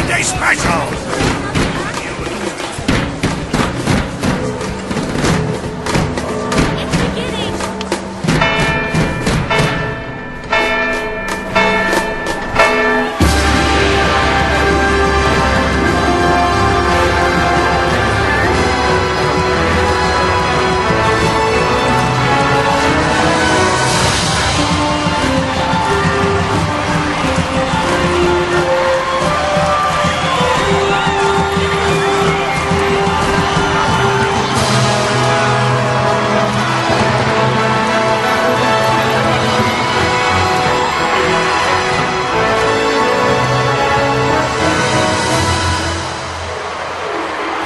3-day special!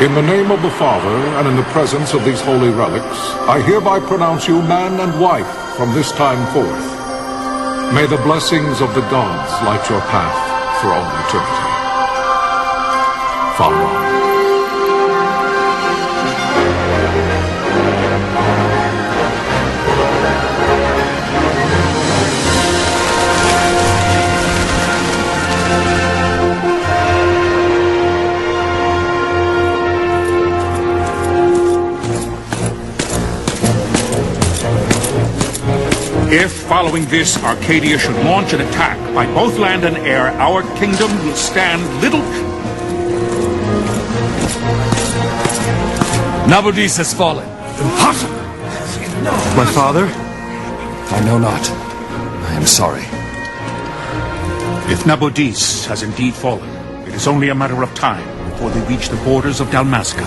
In the name of the Father, and in the presence of these holy relics, I hereby pronounce you man and wife from this time forth. May the blessings of the gods light your path for all eternity. Vaan. If, following this, Arcadia should launch an attack by both land and air, our kingdom will stand little... Nabudis has fallen. Impossible! My father? I know not. I am sorry. If Nabudis has indeed fallen, it is only a matter of time before they reach the borders of Dalmasca.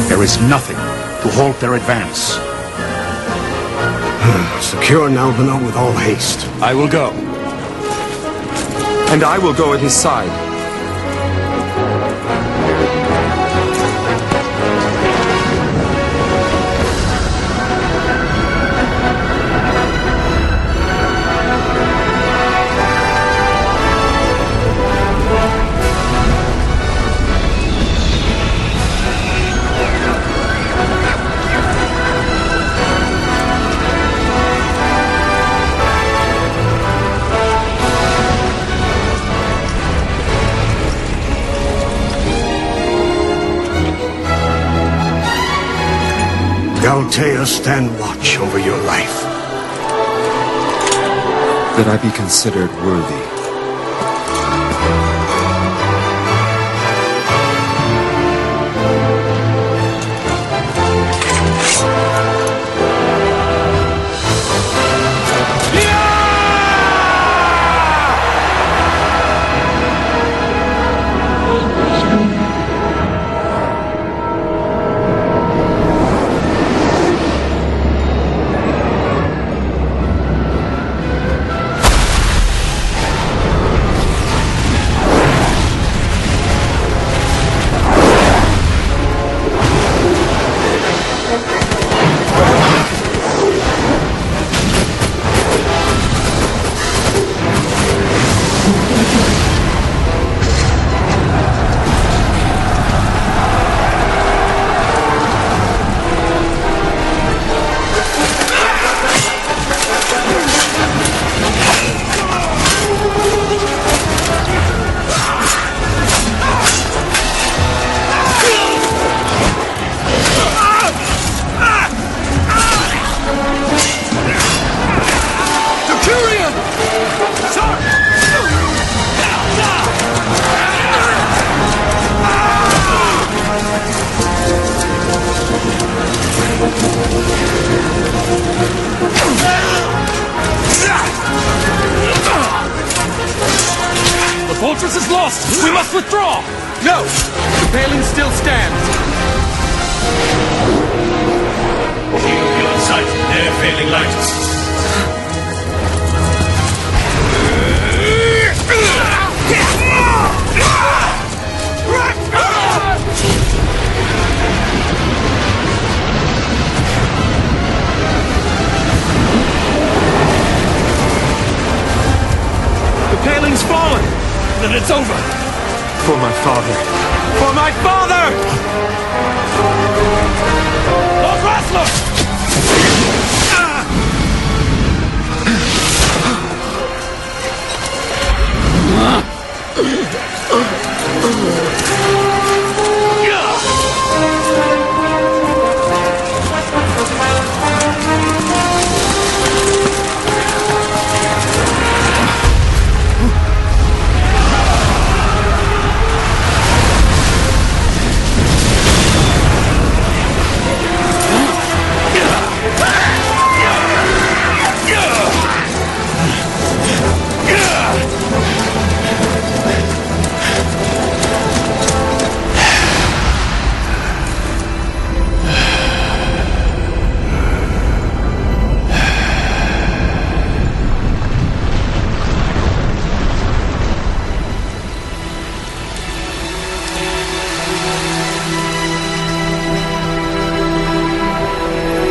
There is nothing to halt their advance. Secure Nalbano with all haste. I will go. And I will go at his side. Galtea, stand watch over your life. That I be considered worthy. fortress is lost! We must withdraw! No! The paling still stands! Shield in sight. They're failing light. The paling's fallen! Then it's over! For my father! For my father! Lord Wrestler!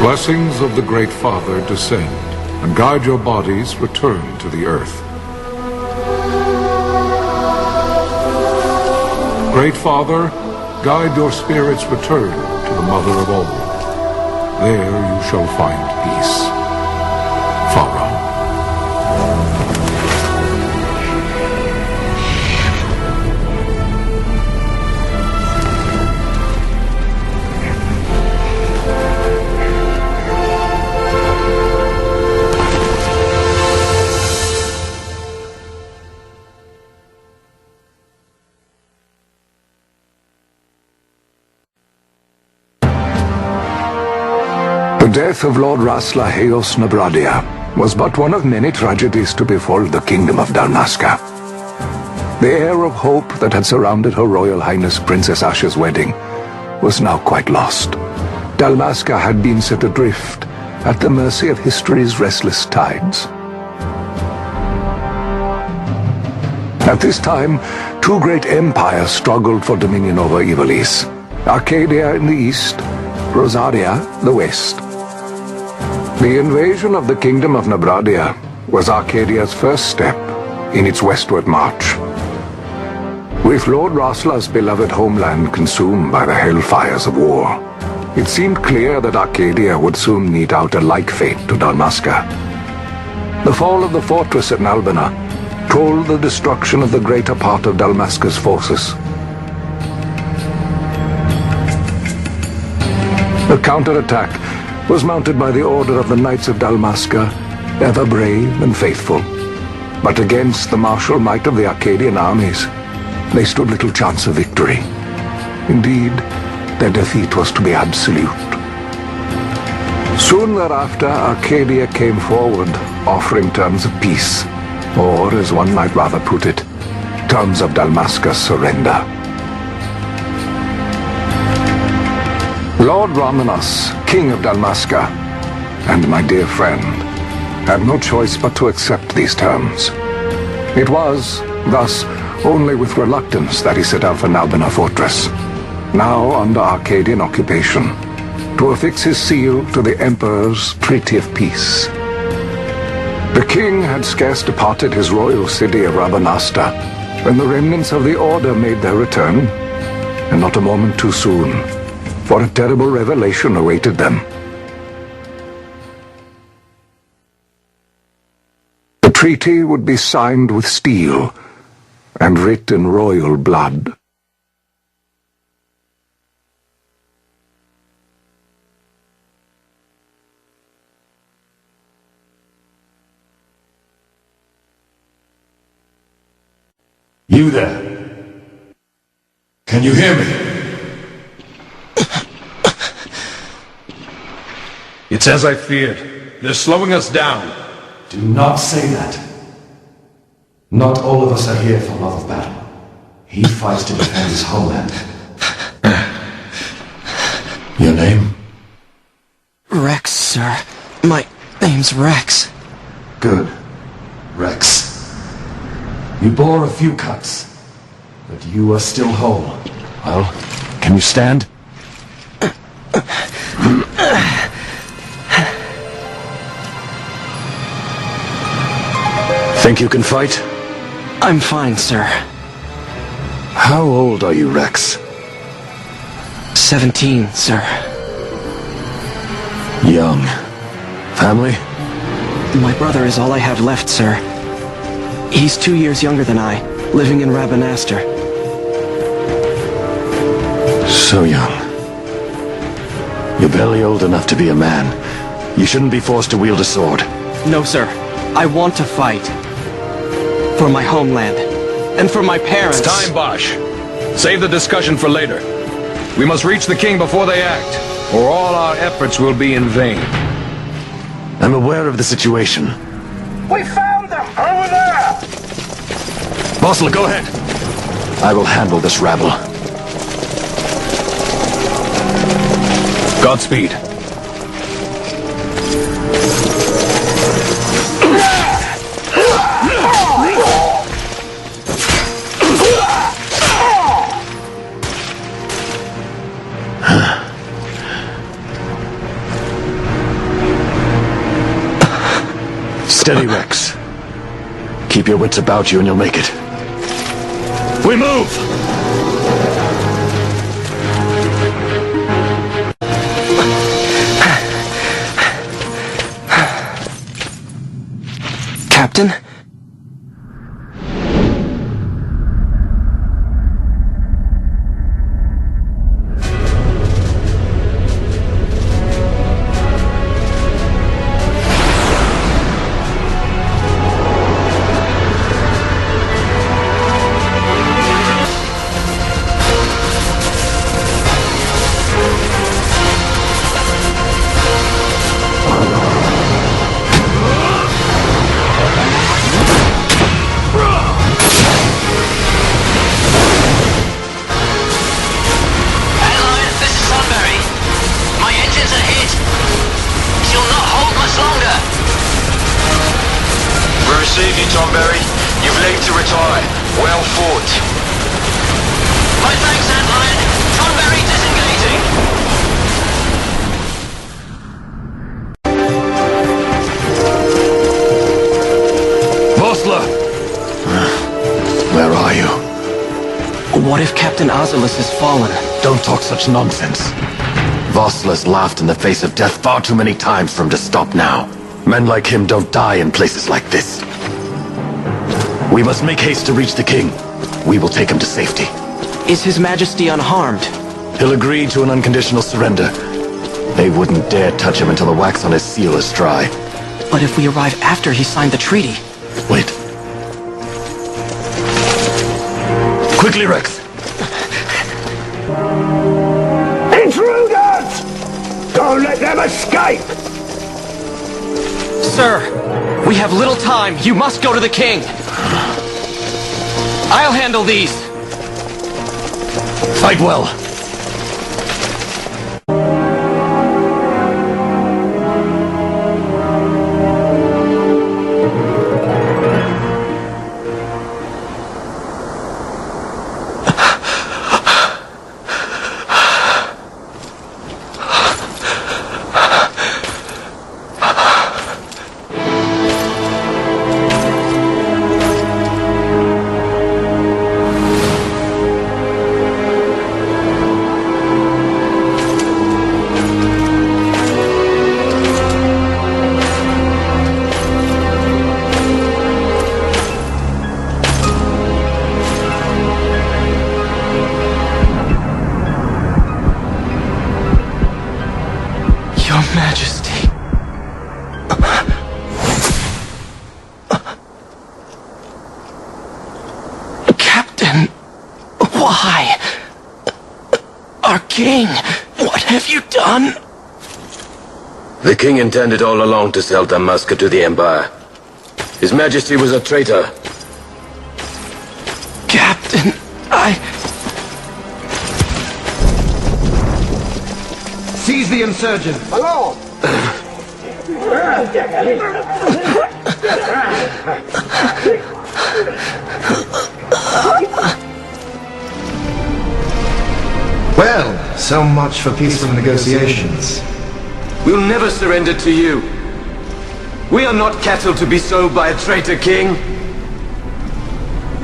Blessings of the Great Father descend, and guide your bodies return to the earth. Great Father, guide your spirits return to the Mother of all. There you shall find peace. Pharaoh. The death of Lord Rasla Heos Nabradia was but one of many tragedies to befall the kingdom of Dalmasca. The air of hope that had surrounded Her Royal Highness Princess Asha's wedding was now quite lost. Dalmasca had been set adrift at the mercy of history's restless tides. At this time, two great empires struggled for dominion over Ivalice. Arcadia in the east, Rosaria the west. The invasion of the Kingdom of Nabradia was Arcadia's first step in its westward march. With Lord Rasla's beloved homeland consumed by the hellfires of war, it seemed clear that Arcadia would soon mete out a like fate to Dalmasca. The fall of the fortress at Nalbina told the destruction of the greater part of Dalmasca's forces. The counterattack was mounted by the order of the Knights of Dalmasca, ever brave and faithful. But against the martial might of the Arcadian armies, they stood little chance of victory. Indeed, their defeat was to be absolute. Soon thereafter, Arcadia came forward, offering terms of peace, or, as one might rather put it, terms of Dalmasca's surrender. Lord Rabanastre, King of Dalmasca, and my dear friend, had no choice but to accept these terms. It was, thus, only with reluctance that he set out for Nalbina Fortress, now under Arcadian occupation, to affix his seal to the Emperor's Treaty of Peace. The king had scarce departed his royal city of Rabanastre when the remnants of the Order made their return, and not a moment too soon, for a terrible revelation awaited them. The treaty would be signed with steel and writ in royal blood. You there? Can you hear me? It's as I feared. They're slowing us down. Do not say that. Not all of us are here for love of battle. He fights to defend his homeland. Your name? Rex, sir. My name's Rex. Good. Rex. You bore a few cuts, but you are still whole. Well, can you stand? Think you can fight? I'm fine, sir. How old are you, Rex? 17, sir. Young. Family? My brother is all I have left, sir. He's 2 years younger than I. living in Rabanastre. So young. You're barely old enough to be a man. You shouldn't be forced to wield a sword. No, sir. I want to fight. For my homeland. And for my parents. It's time, Basch. Save the discussion for later. We must reach the king before they act, or all our efforts will be in vain. I'm aware of the situation. We found them! Over there! Bosler, go ahead. I will handle this rabble. Godspeed. Steady, Rex. Keep your wits about you and you'll make it. We move! Captain? What if Captain Oculus has fallen? Don't talk such nonsense. Vossler's laughed in the face of death far too many times for him to stop now. Men like him don't die in places like this. We must make haste to reach the king. We will take him to safety. Is His Majesty unharmed? He'll agree to an unconditional surrender. They wouldn't dare touch him until the wax on his seal is dry. But if we arrive after he signed the treaty... Wait. Quickly, Rex! Intruders! Don't let them escape! Sir, we have little time. You must go to the king. I'll handle these. Fight well. King, what have you done? The king intended all along to sell Dalmasca to the Empire. His Majesty was a traitor. Captain, Seize the insurgent! Along! Well, so much for peaceful negotiations. We'll never surrender to you. We are not cattle to be sold by a traitor king.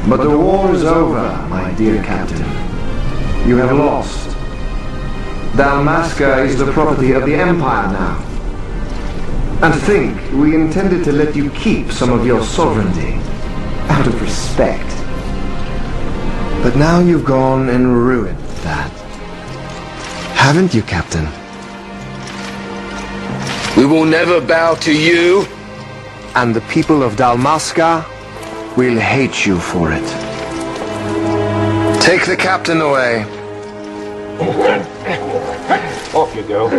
But the war is over, my dear captain. You have lost. Dalmasca is the property of the Empire now. And think, we intended to let you keep some of your sovereignty, out of respect. But now you've gone and ruined that. Haven't you, Captain? We will never bow to you. And the people of Dalmasca will hate you for it. Take the captain away. Off you go.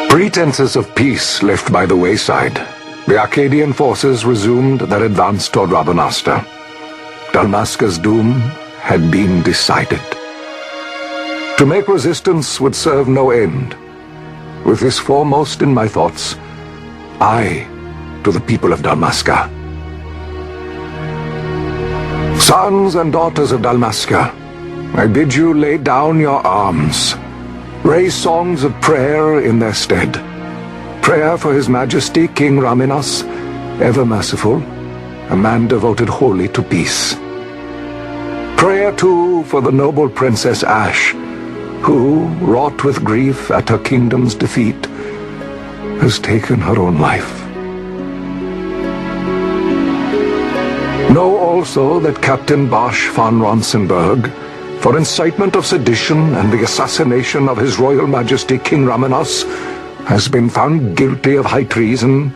Pretenses of peace left by the wayside, the Arcadian forces resumed their advance toward Rabanastre. Dalmasca's doom had been decided. To make resistance would serve no end. With this foremost in my thoughts, I, to the people of Dalmasca. Sons and daughters of Dalmasca, I bid you lay down your arms. Raise songs of prayer in their stead. Prayer for His Majesty King Raminas, ever merciful, a man devoted wholly to peace. Prayer, too, for the noble Princess Ash, who, wrought with grief at her kingdom's defeat, has taken her own life. Know also that Captain Basch von Ronsenberg, for incitement of sedition and the assassination of His Royal Majesty King Raminas, has been found guilty of high treason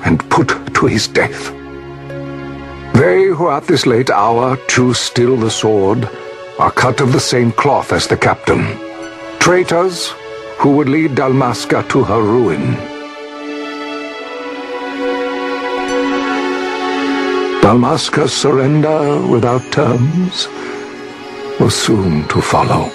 and put to his death. They who at this late hour choose still the sword are cut of the same cloth as the captain. Traitors who would lead Dalmasca to her ruin. Dalmasca's surrender without terms was soon to follow.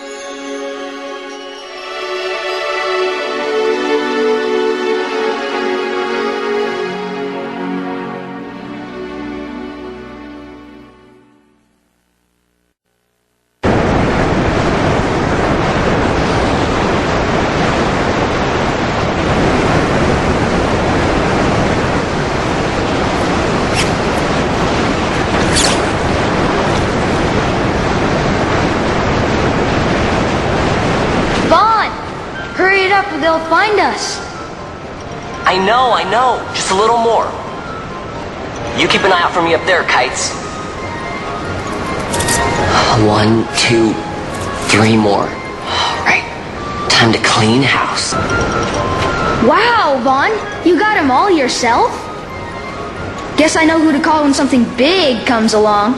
They'll find us. I know. Just a little more. You keep an eye out for me up there, Kites. 1, 2, 3 more. Alright. Time to clean house. Wow, Vaan. You got them all yourself? Guess I know who to call when something big comes along.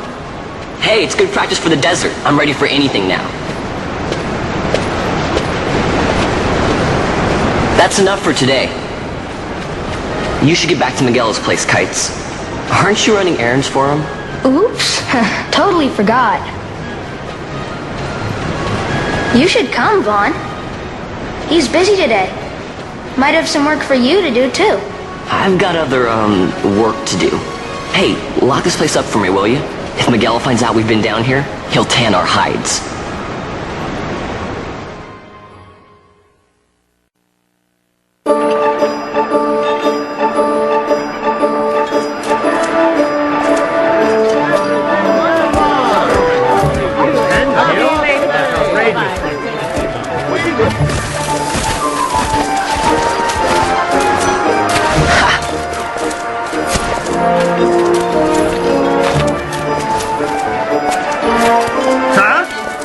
Hey, it's good practice for the desert. I'm ready for anything now. That's enough for today. You should get back to Miguel's place, Kites. Aren't you running errands for him? Oops. Totally forgot. You should come, Vaan. He's busy today. Might have some work for you to do, too. I've got other, work to do. Hey, lock this place up for me, will you? If Miguel finds out we've been down here, he'll tan our hides.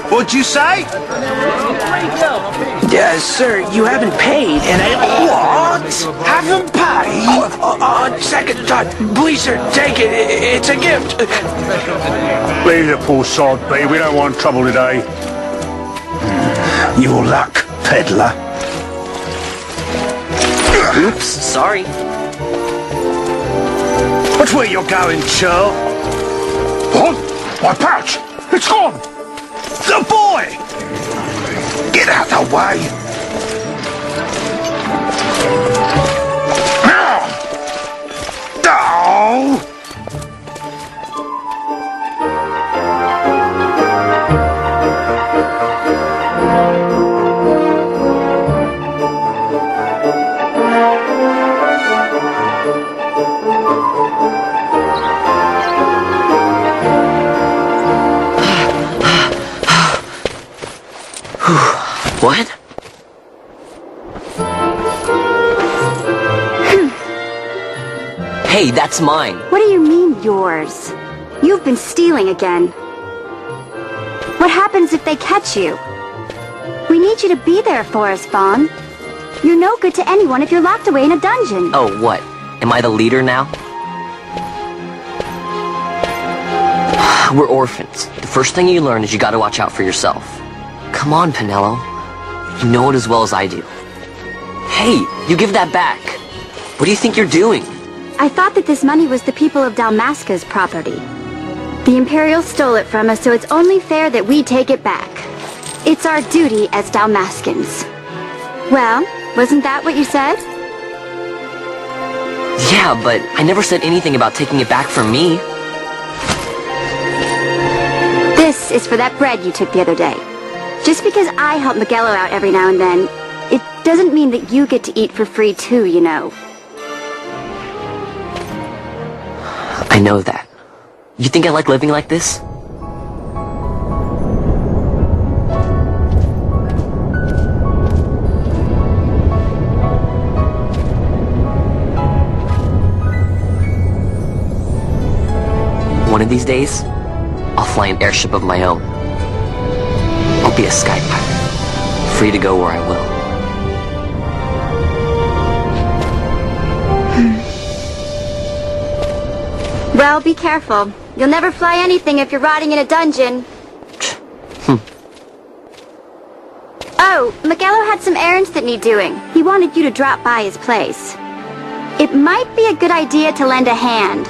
What'd you say? Sir, you haven't paid, and What? Haven't paid? On second thought, please, sir, take it. It's a gift. Leave the poor sod be. We don't want trouble today. Your luck, peddler. Oops, sorry. Watch where you're going, Churl. What? My pouch! It's gone! The boy! Get out the way! Oh! Hey, that's mine. What do you mean, yours? You've been stealing again. What happens if they catch you? We need you to be there for us, Vaan. You're no good to anyone if you're locked away in a dungeon. Oh, what? Am I the leader now? We're orphans. The first thing you learn is you gotta watch out for yourself. Come on, Penelo. You know it as well as I do. Hey, you give that back. What do you think you're doing? I thought that this money was the people of Dalmasca's property. The Imperial stole it from us, so it's only fair that we take it back. It's our duty as Dalmascans. Well, wasn't that what you said? Yeah, but I never said anything about taking it back from me. This is for that bread you took the other day. Just because I help Miguelo out every now and then, it doesn't mean that you get to eat for free too, you know. I know that. You think I like living like this? One of these days, I'll fly an airship of my own. I'll be a sky pirate, free to go where I will. Well, be careful. You'll never fly anything if you're rotting in a dungeon. Oh, Miguelo had some errands that need doing. He wanted you to drop by his place. It might be a good idea to lend a hand.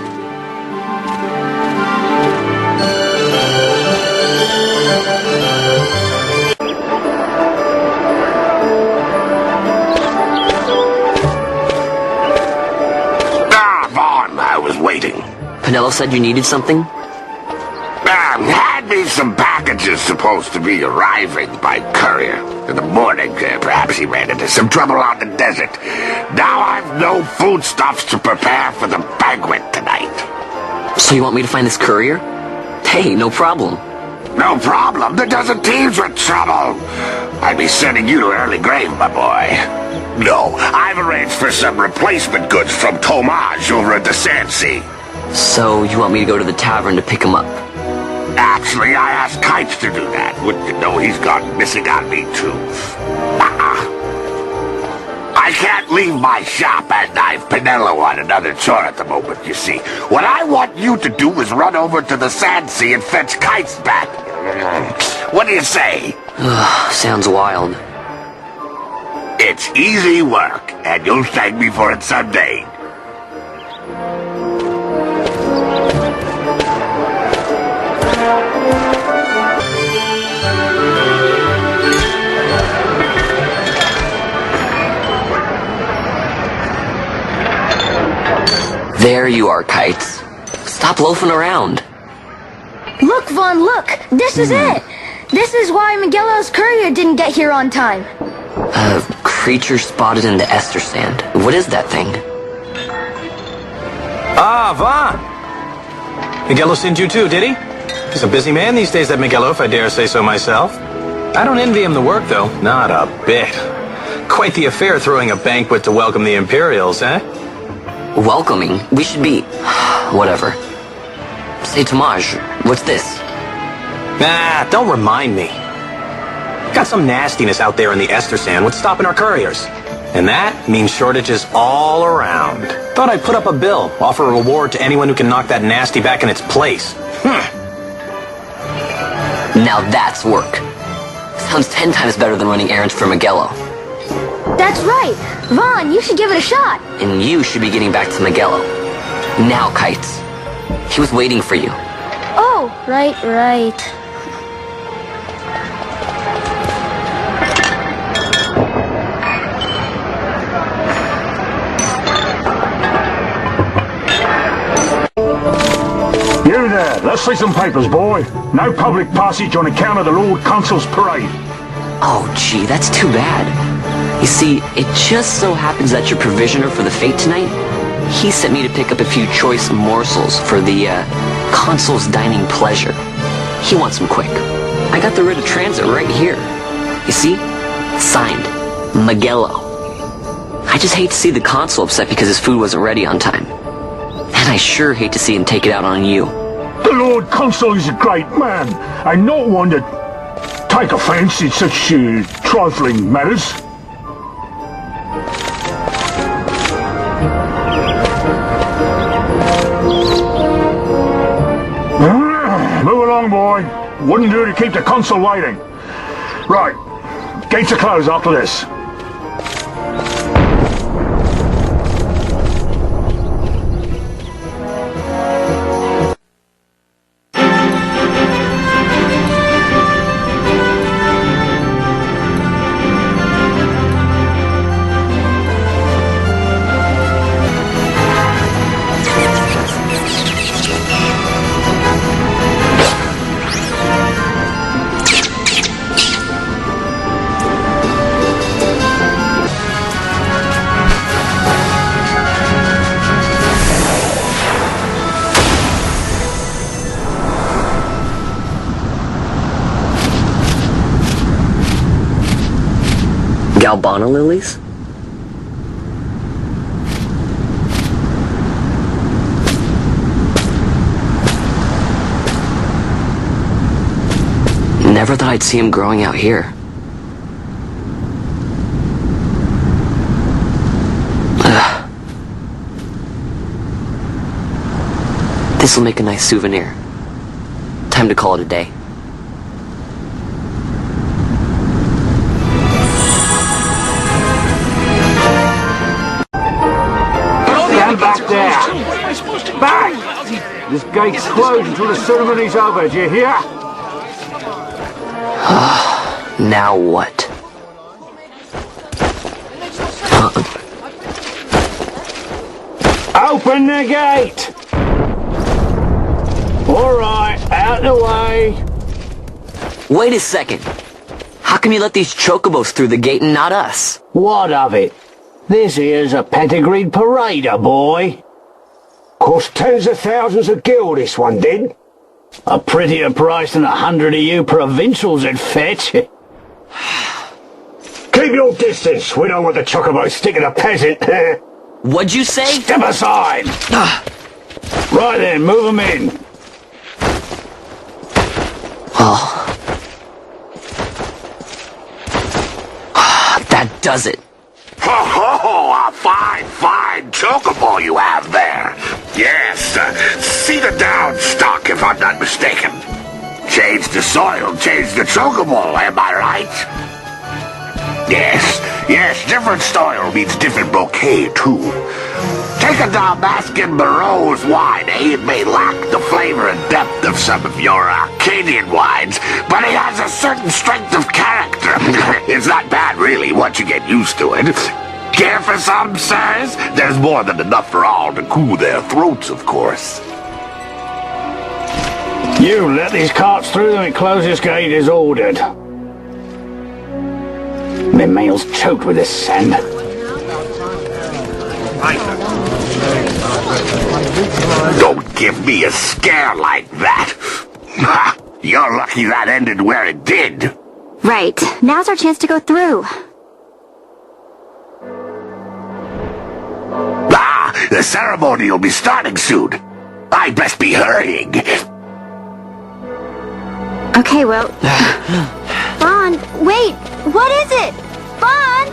Vaan, I was waiting. Penelo said you needed something? Had me some packages supposed to be arriving by courier. In the morning, perhaps he ran into some trouble on the desert. Now I've no foodstuffs to prepare for the banquet tonight. So you want me to find this courier? Hey, no problem. No problem. The desert teems with trouble. I'd be sending you to early grave, my boy. No, I've arranged for some replacement goods from Tomaj over at the Sand Sea. So you want me to go to the tavern to pick him up? Actually, I asked Kites to do that. Wouldn't you know he's gone missing on me, too? I can't leave my shop, and I've Penelo on another chore at the moment, you see. What I want you to do is run over to the Sand Sea and fetch Kites back. What do you say? Sounds wild. It's easy work, and you'll thank me for it someday. There you are, Kites. Stop loafing around. Look, Vaan, look! This is it! This is why Miguelo's courier didn't get here on time. Creature spotted in the Ester sand. What is that thing? Ah, Vaan! Miguelo sent you too, did he? He's a busy man these days, that Miguelo, if I dare say so myself. I don't envy him the work, though. Not a bit. Quite the affair throwing a banquet to welcome the Imperials, eh? Welcoming? We should be... whatever. Say, Tomaj, what's this? Nah, don't remind me. Got some nastiness out there in the Ester sand. What's stopping our couriers? And that means shortages all around. Thought I'd put up a bill, offer a reward to anyone who can knock that nasty back in its place. Now that's work. Sounds 10 times better than running errands for Miguelo. That's right! Vaan, you should give it a shot! And you should be getting back to Miguelo. Now, Kites. He was waiting for you. Oh, right. You there, let's see some papers, boy. No public passage on account of the Lord Consul's parade. Oh, gee, that's too bad. You see, it just so happens that your provisioner for the fete tonight, he sent me to pick up a few choice morsels for the, Consul's dining pleasure. He wants them quick. I got the writ of transit right here. You see? Signed, Miguelo. I just hate to see the Consul upset because his food wasn't ready on time. And I sure hate to see him take it out on you. The Lord Consul is a great man, and not one to take offence in such trifling matters. Move along, boy. Wouldn't do to keep the Consul waiting. Right. Gates are closed after this. Galbana lilies? Never thought I'd see him growing out here. This'll make a nice souvenir. Time to call it a day. Stand back there! Back! This gate's closed until the ceremony's over, do you hear? Now what? Open the gate! Alright, out the way. Wait a second. How come you let these chocobos through the gate and not us? What of it? This here's a pedigreed parader, boy. Cost tens of thousands of gil, this one did. A prettier price than 100 of you provincials would fetch. Keep your distance. We don't want the chocobo sticking a peasant. What'd you say? Step aside. Right then, move them in. Oh. That does it. Ho ho! A fine chocobo you have there. Yes, cedar down stock if I'm not mistaken. Change the soil, change the chocobo, am I right? Yes, different soil means different bouquet too. Take a Dalmascan Barrow's wine, It may lack the flavor and depth of some of your Arcadian wines, but it has a certain strength of character. It's not bad really, once you get used to it. Care for some, sirs? There's more than enough for all to cool their throats, of course. You let these carts through and close this gate as ordered. My mail's choked with this sand. Don't give me a scare like that. You're lucky that ended where it did. Right. Now's our chance to go through. The ceremony will be starting soon. I'd best be hurrying. Okay, well... Vaan, wait! What is it? Vaan!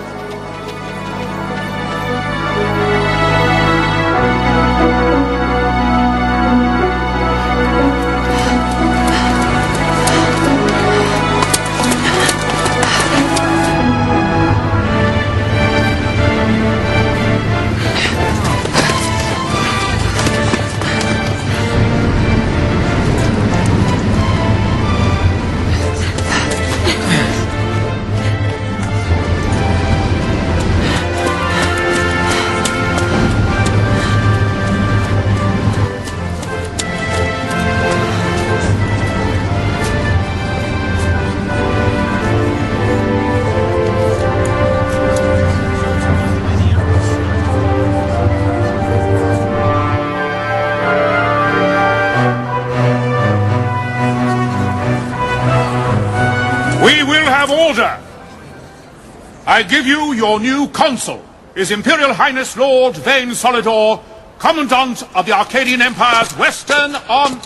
I give you your new consul, His Imperial Highness Lord Vane Solidor, Commandant of the Arcadian Empire's Western on...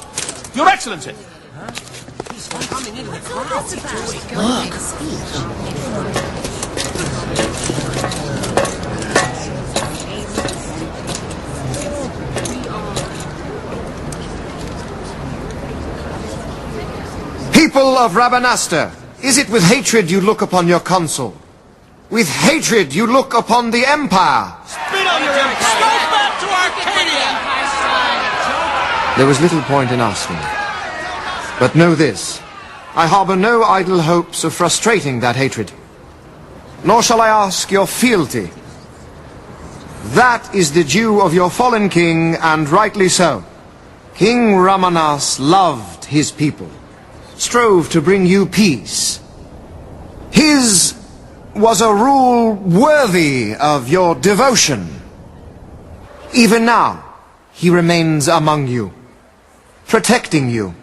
Your Excellency! People of Rabanastre, is it with hatred you look upon your consul? With hatred you look upon the Empire? Spit on your empire! Go back to Arcadia! There was little point in asking. But know this, I harbor no idle hopes of frustrating that hatred. Nor shall I ask your fealty. That is the due of your fallen king, and rightly so. King Rabanastre loved his people, strove to bring you peace. His was a rule worthy of your devotion. Even now, he remains among you, protecting you.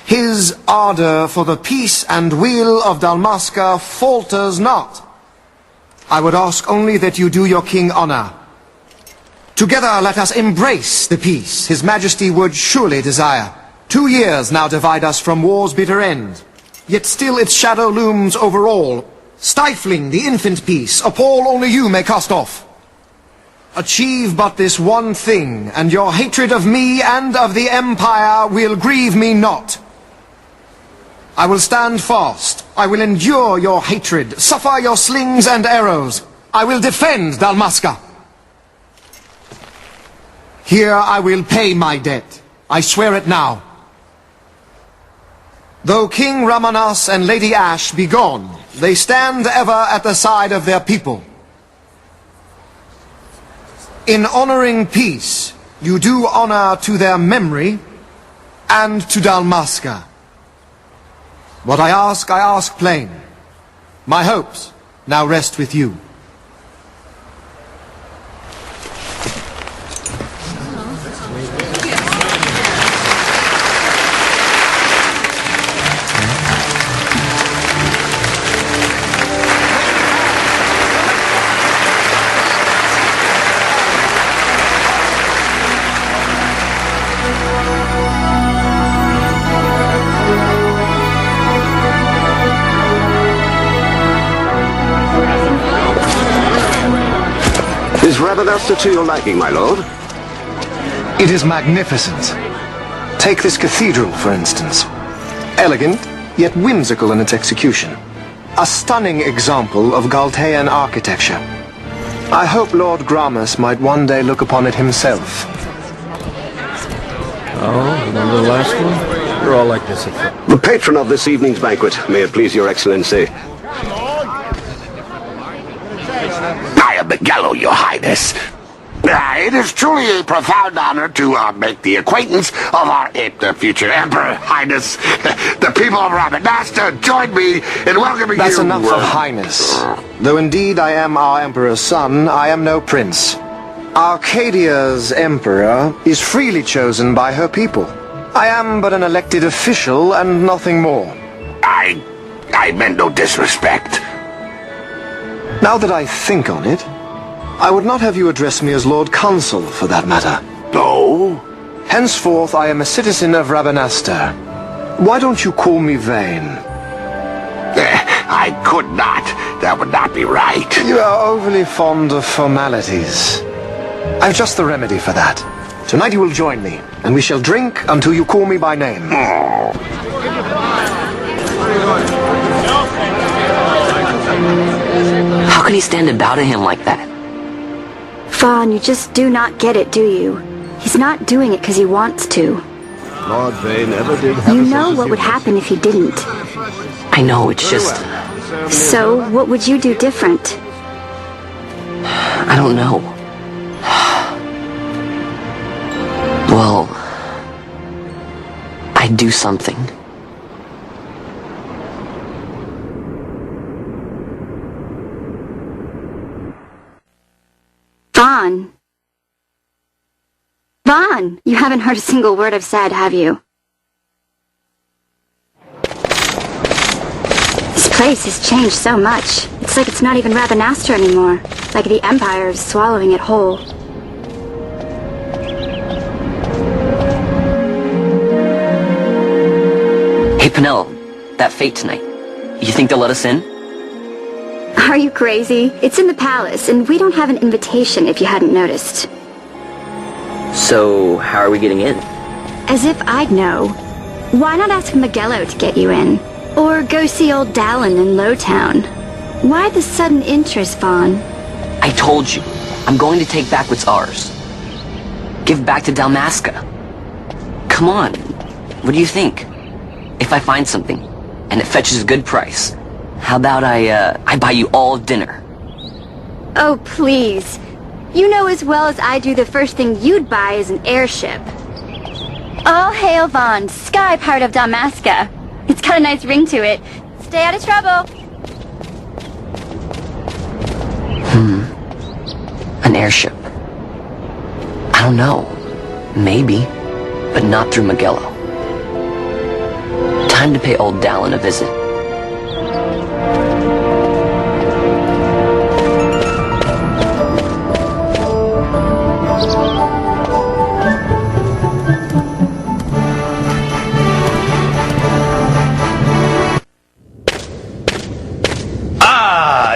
His ardor for the peace and weal of Dalmasca falters not. I would ask only that you do your king honor. Together let us embrace the peace His Majesty would surely desire. 2 years now divide us from war's bitter end, yet still its shadow looms over all, stifling the infant peace a pall only you may cast off. Achieve but this one thing, and your hatred of me and of the Empire will grieve me not. I will stand fast. I will endure your hatred, suffer your slings and arrows. I will defend Dalmasca. Here I will pay my debt. I swear it now. Though King Rabanastre and Lady Ash be gone, they stand ever at the side of their people. In honoring peace, you do honor to their memory and to Dalmasca. What I ask plain. My hopes now rest with you. Is Rabanastre to your liking, my lord? It is magnificent. Take this cathedral, for instance. Elegant, yet whimsical in its execution. A stunning example of Galtean architecture. I hope Lord Gramus might one day look upon it himself. Oh, remember the last one? You're all like this at first. The patron of this evening's banquet, may it please your excellency. I am Miguel, your highness. It is truly a profound honor to make the acquaintance of our future emperor, highness. The people of Rabanastre join me in welcoming you. That's enough of highness. Though indeed I am our emperor's son, I am no prince. Arcadia's emperor is freely chosen by her people. I am but an elected official and nothing more. I meant no disrespect. Now that I think on it, I would not have you address me as Lord Consul, for that matter. No? Henceforth, I am a citizen of Rabanastre. Why don't you call me Vaan? I could not. That would not be right. You are overly fond of formalities. I've just the remedy for that. Tonight you will join me, and we shall drink until you call me by name. How can he stand about to him like that? Vaan, you just do not get it, do you? He's not doing it because he wants to. Lord Vaan never did have You know what would happen if you didn't. I know, it's just... So, what would you do different? I don't know. Well... I'd do something. Vaan. Vaan! You haven't heard a single word I've said, have you? This place has changed so much. It's like it's not even Rabanastre anymore. Like the Empire is swallowing it whole. Penelo, that fate tonight. You think they'll let us in? Are you crazy? It's in the palace, and we don't have an invitation if you hadn't noticed. So, how are we getting in? As if I'd know. Why not ask Magello to get you in? Or go see old Dallin in Lowtown? Why the sudden interest, Vaan? I told you, I'm going to take back what's ours. Give back to Dalmasca. Come on, what do you think? If I find something, and it fetches a good price, how about I buy you all dinner? Oh, please. You know as well as I do the first thing you'd buy is an airship. All hail Vaan, Sky part of Dalmasca. It's got a nice ring to it. Stay out of trouble. An airship. I don't know. Maybe. But not through Magello. Time to pay old Dallin a visit.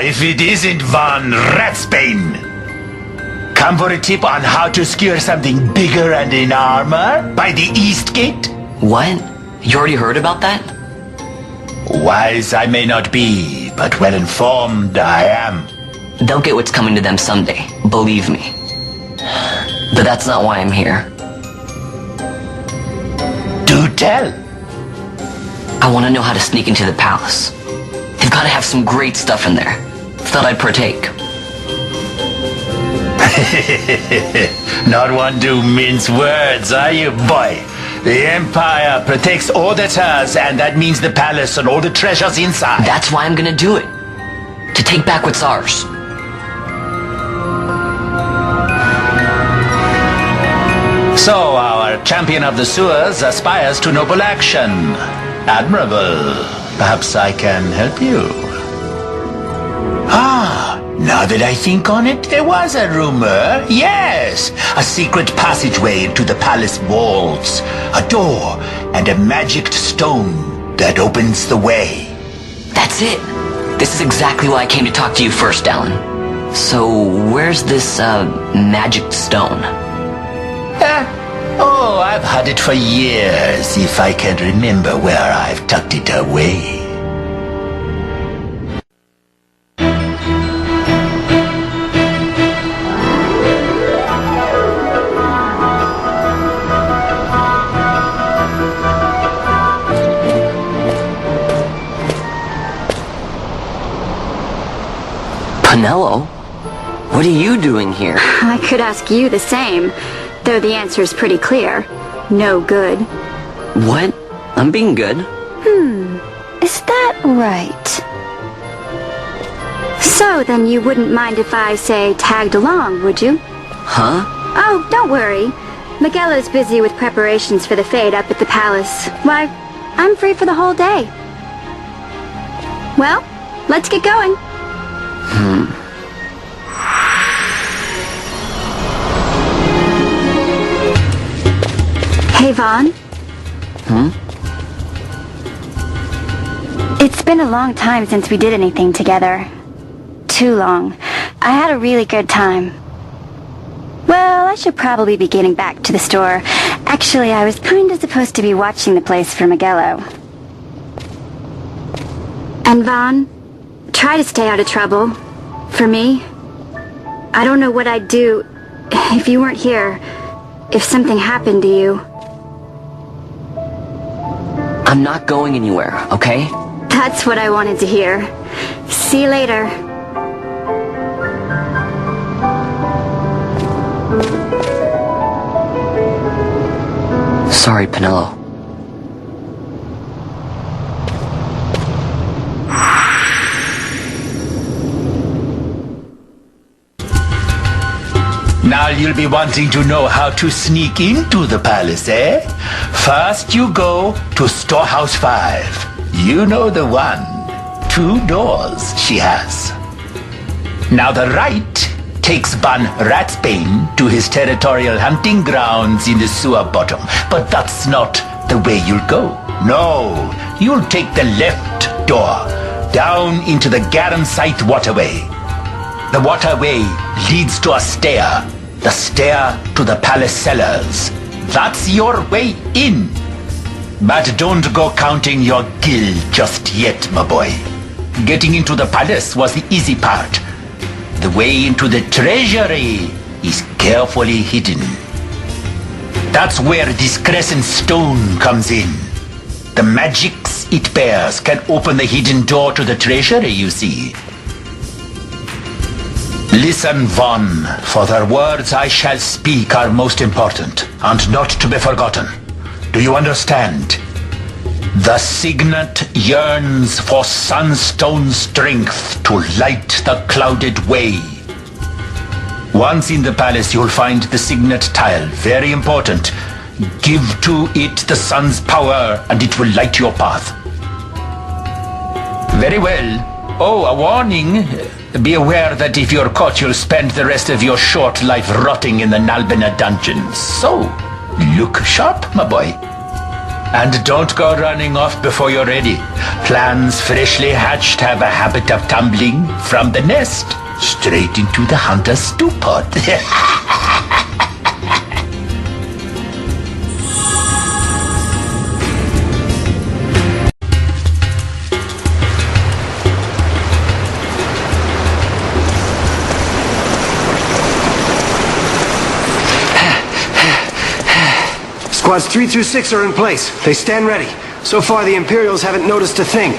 If it isn't Vaan Ratsbane. Come for a tip on how to secure something bigger and in armor by the East Gate? What? You already heard about that? Wise I may not be, but well informed I am. They'll get what's coming to them someday, believe me. But that's not why I'm here. Do tell. I want to know how to sneak into the palace. They've got to have some great stuff in there. Thought I'd partake. Not one to mince words, are you, boy? The Empire protects all that's hers, and that means the palace and all the treasures inside. That's why I'm gonna do it. To take back what's ours. So, our champion of the sewers aspires to noble action. Admirable. Perhaps I can help you. Now that I think on it, there was a rumor. Yes, a secret passageway into the palace walls. A door and a magicked stone that opens the way. That's it. This is exactly why I came to talk to you first, Dallin. So, where's this, magicked stone? Oh, I've had it for years, if I can remember where I've tucked it away. Penelo? What are you doing here? I could ask you the same, though the answer's pretty clear. No good. What? I'm being good. Is that right? So then you wouldn't mind if I, say, tagged along, would you? Huh? Oh, don't worry. Magello's busy with preparations for the fete up at the palace. Why, I'm free for the whole day. Well, let's get going. Hey, Vaan. It's been a long time since we did anything together. Too long. I had a really good time. Well, I should probably be getting back to the store. Actually, I was kinda supposed to be watching the place for Magello. And Vaan, try to stay out of trouble. For me. I don't know what I'd do if you weren't here. If something happened to you. I'm not going anywhere, okay? That's what I wanted to hear. See you later. Sorry, Penelo. Now you'll be wanting to know how to sneak into the palace, eh? First you go to Storehouse 5. You know the one. 2 doors she has. Now the right takes Vaan Ratsbane to his territorial hunting grounds in the sewer bottom. But that's not the way you'll go. No, you'll take the left door, down into the Garansite waterway. The waterway leads to a stair. The stair to the palace cellars. That's your way in. But don't go counting your gil just yet, my boy. Getting into the palace was the easy part. The way into the treasury is carefully hidden. That's where this crescent stone comes in. The magics it bears can open the hidden door to the treasury, you see. Listen, Vaan, for the words I shall speak are most important, and not to be forgotten. Do you understand? The signet yearns for sunstone strength to light the clouded way. Once in the palace, you'll find the signet tile. Very important. Give to it the sun's power, and it will light your path. Very well. Oh, a warning. Be aware that if you're caught, you'll spend the rest of your short life rotting in the Nalbina dungeons. So, look sharp, my boy. And don't go running off before you're ready. Plans freshly hatched have a habit of tumbling from the nest straight into the hunter's stew pot. Squads 3 through 6 are in place. They stand ready. So far, the Imperials haven't noticed a thing.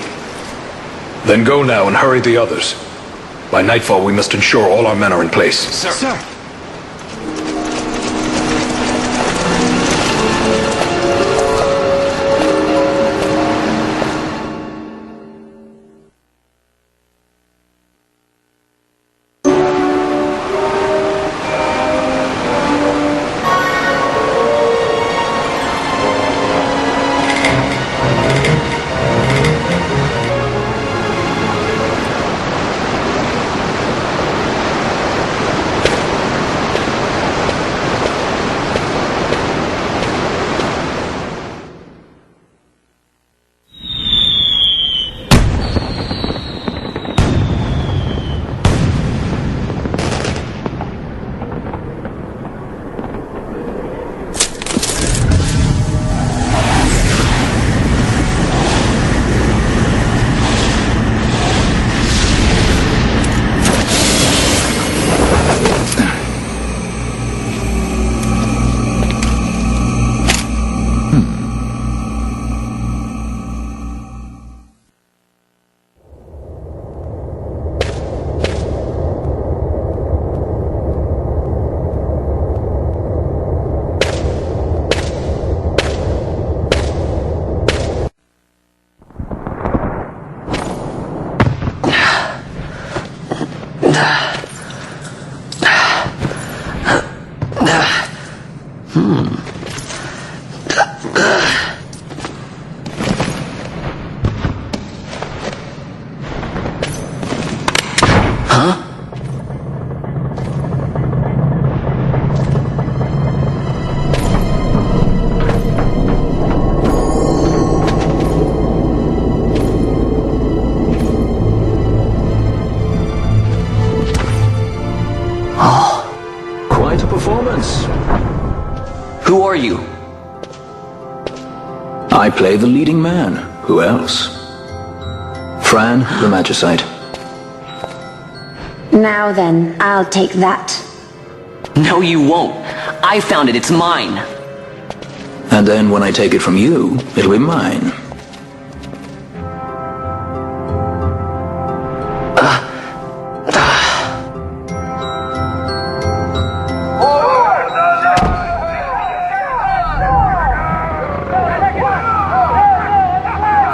Then go now and hurry the others. By nightfall, we must ensure all our men are in place. Sir. Who are you? I play the leading man. Who else? Fran, the Magicite. Now then, I'll take that. No, you won't. I found it. It's mine. And then when I take it from you, it'll be mine.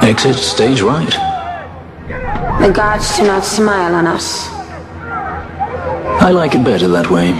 Exit stage right. The gods do not smile on us. I like it better that way.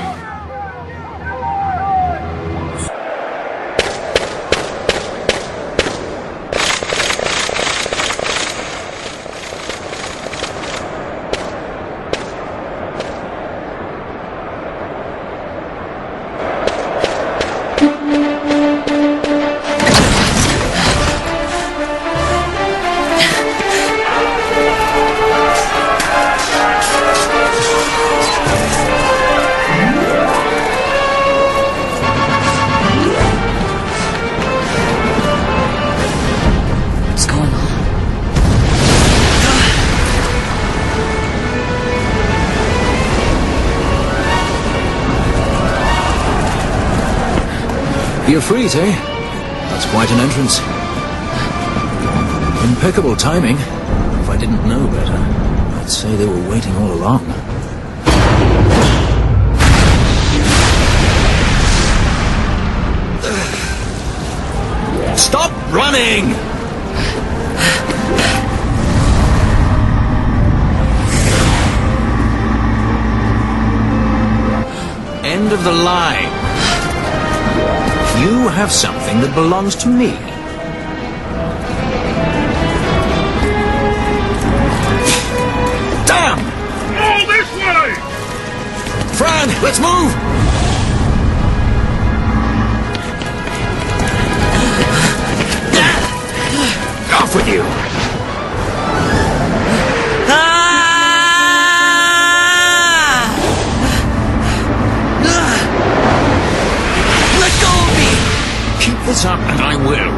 The Ifrit, eh? That's quite an entrance. Impeccable timing. If I didn't know better, I'd say they were waiting all along. Stop running! End of the line. You have something that belongs to me. Damn! All this way! Fran, let's move! Off with you! Let go of me! Keep this up and I will.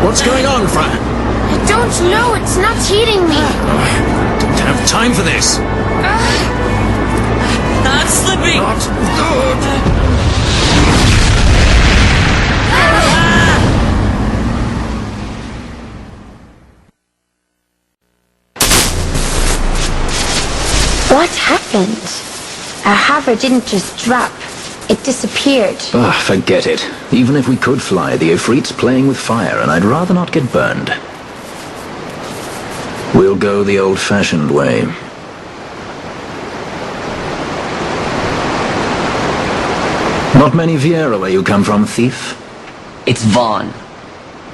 What's going on, Fran? I don't know. It's not heating me. Don't have time for this. I'm slipping! Not good. What happened? Our hover didn't just drop. It disappeared. Ah, forget it. Even if we could fly, the Ifrit's playing with fire, and I'd rather not get burned. We'll go the old-fashioned way. Not many Vieira where you come from, thief? It's Vaan.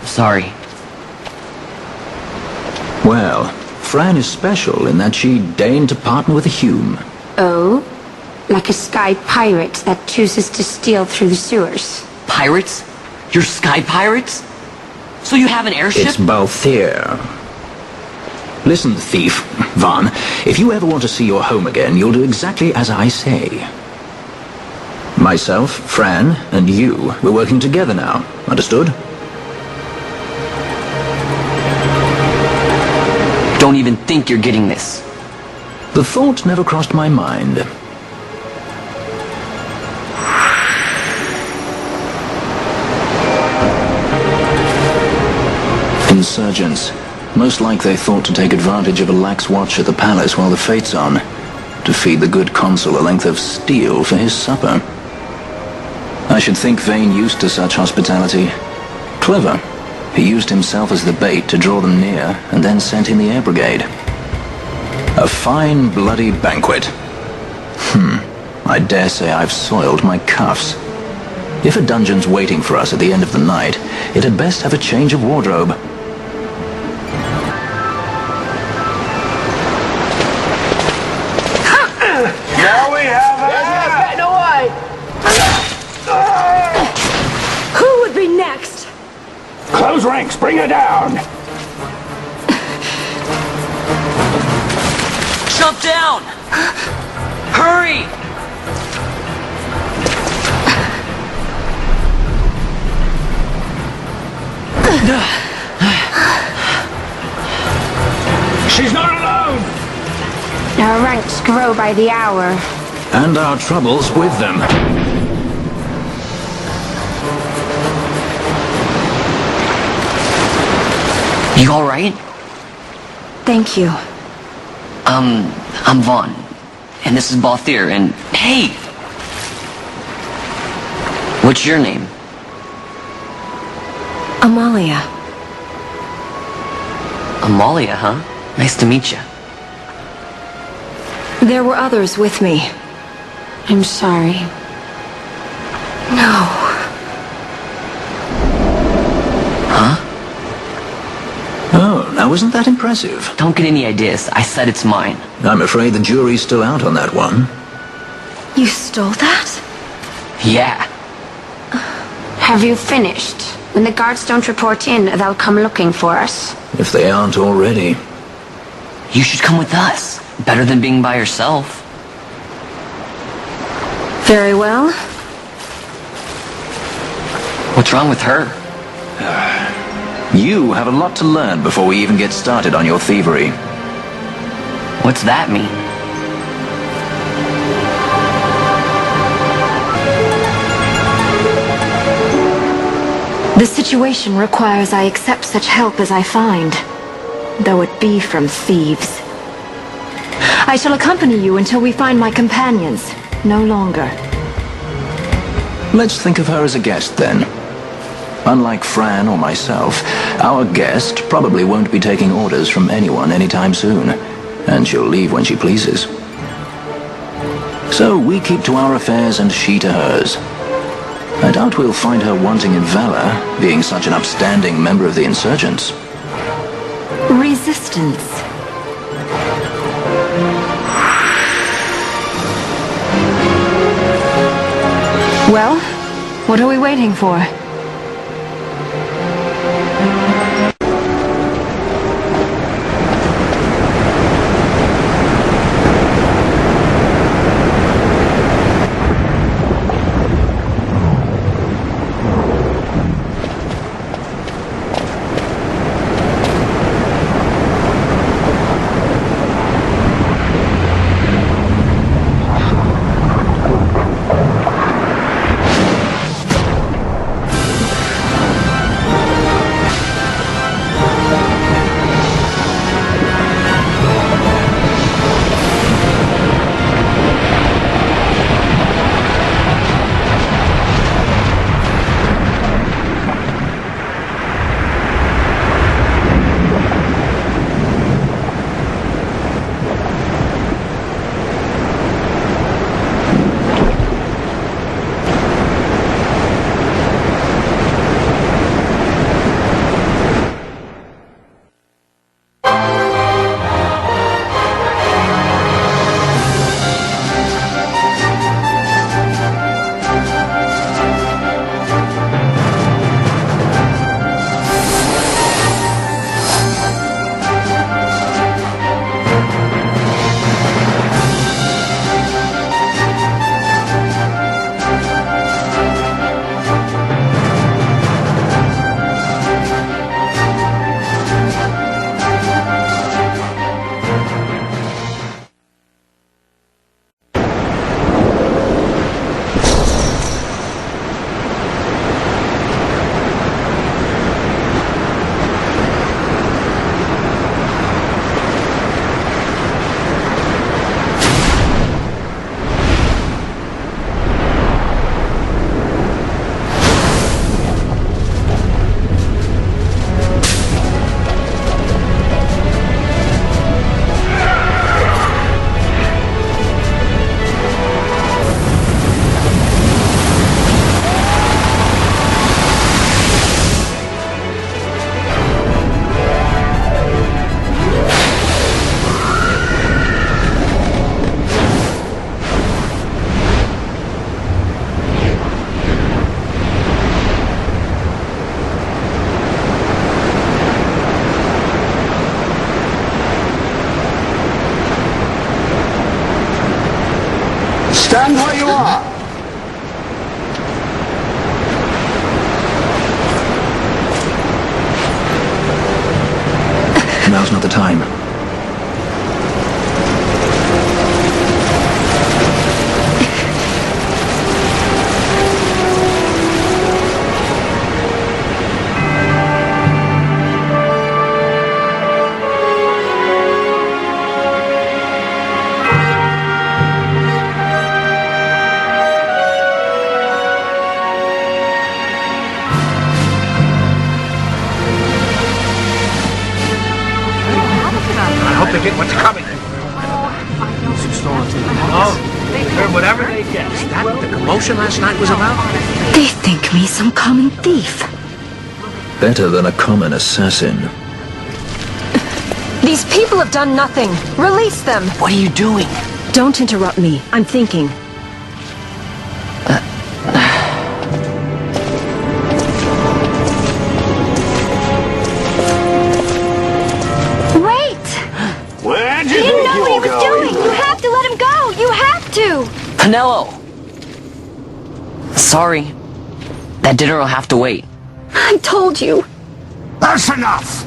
Sorry. Well, Fran is special in that she deigned to partner with a Hume. Oh? Like a sky pirate that chooses to steal through the sewers. Pirates? You're sky pirates? So you have an airship? It's Balthier. Listen, thief, Vaan, if you ever want to see your home again, you'll do exactly as I say. Myself, Fran, and you, we're working together now. Understood? Don't even think you're getting this. The thought never crossed my mind. Insurgents. Most like they thought to take advantage of a lax watch at the palace while the fate's on, to feed the good consul a length of steel for his supper. I should think Vane used to such hospitality. Clever. He used himself as the bait to draw them near, and then sent in the air brigade. A fine, bloody banquet. I dare say I've soiled my cuffs. If a dungeon's waiting for us at the end of the night, it had best have a change of wardrobe. Now we have a... Getting away! Who would be next? Close ranks, bring her down! Jump down! Hurry! She's not alone! Our ranks grow by the hour. And our troubles with them. You alright? Thank you. I'm Vaan. And this is Balthier, and hey! What's your name? Amalia. Amalia, huh? Nice to meet you. There were others with me. I'm sorry. No. Huh? Oh, now isn't that impressive? Don't get any ideas. I said it's mine. I'm afraid the jury's still out on that one. You stole that? Yeah. Have you finished? When the guards don't report in, they'll come looking for us. If they aren't already. You should come with us. Better than being by yourself. Very well. What's wrong with her? You have a lot to learn before we even get started on your thievery. What's that mean? The situation requires I accept such help as I find, though it be from thieves. I shall accompany you until we find my companions, no longer. Let's think of her as a guest, then. Unlike Fran or myself, our guest probably won't be taking orders from anyone anytime soon, and she'll leave when she pleases. So we keep to our affairs and she to hers. I doubt we'll find her wanting in valor, being such an upstanding member of the insurgents. Resistance. Well, what are we waiting for? Stand where you are! Now's not the time. Get what's coming. Oh, whatever they get. Is that what the commotion last night was about? They think me some common thief. Better than a common assassin. These people have done nothing. Release them. What are you doing? Don't interrupt me. I'm thinking. Penello! Sorry. That dinner will have to wait. I told you. That's enough!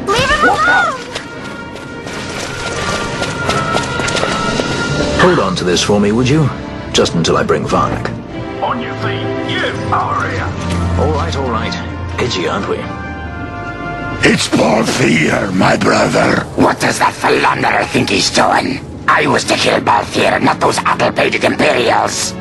Leave him alone! Hold on to this for me, would you? Just until I bring Vaan back. On your feet, you over here. All right. Edgy, aren't we? It's Paul Fear, my brother. What does that philanderer think he's doing? I was to kill Balthier, not those addle-pated Imperials.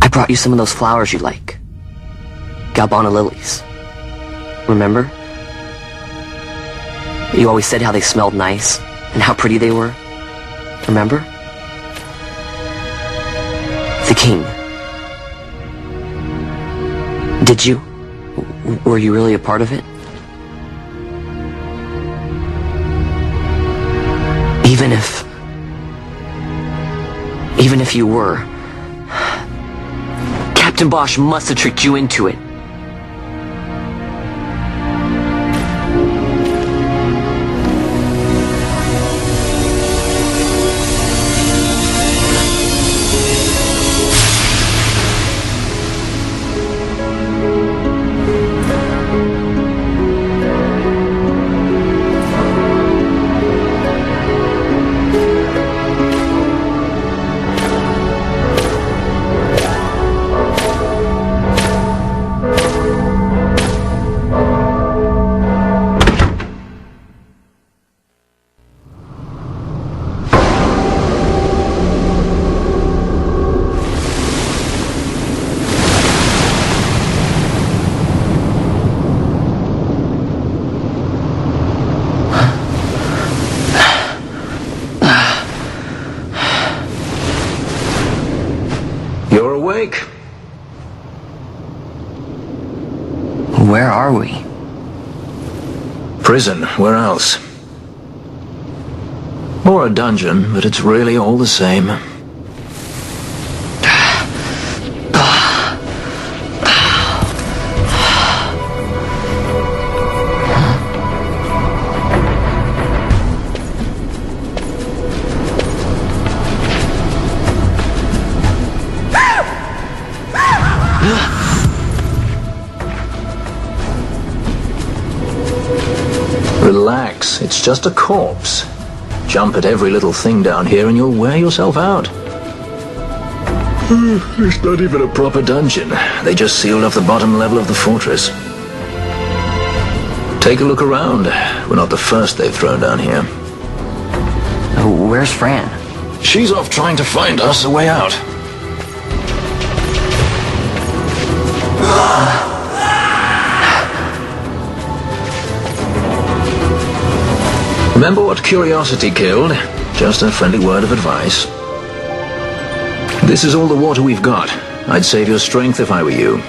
I brought you some of those flowers you like. Galbana lilies. Remember? You always said how they smelled nice, and how pretty they were. Remember? The king. Did you? Were you really a part of it? Even if you were, Captain Basch must have tricked you into it. You're awake? Where are we? Prison, where else? Or a dungeon, but it's really all the same. Relax, it's just a corpse. Jump at every little thing down here and you'll wear yourself out. It's not even a proper dungeon. They just sealed off the bottom level of the fortress. Take a look around. We're not the first they've thrown down here. Where's Fran? She's off trying to find us a way out. Remember what curiosity killed? Just a friendly word of advice. This is all the water we've got. I'd save your strength if I were you.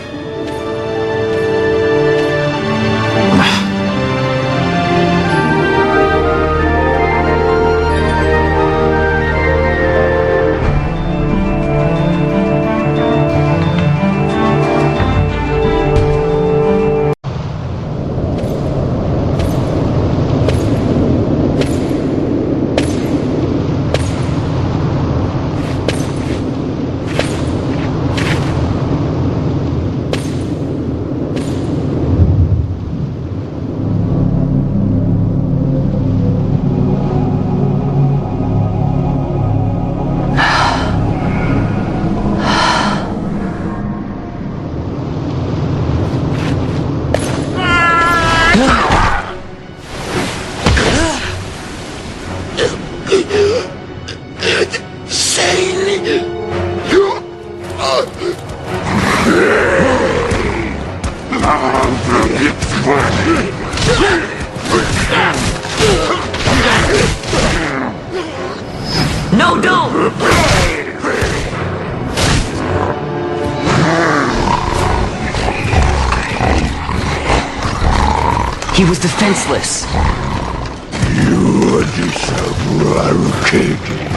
No, don't! He was defenseless. You deserve Arcades.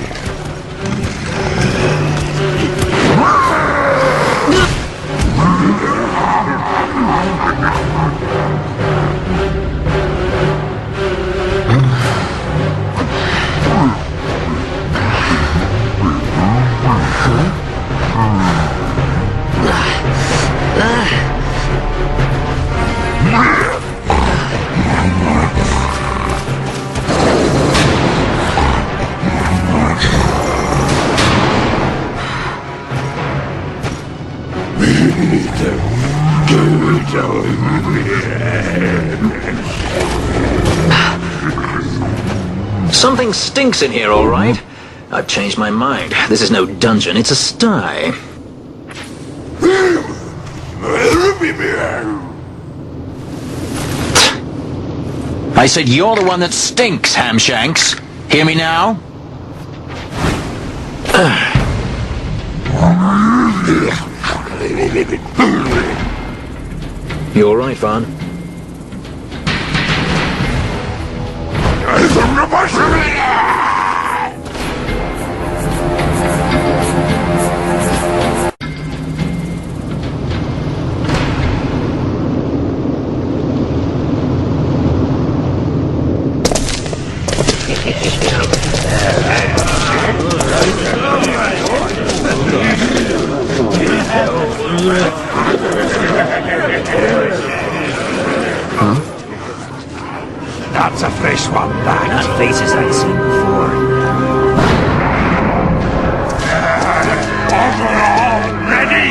Something stinks in here, all right. I've changed my mind. This is no dungeon, it's a sty. I said you're the one that stinks, Hamshanks. Hear me now? You all right, Vaan? That's a fresh one, that. Not faces I've seen before. Overall, ready?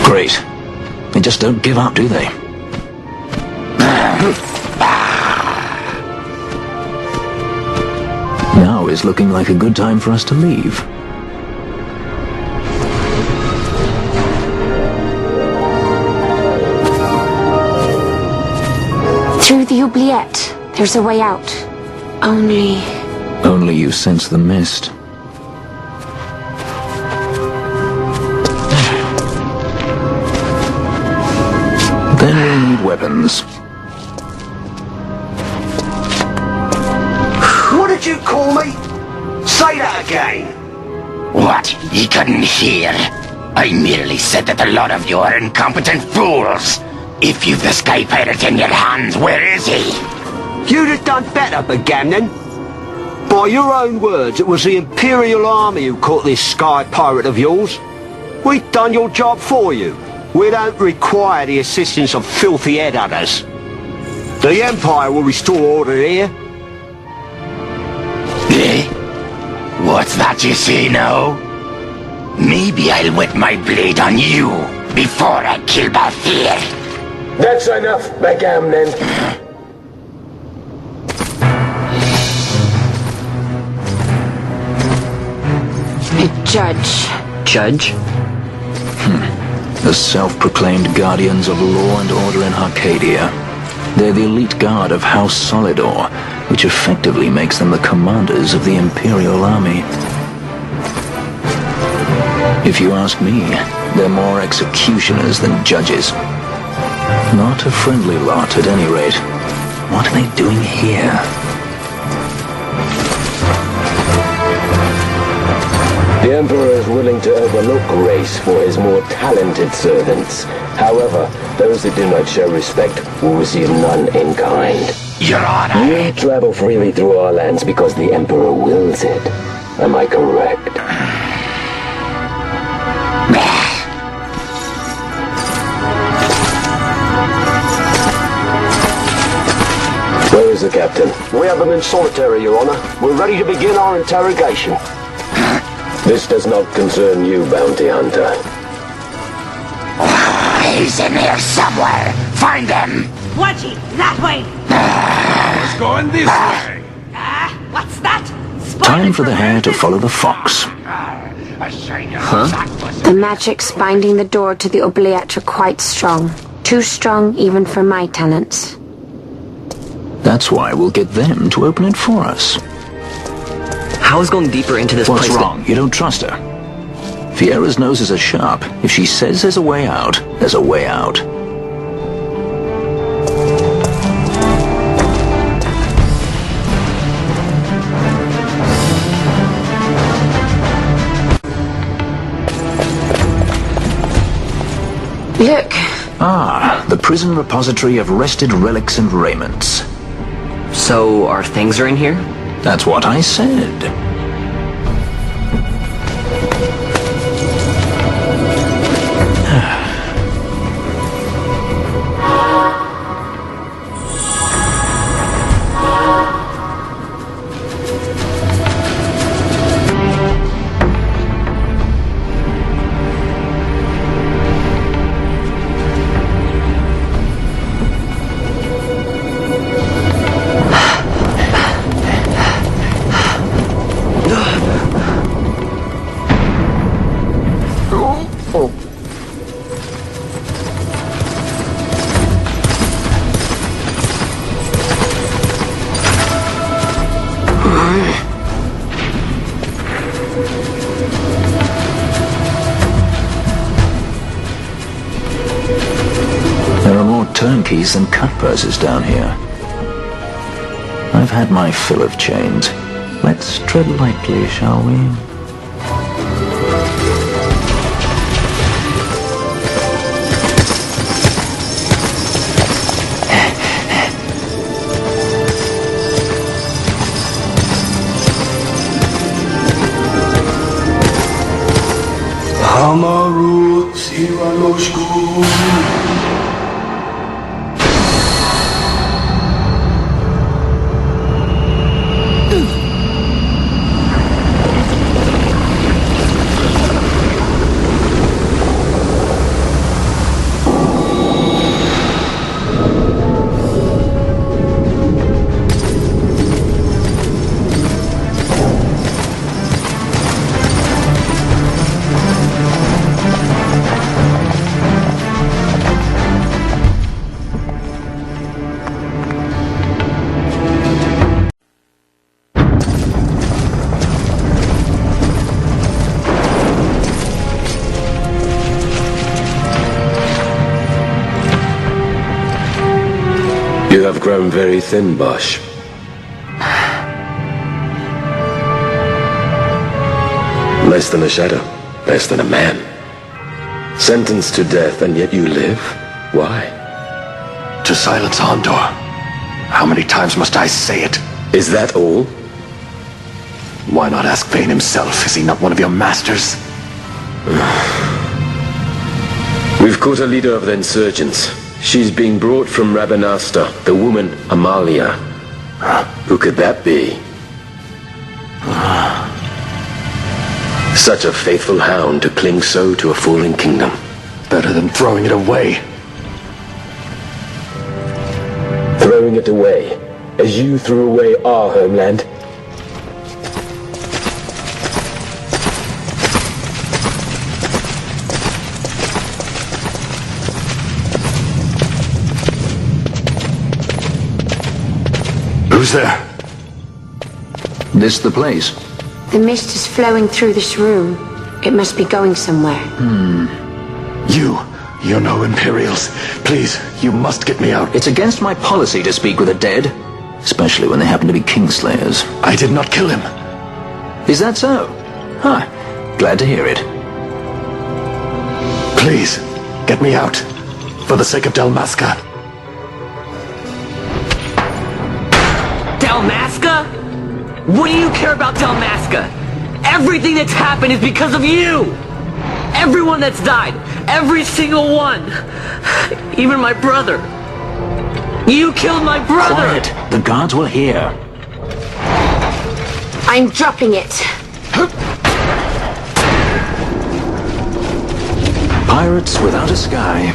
Great. They just don't give up, do they? Now is looking like a good time for us to leave. Through the oubliette, there's a way out. Only you sense the mist. Then we'll need weapons. What did you call me? Say that again. What? You couldn't hear? I merely said that a lot of you are incompetent fools. If you've the Sky Pirate in your hands, where is he? You'd have done better, Bagamnon. By your own words, it was the Imperial Army who caught this Sky Pirate of yours. We've done your job for you. We don't require the assistance of filthy headhunters. The Empire will restore order here. Eh? What's that you say now? Maybe I'll wet my blade on you before I kill Bafir. That's enough, Bagamnon. A judge. Judge? The self-proclaimed guardians of law and order in Arcadia. They're the elite guard of House Solidor, which effectively makes them the commanders of the Imperial Army. If you ask me, they're more executioners than judges. Not a friendly lot, at any rate. What are they doing here? The Emperor is willing to overlook race for his more talented servants. However, those that do not show respect will receive none in kind. Your Honor! You travel freely through our lands because the Emperor wills it. Am I correct? Where is the captain? We have him in solitary, Your Honor. We're ready to begin our interrogation. This does not concern you, bounty hunter. He's in here somewhere. Find him! Watch it! That way! He's going this way. What's that? Time for the hare to follow the fox. The magics binding the door to the oubliette are quite strong. Too strong even for my talents. That's why we'll get them to open it for us. How is going deeper into this What's place? wrong? You don't trust her? Vieira's noses are sharp. If she says there's a way out, there's a way out. Look. Ah, the prison repository of wrested relics and raiments. So, our things are in here? That's what I said. Turnkeys and cutpurses down here. I've had my fill of chains. Let's tread lightly, shall we? Bahamut Awakens. You have grown very thin, Basch. Less than a shadow, less than a man. Sentenced to death, and yet you live? Why? To silence Hondor. How many times must I say it? Is that all? Why not ask Vaan himself? Is he not one of your masters? We've caught a leader of the insurgents. She's being brought from Rabanastre, the woman Amalia. Who could that be? Such a faithful hound to cling so to a fallen kingdom. Better than throwing it away. Throwing it away, as you threw away our homeland? Who's there? This the place? The mist is flowing through this room. It must be going somewhere. You know Imperials. Please, you must get me out. It's against my policy to speak with the dead, especially when they happen to be Kingslayers. I did not kill him. Is that so? Huh. Glad to hear it. Please, get me out. For the sake of Dalmasca. Dalmasca? What do you care about Dalmasca? Everything that's happened is because of you! Everyone that's died, every single one! Even my brother. You killed my brother! Quiet! The guards will hear. I'm dropping it. Pirates without a sky.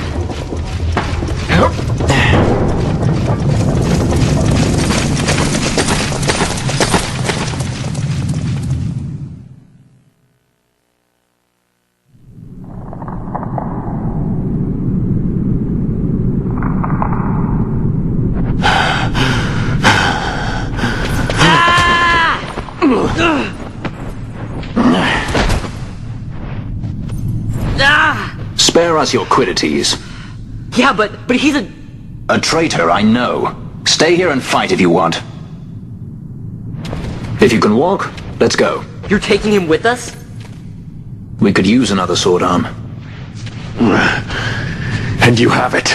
Spare us your quiddities. Yeah, but he's a traitor, I know. Stay here and fight if you want. If you can walk, let's go. You're taking him with us? We could use another sword arm. And you have it.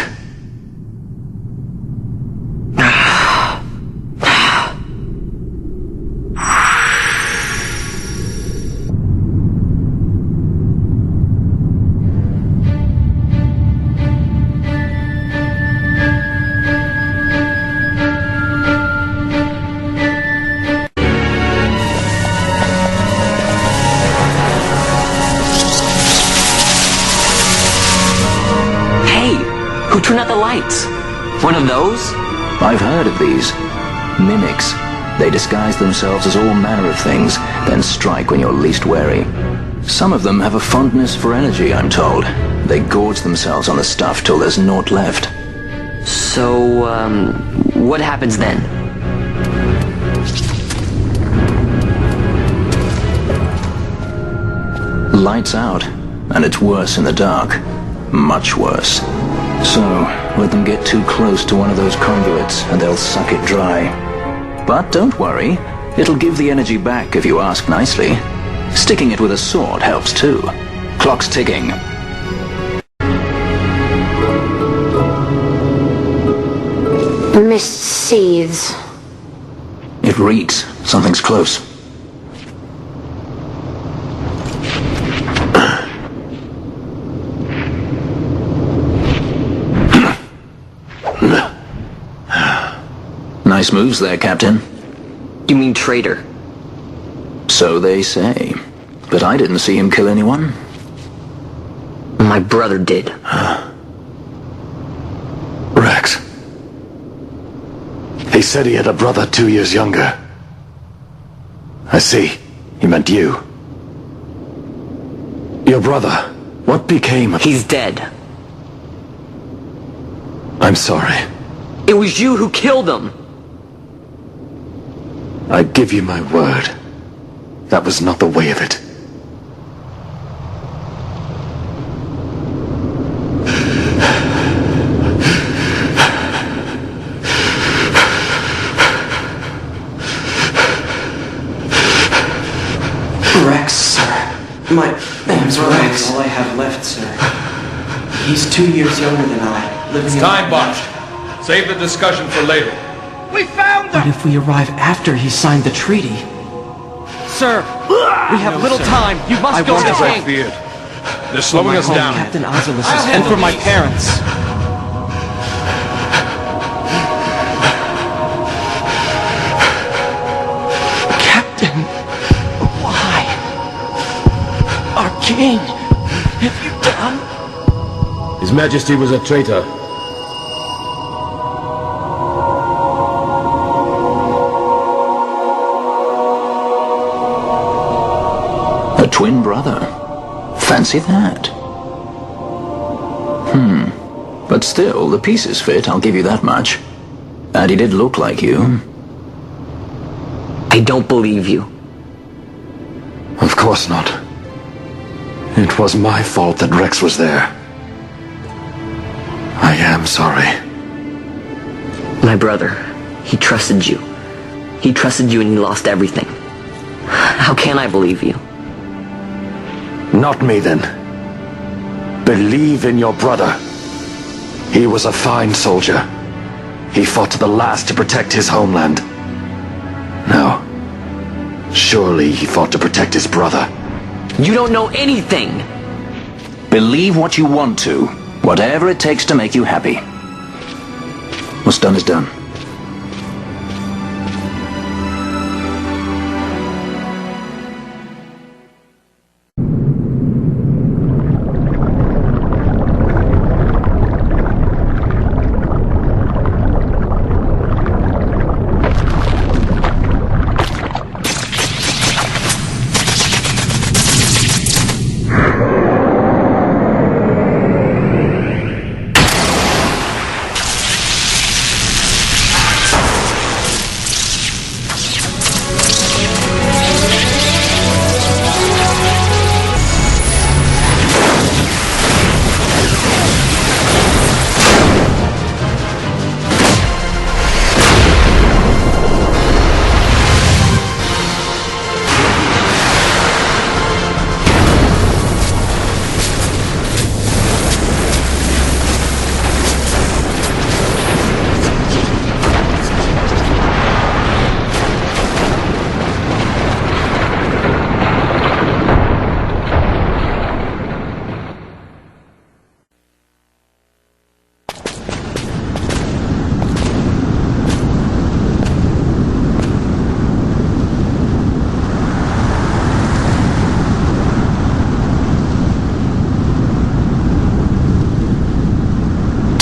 Turn out the lights. One of those? I've heard of these. Mimics. They disguise themselves as all manner of things, then strike when you're least wary. Some of them have a fondness for energy, I'm told. They gorge themselves on the stuff till there's naught left. So, what happens then? Lights out, and it's worse in the dark. Much worse. So, let them get too close to one of those conduits, and they'll suck it dry. But don't worry, it'll give the energy back if you ask nicely. Sticking it with a sword helps too. Clock's ticking. Mist seethes. It reeks. Something's close. Nice moves there, Captain. You mean traitor? So they say. But I didn't see him kill anyone. My brother did. Rex. He said he had a brother 2 years younger. I see. He meant you. Your brother. What became of... He's dead. I'm sorry. It was you who killed him. I give you my word. That was not the way of it. Rex, sir. My name's Rex. All I have left, sir. He's 2 years younger than I. It's time, Basch. Save the discussion for later. We found him! But if we arrive after he signed the treaty... Sir, we have little time. You must go to the king. Feared. They're slowing us down. Captain Ozilus's and for my parents. Captain, why? Our king, have you done? His Majesty was a traitor. Twin brother. Fancy that. But still, the pieces fit, I'll give you that much. And he did look like you. I don't believe you. Of course not. It was my fault that Rex was there. I am sorry. My brother, he trusted you. He trusted you and he lost everything. How can I believe you? Not me, then. Believe in your brother. He was a fine soldier. He fought to the last to protect his homeland. Now, surely he fought to protect his brother. You don't know anything! Believe what you want to. Whatever it takes to make you happy. What's done is done.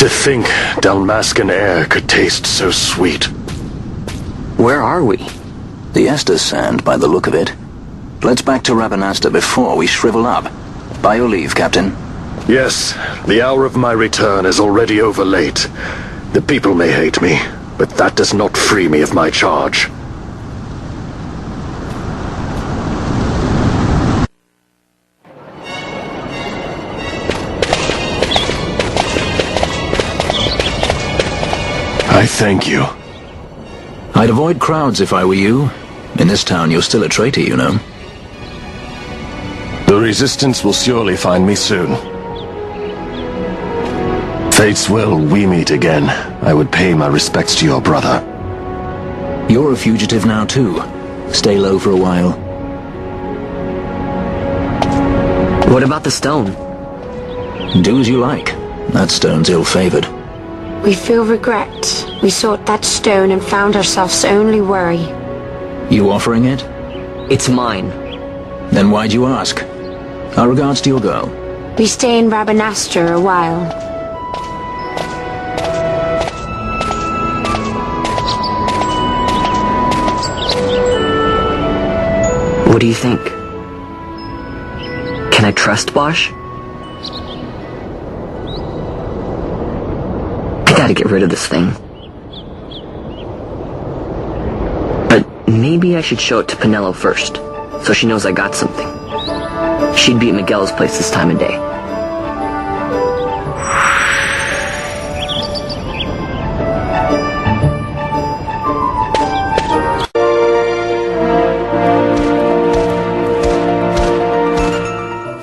To think Dalmascan air could taste so sweet. Where are we? The Estes Sand, by the look of it. Let's back to Rabanastre before we shrivel up. By your leave, Captain. Yes, the hour of my return is already over late. The people may hate me, but that does not free me of my charge. I thank you. I'd avoid crowds if I were you. In this town, you're still a traitor, you know. The Resistance will surely find me soon. Fate's will, we meet again. I would pay my respects to your brother. You're a fugitive now, too. Stay low for a while. What about the stone? Do as you like. That stone's ill-favored. We feel regret. We sought that stone and found ourselves only worry. You offering it? It's mine. Then why'd you ask? Our regards to your girl. We stay in Rabanastre a while. What do you think? Can I trust Basch? I gotta get rid of this thing. But maybe I should show it to Penelo first, so she knows I got something. She'd be at Miguel's place this time of day.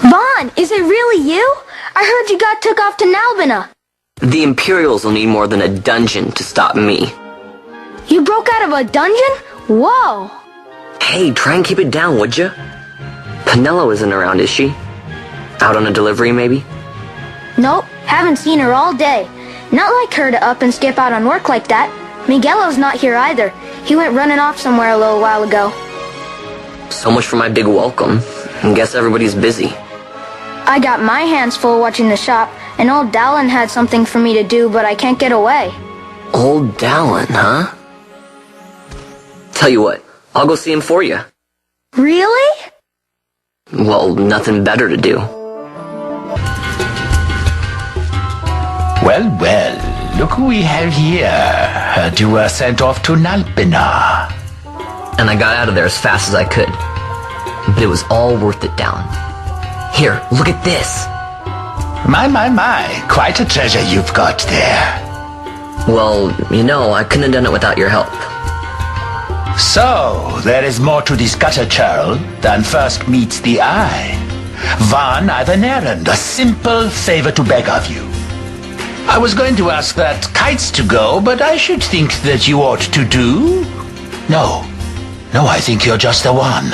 Vaan, is it really you? I heard you got took off to Nalbina. The Imperials will need more than a dungeon to stop me. You broke out of a dungeon? Whoa! Hey, try and keep it down, would ya? Penelo isn't around, is she? Out on a delivery, maybe? Nope, haven't seen her all day. Not like her to up and skip out on work like that. Miguelo's not here either. He went running off somewhere a little while ago. So much for my big welcome. I guess everybody's busy. I got my hands full watching the shop, and old Dallin had something for me to do, but I can't get away. Old Dallin, huh? Tell you what, I'll go see him for you. Really? Well, nothing better to do. Well, well, look who we have here. Heard you were sent off to Nalbina. And I got out of there as fast as I could. But it was all worth it, Dallin. Here, look at this. My, quite a treasure you've got there. Well, you know, I couldn't have done it without your help. So, there is more to this gutter churl than first meets the eye. Vaan, I've an errand, a simple favor to beg of you. I was going to ask that kites to go, but I should think that you ought to do. No, I think you're just the one.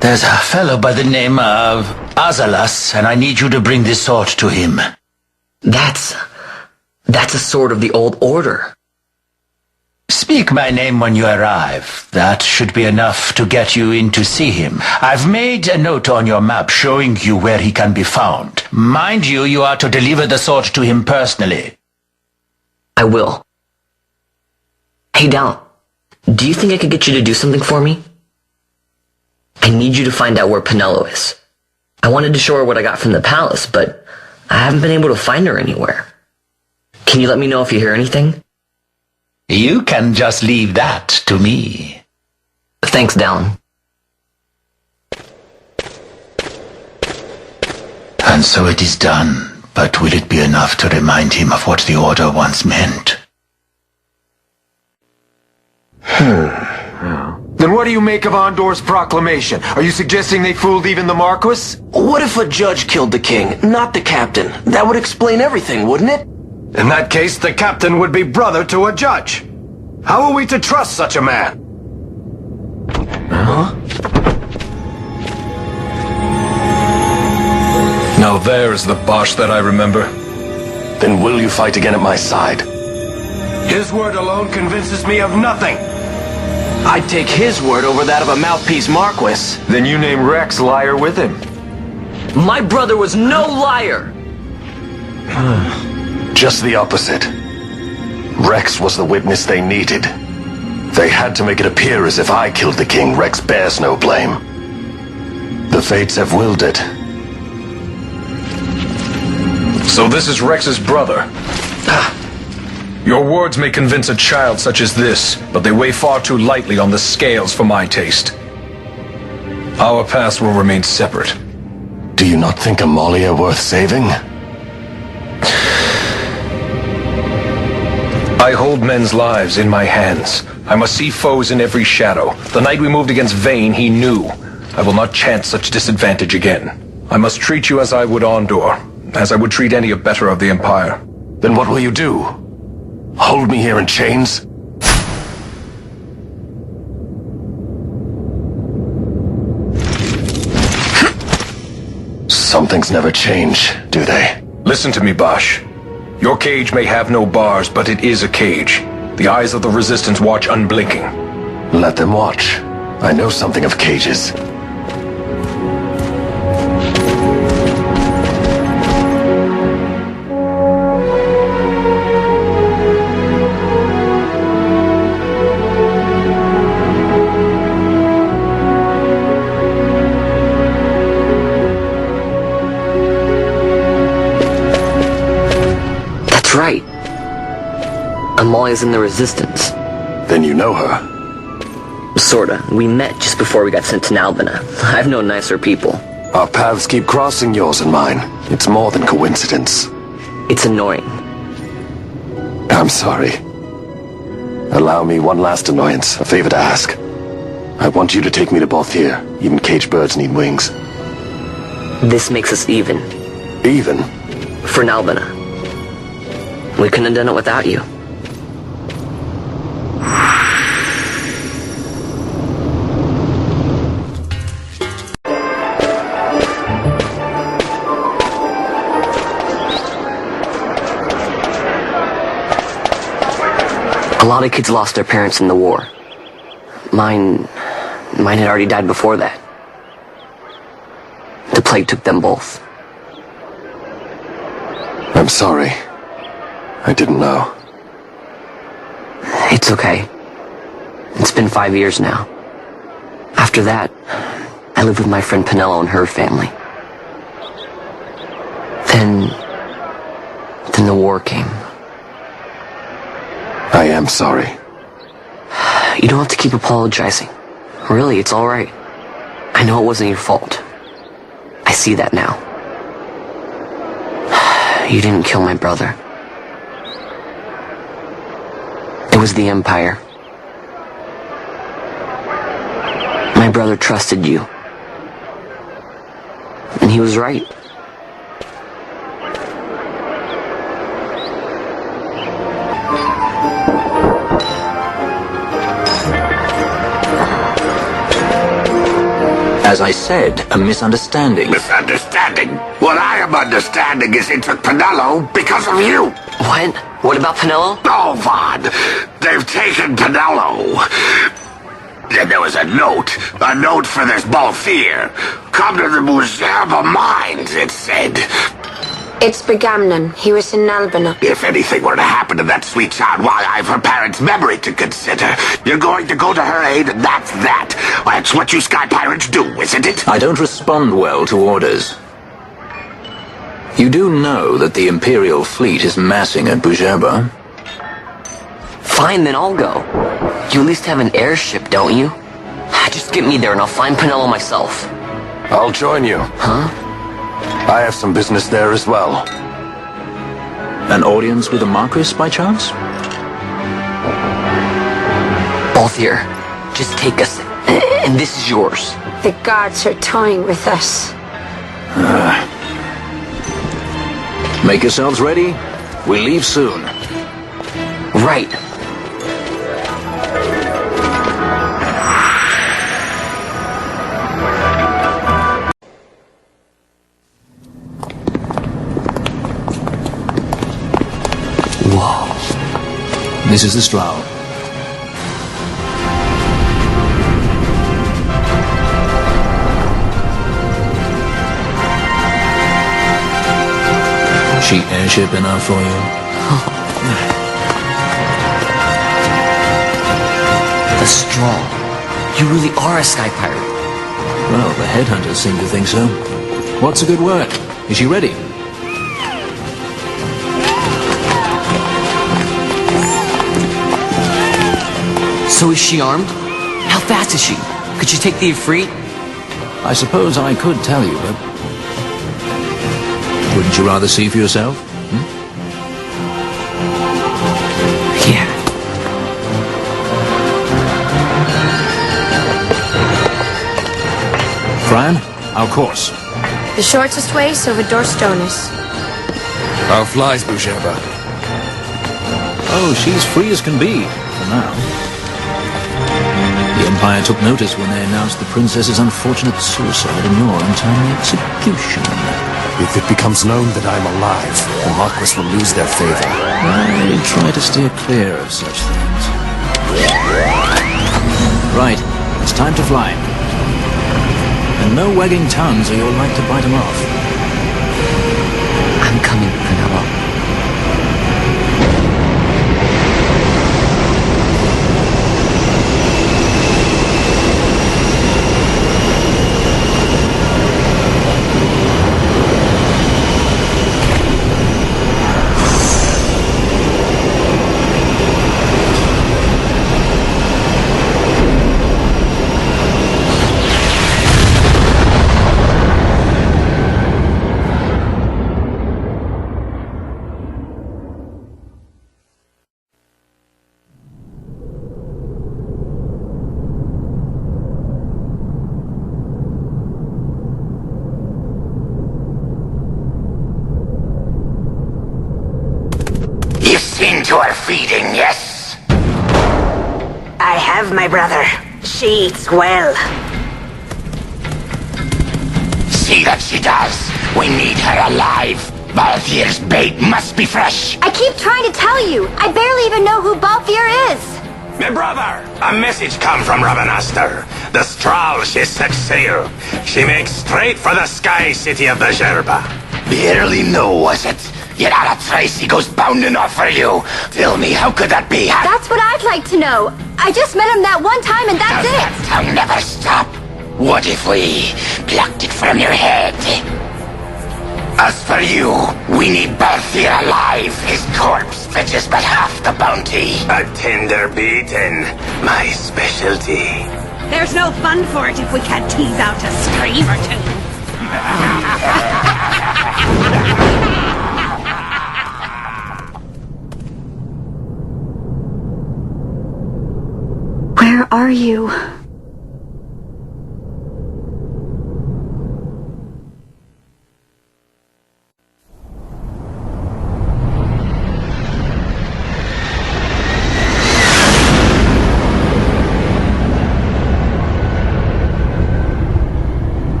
There's a fellow by the name of Azalas, and I need you to bring this sword to him. That's a sword of the old order. Speak my name when you arrive. That should be enough to get you in to see him. I've made a note on your map showing you where he can be found. Mind you, you are to deliver the sword to him personally. I will. Hey, Dallin, do you think I could get you to do something for me? I need you to find out where Penelo is. I wanted to show her what I got from the palace, but I haven't been able to find her anywhere. Can you let me know if you hear anything? You can just leave that to me. Thanks, Dallin. And so it is done, but will it be enough to remind him of what the Order once meant? Then what do you make of Andor's proclamation? Are you suggesting they fooled even the Marquis? What if a judge killed the king, not the captain? That would explain everything, wouldn't it? In that case, the captain would be brother to a judge. How are we to trust such a man? Huh? Now there is the Basch that I remember. Then will you fight again at my side? His word alone convinces me of nothing. I'd take his word over that of a mouthpiece Marquis. Then you name Rex liar with him. My brother was no liar! Just the opposite. Rex was the witness they needed. They had to make it appear as if I killed the king. Rex bears no blame. The fates have willed it. So this is Rex's brother. Your words may convince a child such as this, but they weigh far too lightly on the scales for my taste. Our paths will remain separate. Do you not think Amalia worth saving? I hold men's lives in my hands. I must see foes in every shadow. The night we moved against Vaan, he knew. I will not chance such disadvantage again. I must treat you as I would Ondor, as I would treat any abettor of the Empire. Then what will you do? Hold me here in chains? Some things never change, do they? Listen to me, Basch. Your cage may have no bars, but it is a cage. The eyes of the Resistance watch unblinking. Let them watch. I know something of cages. That's right. Amalia's in the Resistance. Then you know her? Sorta. We met just before we got sent to Nalbina. I've known nicer people. Our paths keep crossing, yours and mine. It's more than coincidence. It's annoying. I'm sorry. Allow me one last annoyance, a favor to ask. I want you to take me to Balthier. Even caged birds need wings. This makes us even. Even? For Nalbina. We couldn't have done it without you. A lot of kids lost their parents in the war. Mine had already died before that. The plague took them both. I'm sorry. I didn't know. It's okay. It's been 5 years now. After that, I lived with my friend Penello and her family. Then the war came. I am sorry. You don't have to keep apologizing. Really, it's alright. I know it wasn't your fault. I see that now. You didn't kill my brother. It was the Empire. My brother trusted you. And he was right. As I said, a misunderstanding. Misunderstanding? What I am understanding is it took Penello because of you. What? What about Penello? Oh, Vaan. They've taken Penello. And there was a note for this Balthier. Come to the Bhujerba mines, it said. It's Begamnon. He was in Nalbina. If anything were to happen to that sweet child, why, I've her parents' memory to consider. You're going to go to her aid, and that's that. That's what you Sky Pirates do, isn't it? I don't respond well to orders. You do know that the Imperial fleet is massing at Bhujerba? Fine, then I'll go. You at least have an airship, don't you? Just get me there and I'll find Penello myself. I'll join you. Huh? I have some business there as well. An audience with the Marquis, by chance? Balthier, just take us, and this is yours. The guards are toying with us. Make yourselves ready. We leave soon. Right. Whoa. This is the Stroud. Cheap airship enough for you? The straw. You really are a sky pirate. Well, the headhunters seem to think so. What's a good word? Is she ready? So is she armed? How fast is she? Could she take the Ifrit? I suppose I could tell you, but... Wouldn't you rather see for yourself? Yeah. Fran, our course. The shortest way is over Dorstonis. How flies Bhujerba? Oh, she's free as can be, for now. The Empire took notice when they announced the princess's unfortunate suicide and your untimely execution. If it becomes known that I'm alive, the Marquis will lose their favor. I try to steer clear of such things. Right, it's time to fly. And no wagging tongues or you'll like to bite them off. I'm coming, Penelope. To her feeding, yes? I have, my brother. She eats well. See that she does. We need her alive. Balthier's bait must be fresh. I keep trying to tell you. I barely even know who Balthier is. My brother, a message come from Rabanastre. The Strahl, she set sail. She makes straight for the Sky City of Bhujerba. Barely know, was it? Yet not a trace he goes bounding off for you. Tell me, how could that be? That's what I'd like to know. I just met him that one time and that's it. That tongue never stop? What if we plucked it from your head? As for you, we need Balthier alive. His corpse fetches but half the bounty. A tender beating, my specialty. There's no fun for it if we can't tease out a scream or two. Where are you?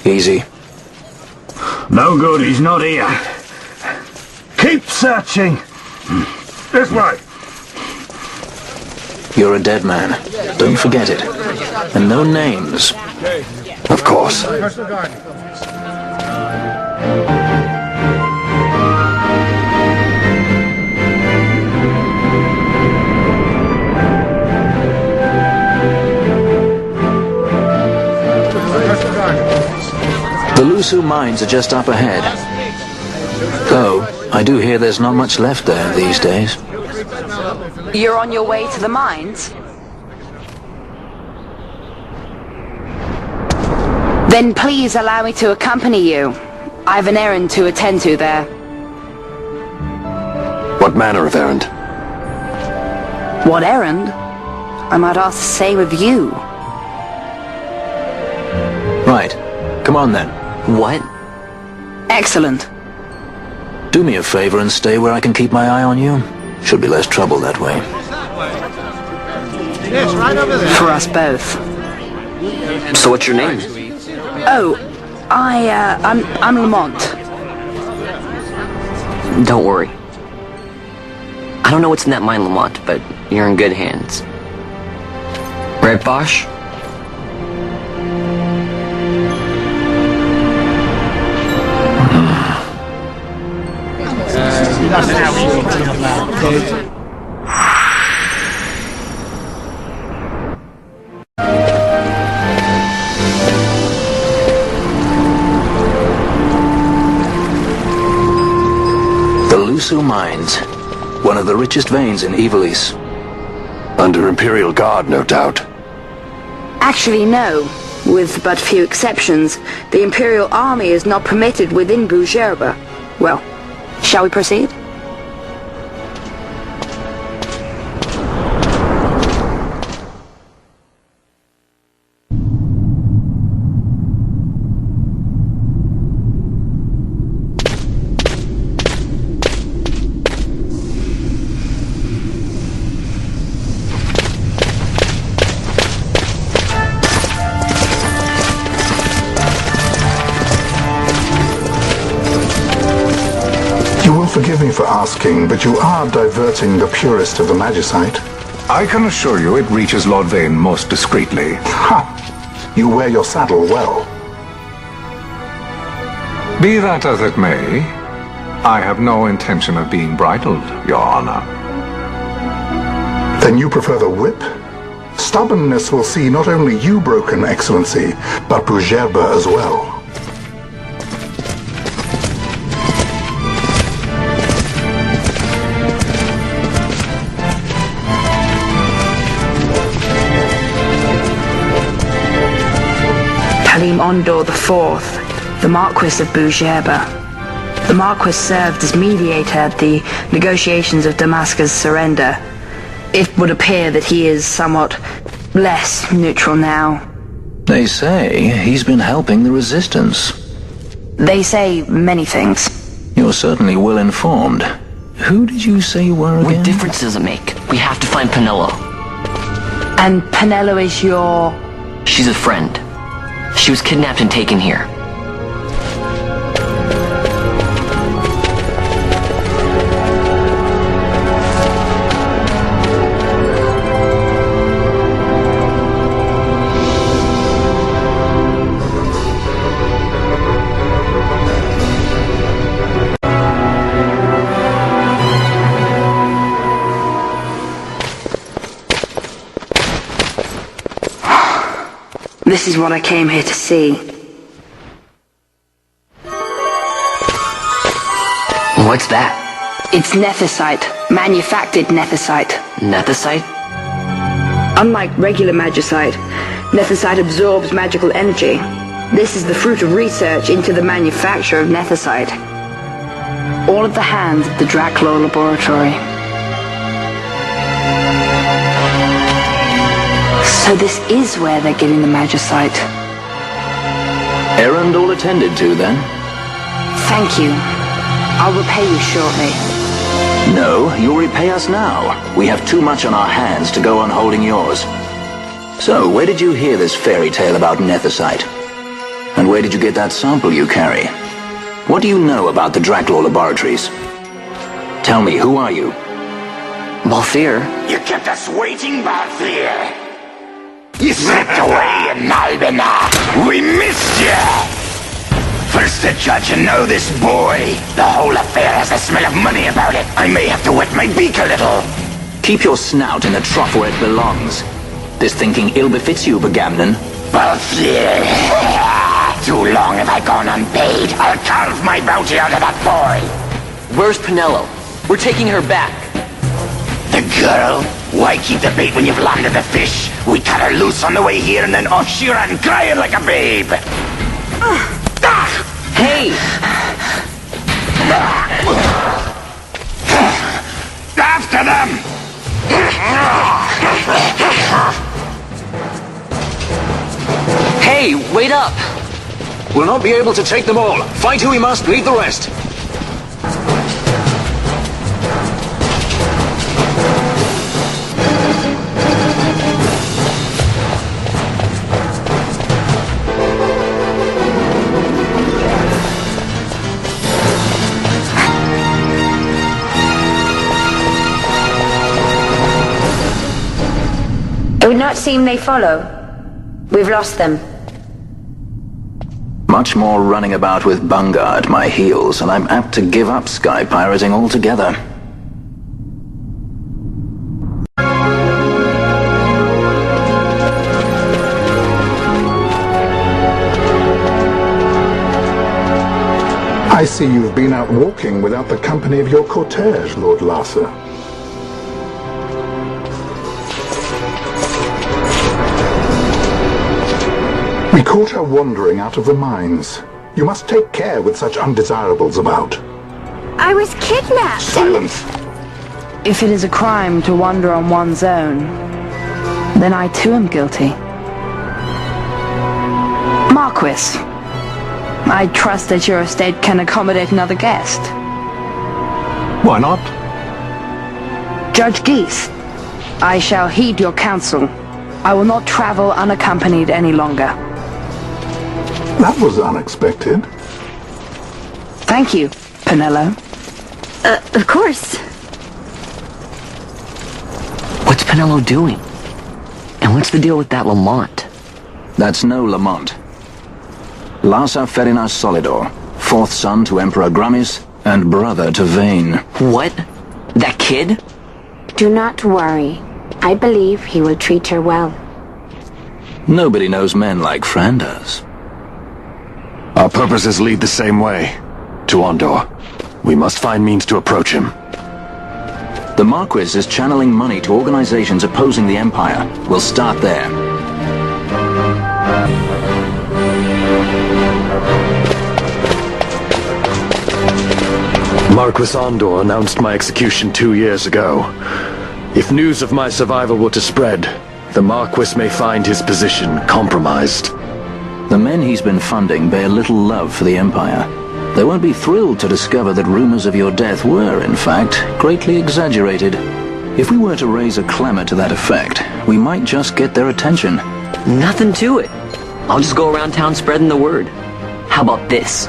Easy. No good, he's not here. Keep searching. This way. You're a dead man. Don't forget it. And no names. Of course. The Lusu mines are just up ahead. Though, I do hear there's not much left there these days. You're on your way to the mines? Then please allow me to accompany you. I've an errand to attend to there. What manner of errand? What errand? I might ask to stay with you. Right. Come on then. What? Excellent. Do me a favor and stay where I can keep my eye on you. Should be less trouble that way. Yes, right over there. For us both. So what's your name? Oh, I'm Lamont. Don't worry. I don't know what's in that mine, Lamont, but you're in good hands. Right, Basch? The Lusu Mines. One of the richest veins in Ivalice. Under Imperial guard, no doubt. Actually, no. With but few exceptions, the Imperial army is not permitted within Bhujerba. Well, shall we proceed? Forgive me for asking, but you are diverting the purest of the Magicite. I can assure you it reaches Lord Vaan most discreetly. Ha! You wear your saddle well. Be that as it may, I have no intention of being bridled, Your Honor. Then you prefer the whip? Stubbornness will see not only you broken, Excellency, but Bhujerba as well. Ondor IV, the Marquis of Bhujerba. The Marquis served as mediator at the negotiations of Damasca's surrender. It would appear that he is somewhat less neutral now. They say he's been helping the Resistance. They say many things. You're certainly well informed. Who did you say you were again? What difference does it make? We have to find Penelo. And Penelo is your... She's a friend. She was kidnapped and taken here. This is what I came here to see. What's that? It's Nethecite. Manufactured Nethecite. Nethecite? Unlike regular Magicite, Nethecite absorbs magical energy. This is the fruit of research into the manufacture of Nethecite. All at the hands of the Draclaw Laboratory. So this is where they're getting the Magicite. Errand all attended to, then? Thank you. I'll repay you shortly. No, you'll repay us now. We have too much on our hands to go on holding yours. So, where did you hear this fairy tale about Nethecite? And where did you get that sample you carry? What do you know about the Draclaw Laboratories? Tell me, who are you? Balthier. You kept us waiting, Balthier. You slipped away in Albina. We missed you. First to judge and know this boy. The whole affair has a smell of money about it. I may have to wet my beak a little. Keep your snout in the trough where it belongs. This thinking ill befits you, Bagamnon. Balthier. Too long have I gone unpaid. I'll carve my bounty out of that boy. Where's Penelo? We're taking her back. The girl? Why keep the bait when you've landed the fish? We cut her loose on the way here and then off she ran crying like a babe. Hey! After them! Hey, wait up! We'll not be able to take them all. Fight who we must, leave the rest. not seem they follow. We've lost them. Much more running about with Bunga at my heels, and I'm apt to give up sky pirating altogether. I see you've been out walking without the company of your cortege, Lord Larsa. We caught her wandering out of the mines. You must take care with such undesirables about. I was kidnapped! Silence! If it is a crime to wander on one's own, then I too am guilty. Marquis, I trust that your estate can accommodate another guest. Why not? Judge Geese, I shall heed your counsel. I will not travel unaccompanied any longer. That was unexpected. Thank you, Penello. Of course. What's Penello doing? And what's the deal with that Lamont? That's no Lamont. Larsa Ferinas Solidor, fourth son to Emperor Grummis, and brother to Vaan. What? That kid? Do not worry. I believe he will treat her well. Nobody knows men like Fran does. Our purposes lead the same way. To Ondor. We must find means to approach him. The Marquis is channeling money to organizations opposing the Empire. We'll start there. Marquis Ondor announced my execution 2 years ago. If news of my survival were to spread, the Marquis may find his position compromised. The men he's been funding bear little love for the Empire. They won't be thrilled to discover that rumors of your death were, in fact, greatly exaggerated. If we were to raise a clamor to that effect, we might just get their attention. Nothing to it. I'll just go around town spreading the word. How about this?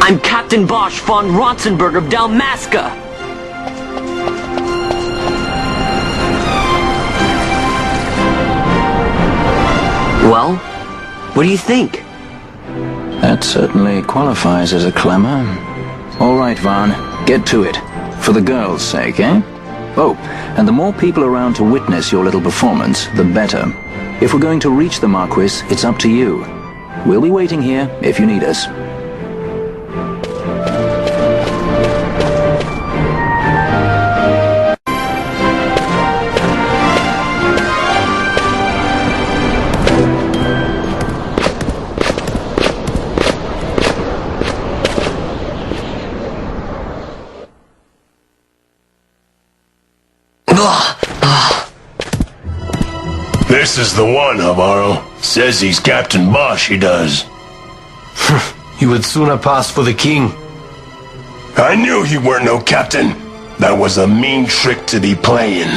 I'm Captain Basch von Ronsenberg of Dalmasca! Well, what do you think? That certainly qualifies as a clamor. All right, Vaan, get to it. For the girls' sake, eh? Oh, and the more people around to witness your little performance, the better. If we're going to reach the Marquis, it's up to you. We'll be waiting here if you need us. This is the one, Havaro. Says he's Captain Basch, he does. He would sooner pass for the king. I knew he weren't no captain. That was a mean trick to be playing.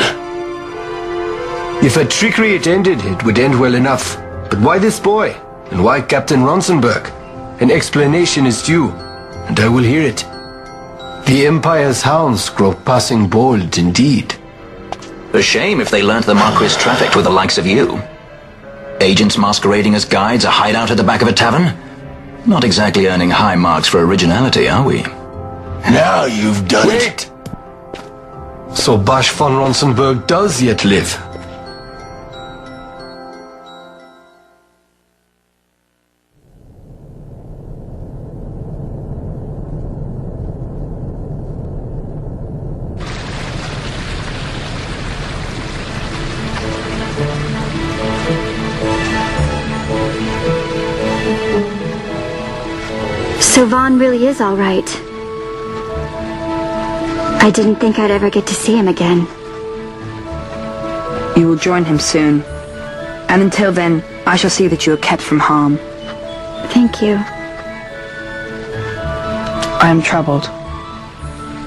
If a trickery it ended, it would end well enough. But why this boy? And why Captain Ronsenberg? An explanation is due, and I will hear it. The Empire's hounds grow passing bold indeed. A shame if they learnt the Marquis trafficked with the likes of you. Agents masquerading as guides, a hideout at the back of a tavern? Not exactly earning high marks for originality, are we? Now you've done it. So Basch von Ronsenberg does yet live. So Vaan really is all right. I didn't think I'd ever get to see him again. You will join him soon. And until then, I shall see that you are kept from harm. Thank you. I am troubled.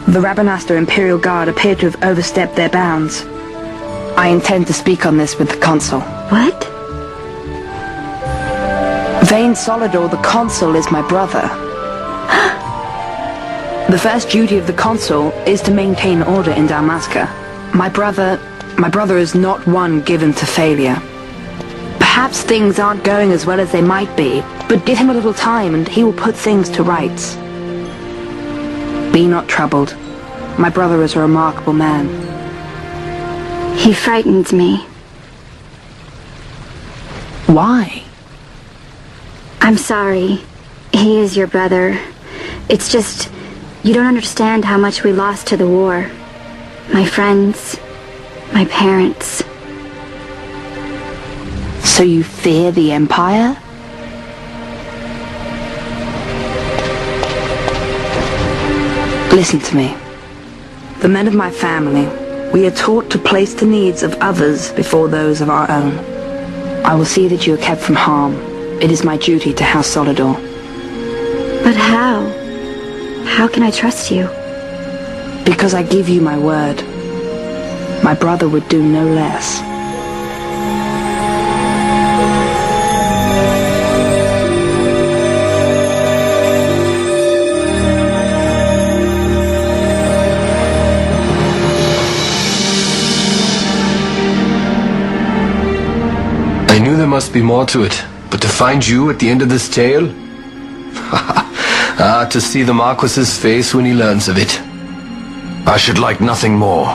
The Rabanastre Imperial Guard appear to have overstepped their bounds. I intend to speak on this with the Consul. What? Vaan Solidor, the Consul, is my brother. The first duty of the consul is to maintain order in Dalmasca. My brother is not one given to failure. Perhaps things aren't going as well as they might be, but give him a little time and he will put things to rights. Be not troubled. My brother is a remarkable man. He frightens me. Why? I'm sorry. He is your brother. It's just, you don't understand how much we lost to the war. My friends, my parents. So you fear the Empire? Listen to me. The men of my family, we are taught to place the needs of others before those of our own. I will see that you are kept from harm. It is my duty to House Solidor. But how? How can I trust you? Because I give you my word. My brother would do no less. I knew there must be more to it, but to find you at the end of this tale? To see the Marquis's face when he learns of it. I should like nothing more.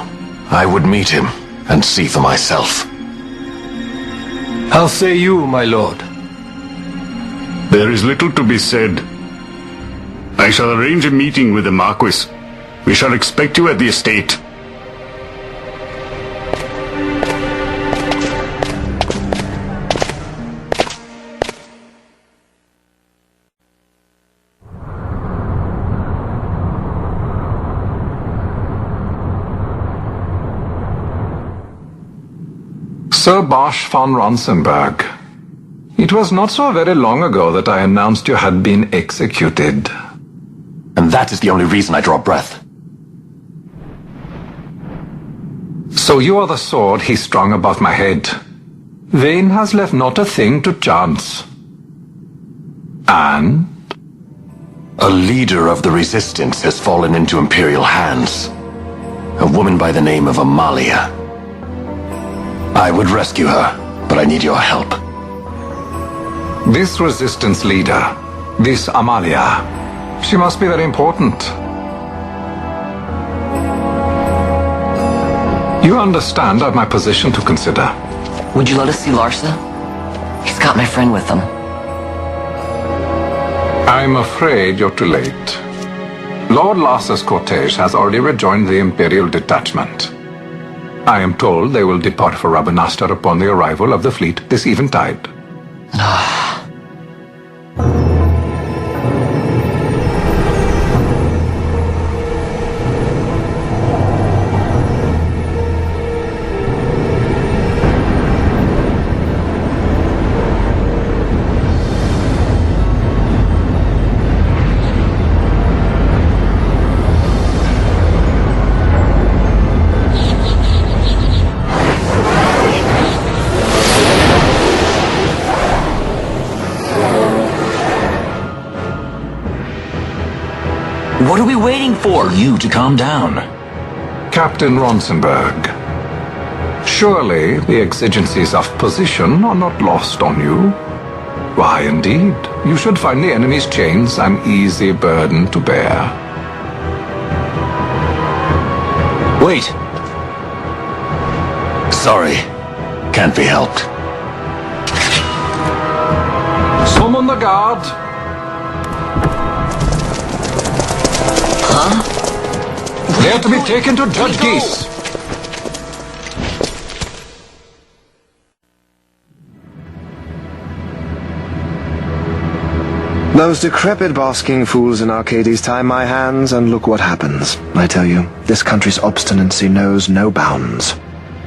I would meet him and see for myself. How say you, my lord? There is little to be said. I shall arrange a meeting with the Marquis. We shall expect you at the estate. Sir Basch von Ronsenberg, it was not so very long ago that I announced you had been executed. And that is the only reason I draw breath. So you are the sword he strung above my head. Vaan has left not a thing to chance. And? A leader of the Resistance has fallen into Imperial hands. A woman by the name of Amalia. I would rescue her, but I need your help. This Resistance leader, this Amalia, she must be very important. You understand I've my position to consider. Would you let us see Larsa? He's got my friend with him. I'm afraid you're too late. Lord Larsa's cortege has already rejoined the Imperial detachment. I am told they will depart for Rabanastre upon the arrival of the fleet this eventide. What are we waiting for? For you to calm down. Captain Ronsenberg, surely the exigencies of position are not lost on you. Why, indeed, you should find the enemy's chains an easy burden to bear. Wait! Sorry, can't be helped. Summon the guard! They are to be taken to Judge Geese. Those decrepit basking fools in Archades tie my hands, and look what happens. I tell you, this country's obstinacy knows no bounds.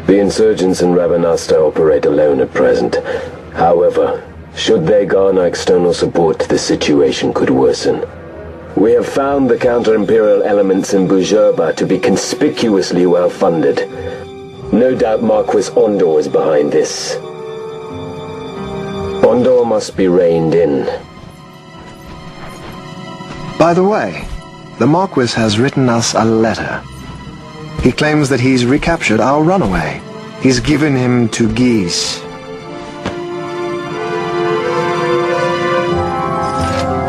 The insurgents in Rabanastre operate alone at present. However, should they garner external support, the situation could worsen. We have found the counter-imperial elements in Bhujerba to be conspicuously well-funded. No doubt Marquis Ondor is behind this. Ondor must be reined in. By the way, The Marquis has written us a letter. He claims that he's recaptured our runaway. He's given him to Guise.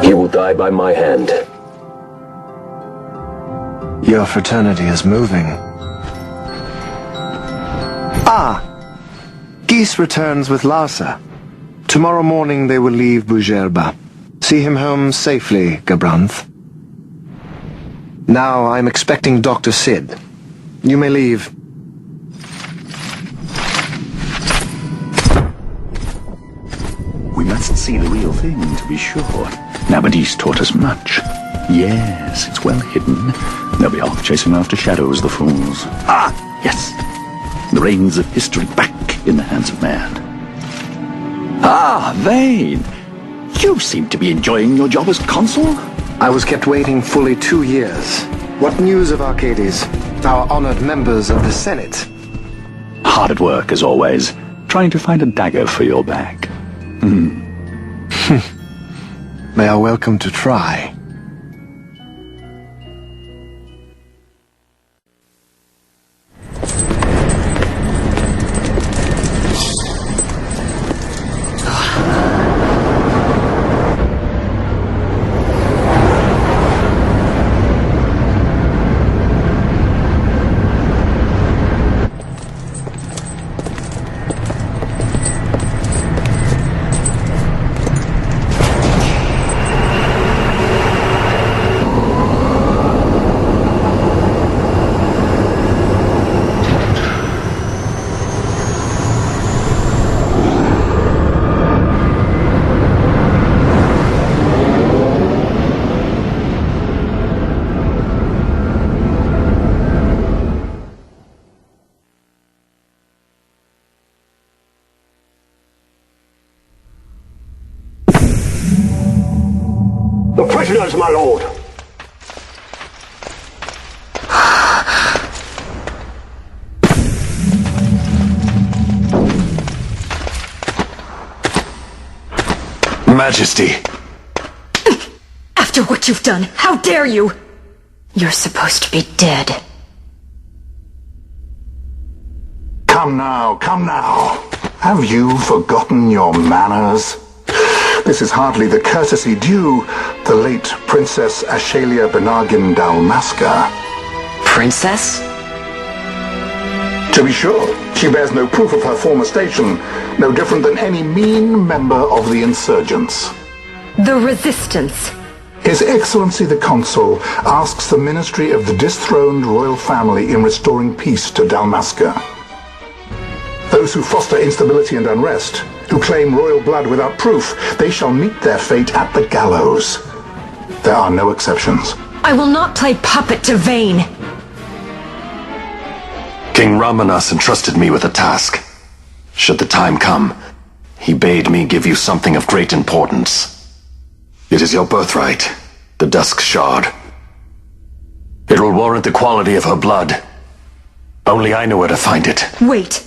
He will die by my hand. Your fraternity is moving. Ah! Guise returns with Larsa. Tomorrow morning they will leave Bhujerba. See him home safely, Gabranth. Now I'm expecting Dr. Sid. You may leave. We must see the real thing, to be sure. Nabadis taught us much. Yes, it's well hidden. They'll be off chasing after shadows, the fools. Ah, yes. The reins of history back in the hands of man. Ah, Vane. You seem to be enjoying your job as consul. I was kept waiting fully 2 years. What news of Archades? Our honored members of the Senate? Hard at work, as always, trying to find a dagger for your back. They are welcome to try. The prisoners, my lord. Majesty. After what you've done, how dare you? You're supposed to be dead. Come now, come now. Have you forgotten your manners? This is hardly the courtesy due the late Princess Ashalia Benagin Dalmasca. Princess? To be sure, she bears no proof of her former station, no different than any mean member of the insurgents. The Resistance. His Excellency the Consul asks the ministry of the dethroned royal family in restoring peace to Dalmasca. Those who foster instability and unrest, who claim royal blood without proof, they shall meet their fate at the gallows. There are no exceptions. I will not play puppet to Vane. King Rabanastre entrusted me with a task. Should the time come, he bade me give you something of great importance. It is your birthright, the Dusk Shard. It will warrant the quality of her blood. Only I know where to find it. Wait.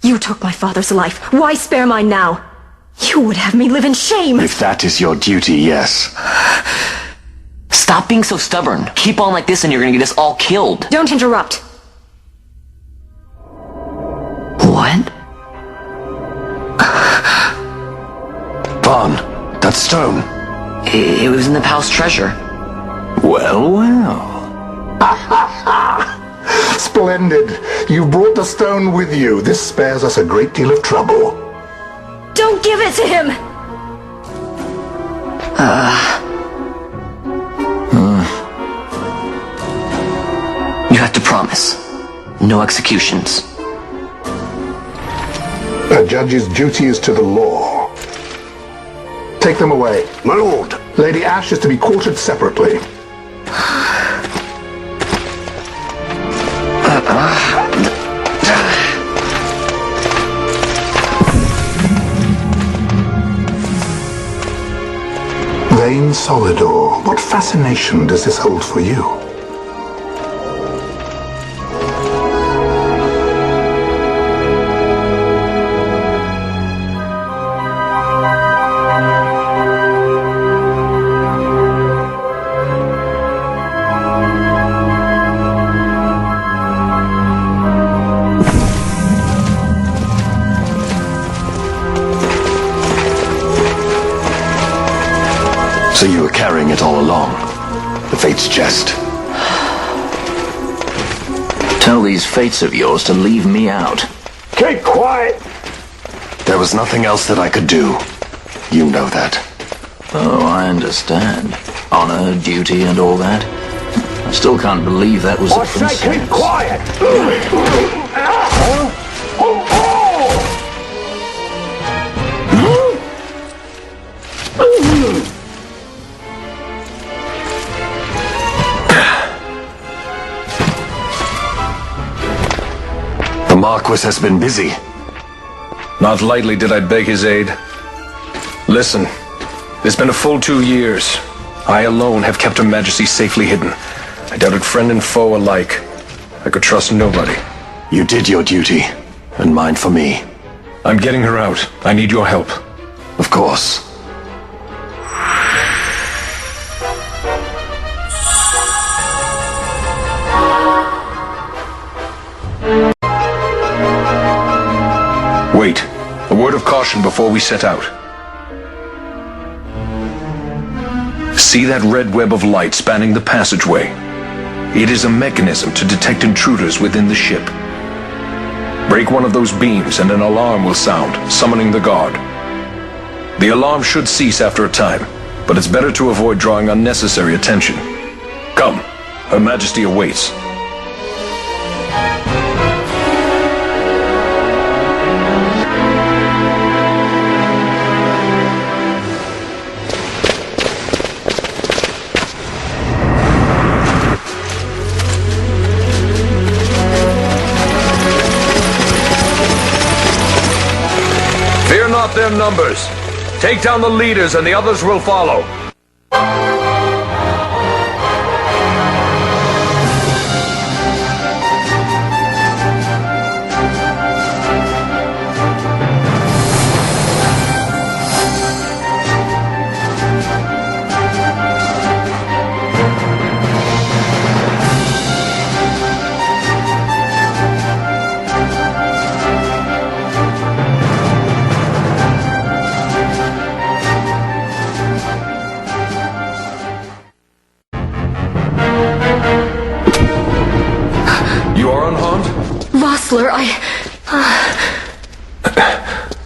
You took my father's life. Why spare mine now? You would have me live in shame. If that is your duty, yes. Stop being so stubborn. Keep on like this and you're gonna get us all killed. Don't interrupt. What? Vaan, that stone. It was in the palace treasure. Well, well. Splendid. You brought the stone with you. This spares us a great deal of trouble. Don't give it to him! You have to promise. No executions. A judge's duty is to the law. Take them away. My lord. Lady Ash is to be quartered separately. Vane Solidor, what fascination does this hold for you? So you were carrying it all along. The Fate's jest. Tell these Fates of yours to leave me out. Keep quiet! There was nothing else that I could do. You know that. Oh, I understand. Honor, duty, and all that. I still can't believe that was a princess. I say keep quiet! The Marquis has been busy. Not lightly did I beg his aid. Listen, it's been a full 2 years. I alone have kept Her Majesty safely hidden. I doubted friend and foe alike. I could trust nobody. You did your duty, and mine for me. I'm getting her out. I need your help. Of course. Wait. A word of caution before we set out. See that red web of light spanning the passageway? It is a mechanism to detect intruders within the ship. Break one of those beams and an alarm will sound, summoning the guard. The alarm should cease after a time, but it's better to avoid drawing unnecessary attention. Come, Her Majesty awaits. Fear not their numbers. Take down the leaders and the others will follow.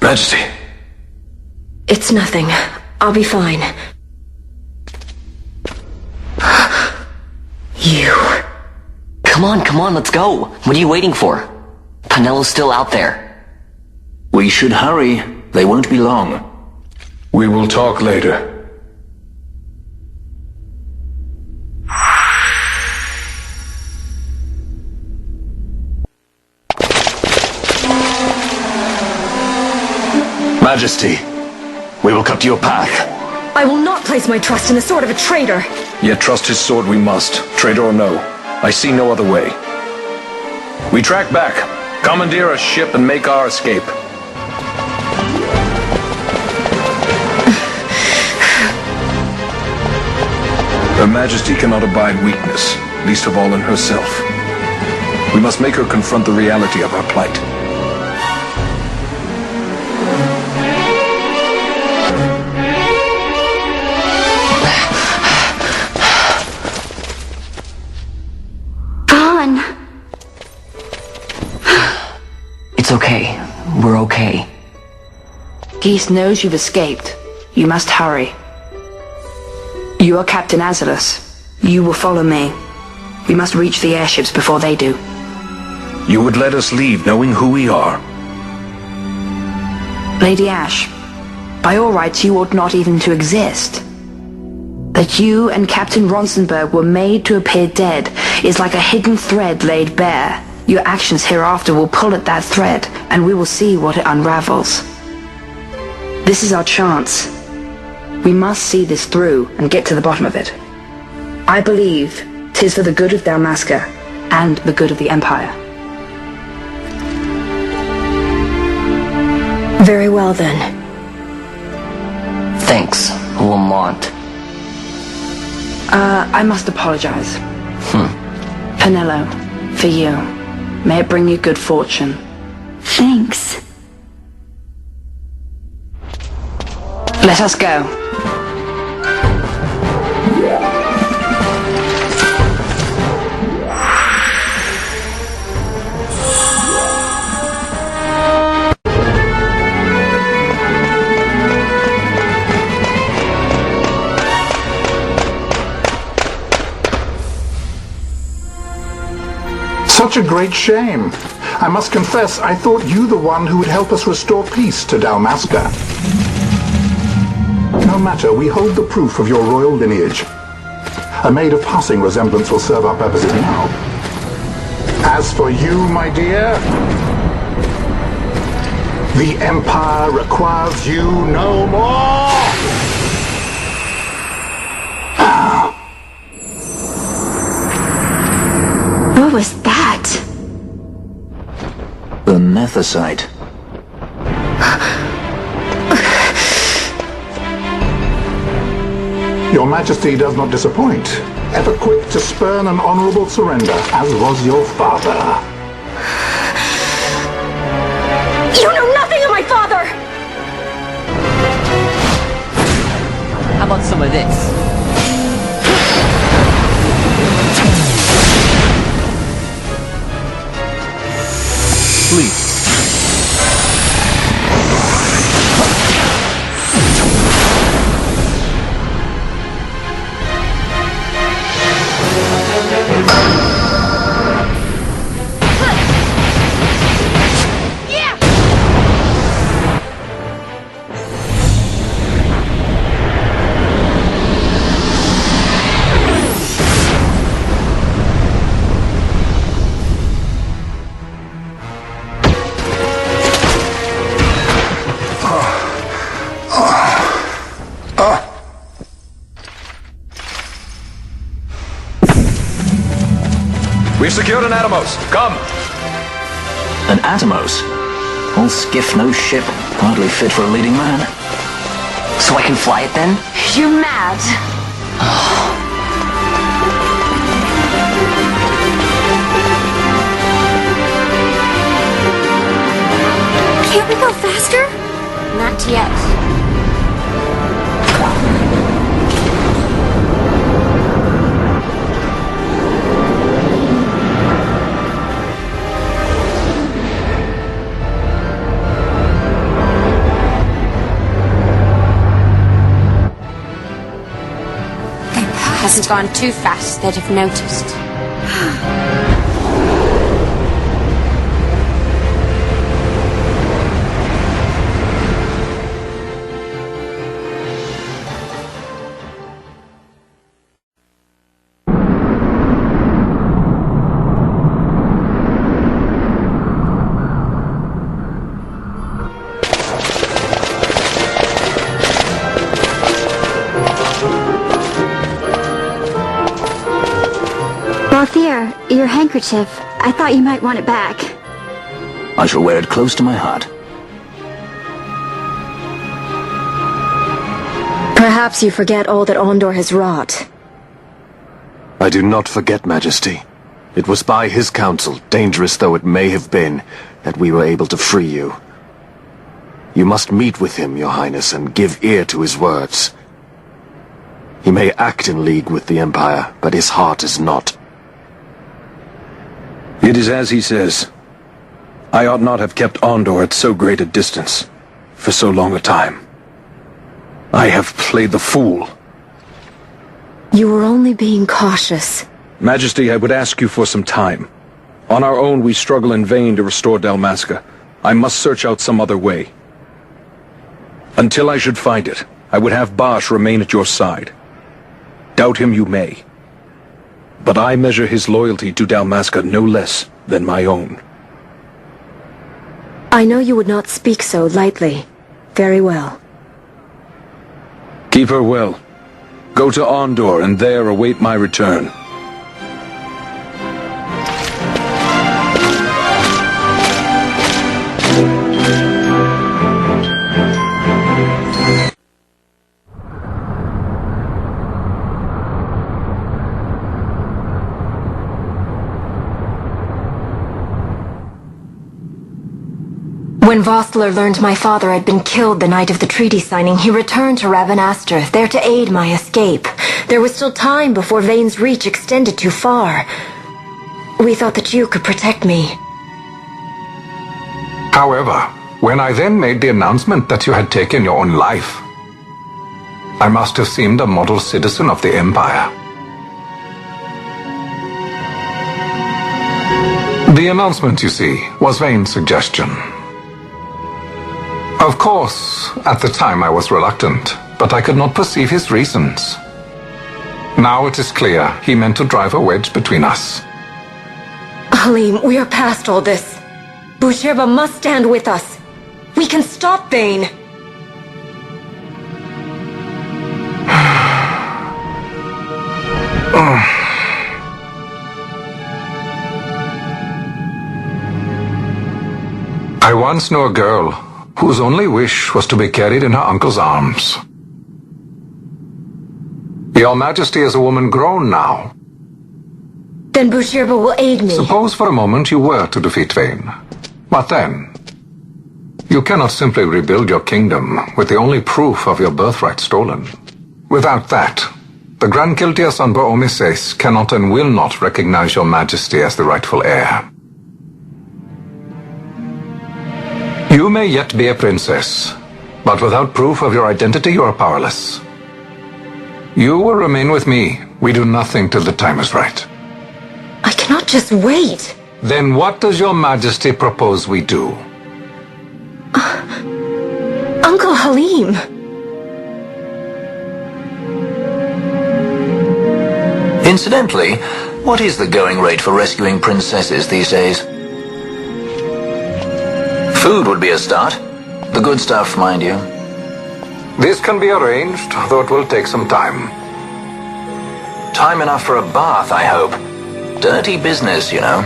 Majesty. It's nothing. I'll be fine. You. Come on, let's go. What are you waiting for? Panelo's still out there. We should hurry. They won't be long. We will talk later. Majesty, we will cut your path. I will not place my trust in the sword of a traitor. Yet trust his sword we must, traitor or no. I see no other way. We track back, commandeer a ship and make our escape. Her Majesty cannot abide weakness, least of all in herself. We must make her confront the reality of our plight. It's okay. We're okay. Geese knows you've escaped. You must hurry. You are Captain Azalus. You will follow me. We must reach the airships before they do. You would let us leave knowing who we are? Lady Ash, by all rights you ought not even to exist. That you and Captain Ronsenberg were made to appear dead is like a hidden thread laid bare. Your actions hereafter will pull at that thread, and we will see what it unravels. This is our chance. We must see this through and get to the bottom of it. I believe 'tis for the good of Dalmasca and the good of the Empire. Very well then. Thanks, Lamont. I must apologize. Penelo, for you. May it bring you good fortune. Thanks. Let us go. Such a great shame. I must confess, I thought you the one who would help us restore peace to Dalmasca. No matter, we hold the proof of your royal lineage. A maid of passing resemblance will serve our purposes now. As for you, my dear, the Empire requires you no more! What was that? The Nethecite. Your Majesty does not disappoint. Ever quick to spurn an honorable surrender, as was your father. You know nothing of my father! How about some of this? Sleep. We've secured an Atomos. Come! An Atomos? All skiff, no ship. Hardly fit for a leading man. So I can fly it then? You mad? Can't we go faster? Not yet. Hasn't gone too fast, they'd have noticed. Balthier, your handkerchief. I thought you might want it back. I shall wear it close to my heart. Perhaps you forget all that Ondor has wrought. I do not forget, Majesty. It was by his counsel, dangerous though it may have been, that we were able to free you. You must meet with him, Your Highness, and give ear to his words. He may act in league with the Empire, but his heart is not. It is as he says. I ought not have kept Ondor at so great a distance, for so long a time. I have played the fool. You were only being cautious. Majesty, I would ask you for some time. On our own, we struggle in vain to restore Dalmasca. I must search out some other way. Until I should find it, I would have Basch remain at your side. Doubt him you may. But I measure his loyalty to Dalmasca no less than my own. I know you would not speak so lightly. Very well. Keep her well. Go to Ondor and there await my return. When Vostler learned my father had been killed the night of the treaty signing, he returned to Rabanastre, there to aid my escape. There was still time before Vane's reach extended too far. We thought that you could protect me. However, when I then made the announcement that you had taken your own life, I must have seemed a model citizen of the Empire. The announcement, you see, was Vane's suggestion. Of course, at the time I was reluctant, but I could not perceive his reasons. Now it is clear he meant to drive a wedge between us. Halim, we are past all this. Bhujerba must stand with us. We can stop Vane. I once knew a girl whose only wish was to be carried in her uncle's arms. Your Majesty is a woman grown now. Then Bhujerba will aid me. Suppose for a moment you were to defeat Vane. What then? You cannot simply rebuild your kingdom with the only proof of your birthright stolen. Without that, the Grand Kiltias on Baomises cannot and will not recognize your Majesty as the rightful heir. You may yet be a princess, but without proof of your identity you are powerless. You will remain with me. We do nothing till the time is right. I cannot just wait. Then what does your Majesty propose we do? Uncle Halim. Incidentally, what is the going rate for rescuing princesses these days? Food would be a start. The good stuff, mind you. This can be arranged, though it will take some time. Time enough for a bath, I hope. Dirty business, you know.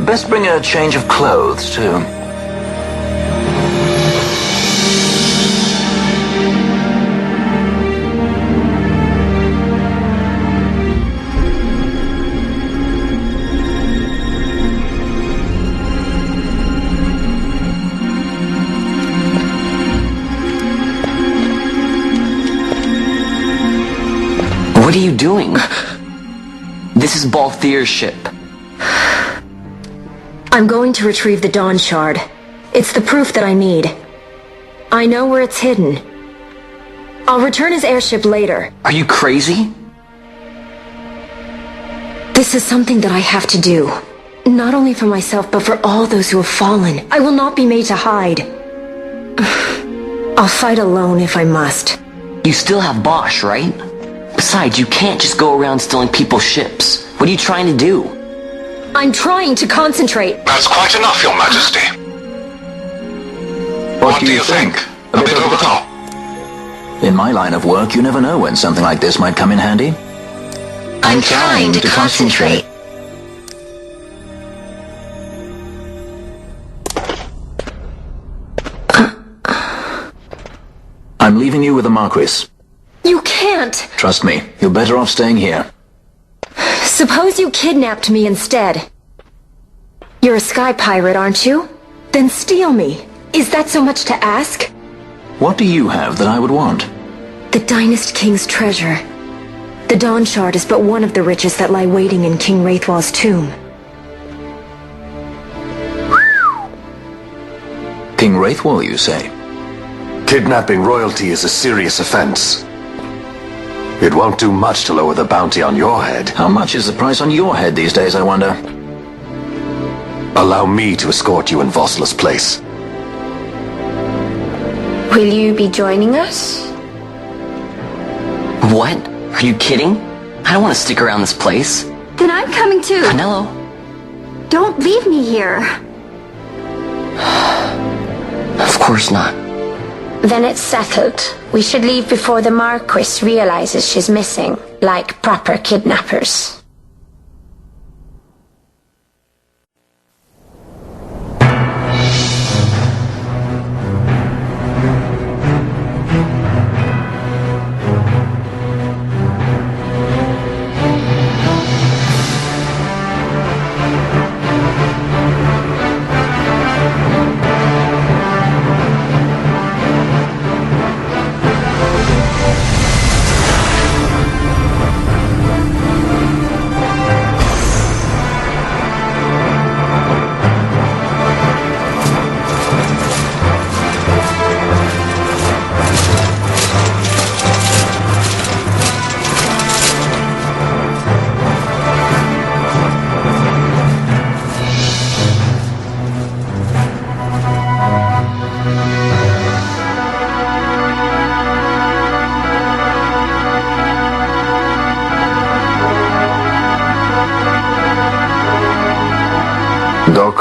Best bring a change of clothes, too. What are you doing? This is Balthier's ship. I'm going to retrieve the Dawn Shard. It's the proof that I need. I know where it's hidden. I'll return his airship later. Are you crazy? This is something that I have to do. Not only for myself, but for all those who have fallen. I will not be made to hide. I'll fight alone if I must. You still have Basch, right? Besides, you can't just go around stealing people's ships. What are you trying to do? I'm trying to concentrate. That's quite enough, Your Majesty. What do you think? A bit over the top? In my line of work, you never know when something like this might come in handy. I'm trying to concentrate. I'm leaving you with the Marquis. You can't! Trust me, you're better off staying here. Suppose you kidnapped me instead. You're a sky pirate, aren't you? Then steal me. Is that so much to ask? What do you have that I would want? The Dynast King's treasure. The Dawn Shard is but one of the riches that lie waiting in King Raithwall's tomb. King Raithwall, you say? Kidnapping royalty is a serious offense. It won't do much to lower the bounty on your head. How much is the price on your head these days, I wonder? Allow me to escort you in Vossler's place. Will you be joining us? What? Are you kidding? I don't want to stick around this place. Then I'm coming too. Canelo. Don't leave me here. Of course not. Then it's settled. We should leave before the Marquis realizes she's missing, like proper kidnappers.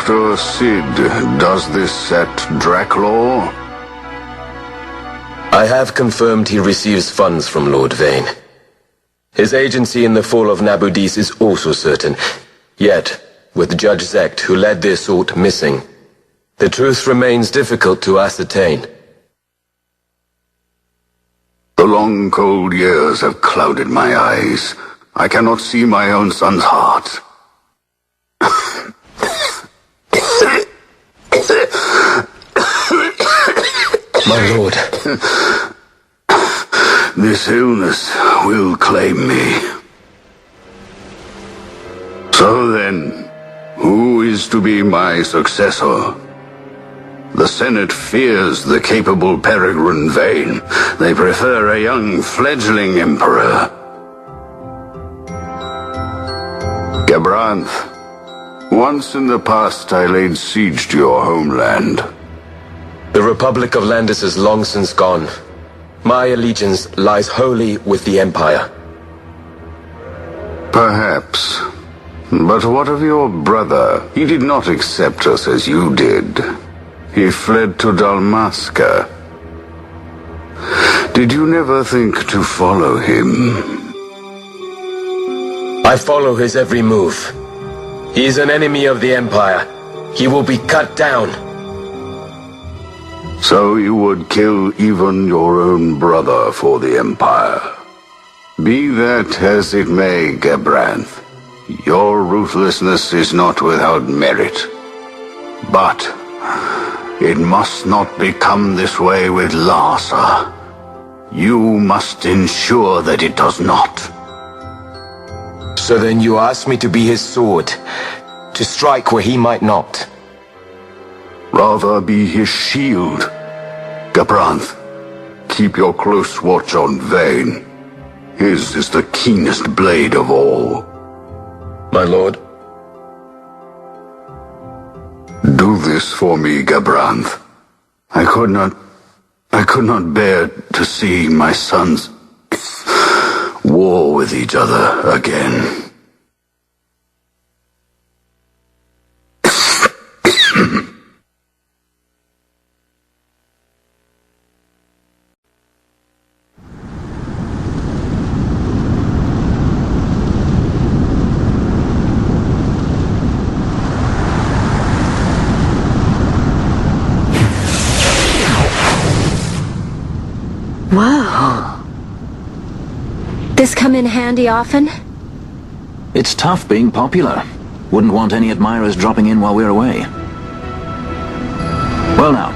Dr. Sid does this at Draclaw? I have confirmed he receives funds from Lord Vane. His agency in the fall of Nabudis is also certain. Yet, with Judge Zekt, who led the assault, missing, the truth remains difficult to ascertain. The long, cold years have clouded my eyes. I cannot see my own son's heart. My lord. This illness will claim me. So then, who is to be my successor? The Senate fears the capable Peregrine Vane. They prefer a young fledgling emperor. Gabranth, once in the past I laid siege to your homeland. The Republic of Landis is long since gone. My allegiance lies wholly with the Empire. Perhaps. But what of your brother? He did not accept us as you did. He fled to Dalmasca. Did you never think to follow him? I follow his every move. He is an enemy of the Empire. He will be cut down. So you would kill even your own brother for the Empire. Be that as it may, Gabranth, your ruthlessness is not without merit. But it must not become this way with Larsa. You must ensure that it does not. So then you ask me to be his sword, to strike where he might not. Rather be his shield. Gabranth, keep your close watch on Vane. His is the keenest blade of all. My lord. Do this for me, Gabranth. I could not bear to see my sons war with each other again. Whoa. This come in handy often? It's tough being popular. Wouldn't want any admirers dropping in while we're away. Well now,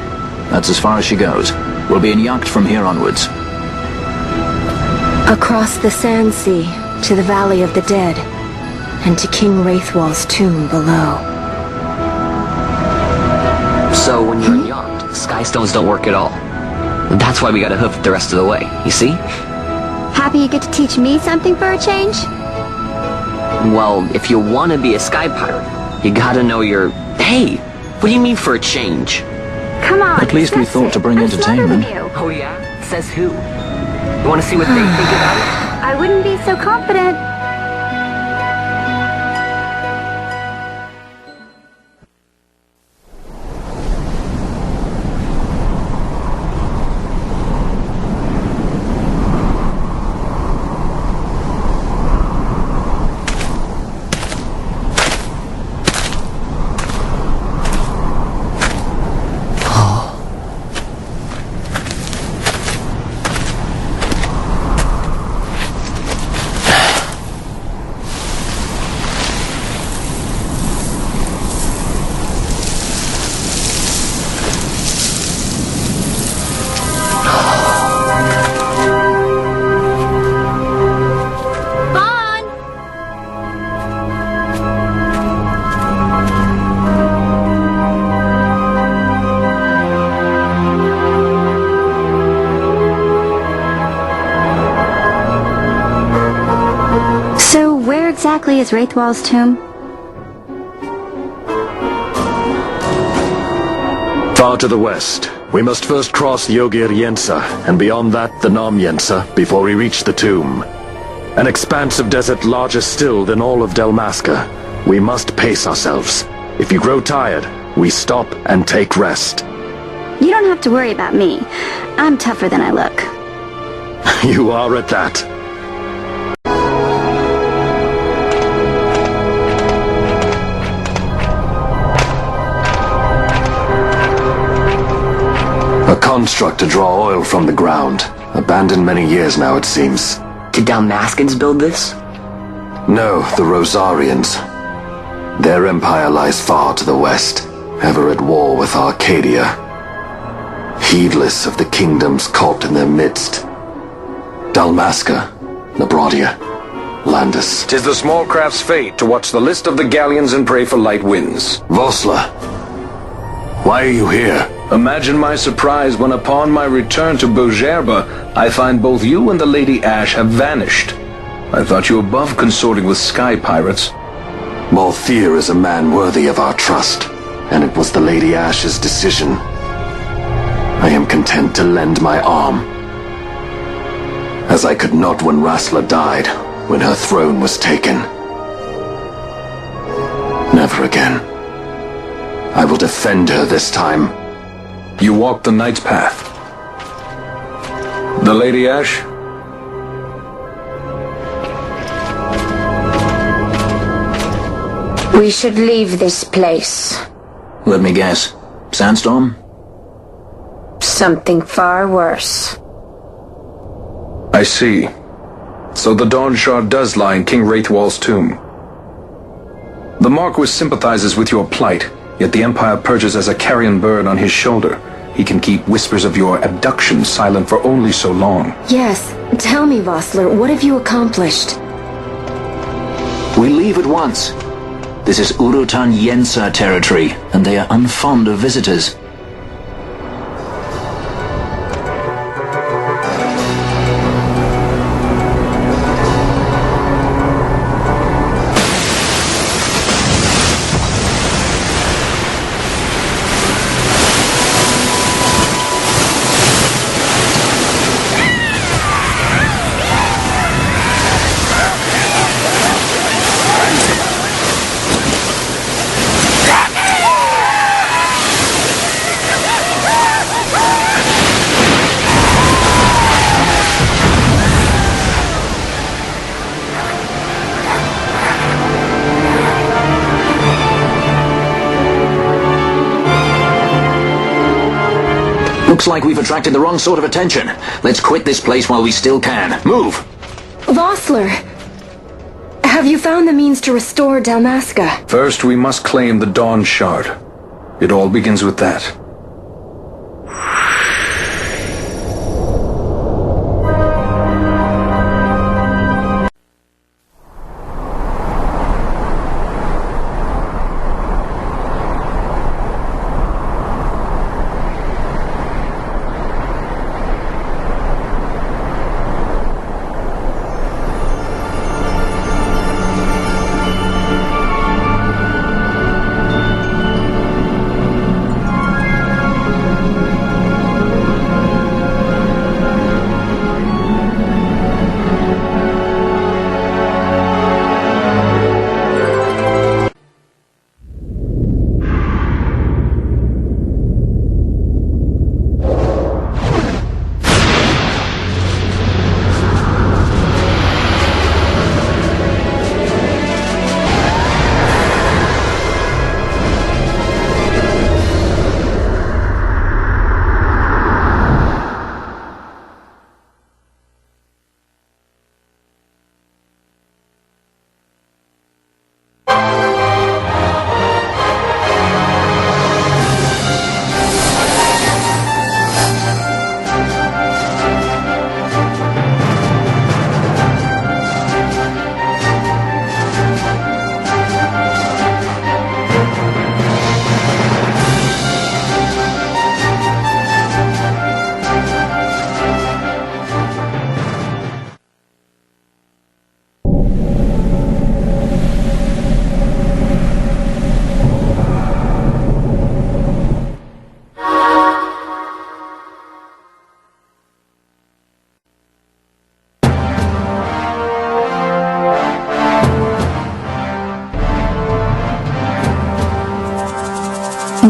that's as far as she goes. We'll be in yacht from here onwards. Across the Sand Sea, to the Valley of the Dead, and to King Raithwall's tomb below. So when you're in yacht, skystones don't work at all. That's why we gotta hoof it the rest of the way, you see? Happy you get to teach me something for a change? Well, if you want to be a sky pirate, you gotta know your... Hey, what do you mean for a change? Come on, at least we thought to bring entertainment. Oh yeah? Says who? You want to see what they think about it? I wouldn't be so confident. Exactly is Raithwall's tomb? Far to the west. We must first cross Yogir Yensa, and beyond that the Nam Yensa, before we reach the tomb. An expanse of desert larger still than all of Dalmasca. We must pace ourselves. If you grow tired, we stop and take rest. You don't have to worry about me. I'm tougher than I look. You are at that. A construct to draw oil from the ground. Abandoned many years now, it seems. Did Dalmascans build this? No, the Rosarians. Their empire lies far to the west, ever at war with Arcadia. Heedless of the kingdoms caught in their midst. Dalmasca, Nabrodia, Landis. 'Tis the small craft's fate to watch the list of the galleons and pray for light winds. Vossler, why are you here? Imagine my surprise when upon my return to Bhujerba, I find both you and the Lady Ash have vanished. I thought you above consorting with sky pirates. Malthir is a man worthy of our trust, and it was the Lady Ash's decision. I am content to lend my arm. As I could not when Rassler died, when her throne was taken. Never again. I will defend her this time. You walked the Knight's path. The Lady Ash? We should leave this place. Let me guess. Sandstorm? Something far worse. I see. So the Dawn Shard does lie in King Raithwall's tomb. The Marquis sympathizes with your plight, yet the Empire perches as a carrion bird on his shoulder. He can keep whispers of your abduction silent for only so long. Yes. Tell me, Vossler, what have you accomplished? We leave at once. This is Urutan Yensa territory, and they are unfond of visitors. Looks like we've attracted the wrong sort of attention. Let's quit this place while we still can. Move! Vossler! Have you found the means to restore Dalmasca? First, we must claim the Dawn Shard. It all begins with that.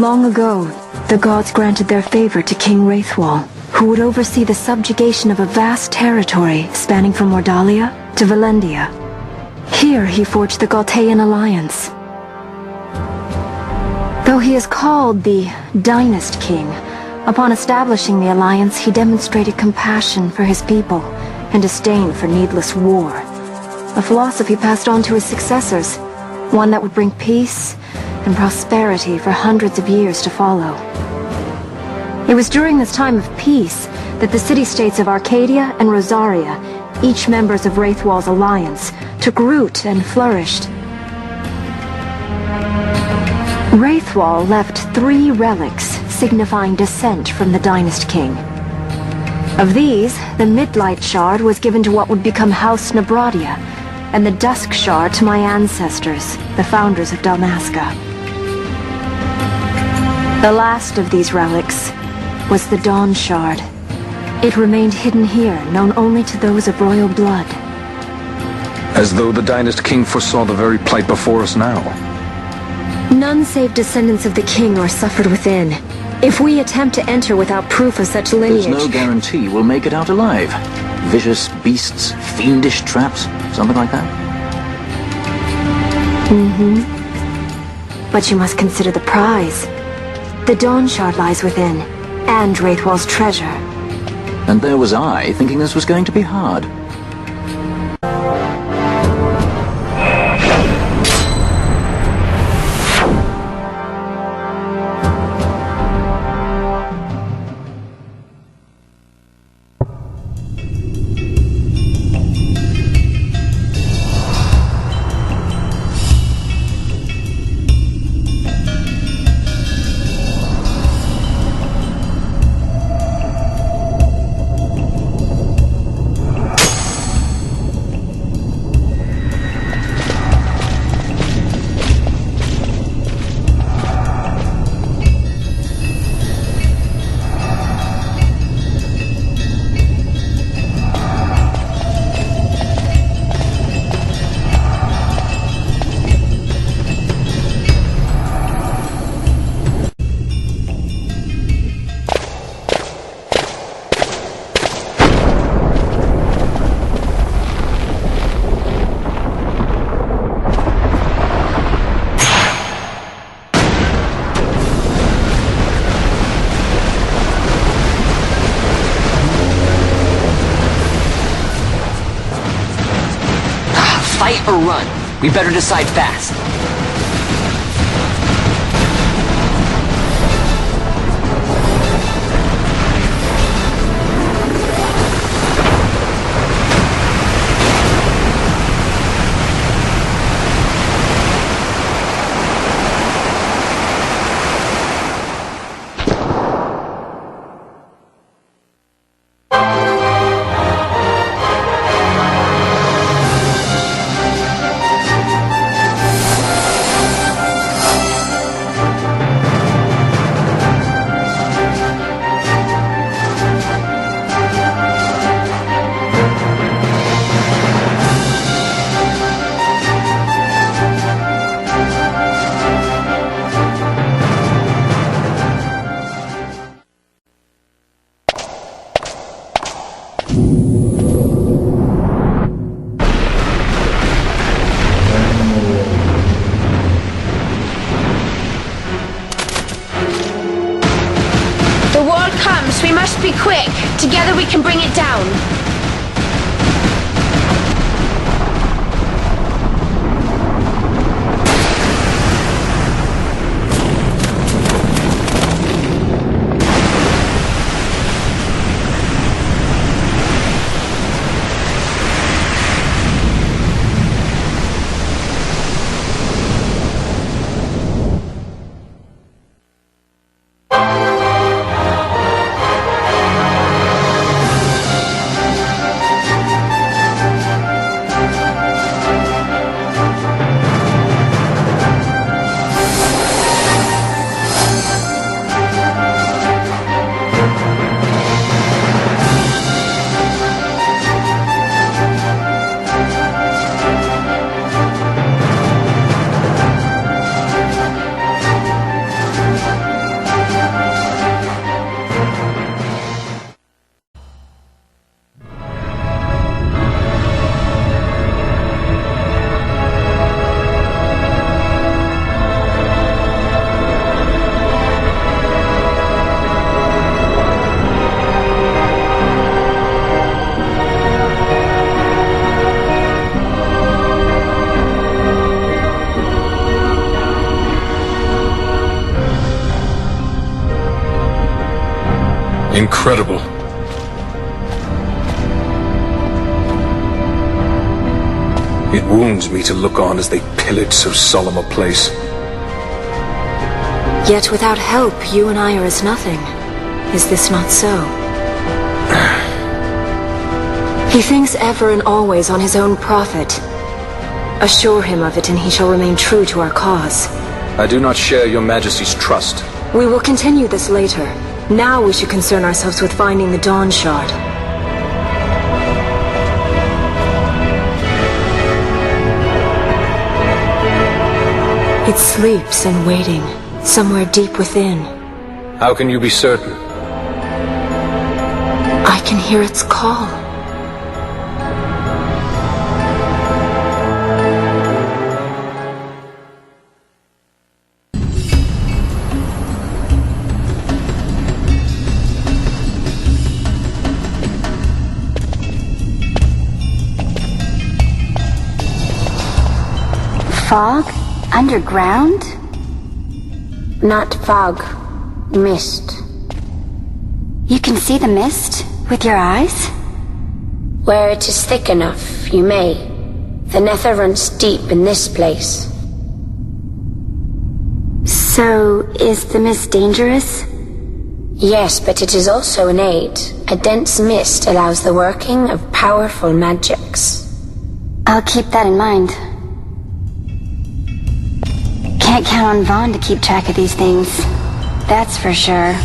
Long ago, the gods granted their favor to King Raithwall, who would oversee the subjugation of a vast territory spanning from Mordalia to Valendia. Here he forged the Galtean alliance. Though he is called the Dynast King, upon establishing the alliance he demonstrated compassion for his people and disdain for needless war. A philosophy passed on to his successors, one that would bring peace and prosperity for hundreds of years to follow. It was during this time of peace that the city-states of Arcadia and Rosaria, each members of Raithwall's alliance, took root and flourished. Raithwall left 3 relics signifying descent from the Dynast King. Of these, the Midlight Shard was given to what would become House Nabradia, and the Dusk Shard to my ancestors, the founders of Dalmasca. The last of these relics was the Dawn Shard. It remained hidden here, known only to those of royal blood. As though the Dynast King foresaw the very plight before us now. None save descendants of the king are suffered within. If we attempt to enter without proof of such lineage... There's no guarantee we'll make it out alive. Vicious beasts, fiendish traps, something like that. But you must consider the prize. The Dawn Shard lies within, and Raithwall's treasure. And there was I, thinking this was going to be hard. Fight or run? We better decide fast. Incredible. It wounds me to look on as they pillage so solemn a place. Yet without help, you and I are as nothing. Is this not so? He thinks ever and always on his own profit. Assure him of it and he shall remain true to our cause. I do not share your majesty's trust. We will continue this later. Now we should concern ourselves with finding the Dawn Shard. It sleeps and waiting, somewhere deep within. How can you be certain? I can hear its call. Fog? Underground? Not fog. Mist. You can see the mist with your eyes? Where it is thick enough, you may. The nether runs deep in this place. So, is the mist dangerous? Yes, but it is also an aid. A dense mist allows the working of powerful magics. I'll keep that in mind. Can't count on Vaan to keep track of these things. That's for sure.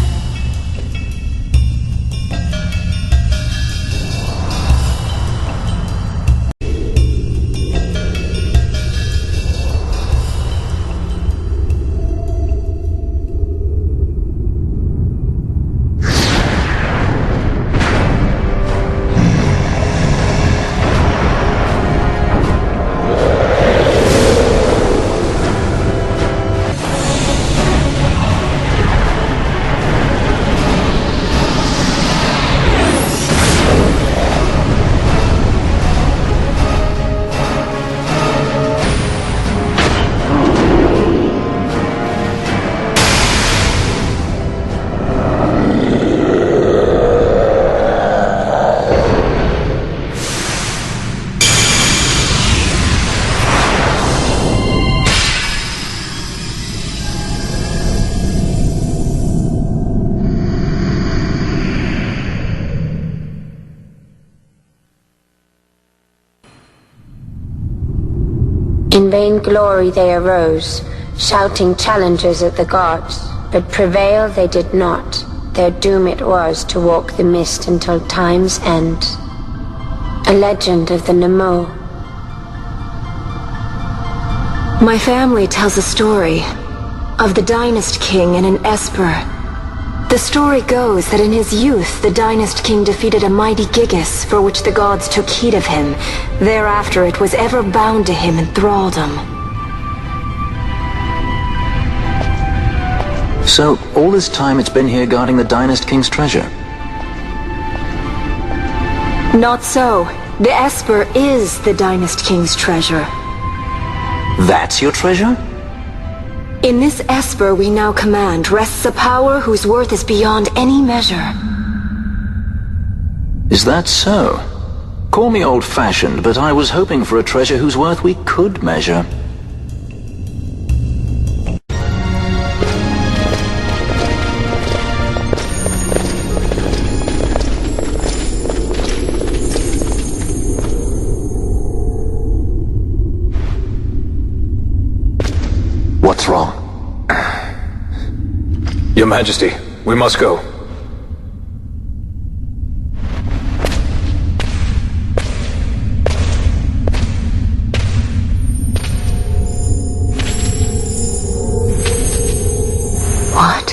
In vain glory they arose, shouting challenges at the gods, but prevail they did not. Their doom it was to walk the mist until time's end. A legend of the Nemo. My family tells a story of the Dynast king and an Esper. The story goes that in his youth, the Dynast king defeated a mighty Gigas, for which the gods took heed of him. Thereafter it was ever bound to him in thraldom. So, all this time it's been here guarding the Dynast king's treasure? Not so. The Esper is the Dynast king's treasure. That's your treasure? In this Esper we now command rests a power whose worth is beyond any measure. Is that so? Call me old-fashioned, but I was hoping for a treasure whose worth we could measure. What's wrong? Your Majesty, we must go. What?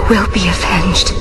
will be avenged.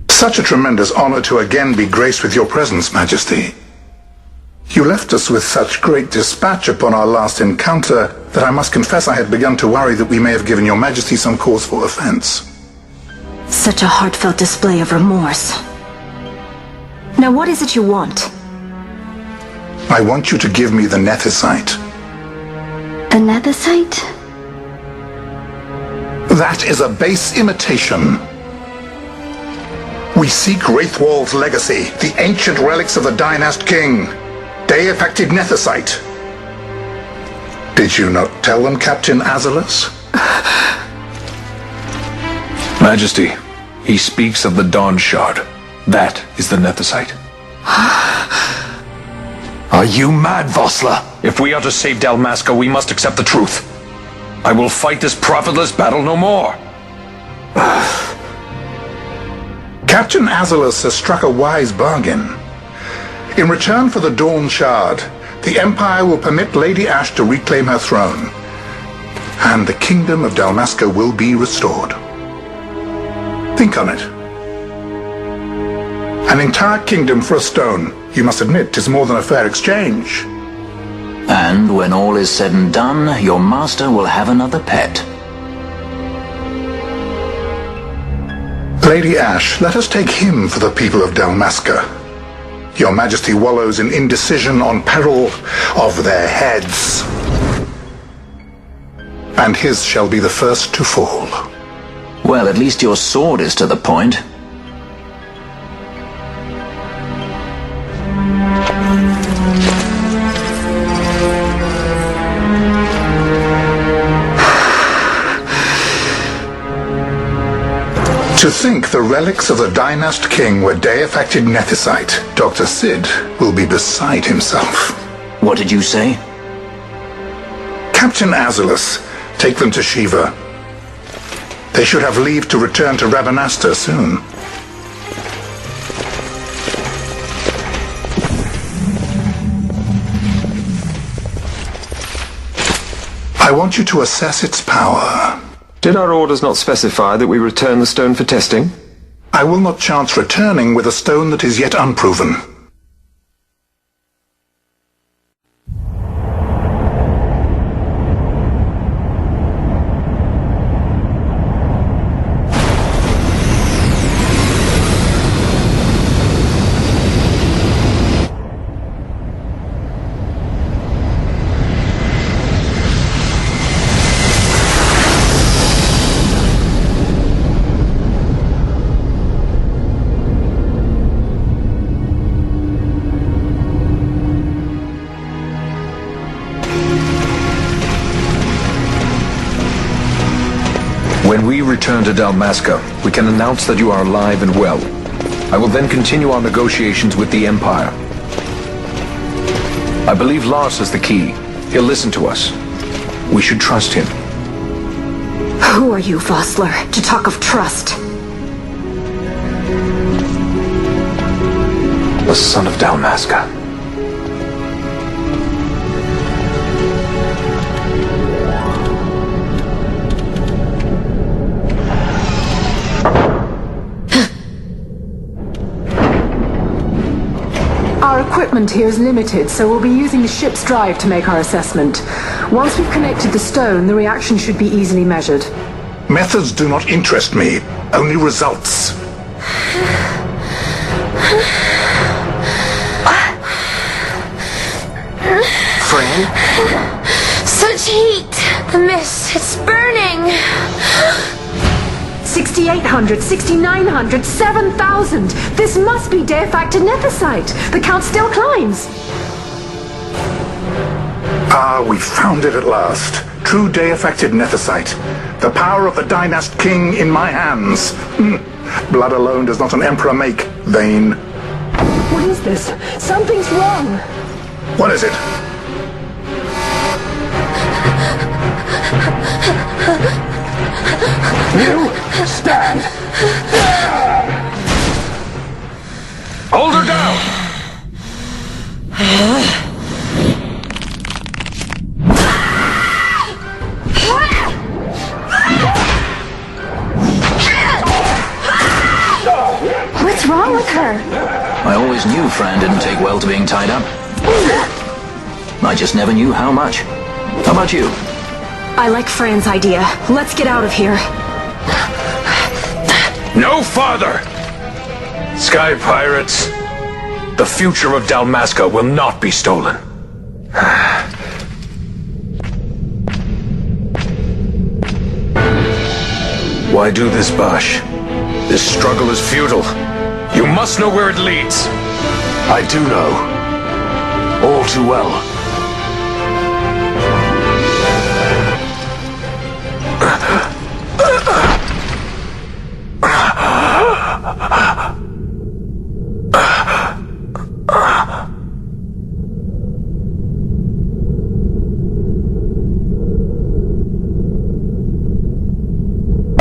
Such a tremendous honor to again be graced with your presence, Majesty. You left us with such great dispatch upon our last encounter that I must confess I had begun to worry that we may have given your Majesty some cause for offense. Such a heartfelt display of remorse. Now what is it you want? I want you to give me the Nethecite. The Nethecite? That is a base imitation. We seek Raithwall's legacy, the ancient relics of the Dynast king. Day-affected Nethecite. Did you not tell them, Captain Azalus? Majesty, he speaks of the Dawn Shard. That is the Nethecite. Are you mad, Vossler? If we are to save Dalmasca, we must accept the truth. I will fight this profitless battle no more. Captain Azalus has struck a wise bargain. In return for the Dawn Shard, the Empire will permit Lady Ash to reclaim her throne, and the Kingdom of Dalmasca will be restored. Think on it. An entire kingdom for a stone, you must admit, is more than a fair exchange. And when all is said and done, your master will have another pet. Lady Ash, let us take him for the people of Dalmasca. Your Majesty wallows in indecision on peril of their heads. And his shall be the first to fall. Well, at least your sword is to the point. To think the relics of the Dynast king were day-affected Nethecite, Dr. Sid will be beside himself. What did you say? Captain Azalus, take them to Shiva. They should have leave to return to Rabanastre soon. I want you to assess its power. Did our orders not specify that we return the stone for testing? I will not chance returning with a stone that is yet unproven. When we return to Dalmasca, we can announce that you are alive and well. I will then continue our negotiations with the Empire. I believe Lars has the key. He'll listen to us. We should trust him. Who are you, Vossler, to talk of trust? The son of Dalmasca. Our equipment equipment here is limited, so we'll be using the ship's drive to make our assessment. Once we've connected the stone, the reaction should be easily measured. Methods do not interest me, only results. Fran? Such heat! The mist, it's burning! 6,800, 6,900, 7,000! This must be Factor Nethecite! The count still climbs! Ah, we found it at last. True day-affected Nethecite. The power of the Dynast King in my hands. Blood alone does not an emperor make, Vaan. What is this? Something's wrong! What is it? You stand! Hold her down! What's wrong with her? I always knew Fran didn't take well to being tied up. I just never knew how much. How about you? I like Fran's idea. Let's get out of here. No farther! Sky Pirates, the future of Dalmasca will not be stolen. Why do this, Basch? This struggle is futile. You must know where it leads. I do know. All too well.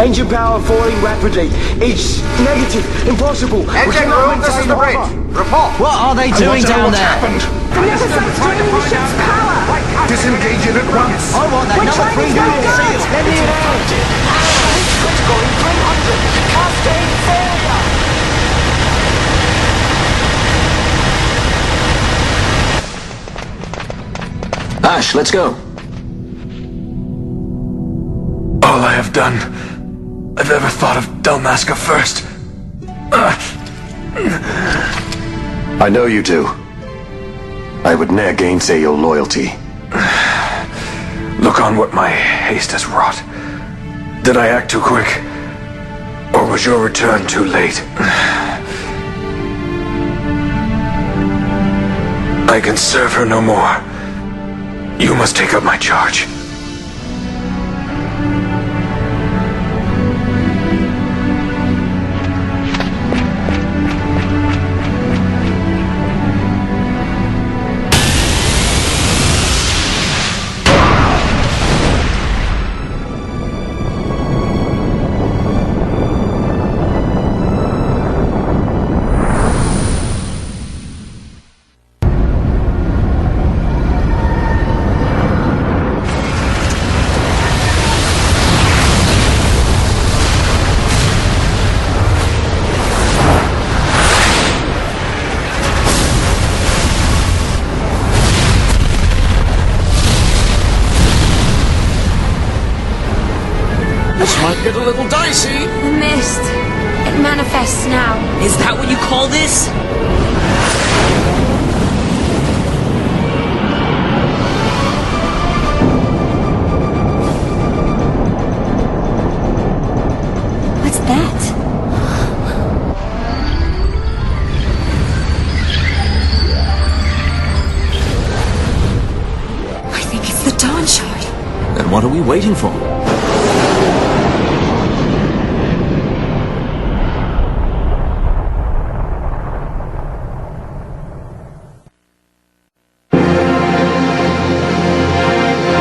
Engine power falling rapidly. It's negative. Impossible. Engine room, this is the bridge. Report. What are they doing down there? Happened? The Nethecite's draining the ship's power! Disengage it at once. I want that number 3 unit seal. Let me in. Critical 300. Cascade failure. Basch, let's go. All I have done, I've ever thought of Dalmasca first. I know you do. I would ne'er gainsay your loyalty. Look on what my haste has wrought. Did I act too quick? Or was your return too late? I can serve her no more. You must take up my charge. This might get a little dicey. The mist. It manifests now. Is that what you call this? What's that? I think it's the Dawn Shard. Then what are we waiting for?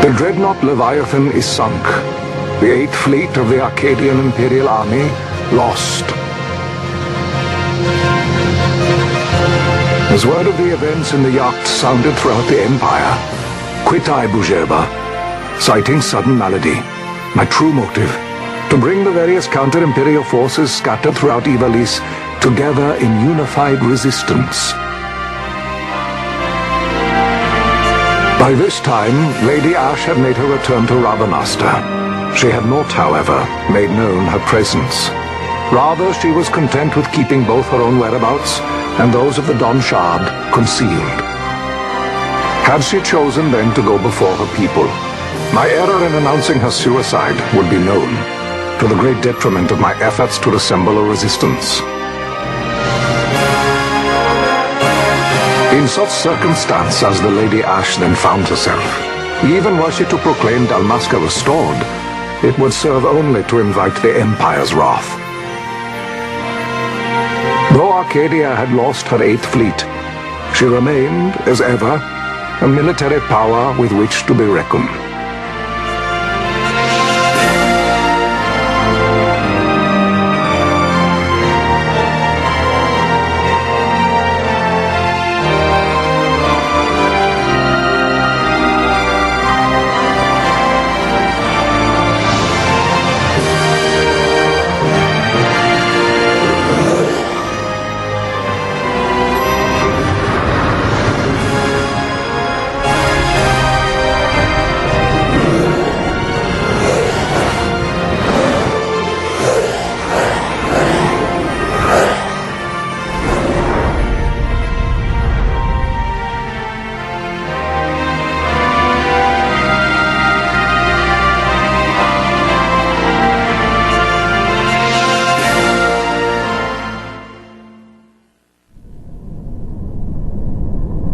The dreadnought Leviathan is sunk. The 8th fleet of the Arcadian Imperial army lost. As word of the events in the yacht sounded throughout the Empire, quit I Bhujerba, citing sudden malady. My true motive, to bring the various counter-Imperial forces scattered throughout Ivalice together in unified resistance. By this time, Lady Ash had made her return to Rabanastre. She had not, however, made known her presence. Rather, she was content with keeping both her own whereabouts and those of the Don Shard concealed. Had she chosen then to go before her people, my error in announcing her suicide would be known, to the great detriment of my efforts to assemble a resistance. In such circumstance as the Lady Ash then found herself, even were she to proclaim Dalmasca restored, it would serve only to invite the Empire's wrath. Though Arcadia had lost her 8th fleet, she remained, as ever, a military power with which to be reckoned.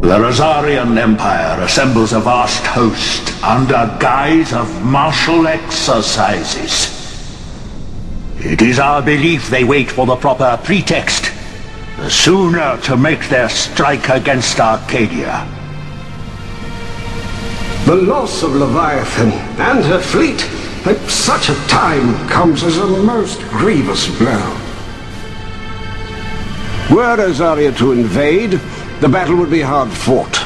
The Rosarian Empire assembles a vast host under guise of martial exercises. It is our belief they wait for the proper pretext, the sooner to make their strike against Arcadia. The loss of Leviathan and her fleet at such a time comes as a most grievous blow. Were Rosaria to invade, the battle would be hard fought.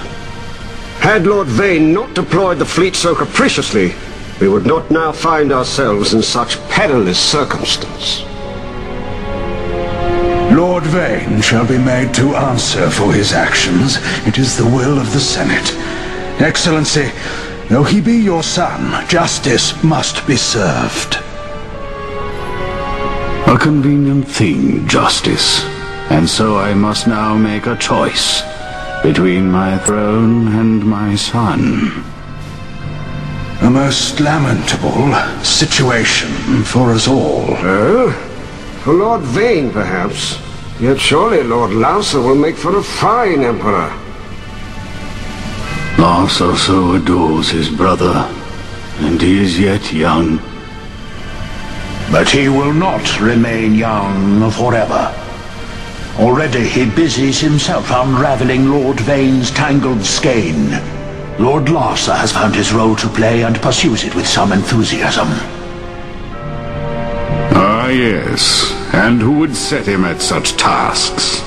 Had Lord Vaan not deployed the fleet so capriciously, we would not now find ourselves in such perilous circumstance. Lord Vaan shall be made to answer for his actions. It is the will of the Senate. Excellency, though he be your son, justice must be served. A convenient thing, justice. And so I must now make a choice between my throne and my son. A most lamentable situation for us all. Oh? For Lord Vaan, perhaps. Yet surely Lord Lauser will make for a fine emperor. Lauser so adores his brother, and he is yet young. But he will not remain young forever. Already he busies himself unraveling Lord Vaan's tangled skein. Lord Lauser has found his role to play and pursues it with some enthusiasm. Ah, yes. And who would set him at such tasks?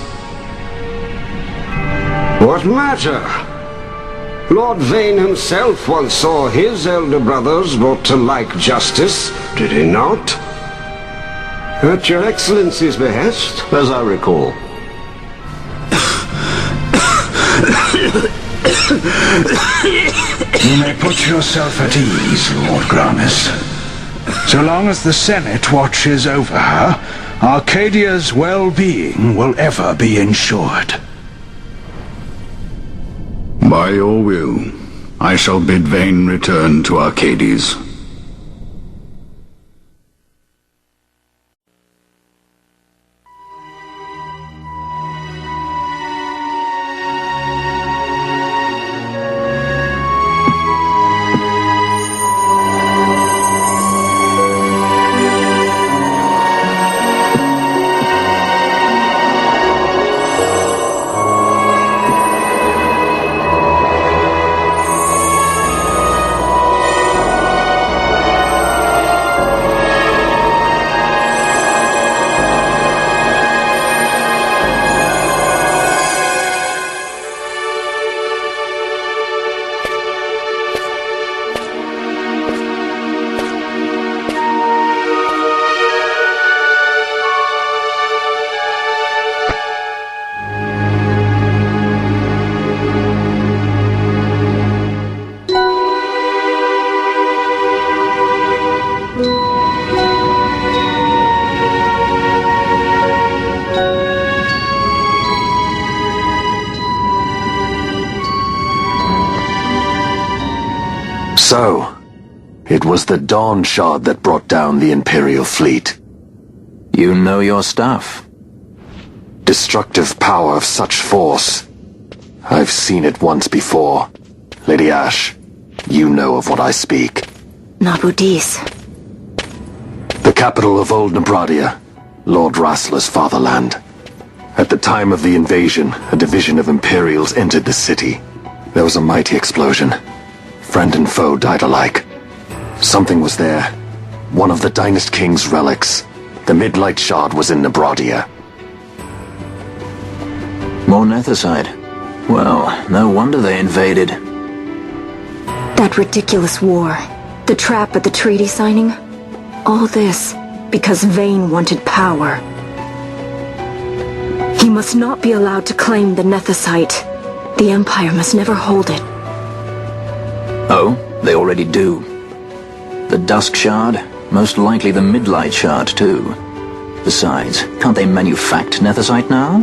What matter? Lord Vaan himself once saw his elder brothers brought to like justice, did he not? At your Excellency's behest, as I recall. You may put yourself at ease, Lord Granis. So long as the Senate watches over her, Arcadia's well-being will ever be ensured. By your will, I shall bid Vaan return to Arcades. So, it was the Dawn Shard that brought down the Imperial fleet. You know your stuff. Destructive power of such force. I've seen it once before. Lady Ash, you know of what I speak. Nabudis. The capital of Old Nebradia, Lord Rassler's fatherland. At the time of the invasion, a division of Imperials entered the city. There was a mighty explosion. Friend and foe died alike. Something was there. One of the Dynast King's relics. The Midlight Shard was in Nebradia. More Nethecite. Well, no wonder they invaded. That ridiculous war. The trap at the treaty signing. All this because Vaan wanted power. He must not be allowed to claim the Nethecite. The Empire must never hold it. Oh, they already do. The Dusk Shard, most likely the Midlight Shard too. Besides, can't they manufacture Nethecite now?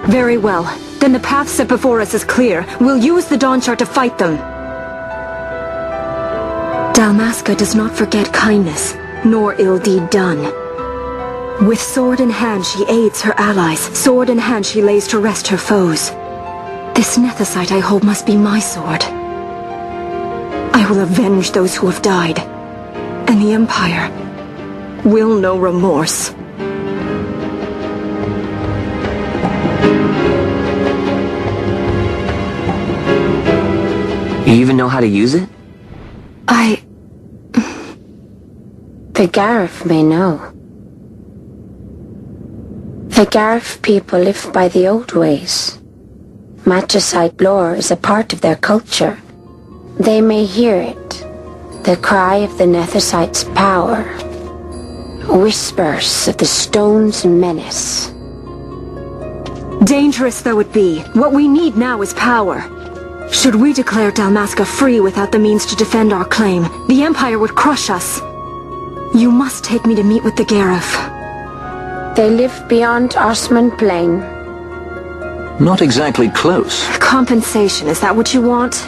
Very well. Then the path set before us is clear. We'll use the Dawn Shard to fight them. Dalmasca does not forget kindness, nor ill deed done. With sword in hand she aids her allies. Sword in hand she lays to rest her foes. This Nethecite I hold must be my sword. I will avenge those who have died. And the Empire will know remorse. You even know how to use it? The Garif may know. The Garif people live by the old ways. Magicite lore is a part of their culture. They may hear it, the cry of the Nethecite's power, whispers of the stone's menace. Dangerous though it be, what we need now is power. Should we declare Dalmasca free without the means to defend our claim, the Empire would crush us. You must take me to meet with the Garif. They live beyond Osman Plain. Not exactly close. Compensation, is that what you want?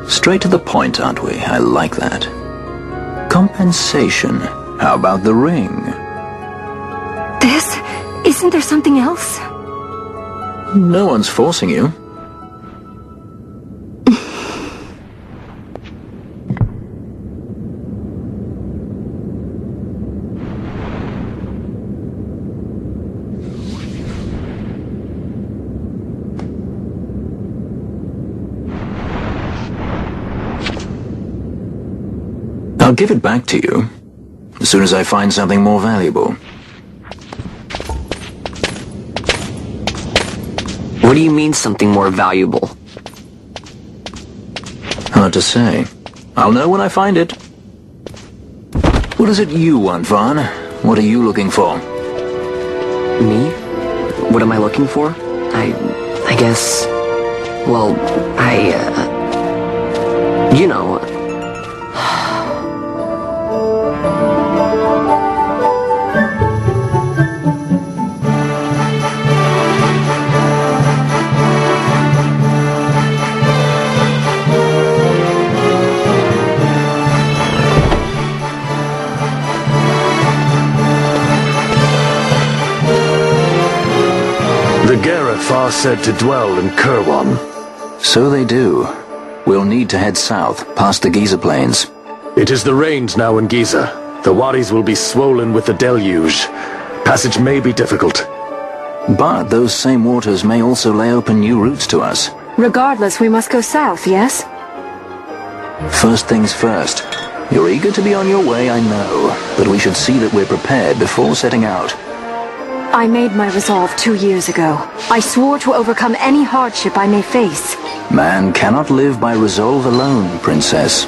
Straight to the point, aren't we? I like that. Compensation. How about the ring? This? Isn't there something else? No one's forcing you. I'll give it back to you, as soon as I find something more valuable. What do you mean something more valuable? Hard to say. I'll know when I find it. What is it you want, Vaan? What are you looking for? Me? What am I looking for? I guess... Well, you know... The Garif are said to dwell in Kirwan. So they do. We'll need to head south, past the Giza Plains. It is the rains now in Giza. The wadis will be swollen with the deluge. Passage may be difficult. But those same waters may also lay open new routes to us. Regardless, we must go south, yes? First things first. You're eager to be on your way, I know. But we should see that we're prepared before setting out. I made my resolve 2 years ago. I swore to overcome any hardship I may face. Man cannot live by resolve alone, Princess.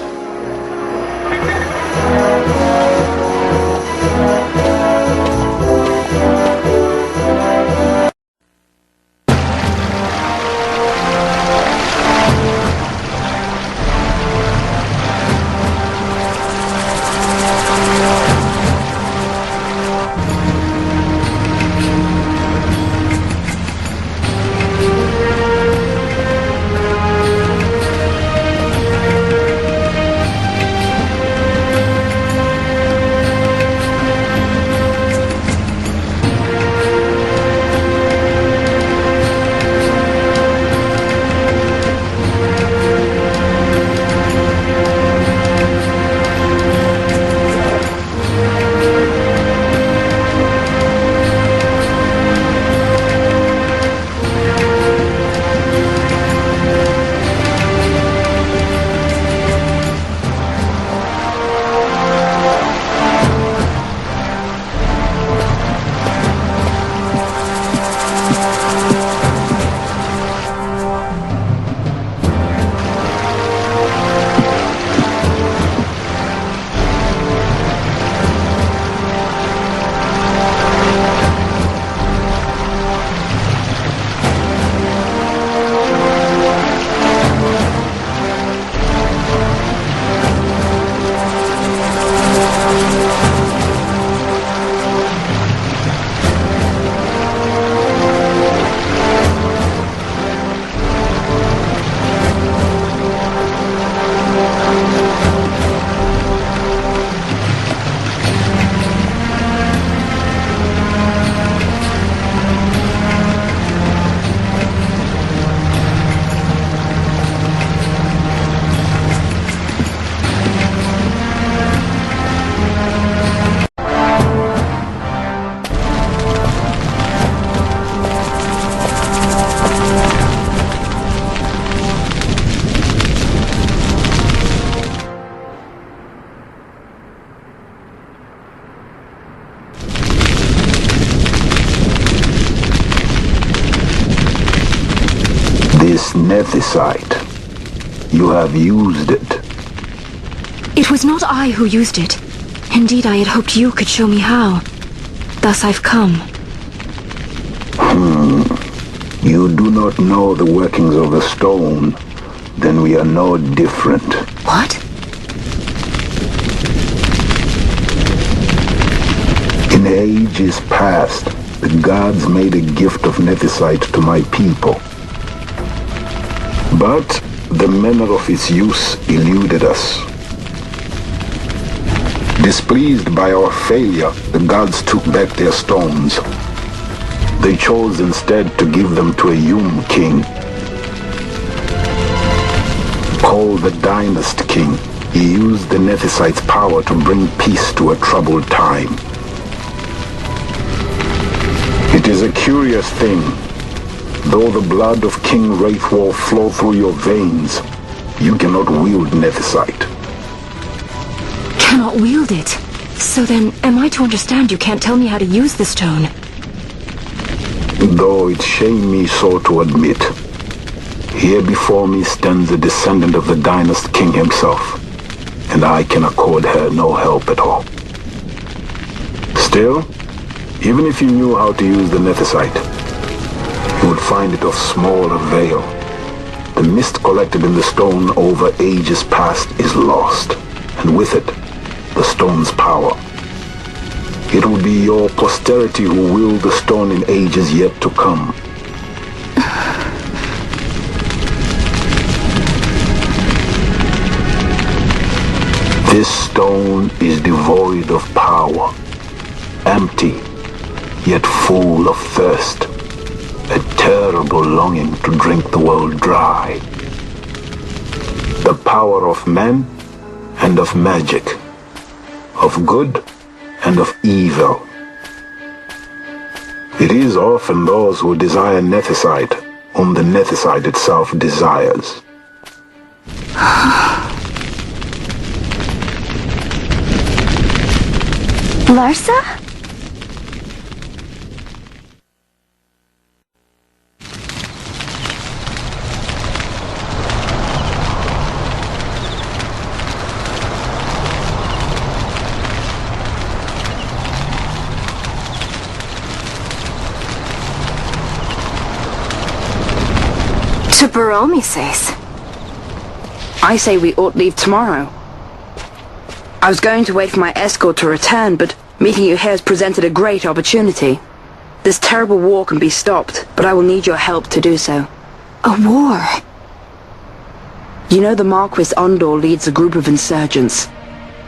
This Nethecite. You have used it. It was not I who used it. Indeed, I had hoped you could show me how. Thus I've come. You do not know the workings of the stone. Then we are no different. What? In ages past, the gods made a gift of Nethecite to my people. But the manner of its use eluded us. Displeased by our failure, the gods took back their stones. They chose instead to give them to a Yum king. Called the Dynast king, he used the Nethecite's power to bring peace to a troubled time. It is a curious thing. Though the blood of King Raithwall flow through your veins, you cannot wield Nethecite. Cannot wield it? So then, am I to understand you can't tell me how to use the stone? Though it shame me so to admit, here before me stands a descendant of the Dynast king himself, and I can accord her no help at all. Still, even if you knew how to use the Nethecite, you would find it of small avail. The mist collected in the stone over ages past is lost, and with it, the stone's power. It will be your posterity who wield the stone in ages yet to come. This stone is devoid of power, empty, yet full of thirst, a terrible longing to drink the world dry. The power of men and of magic, of good and of evil. It is often those who desire Nethecite whom the Nethecite itself desires. Larsa? To Baromi says. I say we ought leave tomorrow. I was going to wait for my escort to return, but meeting you here has presented a great opportunity. This terrible war can be stopped, but I will need your help to do so. A war? You know the Marquis Ondor leads a group of insurgents.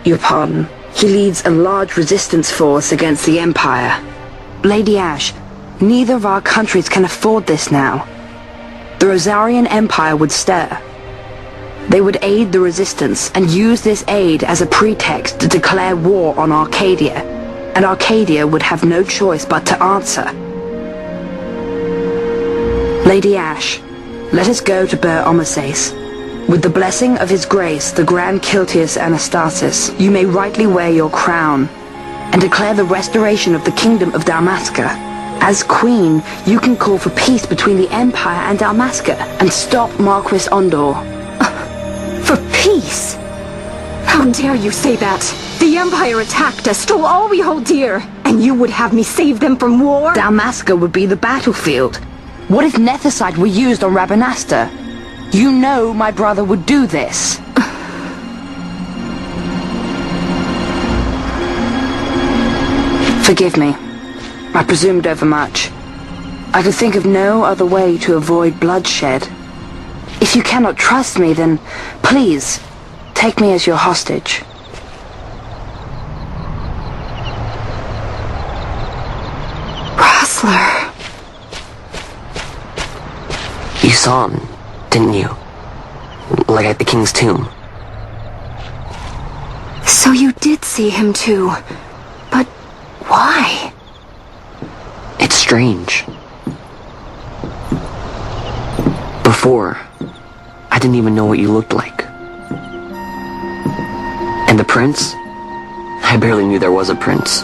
Your pardon. He leads a large resistance force against the Empire. Lady Ash, neither of our countries can afford this now. The Rosarian Empire would stir. They would aid the resistance and use this aid as a pretext to declare war on Arcadia, and Arcadia would have no choice but to answer. Lady Ash, let us go to Ber Omases. With the blessing of his grace, the Grand Kiltius Anastasis, you may rightly wear your crown, and declare the restoration of the Kingdom of Dalmasca. As Queen, you can call for peace between the Empire and Dalmasca, and stop Marquis Ondor. For peace? How dare you say that? The Empire attacked us, stole all we hold dear, and you would have me save them from war? Dalmasca would be the battlefield. What if Nethecite were used on Rabanastre? You know my brother would do this. Forgive me. I presumed overmuch. I could think of no other way to avoid bloodshed. If you cannot trust me, then please, take me as your hostage. Rosler. You saw him, didn't you? Like at the King's tomb. So you did see him too. But why? It's strange. Before, I didn't even know what you looked like. And the prince? I barely knew there was a prince.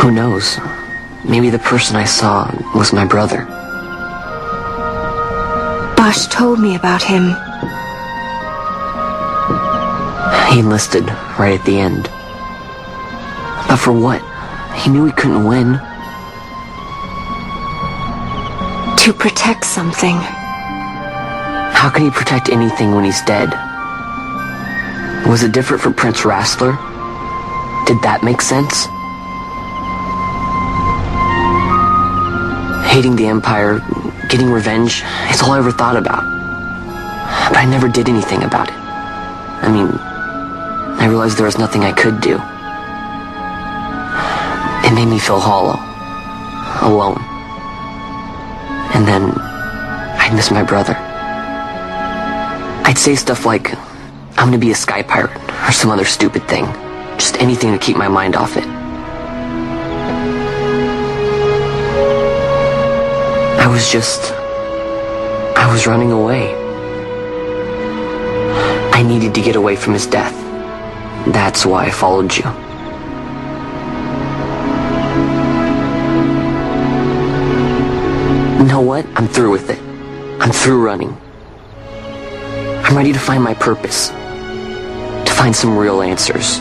Who knows? maybe the person I saw was my brother. Basch told me about him. He enlisted right at the end. But for what? He knew he couldn't win. To protect something. How can he protect anything when he's dead? Was it different for Prince Rastler? Did that make sense? Hating the Empire, getting revenge, it's all I ever thought about. But I never did anything about it. I mean, I realized there was nothing I could do. It made me feel hollow, alone. And then I'd miss my brother. I'd say stuff like, I'm gonna be a sky pirate, or some other stupid thing. Just anything to keep my mind off it. I was running away. I needed to get away from his death. That's why I followed you. You know what? I'm through with it. I'm through running. I'm ready to find my purpose. To find some real answers.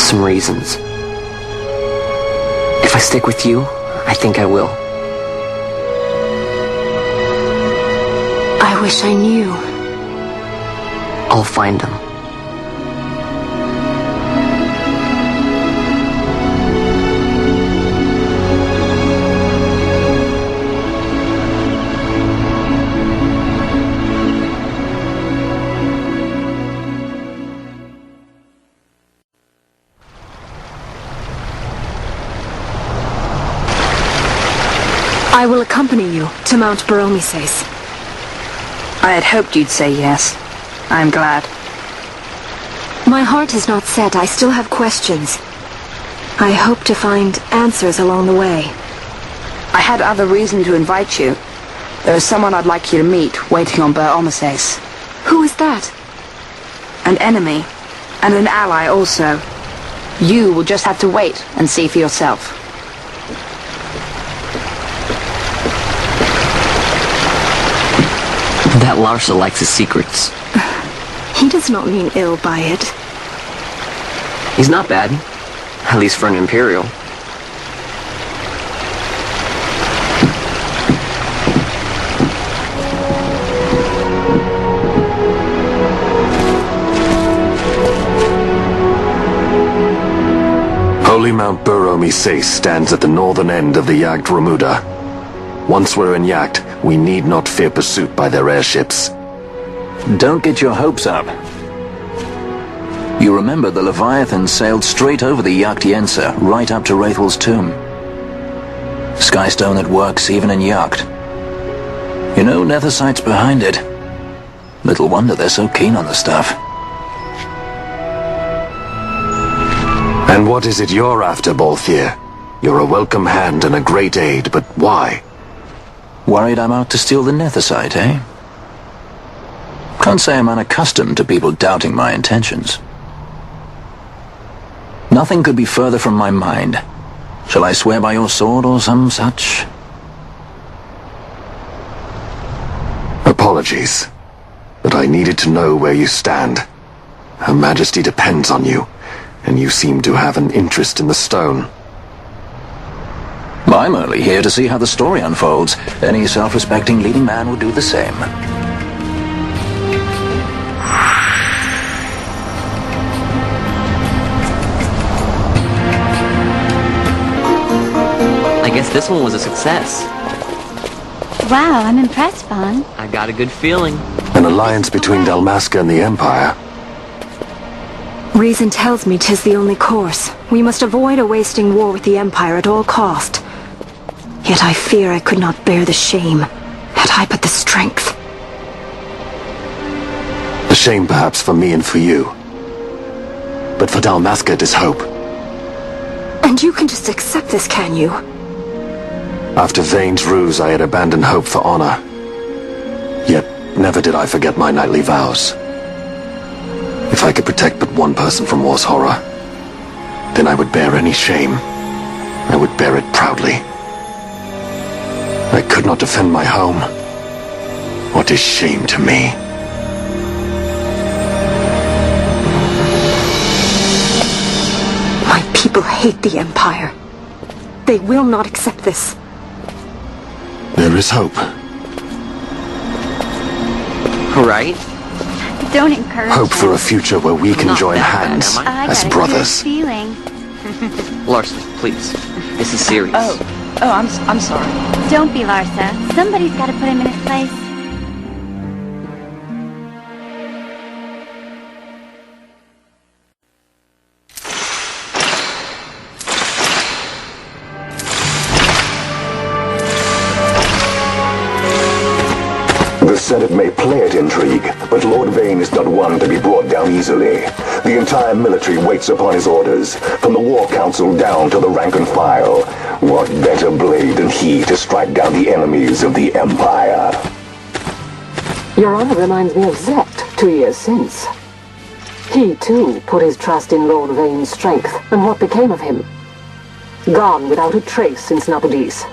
Some reasons. If I stick with you, I think I will. I wish I knew. I'll find them. I will accompany you to Mount Baromises. I had hoped you'd say yes. I'm glad. My heart is not set. I still have questions. I hope to find answers along the way. I had other reason to invite you. There is someone I'd like you to meet, waiting on Bahamut. Who is that? An enemy, and an ally also. You will just have to wait and see for yourself. That Larsa likes his secrets. He does not mean ill by it. He's not bad. At least for an Imperial. Holy Mount Baromises stands at the northern end of the Yacht Remuda. Once we're in Yacht, we need not fear pursuit by their airships. Don't get your hopes up. You remember the Leviathan sailed straight over the Yacht Yensa, right up to Raithwall's tomb. Skystone that works even in Yacht. You know, Nethecite's behind it. Little wonder they're so keen on the stuff. And what is it you're after, Balthier? You're a welcome hand and a great aid, but why? Worried I'm out to steal the Nethecite, eh? Can't say I'm unaccustomed to people doubting my intentions. Nothing could be further from my mind. Shall I swear by your sword or some such? Apologies, but I needed to know where you stand. Her Majesty depends on you, and you seem to have an interest in the stone. I'm only here to see how the story unfolds. Any self-respecting leading man would do the same. I guess this one was a success. Wow, I'm impressed, Vaan. I got a good feeling. An alliance between Dalmasca and the Empire. Reason tells me 'tis the only course. We must avoid a wasting war with the Empire at all cost. Yet I fear I could not bear the shame, had I but the strength. A shame perhaps for me and for you. But for Dalmasca it is hope. And you can just accept this, can you? After Vane's ruse I had abandoned hope for honor. Yet never did I forget my knightly vows. If I could protect but one person from war's horror, then I would bear any shame. I would bear it proudly. I could not defend my home. What is shame to me? My people hate the Empire. They will not accept this. There is hope. Right? Don't encourage Hope for a future where we can join hands as brothers. Larsa, please. This is serious. I'm sorry. Don't be, Larsa. Somebody's got to put him in his place. The Senate may play at intrigue, but Lord Vaan is not one to be brought down easily. The entire military waits upon his orders, from the War Council down to the rank and file. What better blade than he to strike down the enemies of the Empire? Your Honor reminds me of Zet 2 years since. He, too, put his trust in Lord Vaan's strength, and what became of him? Gone without a trace since Napodis.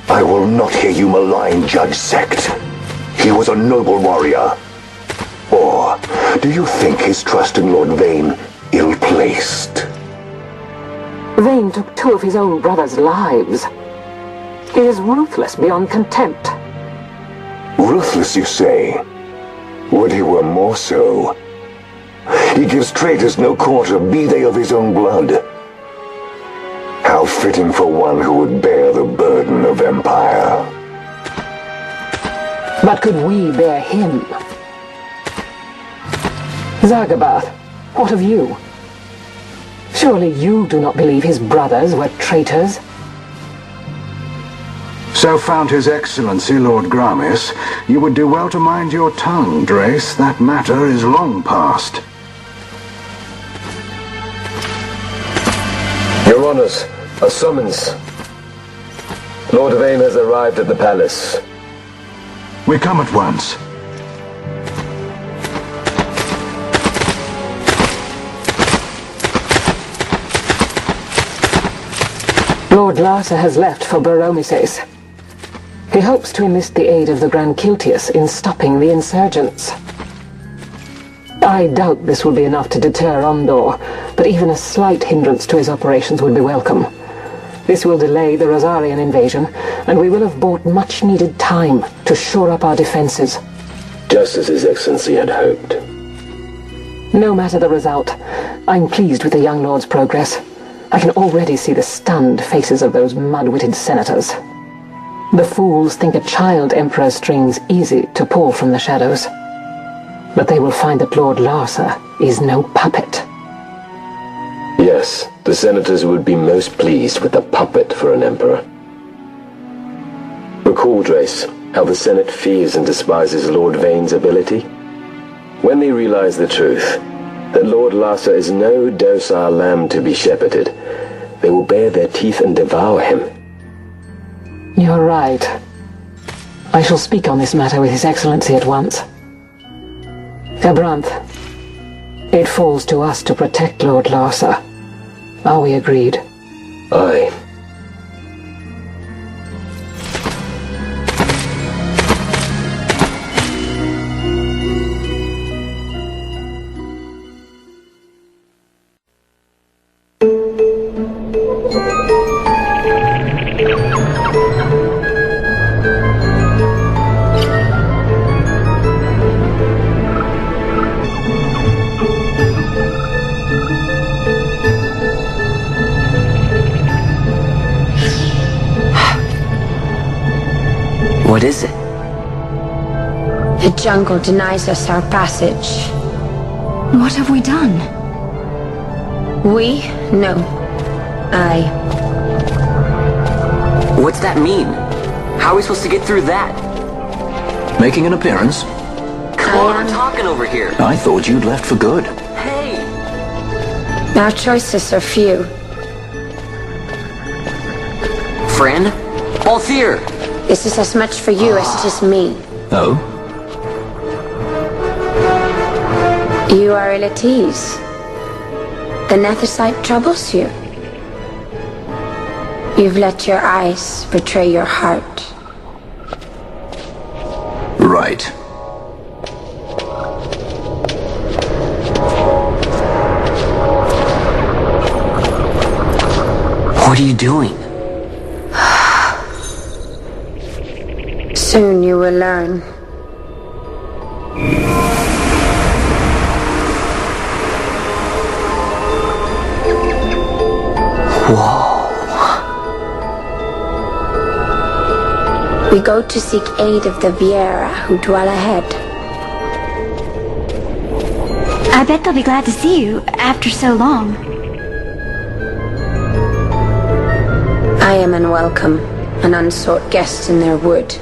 I will not hear you malign Judge Sect. He was a noble warrior. Or do you think his trust in Lord Vaan ill-placed? Vaan took 2 of his own brothers' lives. He is ruthless beyond contempt. Ruthless, you say? Would he were more so? He gives traitors no quarter, be they of his own blood. How fitting for one who would bear the burden of empire. But could we bear him? Zargabath, what of you? Surely you do not believe his brothers were traitors? So found His Excellency Lord Gramis, you would do well to mind your tongue, Drace. That matter is long past. Your Honors, a summons. Lord Vaan has arrived at the palace. We come at once. Lord Larsa has left for Baromises. He hopes to enlist the aid of the Grand Kiltius in stopping the insurgents. I doubt this will be enough to deter Ondor, but even a slight hindrance to his operations would be welcome. This will delay the Rosarian invasion, and we will have bought much-needed time to shore up our defenses. Just as His Excellency had hoped. No matter the result, I'm pleased with the young lord's progress. I can already see the stunned faces of those mud-witted senators. The fools think a child emperor's strings easy to pull from the shadows. But they will find that Lord Larsa is no puppet. Yes, the senators would be most pleased with a puppet for an emperor. Recall, Drace, how the Senate fears and despises Lord Vaan's ability. When they realize the truth, that Lord Larsa is no docile lamb to be shepherded, they will bare their teeth and devour him. You're right. I shall speak on this matter with His Excellency at once. Gabranth, it falls to us to protect Lord Larsa. Are we agreed? Aye. What is it? The jungle denies us our passage. What have we done? We? No. I. What's that mean? How are we supposed to get through that? Making an appearance? Come on, we're talking over here. I thought you'd left for good. Hey! Our choices are few. Friend? Balthier! This is as much for you as it is me. Oh? You are ill at ease. The Nethecite troubles you. You've let your eyes betray your heart. Right. What are you doing? Soon you will learn. Whoa. We go to seek aid of the Vieira who dwell ahead. I bet they'll be glad to see you after so long. I am unwelcome, an unsought guest in their wood.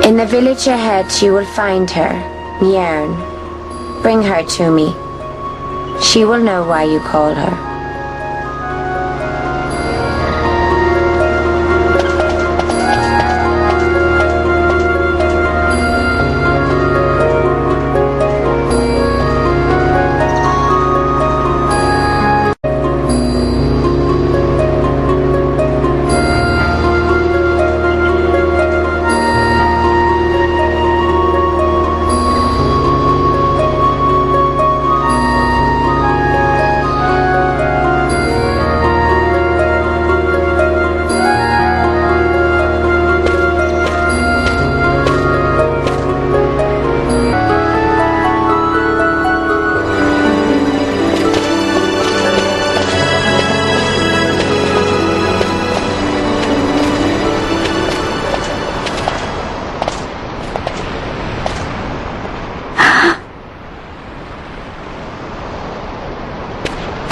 In the village ahead you will find her, Mjern. Bring her to me. She will know why you call her.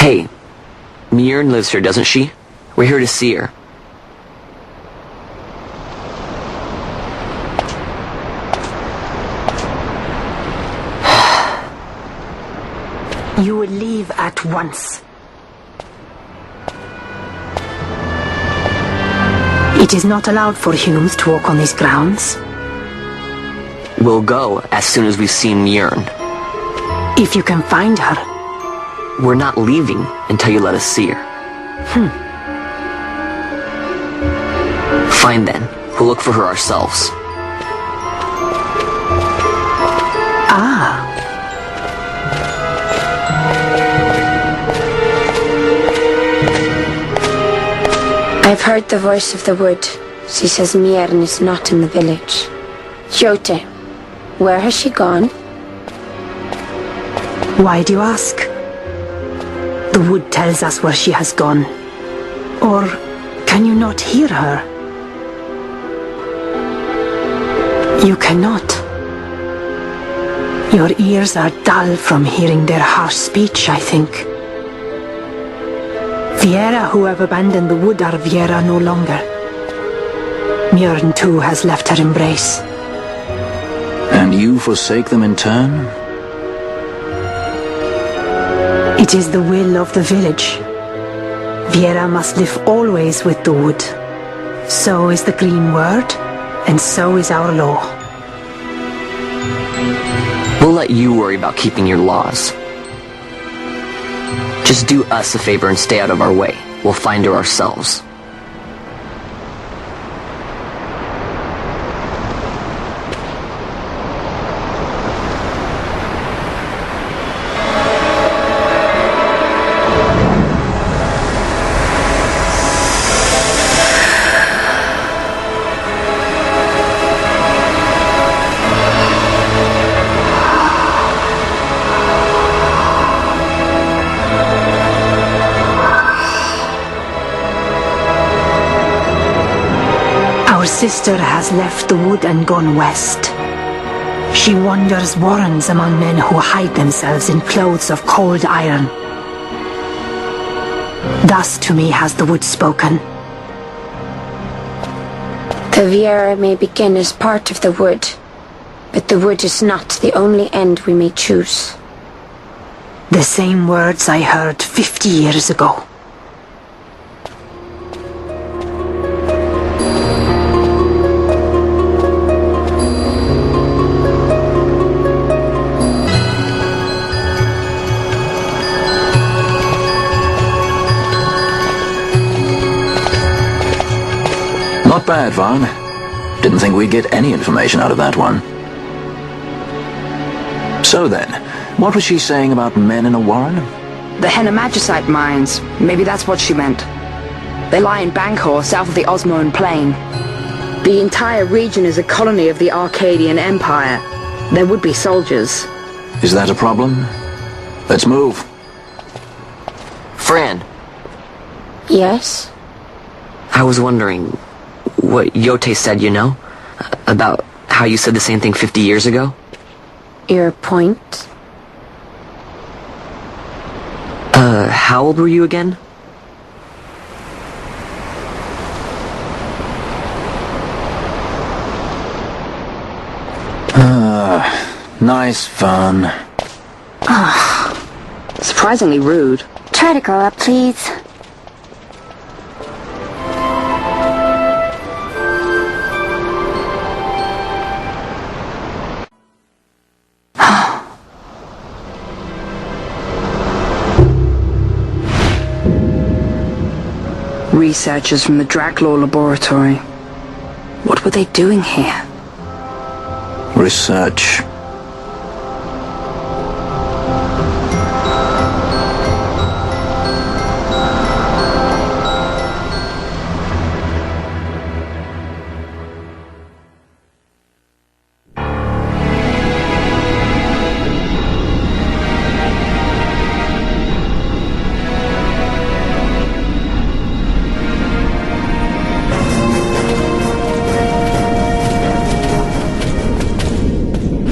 Hey, Mjern lives here, doesn't she? We're here to see her. You will leave at once. It is not allowed for humans to walk on these grounds. We'll go as soon as we've seen Mjern. If you can find her. We're not leaving until you let us see her. Fine then. We'll look for her ourselves. Ah. I've heard the voice of the wood. She says Mjern is not in the village. Jote, where has she gone? Why do you ask? The wood tells us where she has gone. Or can you not hear her? You cannot. Your ears are dull from hearing their harsh speech, I think. Vieira who have abandoned the wood are Vieira no longer. Mjern too has left her embrace. And you forsake them in turn? It is the will of the village. Vieira must live always with the wood. So is the green word, and so is our law. We'll let you worry about keeping your laws. Just do us a favor and stay out of our way. We'll find her ourselves. Our sister has left the wood and gone west. She wanders warrens among men who hide themselves in clothes of cold iron. Thus to me has the wood spoken. The Vieira may begin as part of the wood, but the wood is not the only end we may choose. The same words I heard 50 years ago. bad, Vaan. Didn't think we'd get any information out of that one. So then, what was she saying about men in a warren? The Magicite mines. Maybe that's what she meant. They lie in Bangkok, south of the Osmoan Plain. The entire region is a colony of the Arcadian Empire. There would be soldiers. Is that a problem? Let's move. Fran, Yes? I was wondering what Yote said, about how you said the same thing 50 years ago? Your point? How old were you again? Nice fun. Surprisingly rude. Try to grow up, please. Researchers from the Draclaw laboratory. What were they doing here? Research.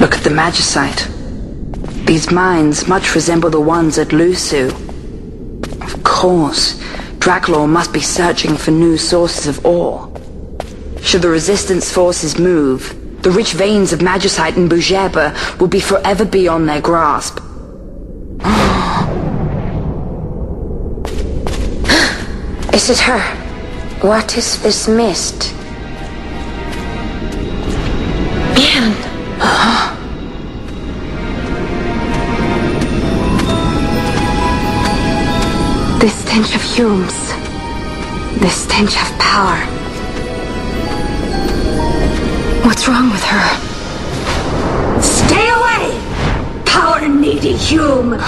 Look at the Magicite. These mines much resemble the ones at Lusu. Of course, Draclaw must be searching for new sources of ore. Should the Resistance forces move, the rich veins of Magicite in Bhujerba will be forever beyond their grasp. Is it her? What is this mist? Man! This stench of fumes. This stench of power. What's wrong with her? Stay away! Power-needy Hume!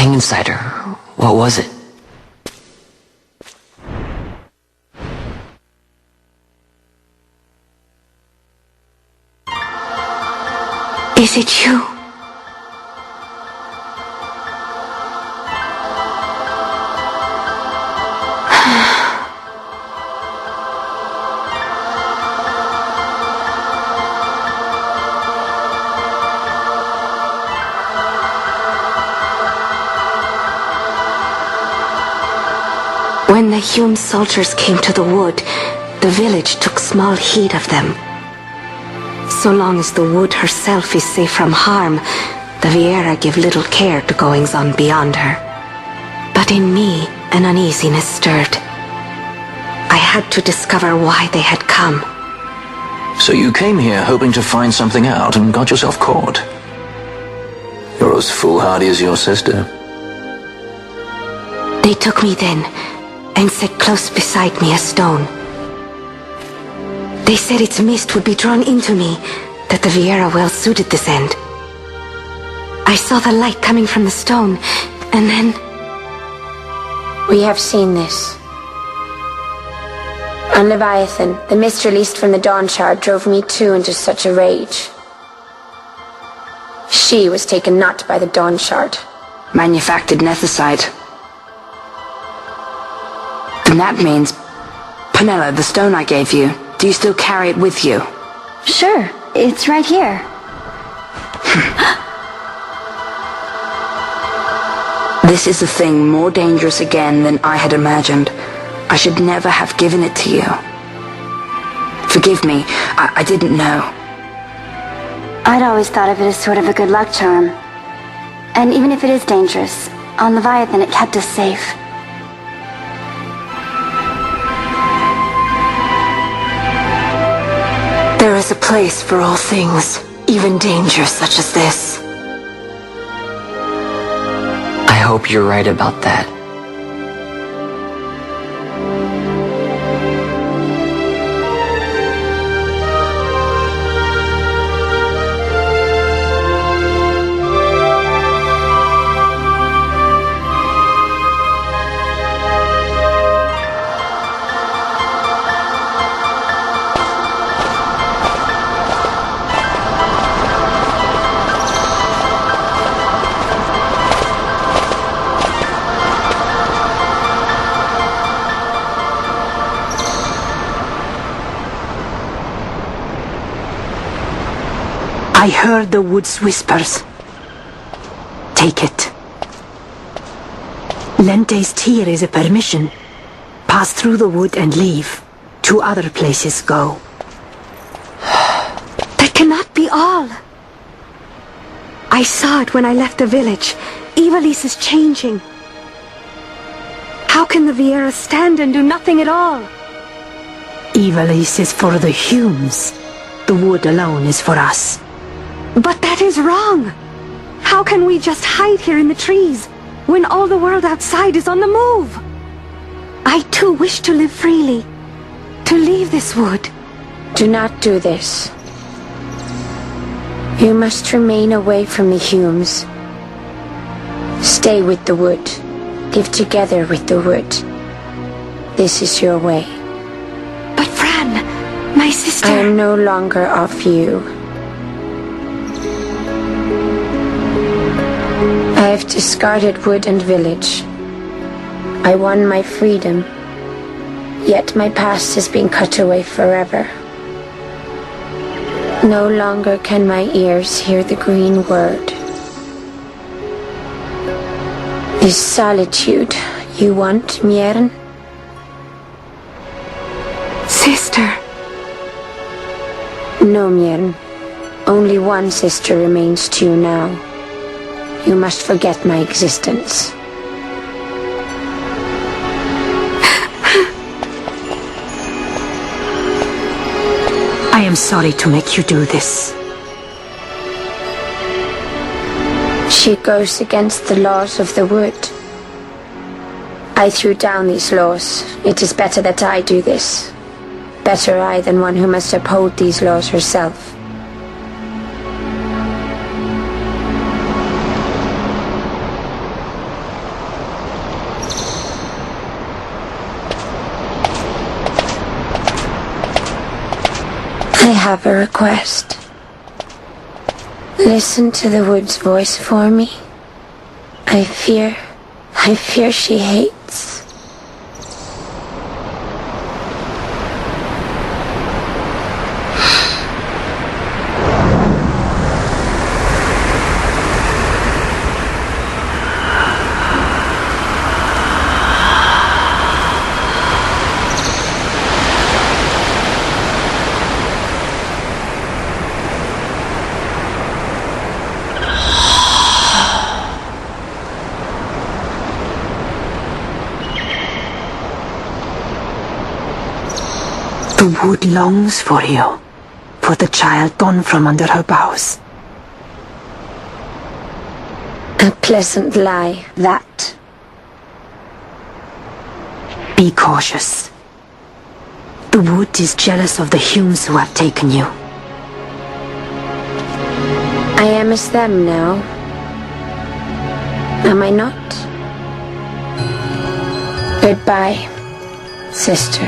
thing inside her. What was it? Is it you? When the Hume soldiers came to the wood, the village took small heed of them. So long as the wood herself is safe from harm, the Vieira give little care to goings-on beyond her. But in me, an uneasiness stirred. I had to discover why they had come. So you came here hoping to find something out and got yourself caught. You're as foolhardy as your sister. They took me then, and set close beside me a stone. They said its mist would be drawn into me, that the Vieira well suited this end. I saw the light coming from the stone, and then... We have seen this. On Leviathan, the mist released from the Dawn Shard drove me too into such a rage. She was taken not by the Dawn Shard. Manufactured Nethecite. And that means... Penella, the stone I gave you, do you still carry it with you? Sure, it's right here. This is a thing more dangerous again than I had imagined. I should never have given it to you. Forgive me, I didn't know. I'd always thought of it as sort of a good luck charm. And even if it is dangerous, on Leviathan it kept us safe. There is a place for all things, even danger such as this. I hope you're right about that. I heard the wood's whispers. Take it. Lente's tear is a permission. Pass through the wood and leave. To other places go. That cannot be all. I saw it when I left the village. Ivalice is changing. How can the Vieira stand and do nothing at all? Ivalice is for the Humes. The wood alone is for us. But that is wrong. How can we just hide here in the trees when all the world outside is on the move? I too wish to live freely, to leave this wood. Do not do this. You must remain away from the Humes. Stay with the wood. Live together with the wood. This is your way. But Fran, my sister... I am no longer of you. I have discarded wood and village. I won my freedom, yet my past has been cut away forever. No longer can my ears hear the green word. Is solitude you want, Miern? Sister. No, Miern. Only one sister remains to you now. You must forget my existence. I am sorry to make you do this. She goes against the laws of the wood. I threw down these laws. It is better that I do this. Better I than one who must uphold these laws herself. have a request. Listen to the wood's voice for me. I fear she hates. The wood longs for you, for the child gone from under her boughs. A pleasant lie, that. Be cautious. The wood is jealous of the Humes who have taken you. I am as them now. Am I not? Goodbye, sister.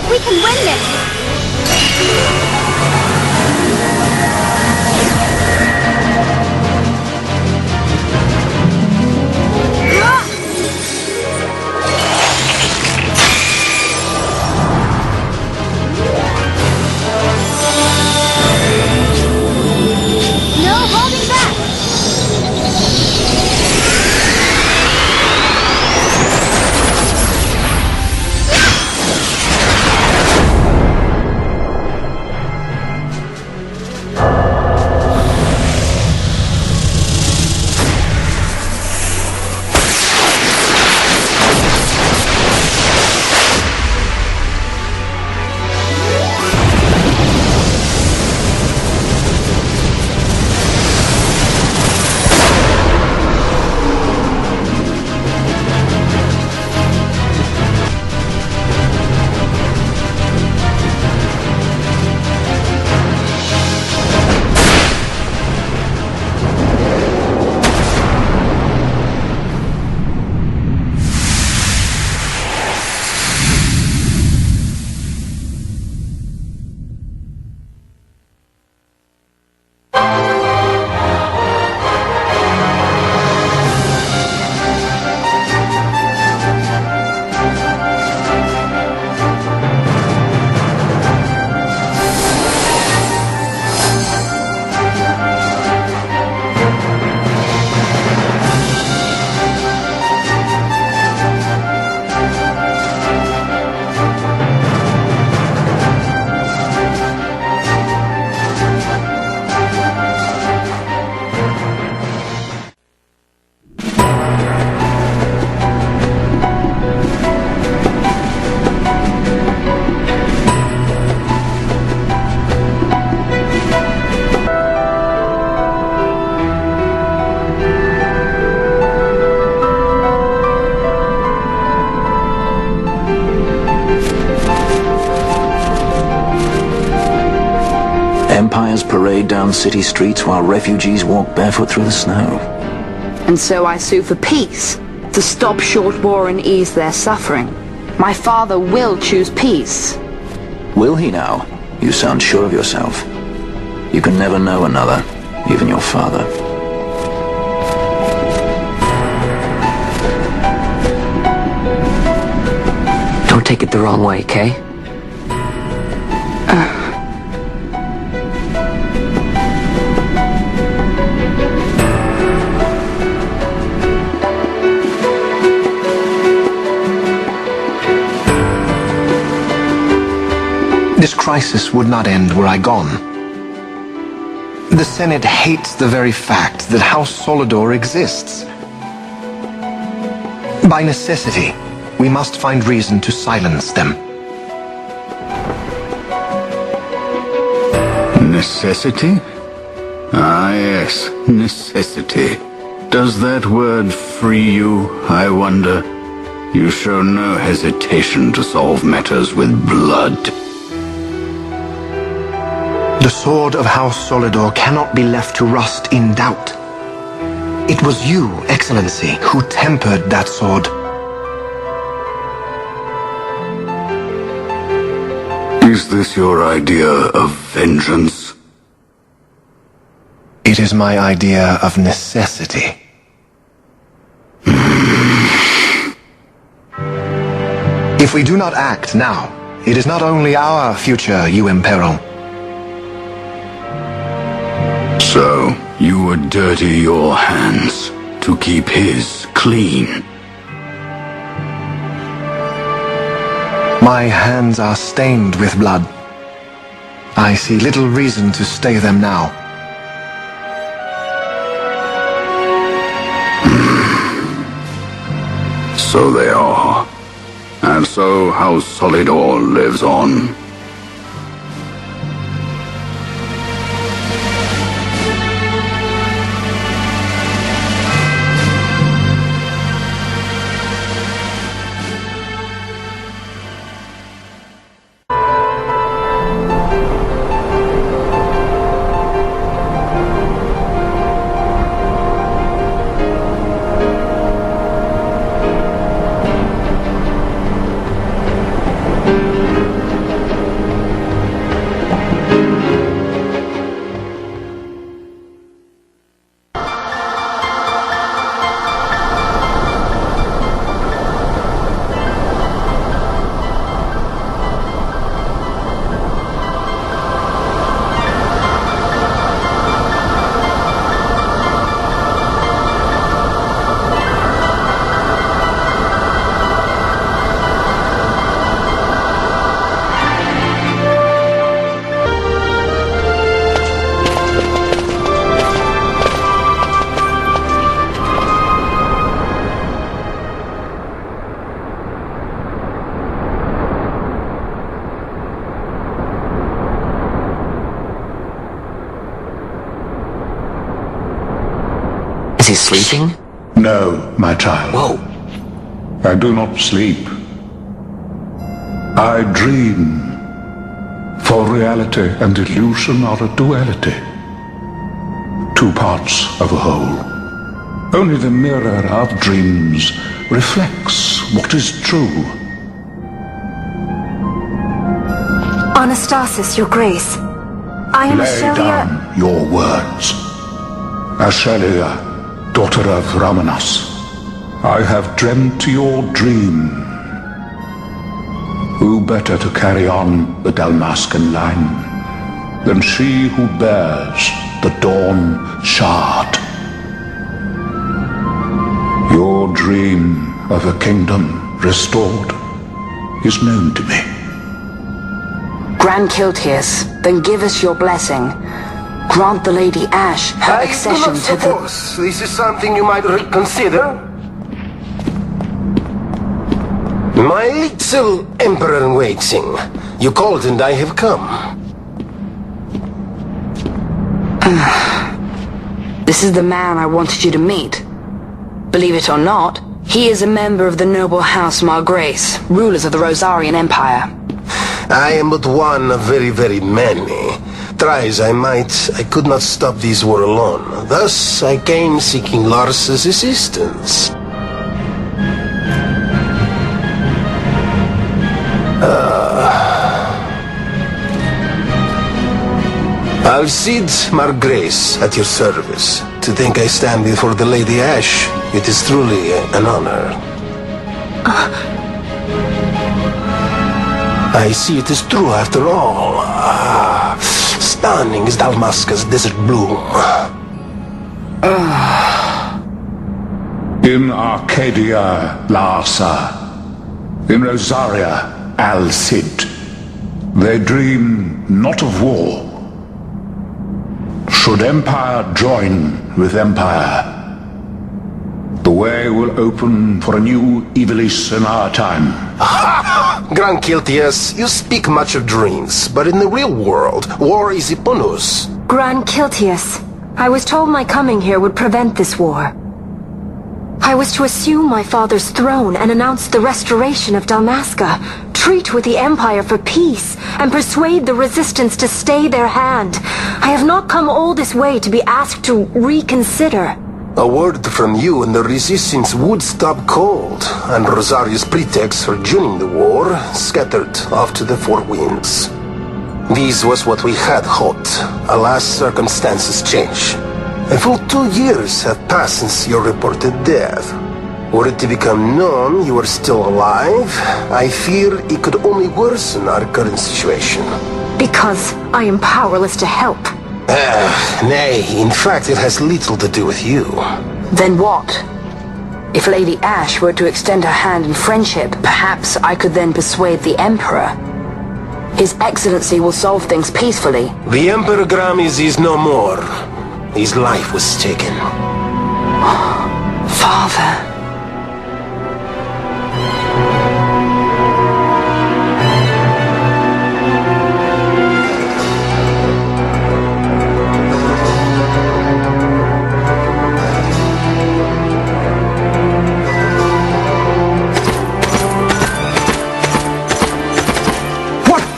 We can win this! empires parade down city streets while refugees walk barefoot through the snow. And so I sue for peace, to stop short war and ease their suffering. My father will choose peace. Will he now? You sound sure of yourself. You can never know another, even your father. Don't take it the wrong way, Kay? This crisis would not end were I gone. The Senate hates the very fact that House Solidor exists. By necessity, we must find reason to silence them. Necessity? Ah, yes, necessity. Does that word free you, I wonder? You show no hesitation to solve matters with blood. The sword of House Solidor cannot be left to rust in doubt. It was you, Excellency, who tempered that sword. Is this your idea of vengeance? It is my idea of necessity. If we do not act now, it is not only our future you imperil. So, you would dirty your hands to keep his clean? My hands are stained with blood. I see little reason to stay them now. So they are. And so House Solidor lives on. Is he sleeping? No, my child. Whoa. I do not sleep. I dream. For reality and illusion are a duality. Two parts of a whole. Only the mirror of dreams reflects what is true. Anastasis, Your Grace. I am Lay Ashelia. down your words. Ashelia, daughter of Rabanastre, I have dreamt your dream. Who better to carry on the Dalmascan line than she who bears the Dawn Shard? Your dream of a kingdom restored is known to me. Grand Kiltius, then give us your blessing. Grant the Lady Ash her accession to the... This is something you might reconsider. My little Emperor-in-waiting. You called and I have come. This is the man I wanted you to meet. Believe it or not, he is a member of the noble house Margrace, rulers of the Rosarian Empire. I am but one of very, very many. try as I might, I could not stop this war alone. Thus, I came seeking Lars's assistance. Alcide Margrace, at your service. To think I stand before the Lady Ash, it is truly an honor. I see it is true after all. Stunning is Dalmasca's desert bloom. In Arcadia, Larsa. In Rosaria, Alcide. They dream not of war. Should Empire join with Empire, the way will open for a new Ivalice in our time. Grand Kiltias, you speak much of dreams, but in the real world, war is upon us. Grand Kiltias, I was told my coming here would prevent this war. I was to assume my father's throne and announce the restoration of Dalmasca, treat with the Empire for peace, and persuade the Resistance to stay their hand. I have not come all this way to be asked to reconsider. A word from you and the Resistance would stop cold, and Rosaria's pretext for joining the war scattered off to the four winds. This was what we had hoped. Alas, circumstances change. A full 2 years have passed since your reported death. Were it to become known you are still alive, I fear it could only worsen our current situation. Because I am powerless to help. Nay, in fact it has little to do with you. Then what? If Lady Ash were to extend her hand in friendship, perhaps I could then persuade the Emperor. His Excellency will solve things peacefully. The Emperor Gramis is no more. His life was taken. Father.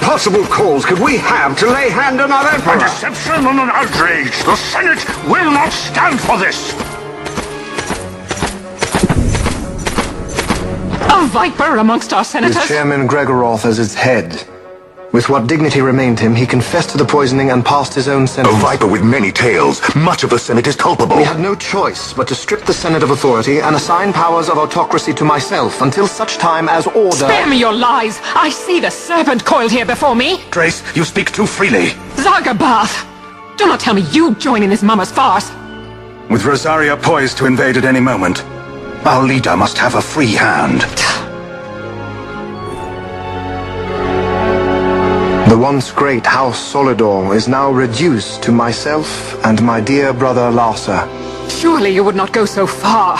Possible cause could we have to lay hand on our Emperor? A deception and an outrage! The Senate will not stand for this! A viper amongst our senators? With Chairman Gregoroth as its head. With what dignity remained him, he confessed to the poisoning and passed his own sentence. A viper with many tails. Much of the Senate is culpable. We had no choice but to strip the Senate of authority and assign powers of autocracy to myself until such time as order... Spare me your lies! I see the serpent coiled here before me! Trace, you speak too freely. Zargabath! Do not tell me you join in this mama's farce! With Rosaria poised to invade at any moment, our leader must have a free hand. The once great House Solidor is now reduced to myself and my dear brother Larsa. Surely you would not go so far.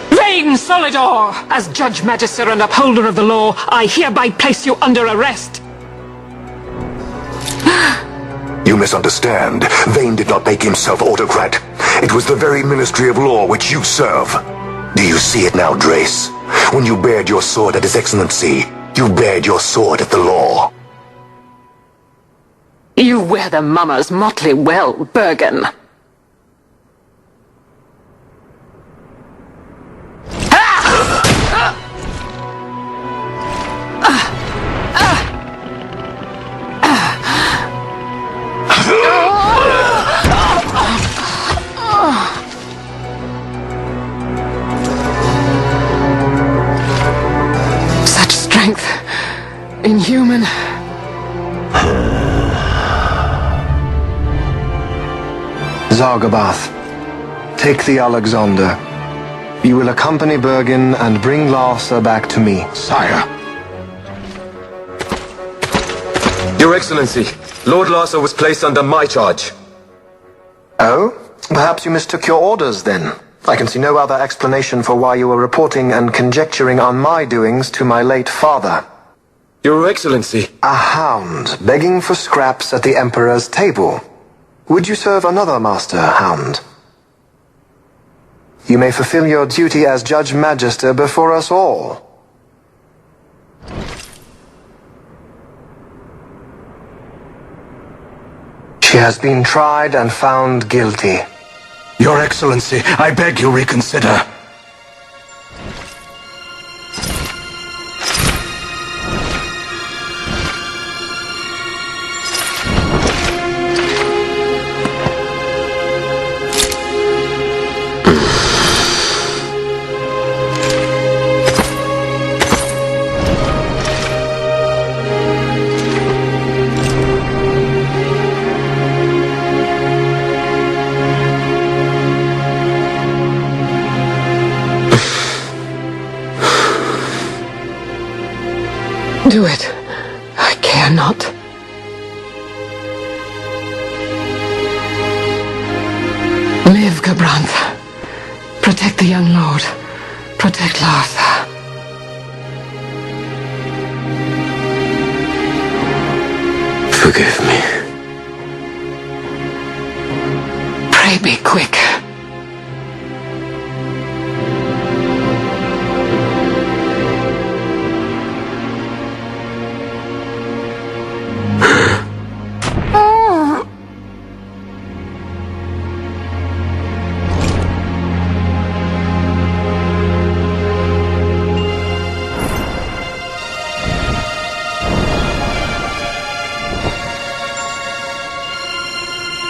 Vain Solidor! As Judge Magister and upholder of the law, I hereby place you under arrest. You misunderstand. Vane did not make himself autocrat. It was the very Ministry of Law which you serve. Do you see it now, Drace? When you bared your sword at His Excellency, you bared your sword at the law. You wear the mama's motley well, Bergen. Inhuman. Zargabath, take the Alexander. You will accompany Bergen and bring Larsa back to me. Sire. Your Excellency, Lord Larsa was placed under my charge. Oh? Perhaps you mistook your orders then. I can see no other explanation for why you were reporting and conjecturing on my doings to my late father. Your Excellency. A hound begging for scraps at the Emperor's table. Would you serve another master, hound? You may fulfill your duty as Judge Magister before us all. She has been tried and found guilty. Your Excellency, I beg you reconsider. Do it. I care not. Live, Gabrantha. Protect the young lord. Protect Larsa. Forgive me. Pray be quick.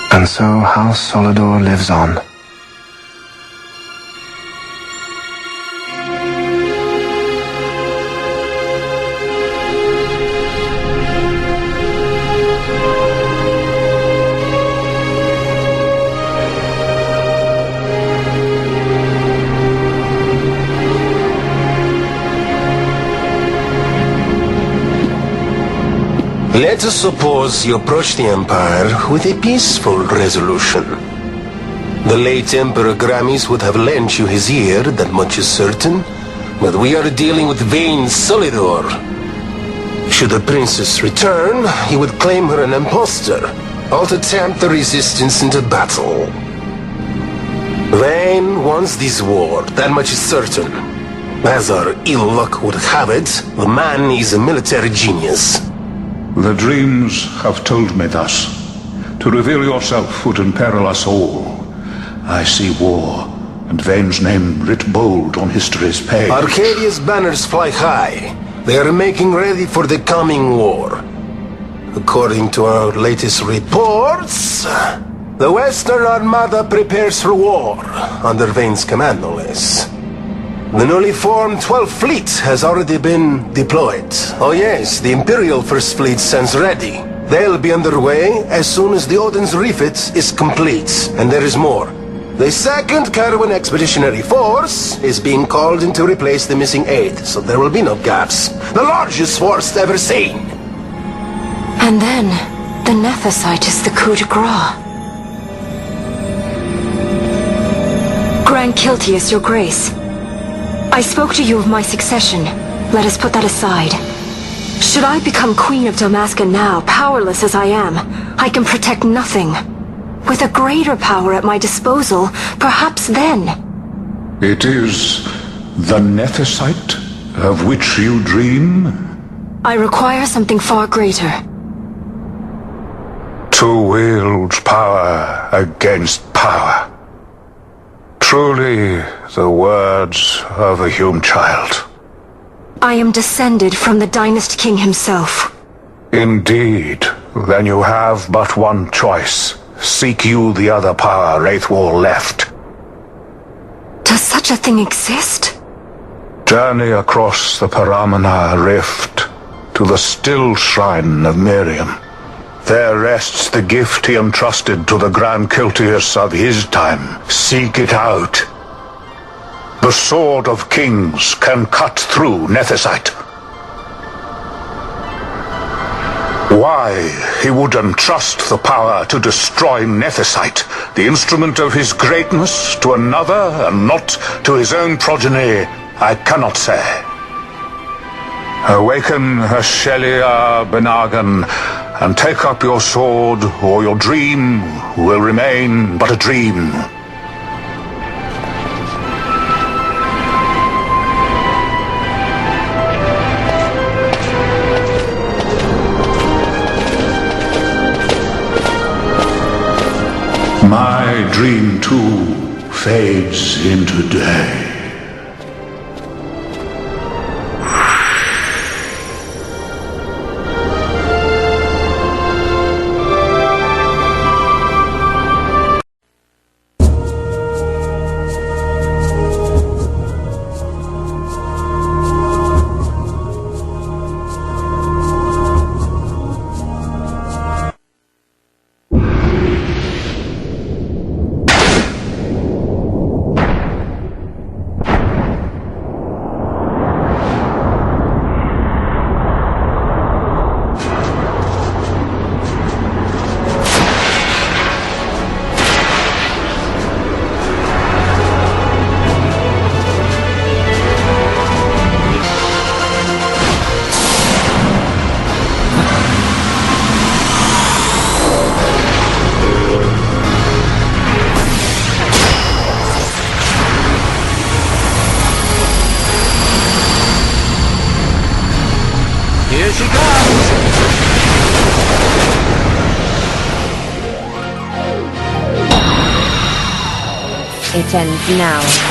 And so House Solidor lives on. Let us suppose you approach the Empire with a peaceful resolution. The late Emperor Gramis would have lent you his ear, that much is certain, but we are dealing with Vaan Solidor. Should the princess return, he would claim her an impostor, or to tempt the resistance into battle. Vaan wants this war, that much is certain. As our ill luck would have it, the man is a military genius. The dreams have told me thus. To reveal yourself would imperil us all. I see war, and Vaan's name writ bold on history's page. Arcadia's banners fly high. They are making ready for the coming war. According to our latest reports, the Western Armada prepares for war, under Vaan's command, no less. The newly formed 12th Fleet has already been deployed. Oh yes, the Imperial First Fleet stands ready. They'll be underway as soon as the Odin's refit is complete. And there is more. The 2nd Caravan Expeditionary Force is being called in to replace the missing 8, so there will be no gaps. The largest force ever seen! And then, the Nethecite is the coup de grace. Grand Kiltius, your grace. I spoke to you of my succession. Let us put that aside. Should I become Queen of Dalmasca now, powerless as I am, I can protect nothing. With a greater power at my disposal, perhaps then. It is the Nethecite of which you dream? I require something far greater. To wield power against power. Truly, the words of a Hume child. I am descended from the Dynast king himself. Indeed. Then you have but one choice. Seek you the other power Raithwall left. Does such a thing exist? Journey across the Paramana rift to the still shrine of Miriam. There rests the gift he entrusted to the Grand Kiltius of his time. Seek it out. The sword of kings can cut through Nethecite. Why he would entrust the power to destroy Nethecite, the instrument of his greatness, to another and not to his own progeny, I cannot say. Awaken Shelia Benagan, and take up your sword, or your dream will remain but a dream. My dream too fades into day. Here she comes! It ends now.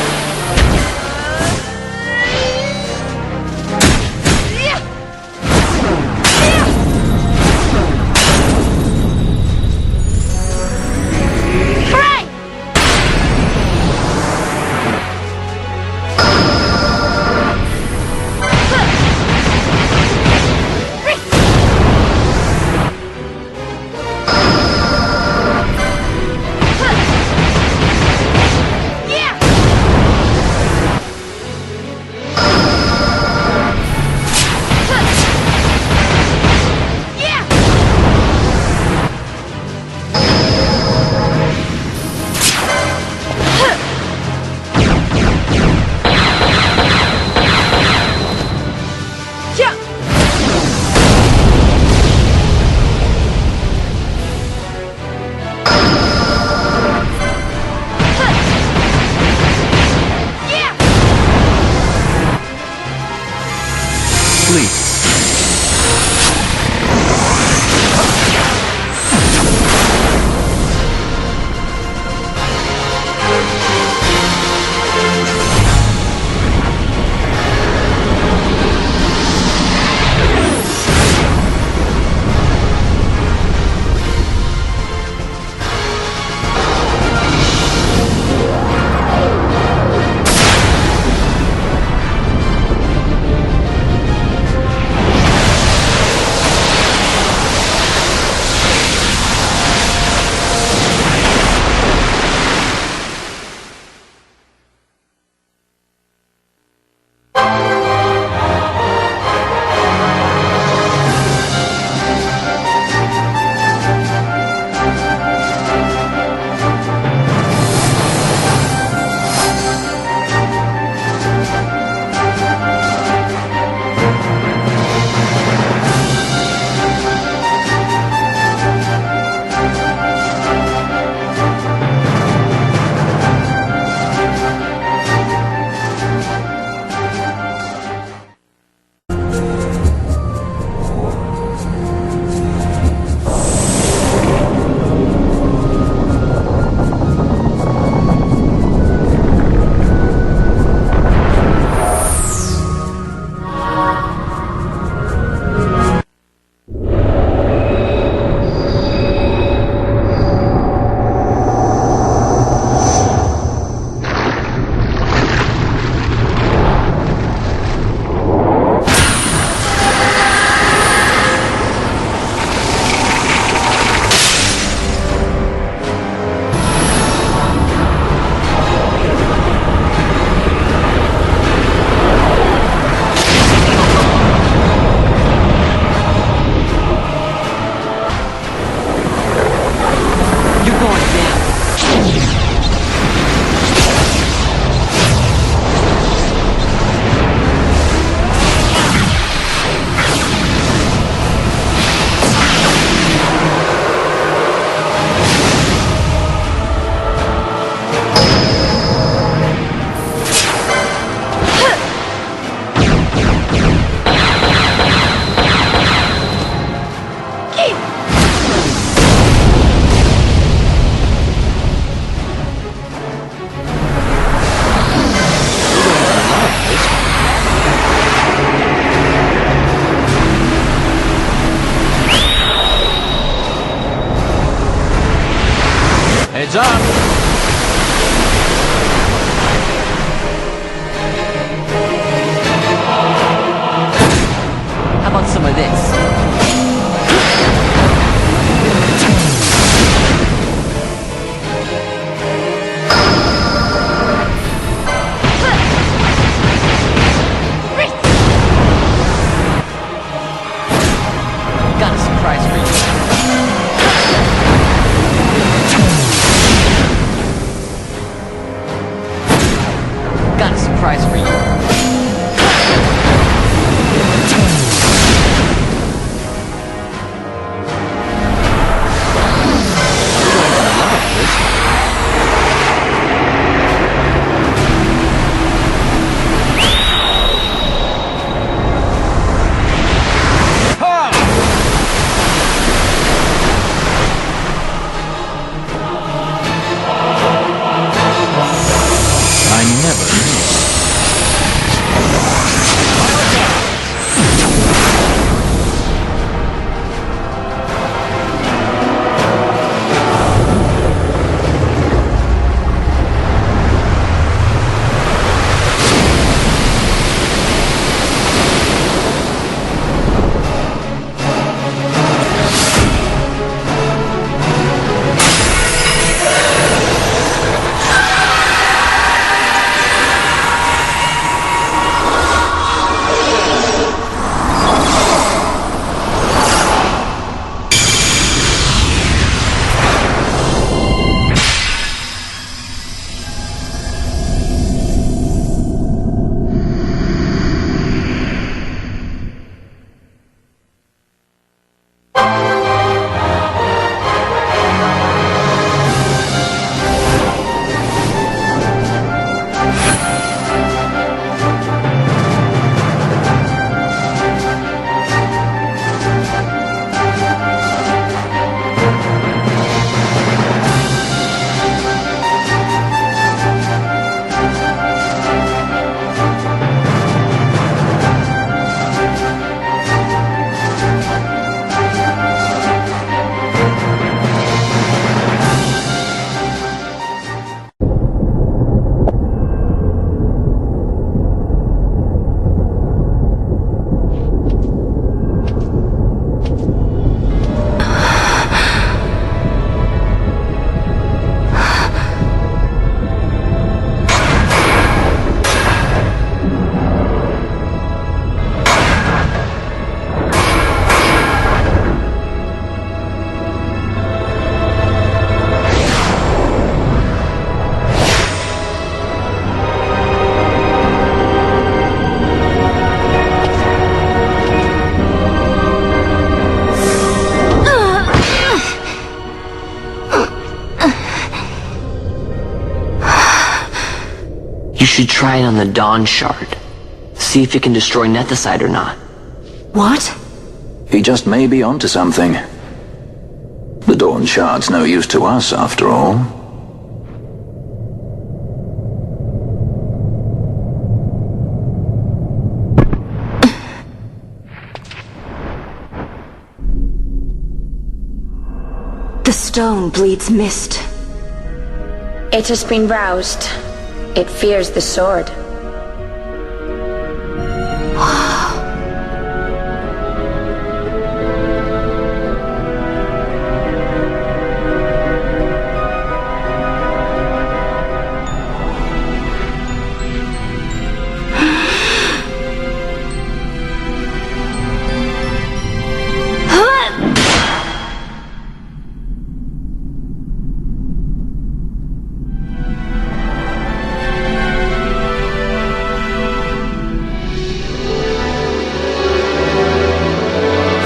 Heads up! How about some of this? Got a surprise for you. Got a surprise for you. You should try it on the Dawn Shard. See if it can destroy Nethecite or not. What? He just may be onto something. The Dawn Shard's no use to us, after all. The stone bleeds mist. It has been roused. It fears the sword.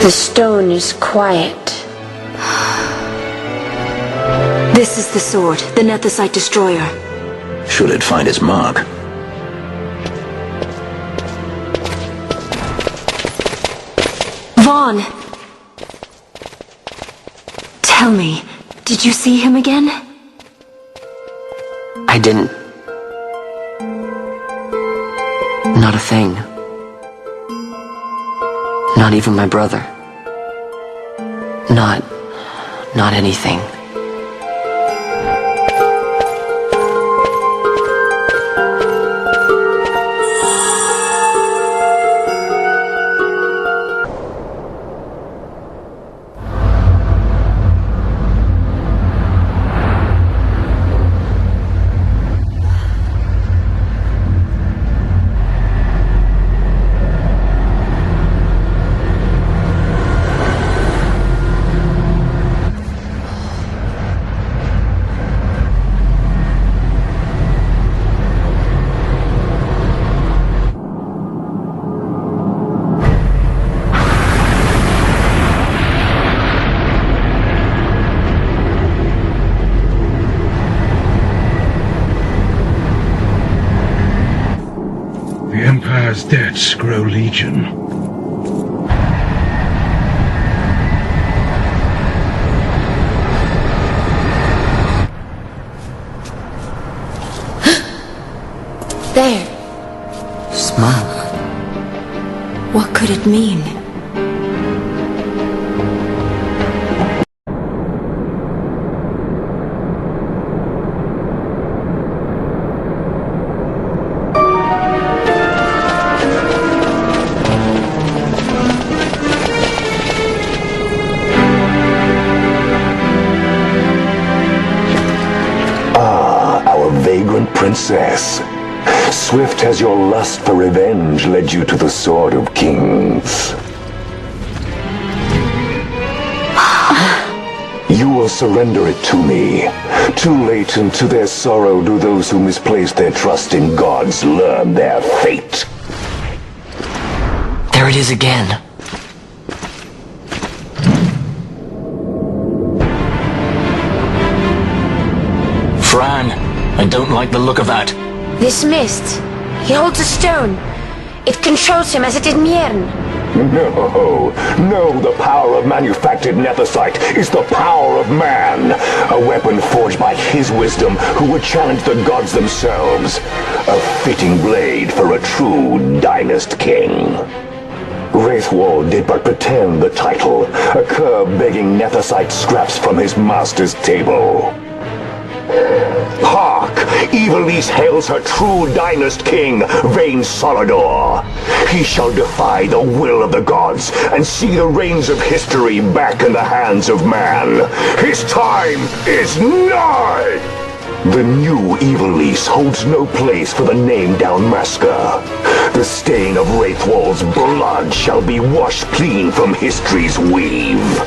The stone is quiet. This is the sword, the Nethecite destroyer. Should it find its mark? Vaan! Tell me, did you see him again? I didn't. Not a thing. Not even my brother. Not anything. as debts grow legion. There. Smoke. What could it mean? Princess. Swift has your lust for revenge led you to the Sword of Kings. You will surrender it to me. Too late, and to their sorrow do those who misplace their trust in gods learn their fate. There it is again. Fran, I don't like the look of that. This mist. He holds a stone. It controls him as it did Miern. No, the power of manufactured Nethecite is the power of man. A weapon forged by his wisdom who would challenge the gods themselves. A fitting blade for a true Dynast king. Raithwall did but pretend the title, a cur begging Nethecite scraps from his master's table. Hark! Evilise hails her true Dynast king, Vaan Solidor. He shall defy the will of the gods and see the reins of history back in the hands of man. His time is nigh! The new Evilise holds no place for the name Dalmasca. The stain of Raithwall's blood shall be washed clean from history's weave.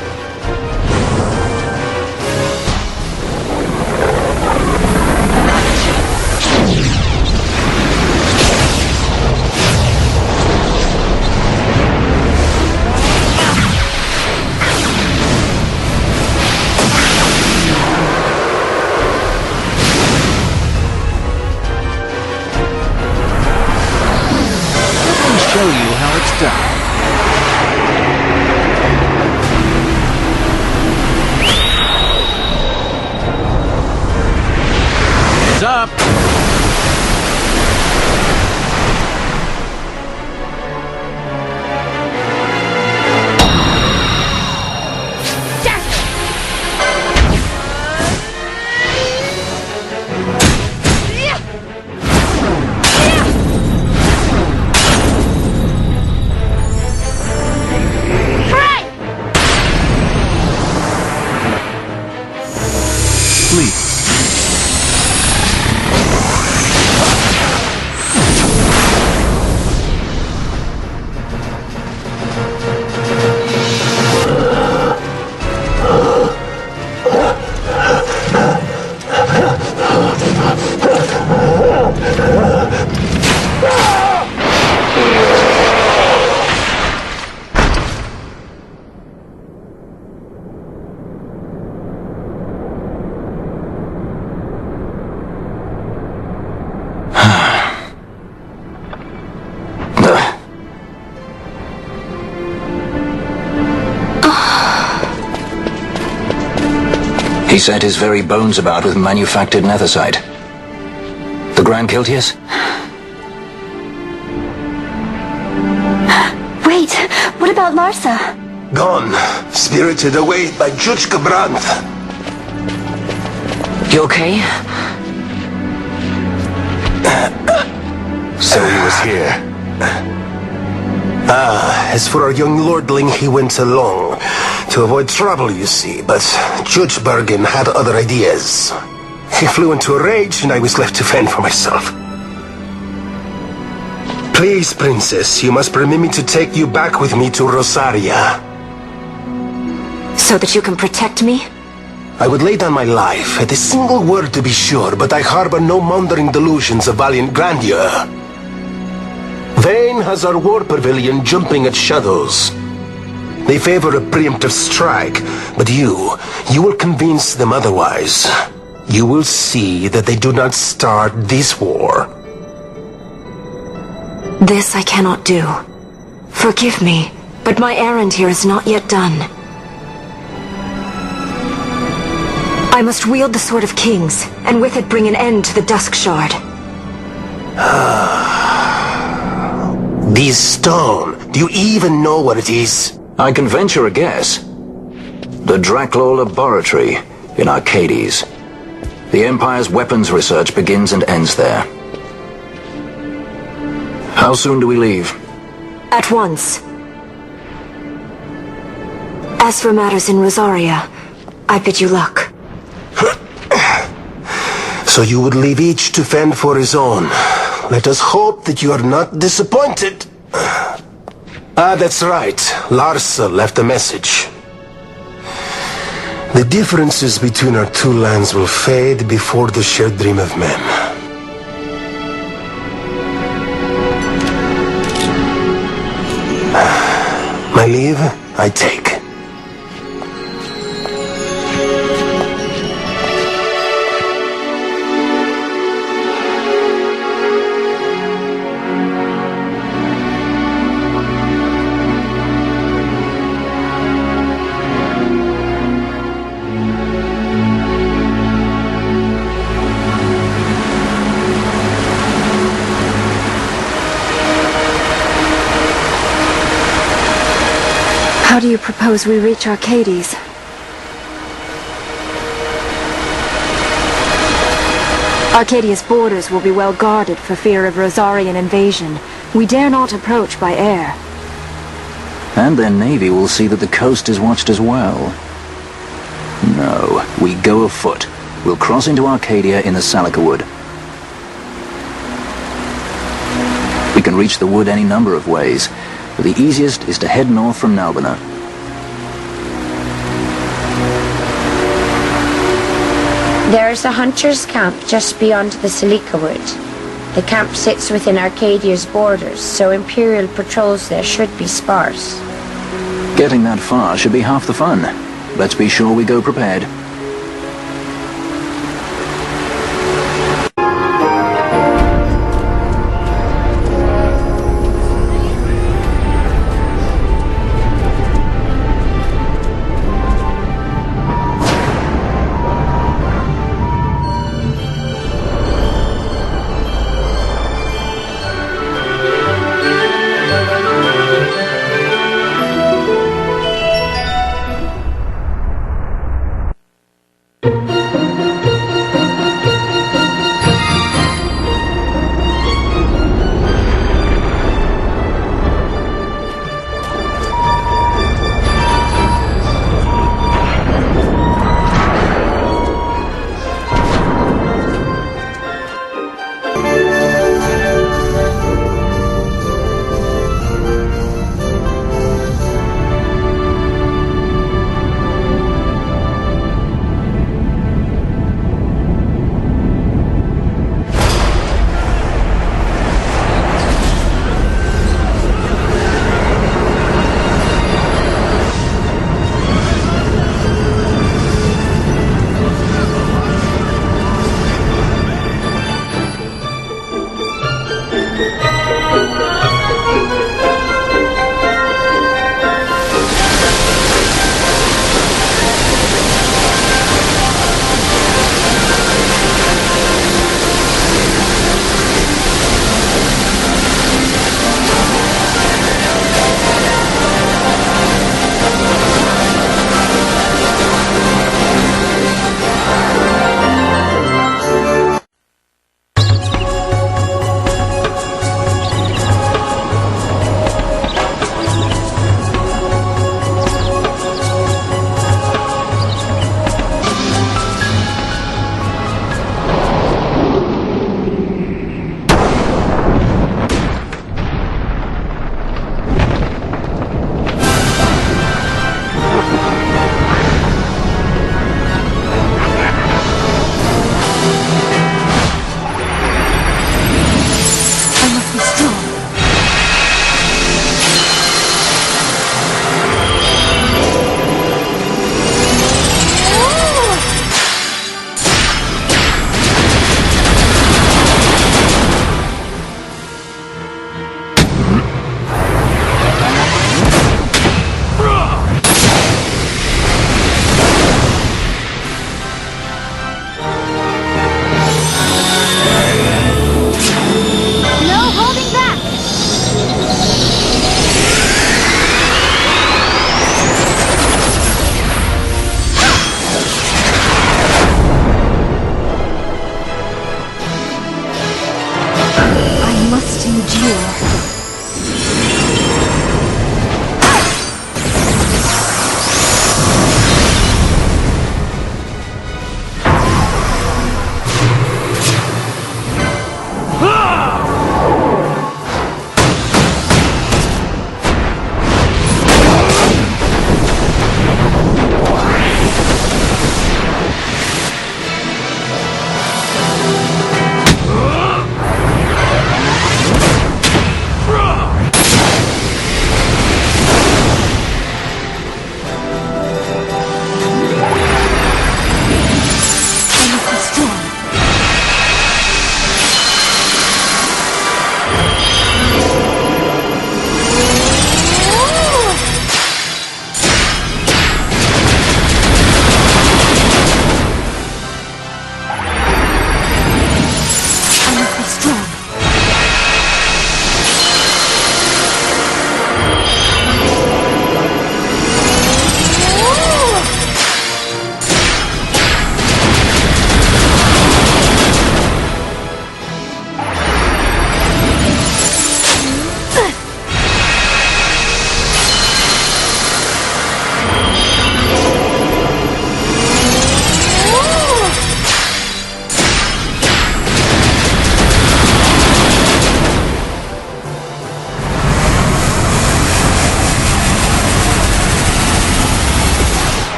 Show you how it's done. Heads up! He sent his very bones about with manufactured Nethecite. The Grand Kiltius? Wait, what about Larsa? Gone. Spirited away by Judge Brandt. You okay? So he was here. As for our young lordling, he went along. To avoid trouble, you see, but Judge Bergen had other ideas. He flew into a rage, and I was left to fend for myself. Please, Princess, you must permit me to take you back with me to Rosaria. So that you can protect me? I would lay down my life, at a single word to be sure, but I harbor no mouldering delusions of valiant grandeur. Vaan has our war pavilion jumping at shadows. They favor a preemptive strike, but you will convince them otherwise. You will see that they do not start this war. This I cannot do. Forgive me, but my errand here is not yet done. I must wield the Sword of Kings, and with it bring an end to the Dusk Shard. This stone, do you even know what it is? I can venture a guess. The Draclaw Laboratory in Archades. The Empire's weapons research begins and ends there. How soon do we leave? At once. As for matters in Rosaria, I bid you luck. So you would leave each to fend for his own. Let us hope that you are not disappointed. Ah, that's right. Larsa left a message. The differences between our two lands will fade before the shared dream of men. My leave, I take. How do you propose we reach Archades? Arcadia's borders will be well guarded for fear of Rosarian invasion. We dare not approach by air. And their navy will see that the coast is watched as well. No, we go afoot. We'll cross into Arcadia in the Salika Wood. We can reach the wood any number of ways, but the easiest is to head north from Nalbina. There is a hunter's camp just beyond the Salika Wood. The camp sits within Arcadia's borders, so Imperial patrols there should be sparse. Getting that far should be half the fun. Let's be sure we go prepared.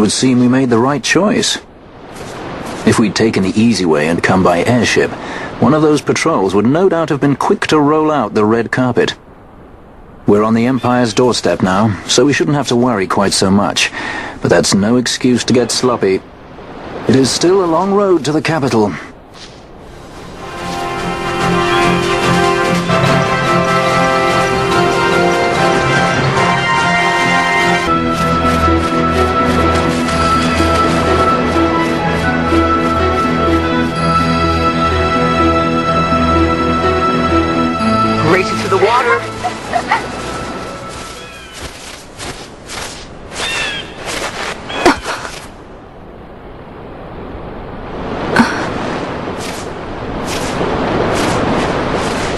would seem we made the right choice. If we'd taken the easy way and come by airship, one of those patrols would no doubt have been quick to roll out the red carpet. We're on the Empire's doorstep now, so we shouldn't have to worry quite so much. But that's no excuse to get sloppy. It is still a long road to the capital. Racing to the water.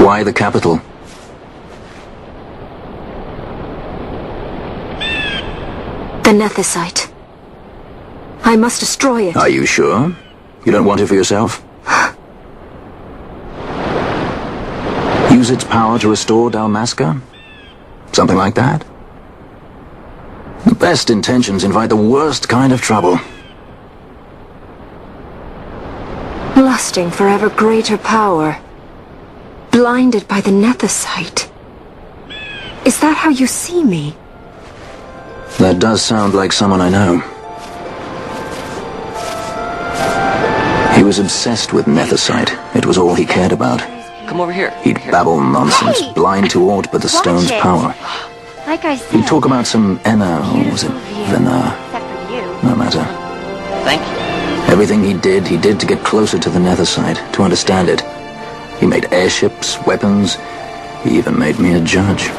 Why the capital? The Nethecite. I must destroy it. Are you sure? You don't want it for yourself? Use its power to restore Dalmasca? Something like that? The best intentions invite the worst kind of trouble. Lusting for ever greater power. Blinded by the Nethecite. Is that how you see me? That does sound like someone I know. He was obsessed with Nethecite. It was all he cared about. Come over here. He'd babble nonsense, blind to aught but the stone's power. Like I said, He'd talk about some Enna, or was it Vena? No matter. Thank you. Everything he did to get closer to the Nethecite, to understand it. He made airships, weapons. He even made me a judge.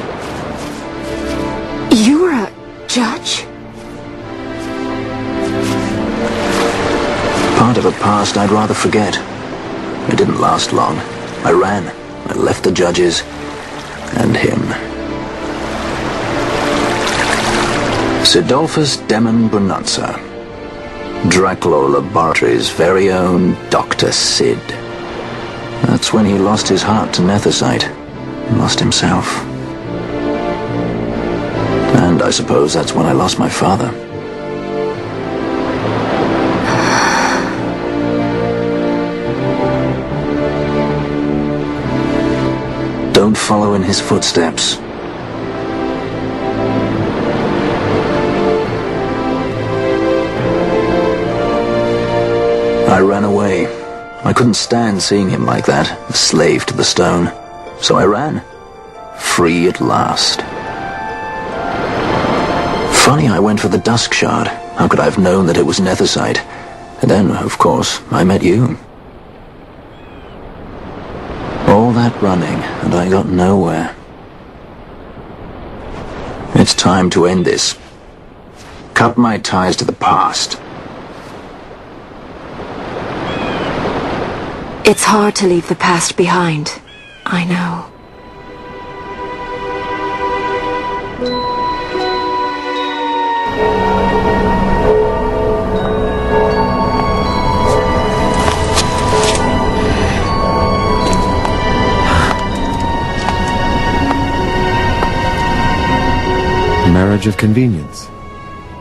You were a judge? Part of a past I'd rather forget. It didn't last long. I ran. I left the judges and him. Sidolphus Demon Bonanza. Draculaur Laboratory's very own Dr. Sid. That's when he lost his heart to Nethecite. Lost himself. And I suppose that's when I lost my father. Don't follow in his footsteps. I ran away. I couldn't stand seeing him like that, a slave to the stone. So I ran. Free at last. Funny I went for the Dusk Shard. How could I have known that it was Nethecite? And then, of course, I met you. All that running, and I got nowhere. It's time to end this. Cut my ties to the past. It's hard to leave the past behind. I know. Marriage of convenience.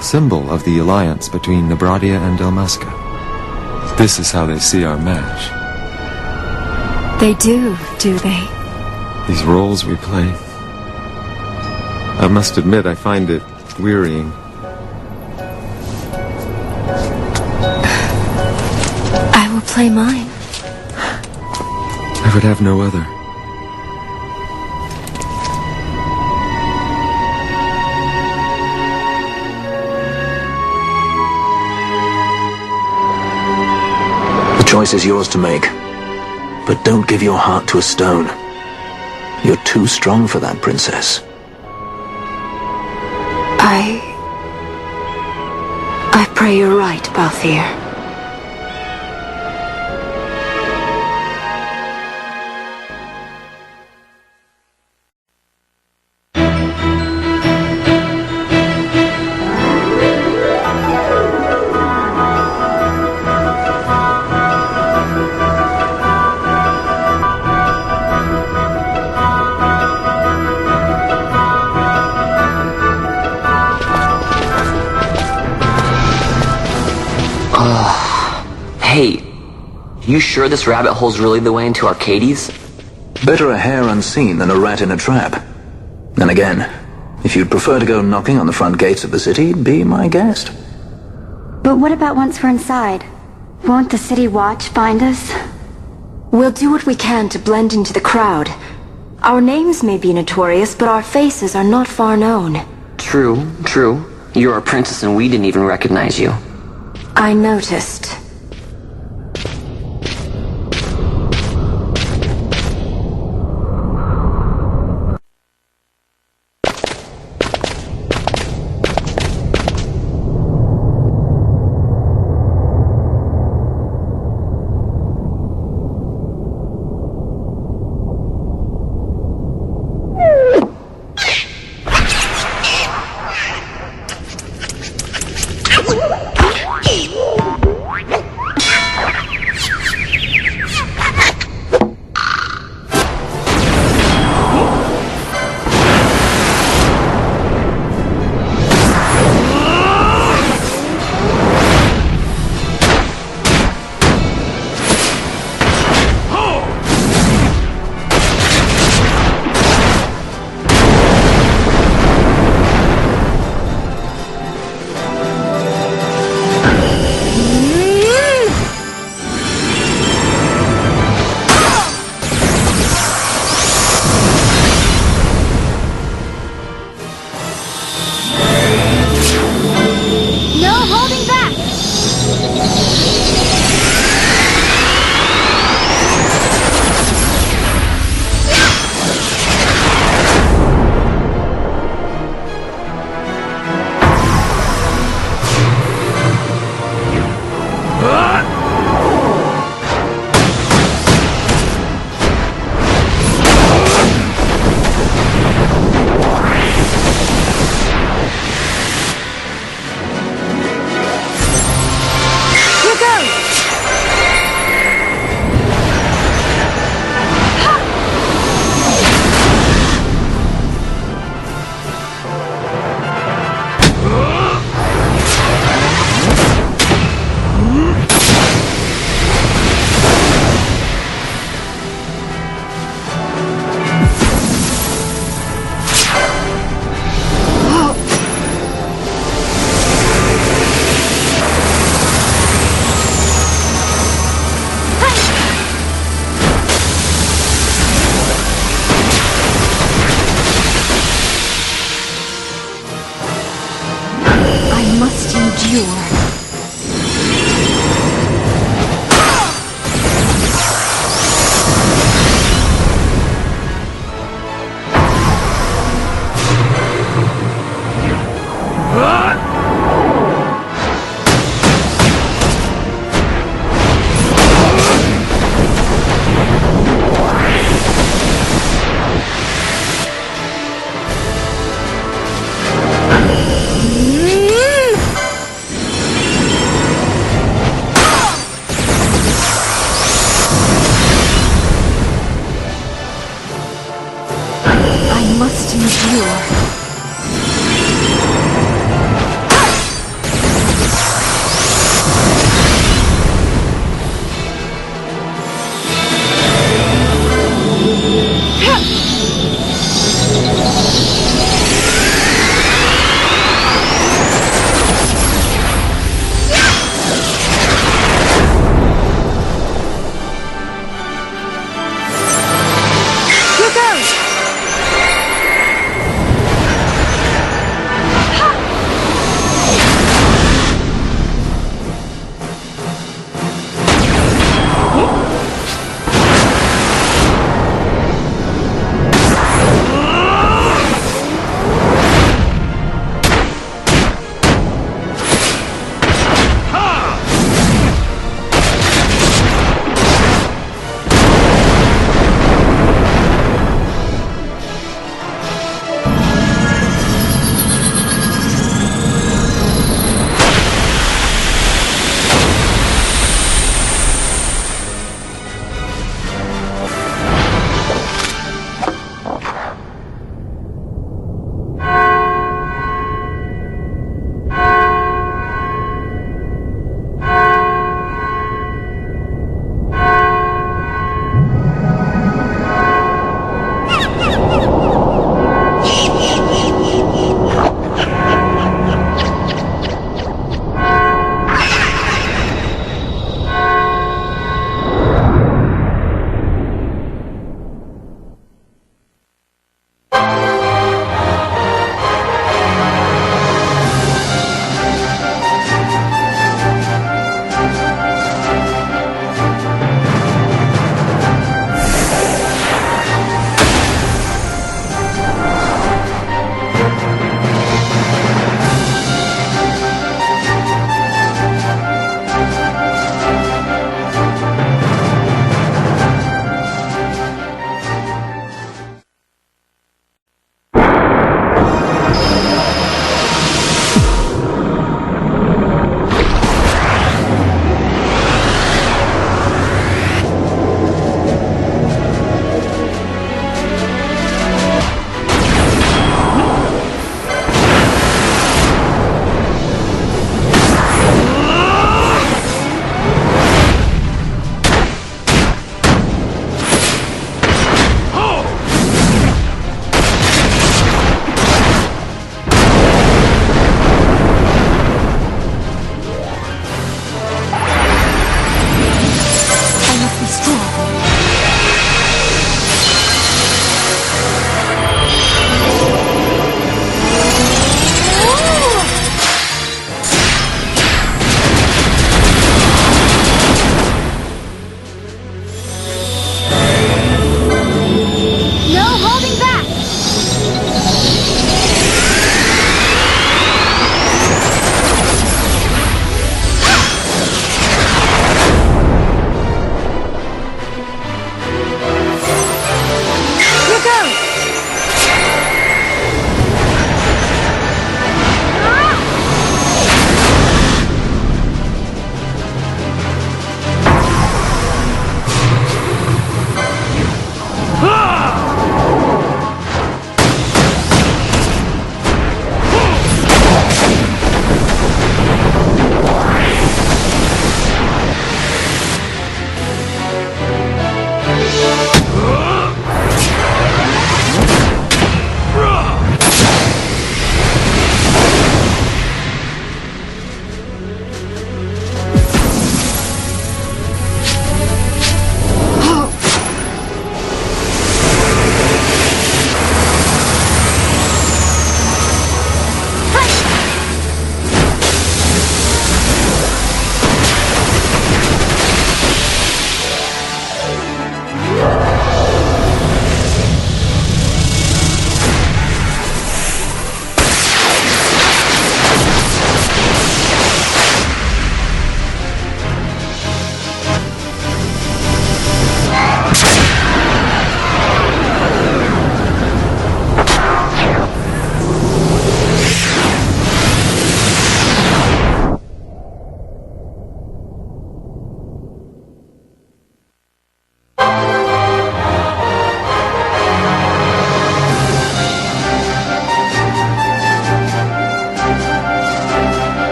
Symbol of the alliance between Nebradia and Dalmasca. This is how they see our match. They do they? These roles we play. I must admit I find it wearying. I will play mine. I would have no other. The choice is yours to make. But don't give your heart to a stone. You're too strong for that, princess. I pray you're right, Balthier. Hey, you sure this rabbit hole's really the way into Archades? Better a hare unseen than a rat in a trap. And again, if you'd prefer to go knocking on the front gates of the city, be my guest. But what about once we're inside? Won't the city watch find us? We'll do what we can to blend into the crowd. Our names may be notorious, but our faces are not far known. True. You're a princess and we didn't even recognize you. I noticed.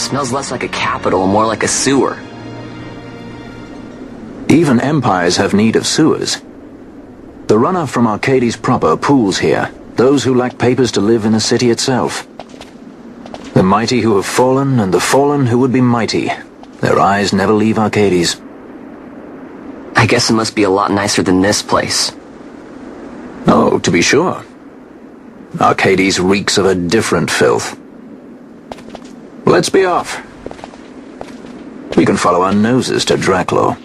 smells less like a capital and more like a sewer. Even empires have need of sewers. The runoff from Archades proper pools here, those who lack papers to live in the city itself. The mighty who have fallen, and the fallen who would be mighty. Their eyes never leave Archades. I guess it must be a lot nicer than this place. Oh, to be sure. Archades reeks of a different filth. Let's be off. We can follow our noses to Draclaw.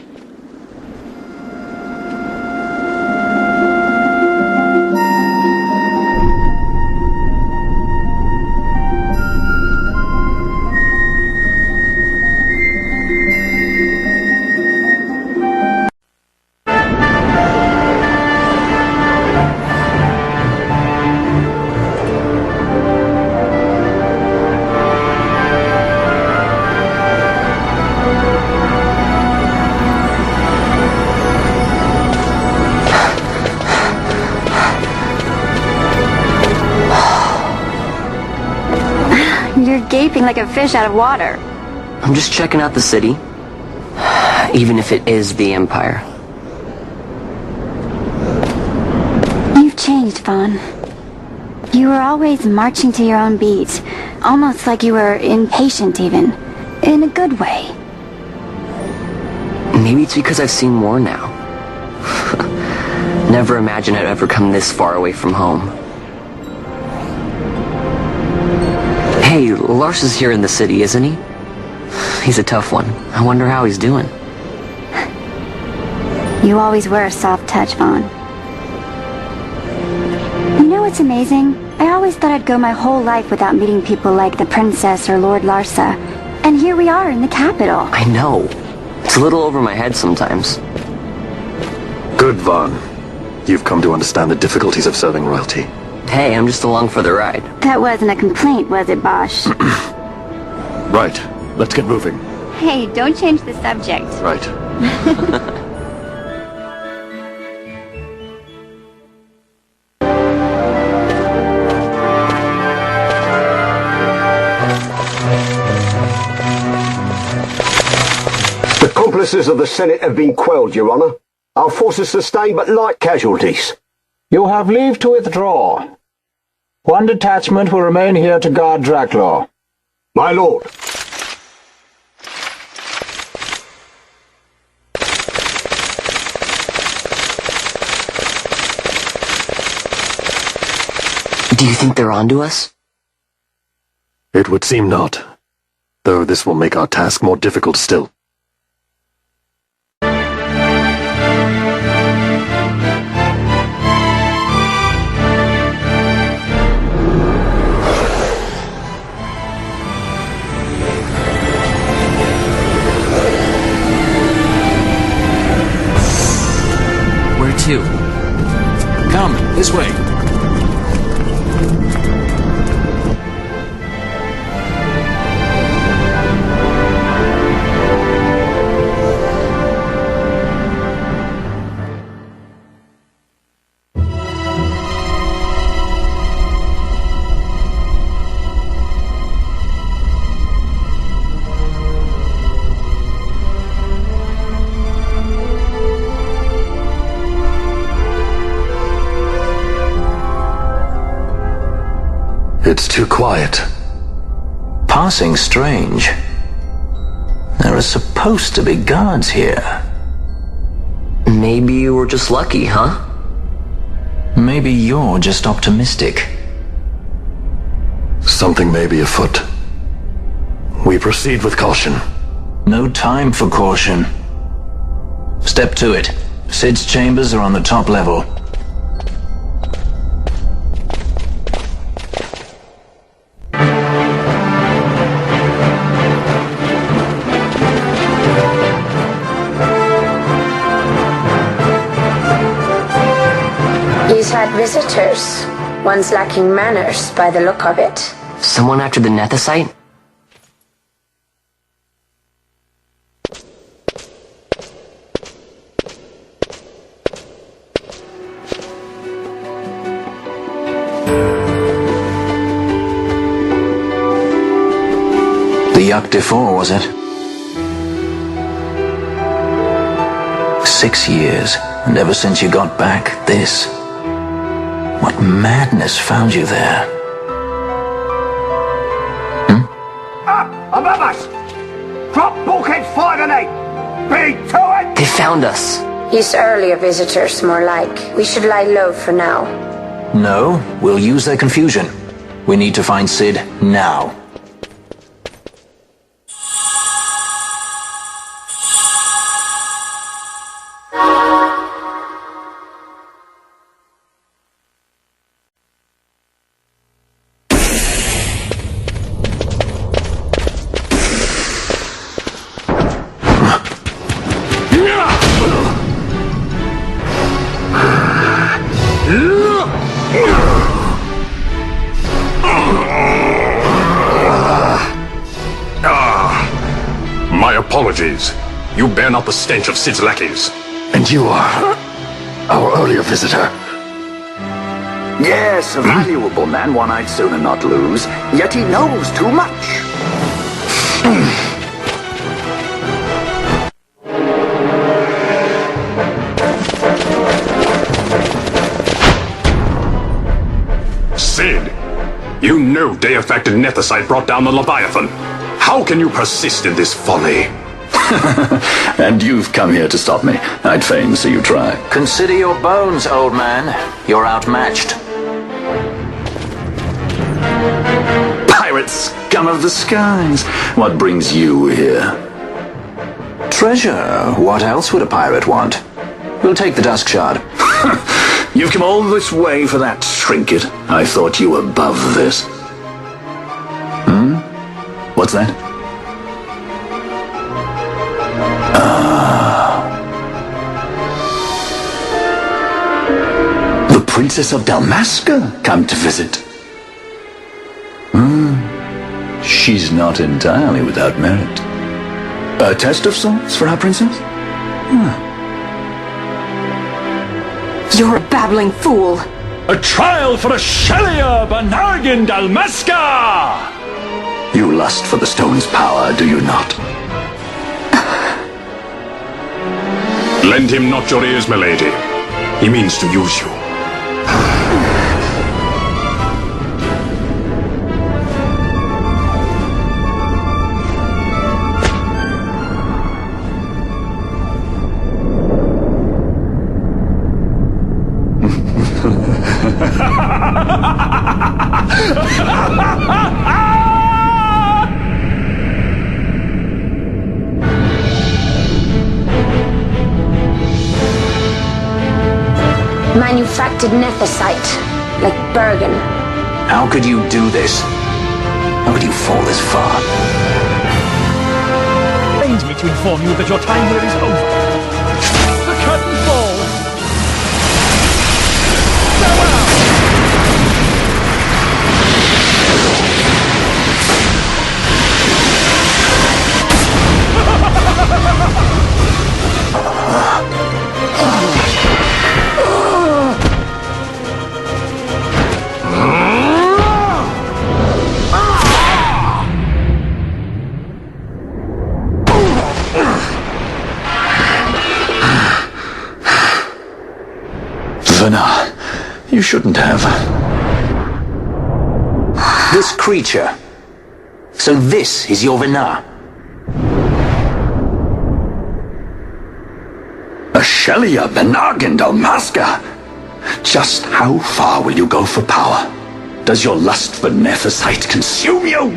You're gaping like a fish out of water. I'm just checking out the city. Even if it is the Empire. You've changed, Vaan. You were always marching to your own beat. Almost like you were impatient, even. In a good way. Maybe it's because I've seen more now. Never imagined I'd ever come this far away from home. Hey, Lars is here in the city, isn't he? He's a tough one. I wonder how he's doing. You always were a soft touch, Vaan. You know what's amazing? I always thought I'd go my whole life without meeting people like the Princess or Lord Larsa. And here we are in the capital. I know. It's a little over my head sometimes. Good, Vaan. You've come to understand the difficulties of serving royalty. Hey, I'm just along for the ride. That wasn't a complaint, was it, Basch? Right. Let's get moving. Hey, don't change the subject. Right. The accomplices of the Senate have been quelled, Your Honor. Our forces sustained but light casualties. You have leave to withdraw. One detachment will remain here to guard Draclaw. My lord. Do you think they're onto us? It would seem not. Though this will make our task more difficult still. Where to? Come, this way. It's too quiet. Passing strange. There are supposed to be guards here. Maybe you were just lucky, huh? Maybe you're just optimistic. Something may be afoot. We proceed with caution. No time for caution. Step to it. Sid's chambers are on the top level. He's had visitors. One's lacking manners by the look of it. Someone after the Nethecite? The The Yuck Defour, was it? 6 years, and ever since you got back, this. What madness found you there? Above us! Drop bulkheads 5 and 8! Be to it! They found us. He's earlier visitors, more like. We should lie low for now. No, we'll use their confusion. We need to find Sid now. My apologies. You bear not the stench of Sid's lackeys. And you are our earlier visitor. Yes, a valuable man, one I'd sooner not lose. Yet he knows too much. Sid, you know Deifacted Nethecite brought down the Leviathan. How can you persist in this folly? And you've come here to stop me. I'd fain see you try. Consider your bones, old man. You're outmatched. Pirates, scum of the skies. What brings you here? Treasure. What else would a pirate want? We'll take the Dusk Shard. You've come all this way for that trinket. I thought you were above this. What's that? The Princess of Dalmasca come to visit. She's not entirely without merit. A test of sorts for our princess? You're a babbling fool. A trial for a Shelia Banargin Dalmasca! You lust for the stone's power, do you not? Lend him not your ears, milady. He means to use you. Manufactured Nethecite, like Bergen. How could you do this? How could you fall this far? Pains me to inform you that your time here is over. The curtain falls. Vana, you shouldn't have. This creature. So this is your Vana. A Shelia Banargin Dalmasca? Just how far will you go for power? Does your lust for Nethecite consume you?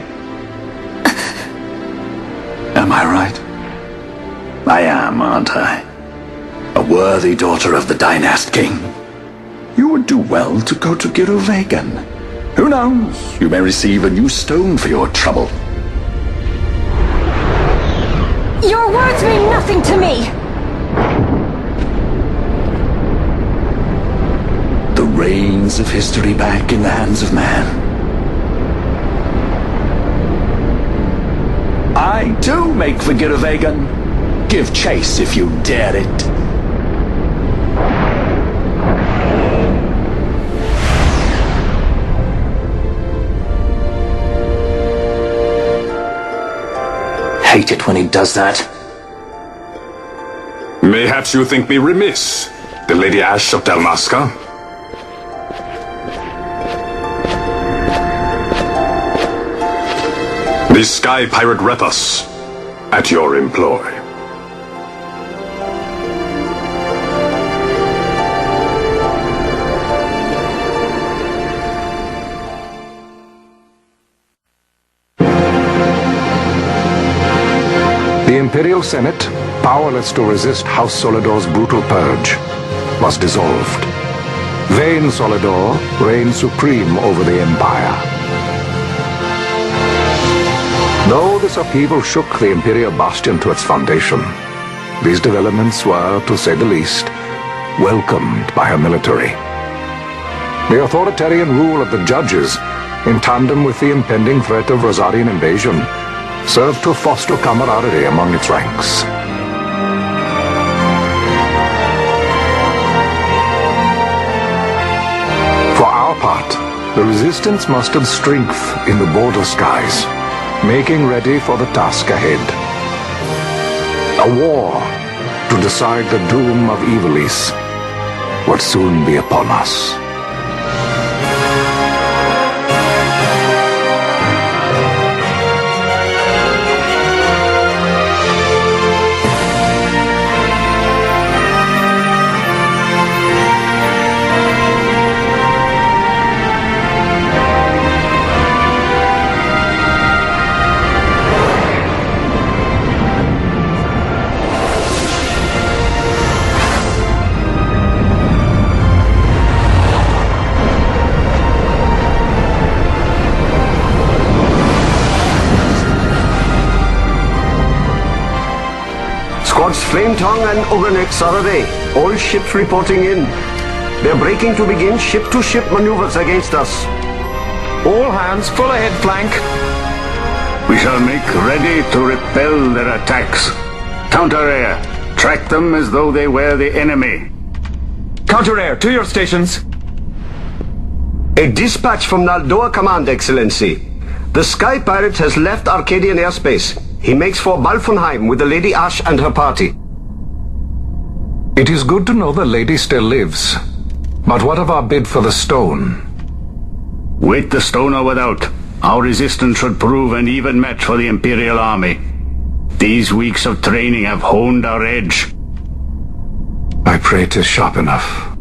Am I right? I am, aren't I? A worthy daughter of the Dynast king. You would do well to go to Giruvegan. Who knows? You may receive a new stone for your trouble. Your words mean nothing to me! The reins of history back in the hands of man. I too make for Giruvegan. Give chase if you dare it. hate it when he does that. Mayhaps you think me remiss, the Lady Ash of Dalmasca? The Sky Pirate Rethus, at your employ. The Imperial Senate, powerless to resist House Solidor's brutal purge, was dissolved. Vaan Solidor reigned supreme over the Empire. Though this upheaval shook the Imperial bastion to its foundation, these developments were, to say the least, welcomed by her military. The authoritarian rule of the judges, in tandem with the impending threat of Rosarian invasion, served to foster camaraderie among its ranks. For our part, the Resistance mustered strength in the border skies, making ready for the task ahead. A war to decide the doom of Evilise would soon be upon us. Squads Flametongue and Ogrenex are away. All ships reporting in. They're breaking to begin ship-to-ship maneuvers against us. All hands full ahead flank. We shall make ready to repel their attacks. Counter-air. Track them as though they were the enemy. Counter-air, to your stations. A dispatch from Naldoa Command, Excellency. The Sky Pirate has left Arcadian airspace. He makes for Balfonheim with the Lady Ash and her party. It is good to know the lady still lives. But what of our bid for the stone? With the stone or without, our resistance should prove an even match for the Imperial army. These weeks of training have honed our edge. I pray 'tis sharp enough.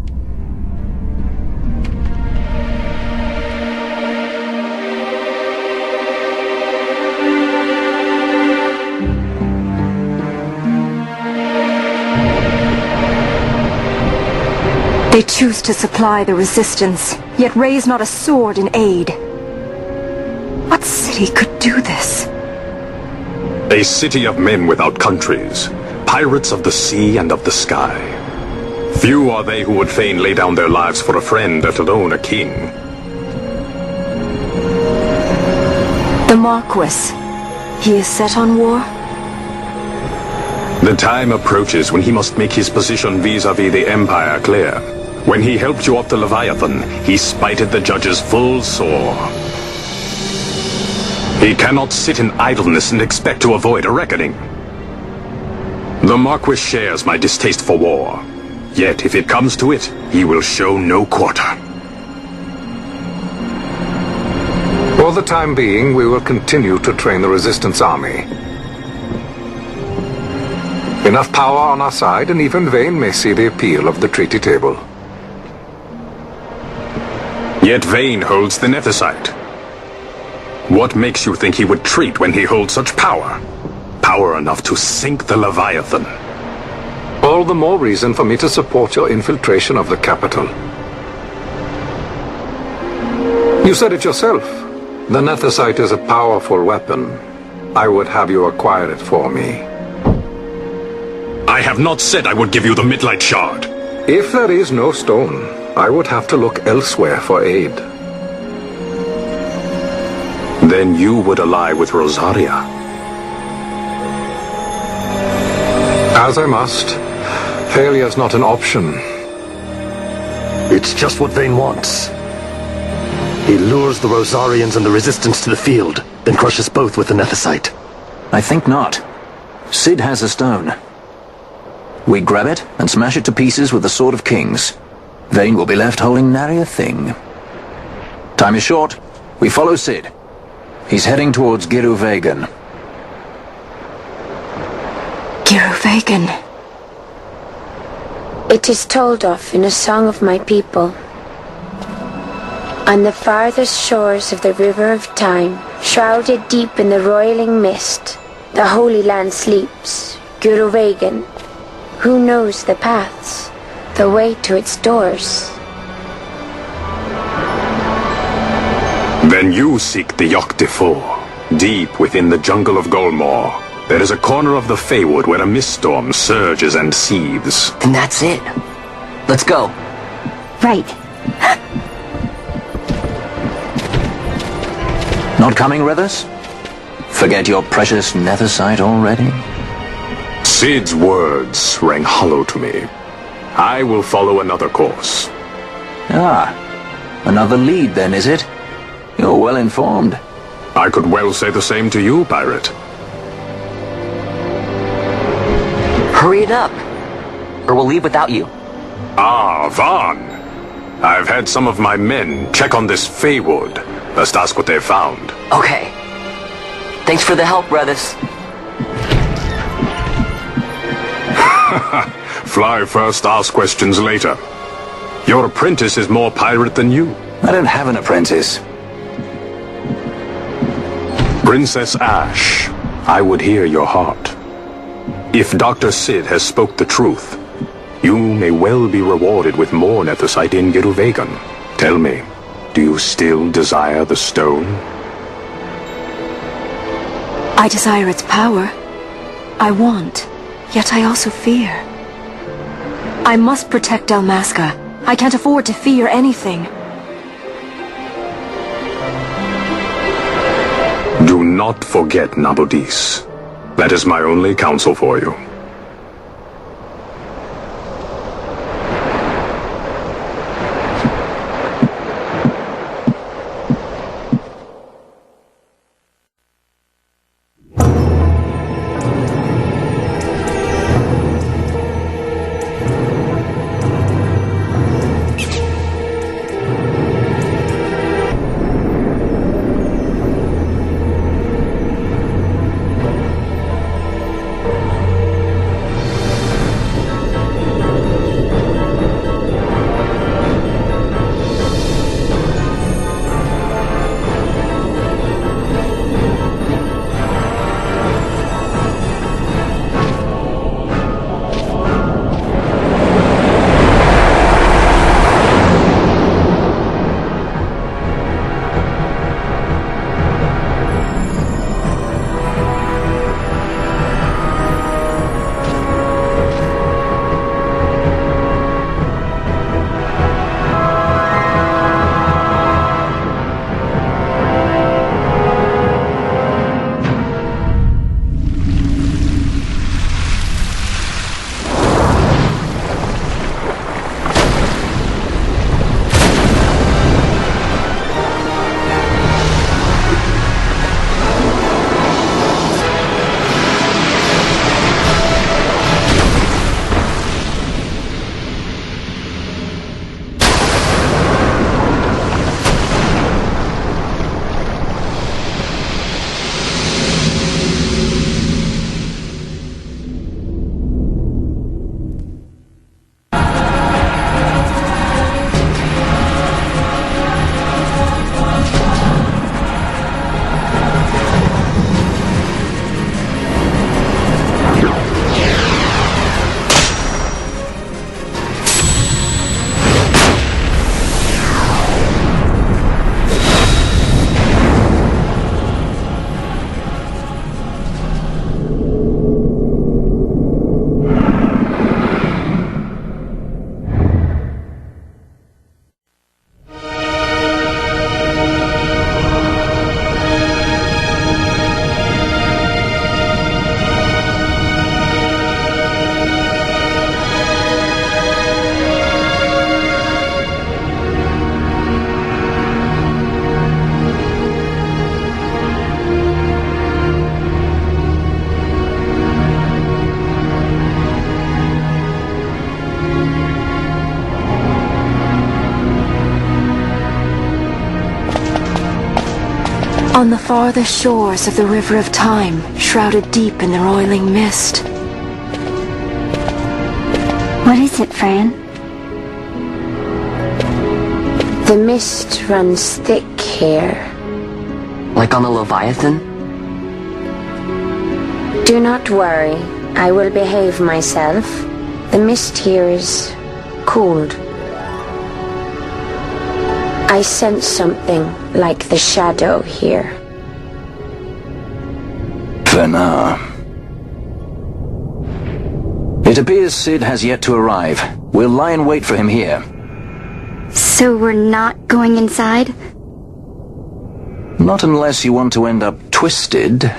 They choose to supply the Resistance, yet raise not a sword in aid. What city could do this? A city of men without countries, pirates of the sea and of the sky. Few are they who would fain lay down their lives for a friend, let alone a king. The Marquis. He is set on war? The time approaches when he must make his position vis-à-vis the Empire clear. When he helped you off the Leviathan, he spited the judges full sore. He cannot sit in idleness and expect to avoid a reckoning. The Marquis shares my distaste for war. Yet, if it comes to it, he will show no quarter. For the time being, we will continue to train the Resistance army. Enough power on our side, and even Vaan may see the appeal of the treaty table. Yet Vaan holds the Nethecite. What makes you think he would treat when he holds such power? Power enough to sink the Leviathan. All the more reason for me to support your infiltration of the capital. You said it yourself. The Nethecite is a powerful weapon. I would have you acquire it for me. I have not said I would give you the Midlight Shard. If there is no stone, I would have to look elsewhere for aid. Then you would ally with Rosaria. As I must. Failure's not an option. It's just what Vaan wants. He lures the Rosarians and the Resistance to the field, then crushes both with the Nethecite. I think not. Cid has a stone. We grab it and smash it to pieces with the Sword of Kings. Vaan will be left holding nary a thing. Time is short. We follow Cid. He's heading towards Giruvegan. Giruvegan. It is told of in a song of my people. On the farthest shores of the river of time, shrouded deep in the roiling mist, the Holy Land sleeps, Giruvegan. Who knows the paths, the way to its doors? Then you seek the Yogg-Defour. Deep within the jungle of Golmore, there is a corner of the Fae Wood where a mist storm surges and seethes. Then that's it. Let's go. Right. Not coming with us? Forget your precious Nethecite already? Cid's words rang hollow to me. I will follow another course. Ah, another lead then, is it? You're well informed. I could well say the same to you, pirate. Hurry it up, or we'll leave without you. Ah, Vaan. I've had some of my men check on this Fae Wood. Let's ask what they found. Okay. Thanks for the help, brothers. Fly first, ask questions later. Your apprentice is more pirate than you. I don't have an apprentice. Princess Ash, I would hear your heart. If Dr. Cid has spoke the truth, you may well be rewarded with more Nethecite in Giruvegan. Tell me, do you still desire the stone? I desire its power. I want, yet I also fear. I must protect Dalmasca. I can't afford to fear anything. Do not forget Nabudis. That is my only counsel for you. On the farthest shores of the River of Time, shrouded deep in the roiling mist. What is it, Fran? The mist runs thick here. Like on the Leviathan? Do not worry. I will behave myself. The mist here is cooled. I sense something like the shadow here. For now. It appears Cid has yet to arrive. We'll lie in wait for him here. So we're not going inside? Not unless you want to end up twisted.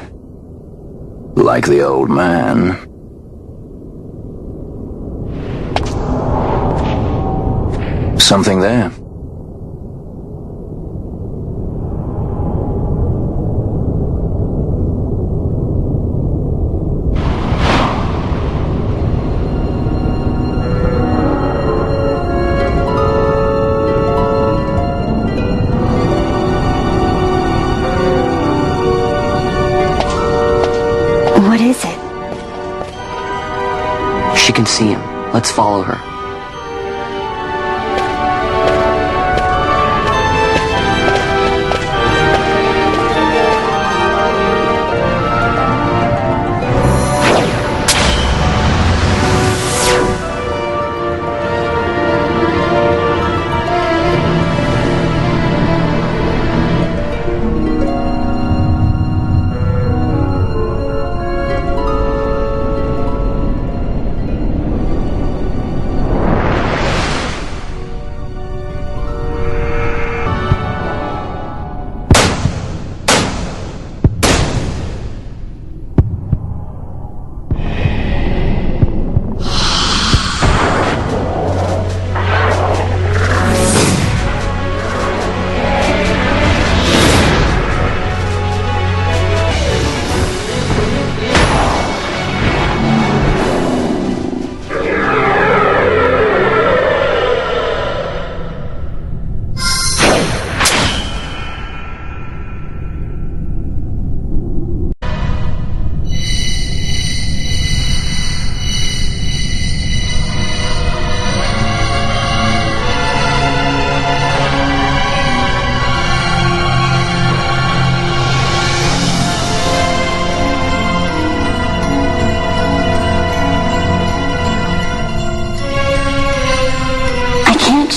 Like the old man. Something there. What is it? She can see him. Let's follow her.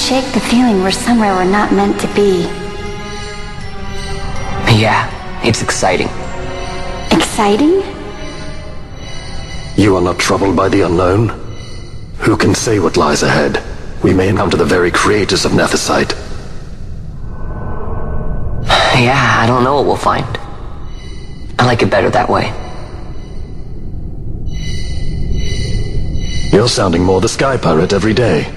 Shake the feeling we're somewhere we're not meant to be. Yeah, it's exciting. Exciting? You are not troubled by the unknown? Who can say what lies ahead? We may encounter the very creators of Nethecite. Yeah, I don't know what we'll find. I like it better that way. You're sounding more the Sky Pirate every day.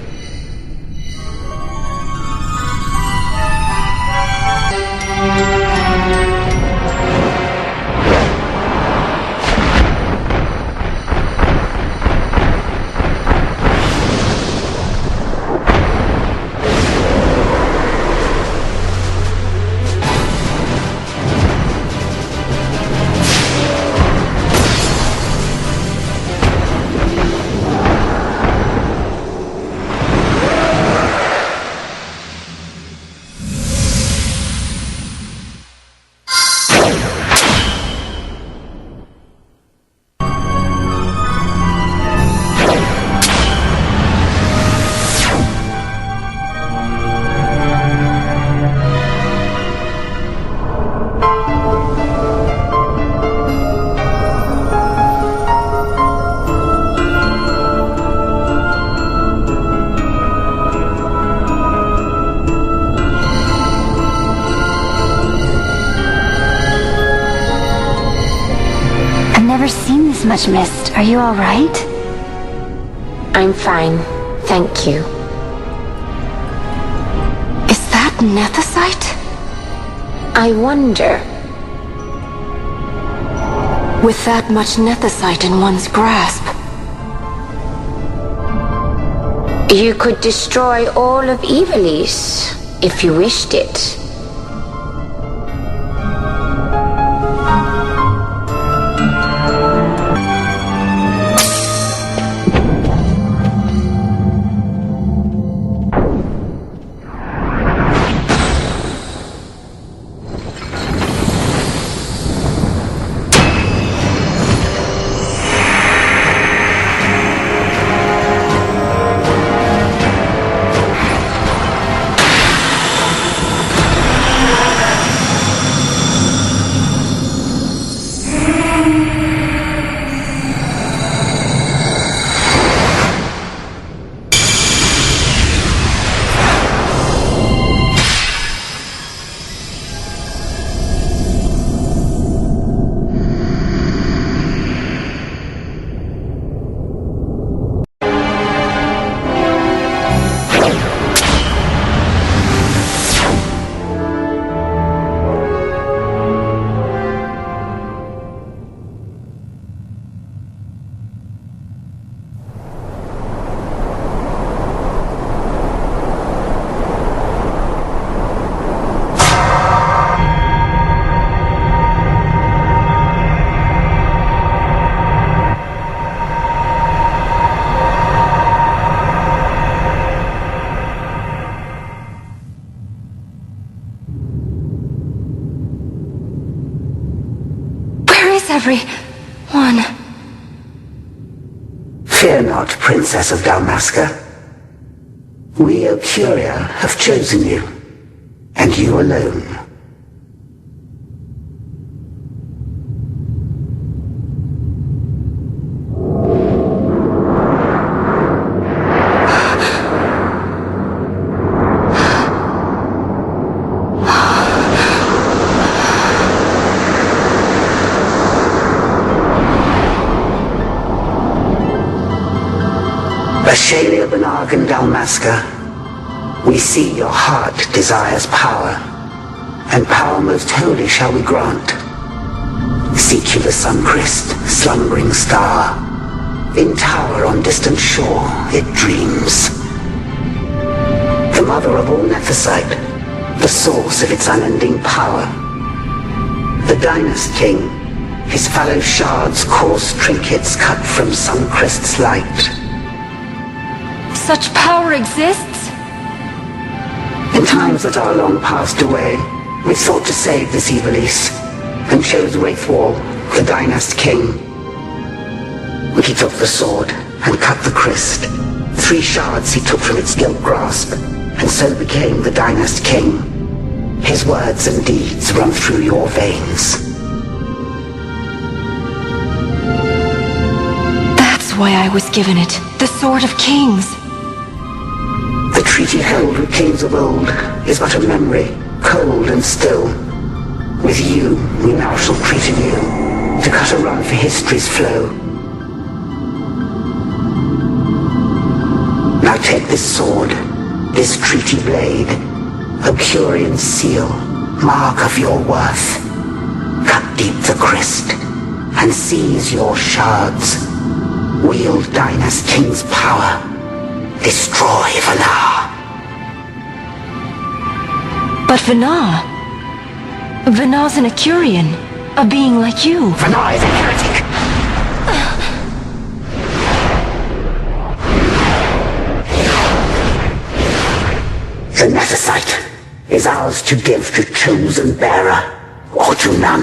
Much mist. Are you all right? I'm fine, thank you. Is that Nethecite? I wonder. With that much Nethecite in one's grasp, you could destroy all of Ivalice if you wished it. everyone? Fear not, Princess of Dalmasca. We, Ocuria, have chosen you, and you alone. Bashalia Benarg and Dalmasca, we see your heart desires power, and power most holy shall we grant. Seek you the Suncryst, slumbering star. In tower on distant shore it dreams. The mother of all Nethecite, the source of its unending power. The Dynast king, his fallow shards coarse trinkets cut from Sunkryst's light. Such power exists? In times that are long passed away, we sought to save this Evilise, and chose Raithwall, the Dynast king. He took the sword, and cut the Christ. 3 shards he took from its gilt grasp, and so became the Dynast king. His words and deeds run through your veins. That's why I was given it, the Sword of Kings. The treaty held with kings of old is but a memory, cold and still. With you, we now shall treat anew, to cut a run for history's flow. Now take this sword, this treaty blade, Ocurian seal, mark of your worth. Cut deep the Christ, and seize your shards. Wield Dynast King's power. Destroy Vaan. But Vaan? Vaan's an Ocurian, a being like you. Vaan is a heretic! The Nethecite is ours to give to chosen bearer, or to none.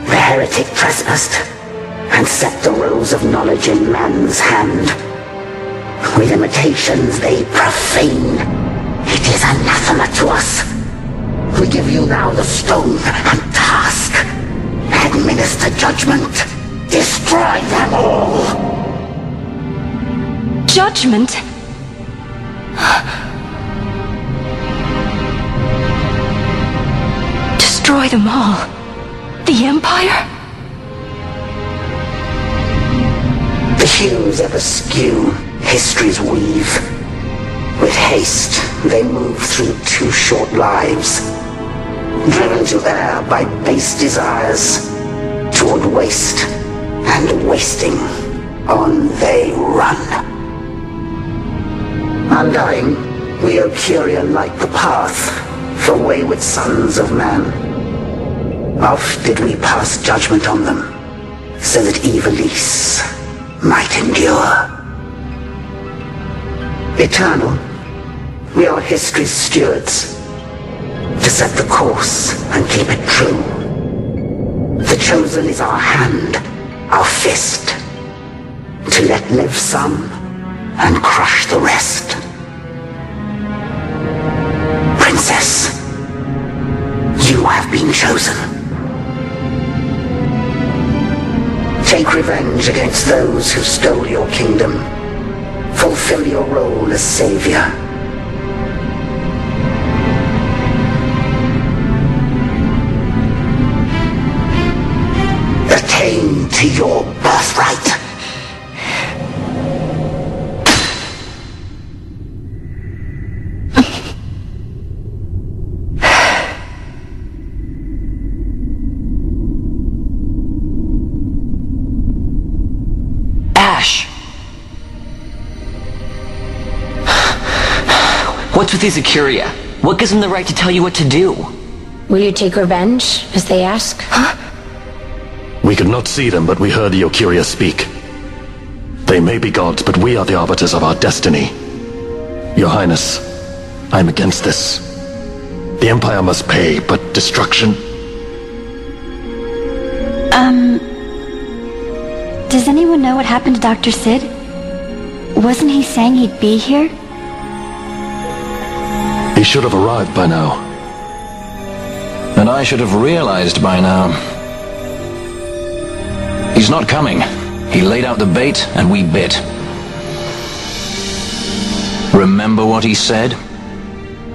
The heretic trespassed, and set the rose of knowledge in man's hand. With imitations they profane. It is anathema to us. We give you now the stone and task. Administer judgment. Destroy them all. Judgment? Destroy them all? The Empire? The hues ever skew history's weave. With haste, they move through 2 short lives. Driven to err by base desires, toward waste, and wasting, on they run. Undying, we Ocurian light the path for wayward sons of man. Oft did we pass judgment on them, so that Evilise might endure. Eternal, we are history's stewards, to set the course and keep it true. The chosen is our hand, our fist, to let live some and crush the rest. Princess, you have been chosen. Take revenge against those who stole your kingdom. Fulfill your role as savior. Attain to your birthright. What's with these Ocuria? What gives them the right to tell you what to do? Will you take revenge, as they ask? Huh? We could not see them, but we heard the Ocuria speak. They may be gods, but we are the arbiters of our destiny. Your Highness, I'm against this. The Empire must pay, but destruction? Does anyone know what happened to Dr. Sid? Wasn't he saying he'd be here? He should have arrived by now. And I should have realized by now. He's not coming. He laid out the bait, and we bit. Remember what he said?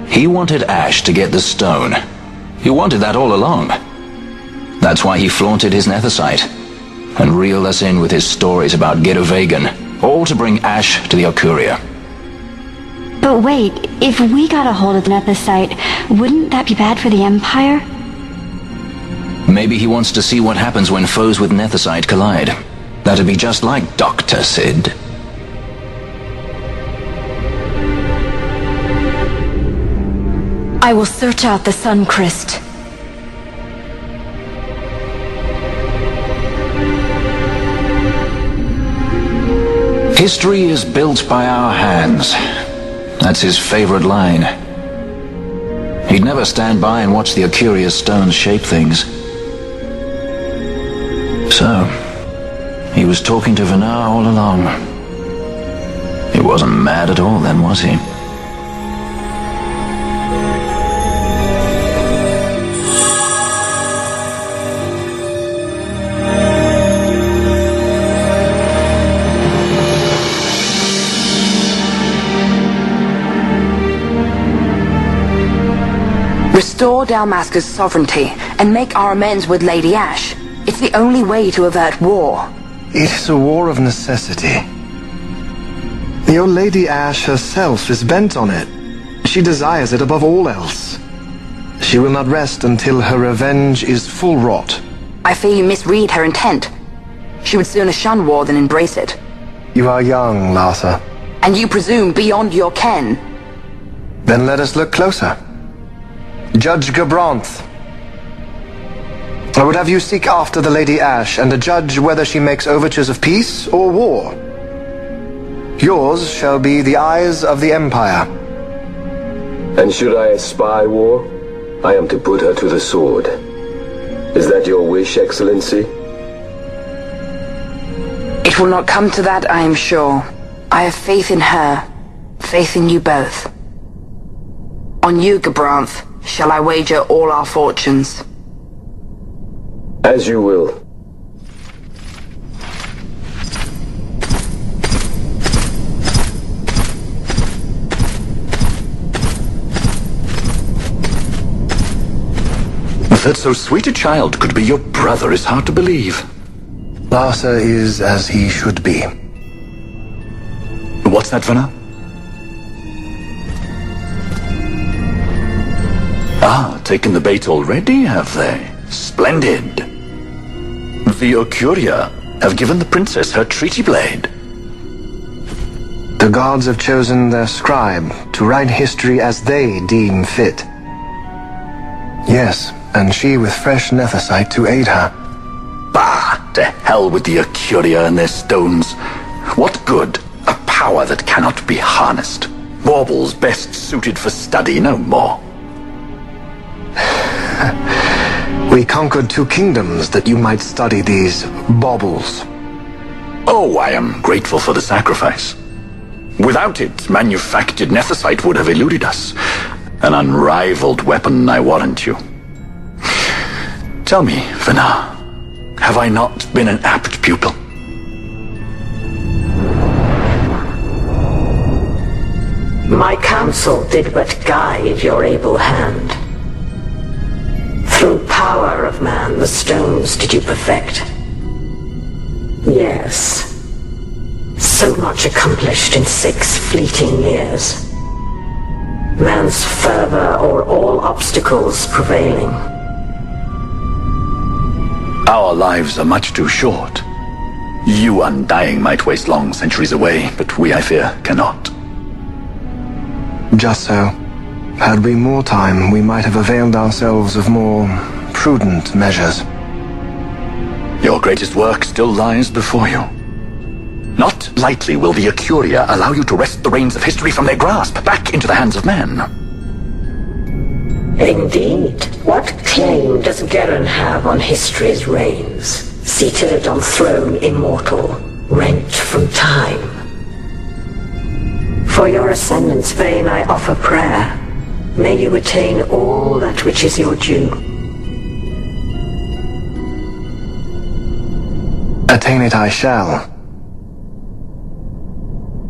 He wanted Ash to get the stone. He wanted that all along. That's why he flaunted his Nethecite, and reeled us in with his stories about Vegan, all to bring Ash to the Arcuria. But wait, if we got a hold of the Nethecite, wouldn't that be bad for the Empire? Maybe he wants to see what happens when foes with Nethecite collide. That'd be just like Dr. Sid. I will search out the Suncryst. History is built by our hands. That's his favorite line. He'd never stand by and watch the Arcuria's stones shape things. So, he was talking to Vaan all along. He wasn't mad at all then, was he? Restore Dalmasca's sovereignty and make our amends with Lady Ash. It's the only way to avert war. It is a war of necessity. Your Lady Ash herself is bent on it. She desires it above all else. She will not rest until her revenge is full wrought. I fear you misread her intent. She would sooner shun war than embrace it. You are young, Larsa. And you presume beyond your ken. Then let us look closer. Judge Gabranth. I would have you seek after the Lady Ash and judge whether she makes overtures of peace or war. Yours shall be the eyes of the Empire. And should I espy war, I am to put her to the sword. Is that your wish, Excellency? It will not come to that, I am sure. I have faith in her, faith in you both. On you, Gabranth, shall I wager all our fortunes? As you will. That so sweet a child could be your brother is hard to believe. Larsa is as he should be. What's that, Vaan? Ah, taken the bait already, have they? Splendid. The Arcuria have given the princess her treaty blade. The gods have chosen their scribe to write history as they deem fit. Yes, and she with fresh Nethecite to aid her. Bah! To hell with the Arcuria and their stones. What good? A power that cannot be harnessed. Baubles best suited for study, no more. We conquered 2 kingdoms that you might study these baubles. Oh, I am grateful for the sacrifice. Without it, manufactured Nethecite would have eluded us. An unrivaled weapon, I warrant you. Tell me, Vaan, have I not been an apt pupil? My counsel did but guide your able hand. Through power of man, the stones did you perfect. Yes. So much accomplished in 6 fleeting years. Man's fervor o'er all obstacles prevailing. Our lives are much too short. You undying might waste long centuries away, but we, I fear, cannot. Just so. Had we more time, we might have availed ourselves of more prudent measures. Your greatest work still lies before you. Not lightly will the Arcuria allow you to wrest the reins of history from their grasp, back into the hands of men. Indeed. What claim does Geren have on history's reins? seated on throne immortal, rent from time. For your ascendance, Vane, I offer prayer. May you attain all that which is your due. Attain it I shall.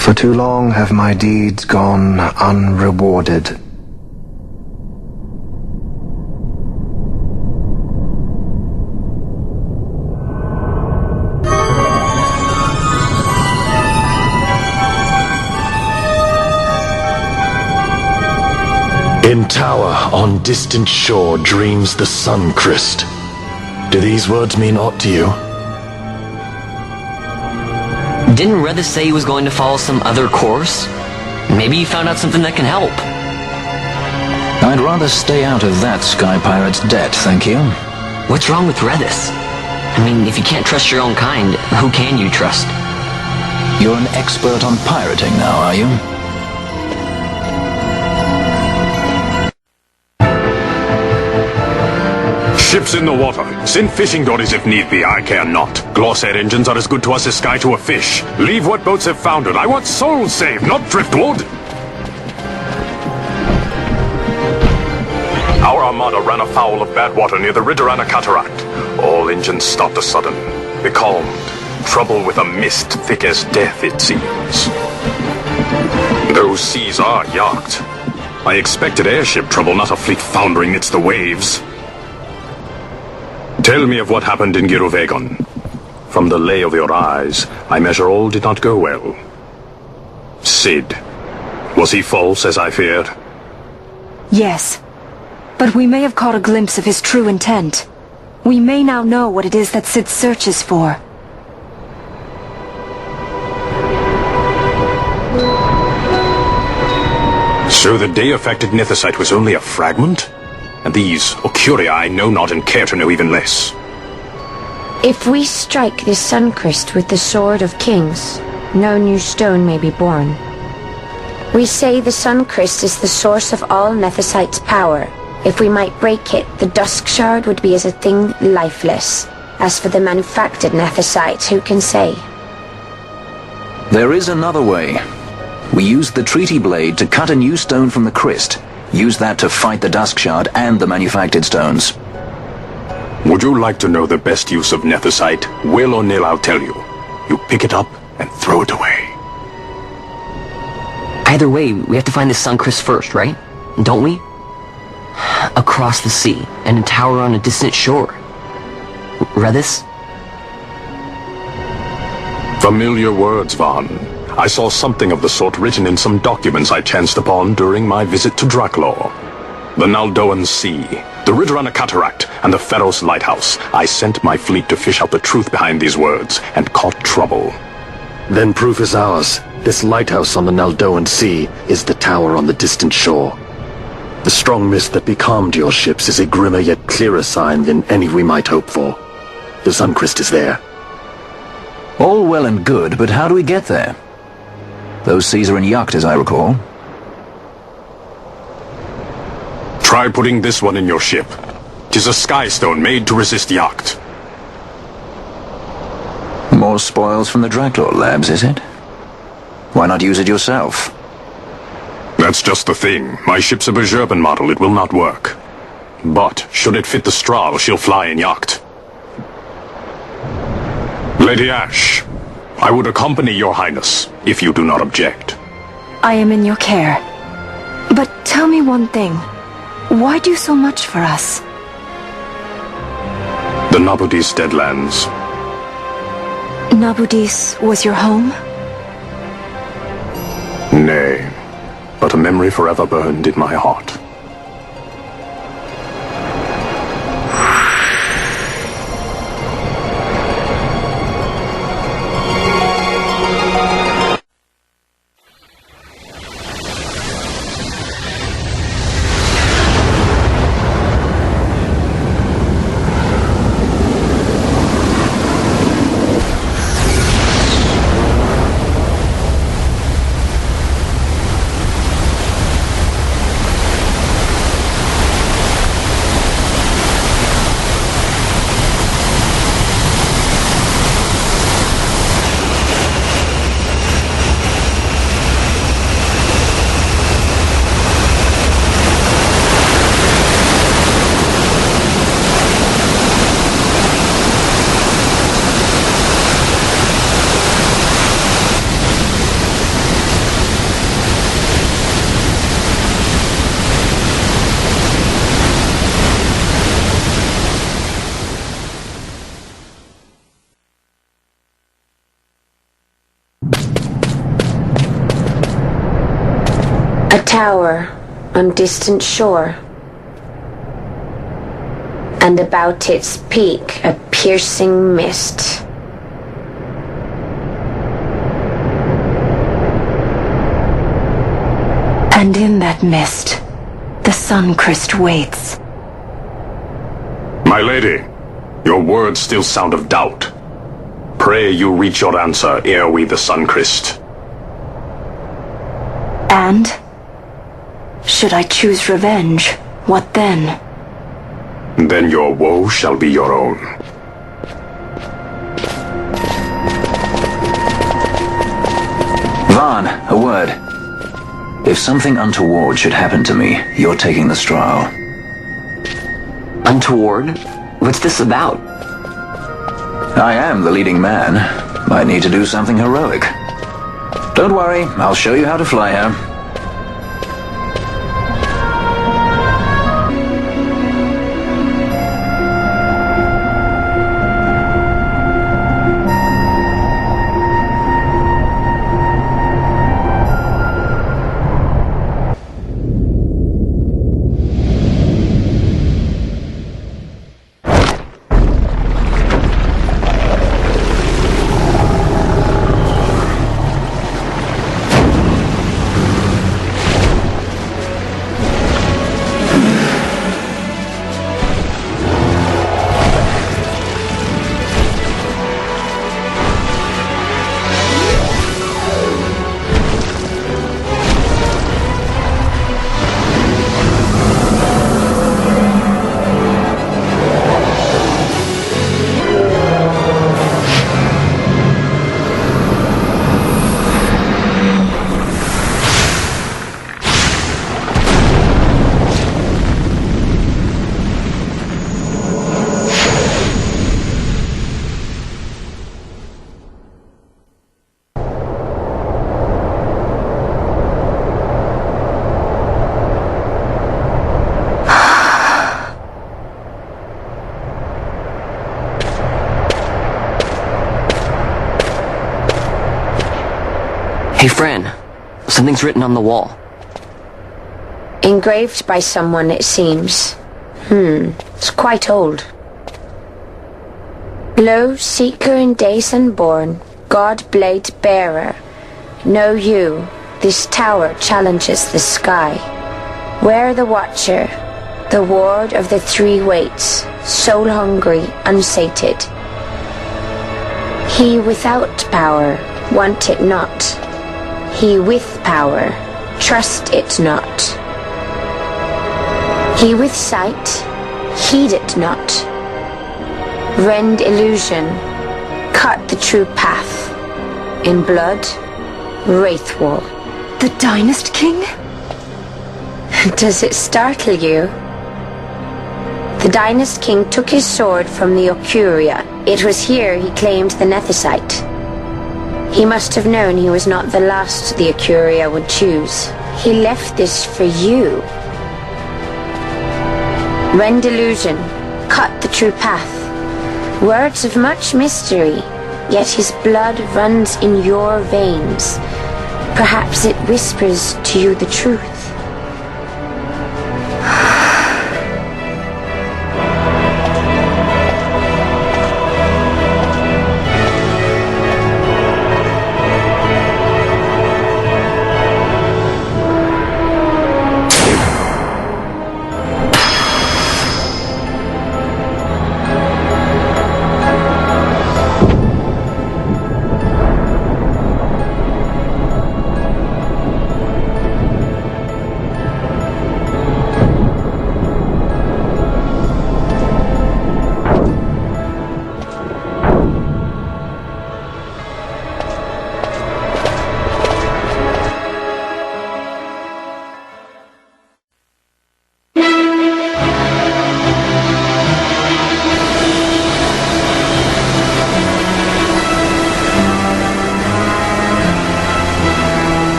For too long have my deeds gone unrewarded. In tower on distant shore dreams the Suncryst. Do these words mean aught to you? Didn't Redis say he was going to follow some other course? Maybe he found out something that can help. I'd rather stay out of that Sky Pirate's debt, thank you. What's wrong with Redis? I mean, if you can't trust your own kind, who can you trust? You're an expert on pirating now, are you? Ships in the water. Send fishing dories if need be, I care not. Glossair engines are as good to us as sky to a fish. Leave what boats have foundered. I want souls saved, not driftwood. Our armada ran afoul of bad water near the Ridorana Cataract. All engines stopped a sudden. Becalmed. Trouble with a mist thick as death, it seems. Those seas are yacht. I expected airship trouble, not a fleet foundering amidst the waves. Tell me of what happened in Giruvegon. From the lay of your eyes, I measure all did not go well. Cid. Was he false, as I feared? Yes. But we may have caught a glimpse of his true intent. We may now know what it is that Cid searches for. So the day-affected Nethecite was only a fragment? And these, Ocuria, I know not and care to know even less. If we strike this Suncryst with the Sword of Kings, no new stone may be born. We say the Suncryst is the source of all Nethecite's power. If we might break it, the Dusk Shard would be as a thing lifeless. As for the manufactured Nethecite, who can say? There is another way. We used the Treaty Blade to cut a new stone from the Cryst. Use that to fight the Dusk Shard and the manufactured stones. Would you like to know the best use of Nethecite? Will or nil, I'll tell you. You pick it up and throw it away. Either way, we have to find the Suncryst first, right? Don't we? Across the sea, and a tower on a distant shore. Redis? Familiar words, Vaan. I saw something of the sort written in some documents I chanced upon during my visit to Draklor. The Naldoan Sea, the Ridorana Cataract, and the Pharos Lighthouse. I sent my fleet to fish out the truth behind these words, and caught trouble. Then proof is ours. This lighthouse on the Naldoan Sea is the tower on the distant shore. The strong mist that becalmed your ships is a grimmer yet clearer sign than any we might hope for. The Suncryst is there. All well and good, but how do we get there? Those seas are in Yacht, as I recall. Try putting this one in your ship. 'Tis a sky stone made to resist Yacht. More spoils from the Draklor labs, is it? Why not use it yourself? That's just the thing. My ship's a Bhujerban model. It will not work. But, should it fit the Strahl, she'll fly in Yacht. Lady Ash, I would accompany your highness, if you do not object. I am in your care. But tell me one thing. Why do so much for us? The Nabudis Deadlands. Nabudis was your home? Nay, but a memory forever burned in my heart. tower on distant shore, and about its peak a piercing mist. And in that mist, the Suncryst waits. My lady, your words still sound of doubt. Pray you reach your answer ere we the Suncryst. And? Should I choose revenge, what then? Then your woe shall be your own. Vaan, a word. If something untoward should happen to me, you're taking the straw. Untoward? What's this about? I am the leading man. Might need to do something heroic. Don't worry, I'll show you how to fly her. Hey, Fran. Something's written on the wall. Engraved by someone, it seems. It's quite old. Lo, seeker in days unborn, God-blade bearer, know you, this tower challenges the sky. Where the watcher, the ward of the three waits, soul-hungry, unsated. He without power, want it not. He with power, trust it not. He with sight, heed it not. Rend illusion, cut the true path. In blood, Raithwall. The Dynast King? Does it startle you? The Dynast King took his sword from the Ocuria. It was here he claimed the Nethecite. He must have known he was not the last the Ocuria would choose. He left this for you. Rend illusion, cut the true path. Words of much mystery, yet his blood runs in your veins. Perhaps it whispers to you the truth.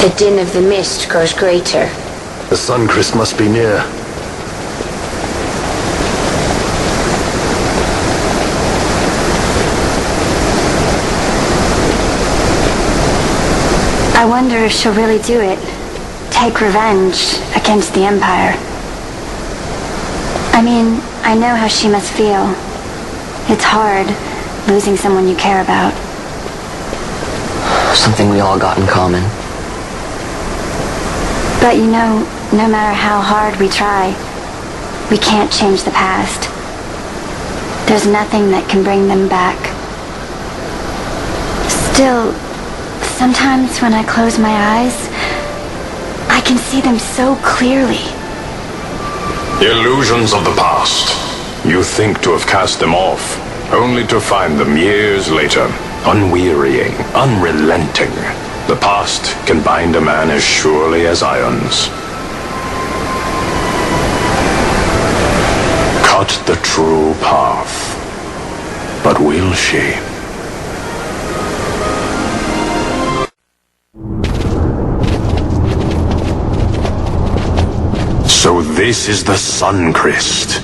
The din of the mist grows greater. The Suncryst must be near. I wonder if she'll really do it. Take revenge against the Empire. I mean, I know how she must feel. It's hard, losing someone you care about. Something we all got in common. But you know, no matter how hard we try, we can't change the past. There's nothing that can bring them back. Still, sometimes when I close my eyes, I can see them so clearly. Illusions of the past. You think to have cast them off, only to find them years later, unwearying, unrelenting. The past can bind a man as surely as irons. Cut the true path. But will she? So this is the Suncryst.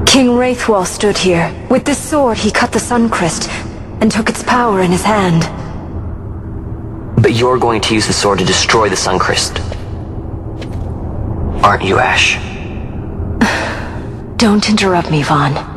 King Raithwall stood here. With this sword he cut the Suncryst and took its power in his hand. But you're going to use the sword to destroy the Suncryst. Aren't you, Ash? Don't interrupt me, Vaan.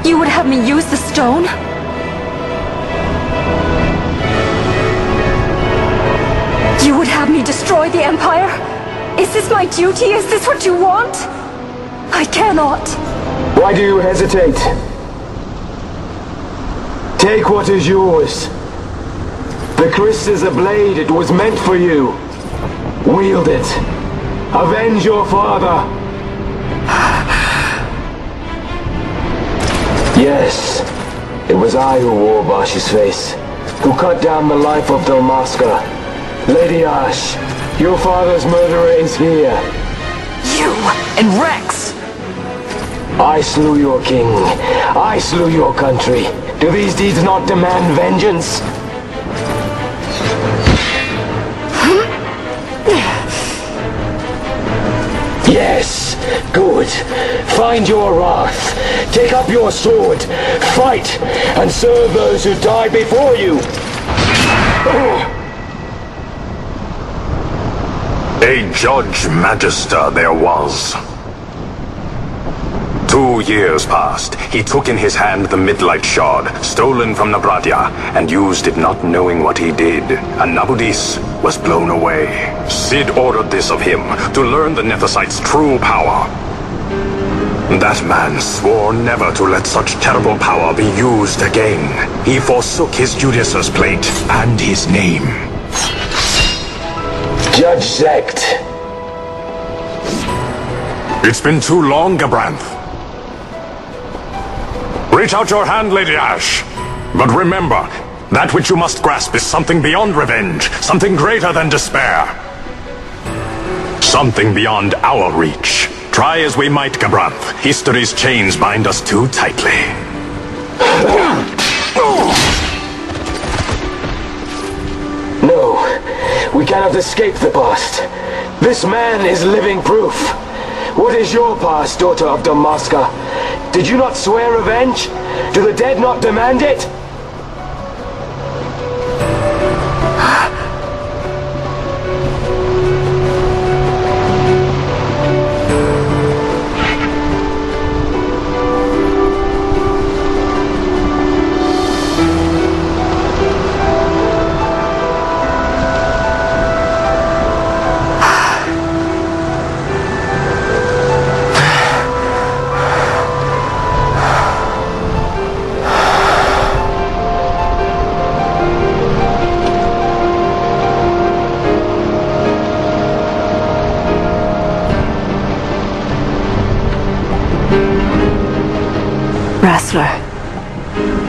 You would have me use the stone? You would have me destroy the Empire? Is this my duty? Is this what you want? I cannot. Why do you hesitate? Take what is yours. The Cryst is a blade. It was meant for you. Wield it. Avenge your father. Yes, it was I who wore Basch's face, who cut down the life of Dalmasca. Lady Ash, your father's murderer is here. You and Rex! I slew your king. I slew your country. Do these deeds not demand vengeance? Yes, good. Find your wrath. Take up your sword. Fight, and serve those who died before you. A Judge Magister there was. 2 years passed. He took in his hand the Midlight Shard, stolen from Nabradia, and used it not knowing what he did. And Nabudis was blown away. Cid ordered this of him, to learn the Nethecite's true power. That man swore never to let such terrible power be used again. He forsook his Judicer's plate and his name. Judge Zect. It's been too long, Gabranth. Reach out your hand, Lady Ash. But remember, That which you must grasp is something beyond revenge, something greater than despair. Something beyond our reach. Try as we might, Gabranth, history's chains bind us too tightly. No, we cannot escape the past. This man is living proof. What is your past, daughter of Dalmasca? Did you not swear revenge? Do the dead not demand it?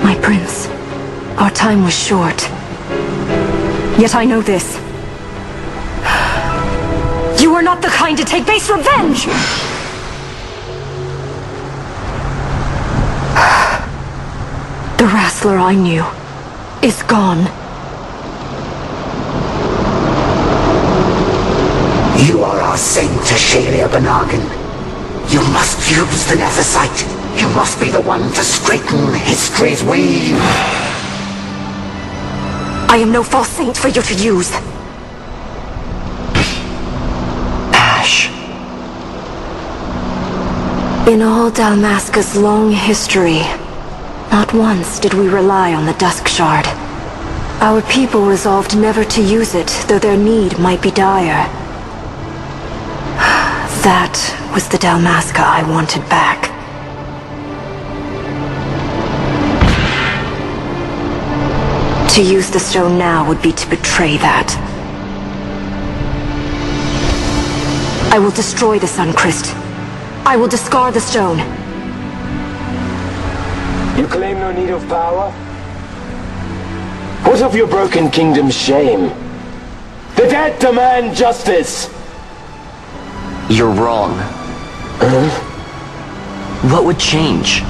My prince, our time was short. Yet I know this. You are not the kind to take base revenge! The wrestler I knew is gone. You are our saint, Tashalia Banargan. You must use the Nethecite. You must be the one to straighten history's weave. I am no false saint for you to use. Basch. In all Dalmasca's long history, not once did we rely on the Dusk Shard. Our people resolved never to use it, though their need might be dire. That was the Dalmasca I wanted back. To use the stone now would be to betray that. I will destroy the Suncryst. I will discard the stone. You claim no need of power? What of your broken kingdom's shame? The dead demand justice! You're wrong. What would change?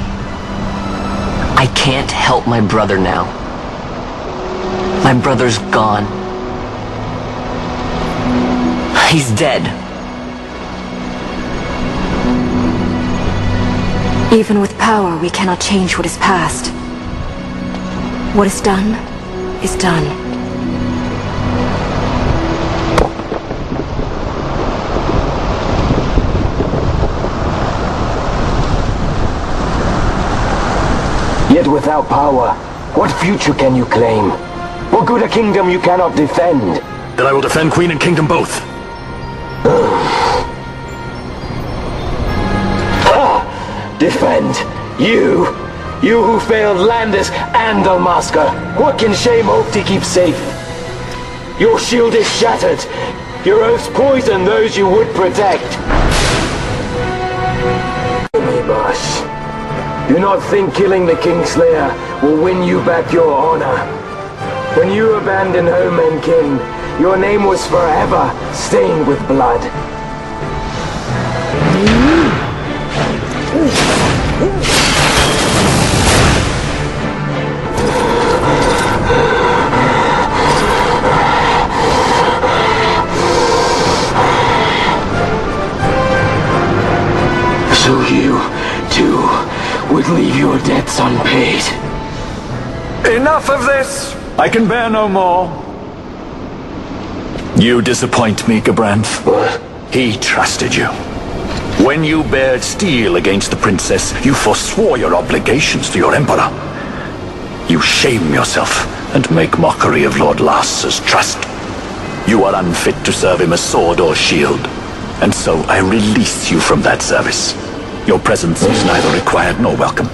I can't help my brother now. My brother's gone. He's dead. Even with power, we cannot change what is past. What is done, is done. Yet without power, what future can you claim? What good a kingdom you cannot defend? Then I will defend Queen and Kingdom both. Defend? You? You who failed Landis and Dalmasca. What can shame hope to keep safe? Your shield is shattered. Your oaths poison those you would protect. Basch, do not think killing the Kingslayer will win you back your honor. When you abandoned home and kin, your name was forever stained with blood. So you, too, would leave your debts unpaid. Enough of this! I can bear no more. You disappoint me, Gabranth. What? He trusted you. When you bared steel against the princess, you forswore your obligations to your emperor. You shame yourself and make mockery of Lord Lass's trust. You are unfit to serve him as sword or shield, and so I release you from that service. Your presence is neither required nor welcome.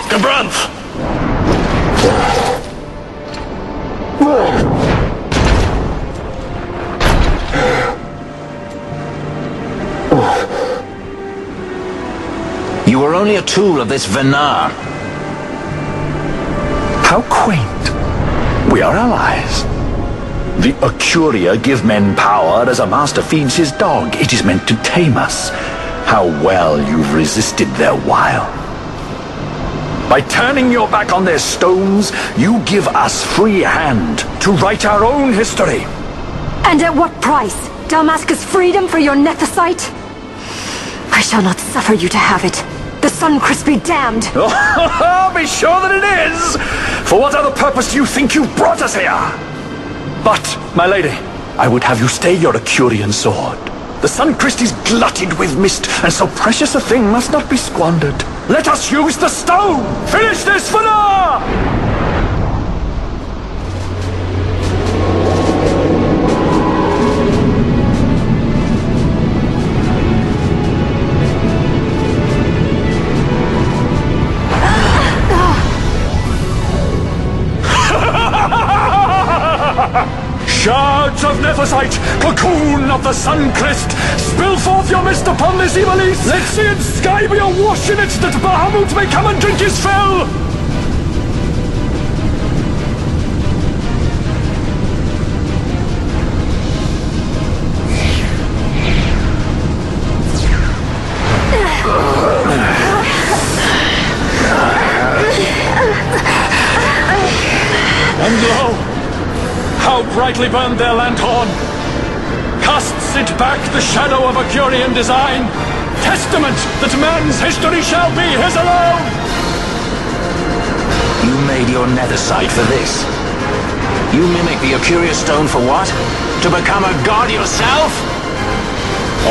Gabranth! You were only a tool of this Vaan. How quaint. We are allies. The Acuria give men power as a master feeds his dog. It is meant to tame us. How well you've resisted their wile. By turning your back on their stones, you give us free hand to write our own history. And at what price? Dalmasca's freedom for your Nethecite? I shall not suffer you to have it. The Suncryst be damned! Be sure that it is! For what other purpose do you think you brought us here? But, my lady, I would have you stay your Acurian sword. The Suncryst is glutted with mist, and so precious a thing must not be squandered. Let us use the stone! Finish this for now! Shards of Nethecite, cocoon of the Suncryst, spill forth your mist upon this evil east. Let sea and sky be awash in it, that Bahamut may come and drink his fill. And lo! How brightly burned their lanthorn! Casts it back the shadow of Acurian design, testament that man's history shall be his alone! You made your Nethecite for this. You mimic the Acuria stone for what? To become a god yourself?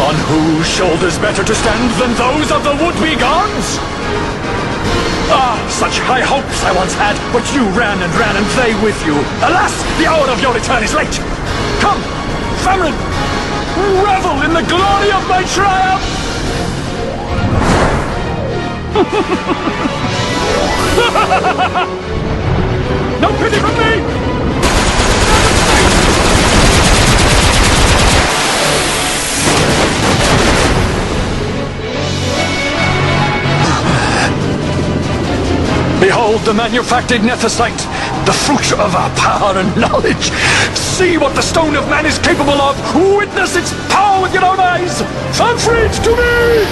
On whose shoulders better to stand than those of the would-be gods? Ah, such high hopes I once had, but you ran and they with you. Alas, the hour of your return is late. Come, family, revel in the glory of my triumph! No pity from me! Behold the manufactured Nethecite, the fruit of our power and knowledge. See what the stone of man is capable of. Witness its power with your own eyes. Unfreed to me!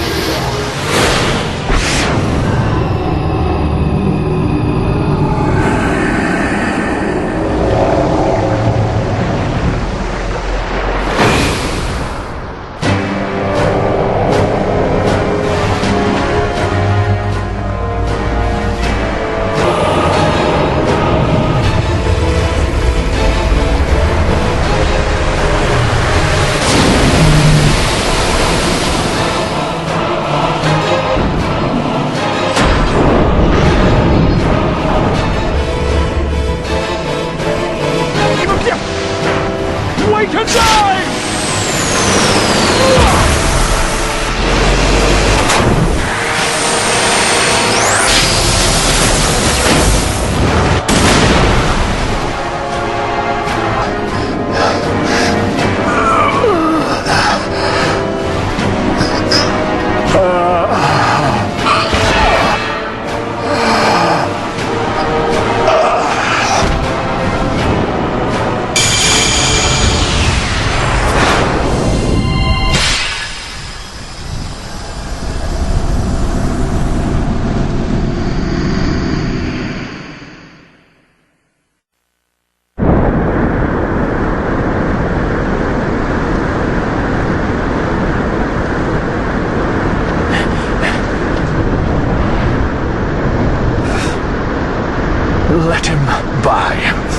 Let him by,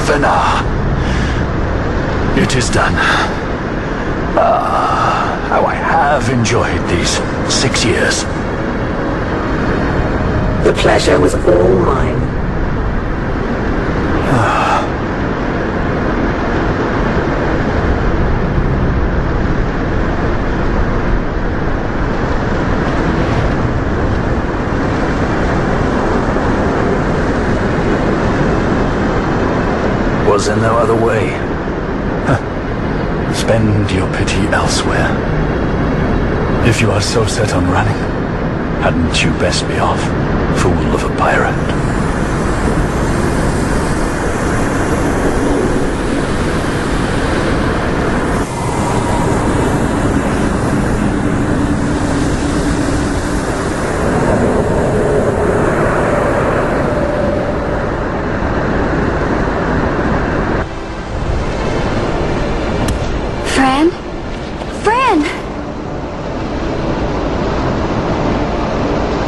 Vaan. It is done. Ah, how I have enjoyed these 6 years. The pleasure was all mine. Was there no other way? Spend your pity elsewhere. If you are so set on running, Hadn't you best be off, fool of a pirate?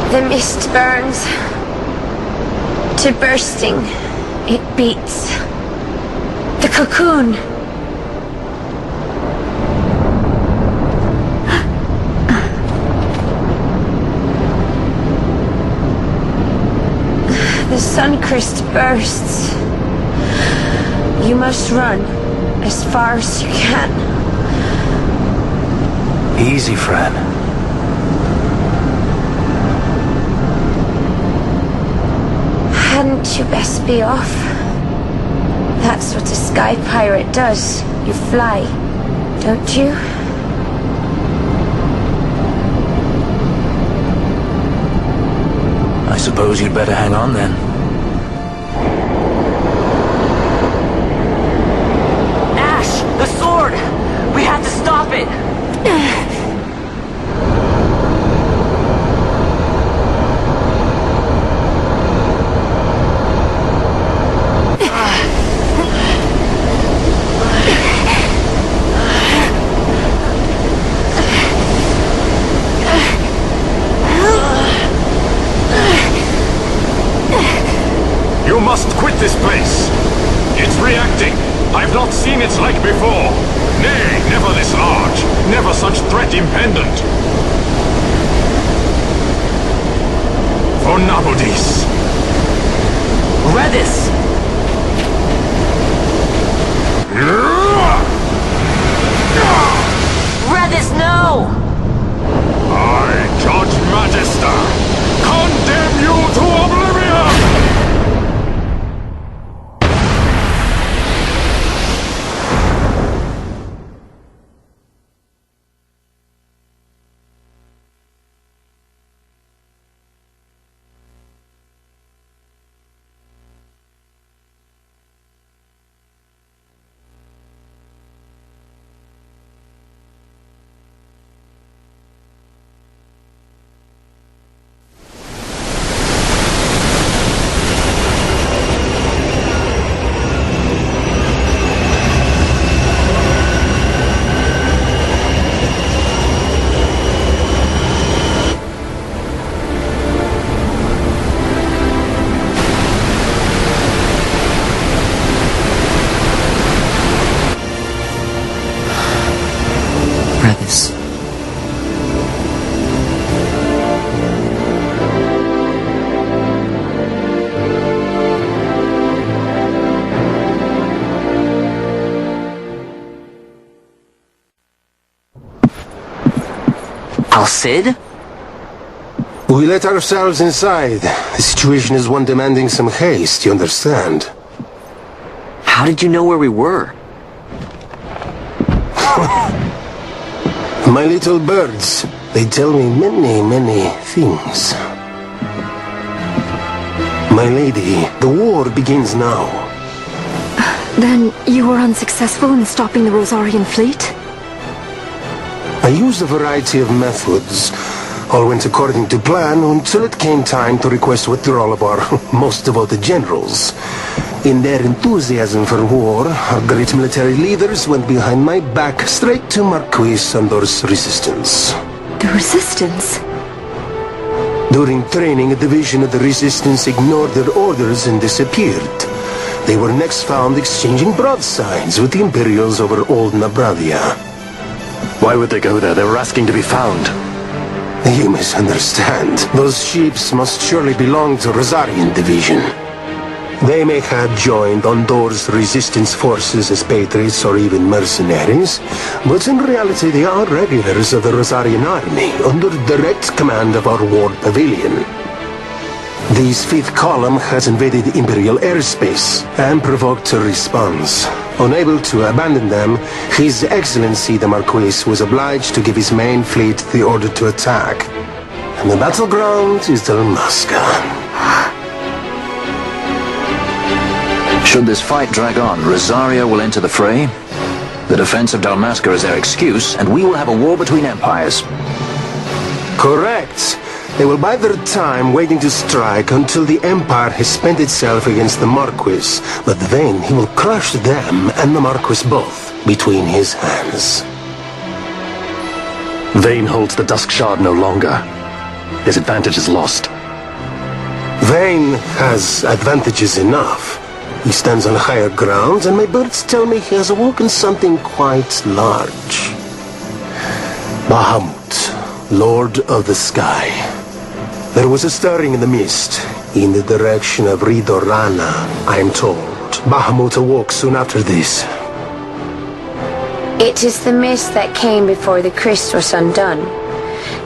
The mist burns to bursting. It beats. The cocoon. The Suncryst bursts. You must run as far as you can. Easy, Fran. Hadn't you best be off? That's what a sky pirate does. You fly, don't you? I suppose you'd better hang on then. Ash! The sword! We have to stop it! You must quit this place. It's reacting. I've not seen its like before. Nay, never this large. Never such threat impendent. For Nabudis. Redis! Redis, no! I, Judge Magister, condemn you to oblivion! Sid? We let ourselves inside. The situation is one demanding some haste, you understand? How did you know where we were? My little birds, they tell me many things. My lady, the war begins now. Then you were unsuccessful in stopping the Rosarian fleet? I used a variety of methods. All went according to plan until it came time to request withdrawal of our most devoted generals. In their enthusiasm for war, our great military leaders went behind my back straight to Marquis Sandor's resistance. The resistance? During training, a division of the resistance ignored their orders and disappeared. They were next found exchanging broadsides with the Imperials over Old Nabradia. Why would they go there? They were asking to be found. You misunderstand. Those ships must surely belong to Rosarian Division. They may have joined Ondor's resistance forces as patriots or even mercenaries, but in reality they are regulars of the Rosarian army, under direct command of our war pavilion. This fifth column has invaded Imperial airspace and provoked a response. Unable to abandon them, His Excellency the Marquis was obliged to give his main fleet the order to attack. and the battleground is Dalmasca. Should this fight drag on, Rosaria will enter the fray. The defense of Dalmasca is their excuse, and we will have a war between empires. Correct. They will bide their time waiting to strike until the Empire has spent itself against the Marquis. But then he will crush them and the Marquis both between his hands. Vaan holds the Dusk Shard no longer. His advantage is lost. Vaan has advantages enough. He stands on higher ground, and my birds tell me he has awoken something quite large. Bahamut, Lord of the Sky. There was a stirring in the mist, in the direction of Ridorana, I am told. Bahamut awoke soon after this. It is the mist that came before the Christ was undone.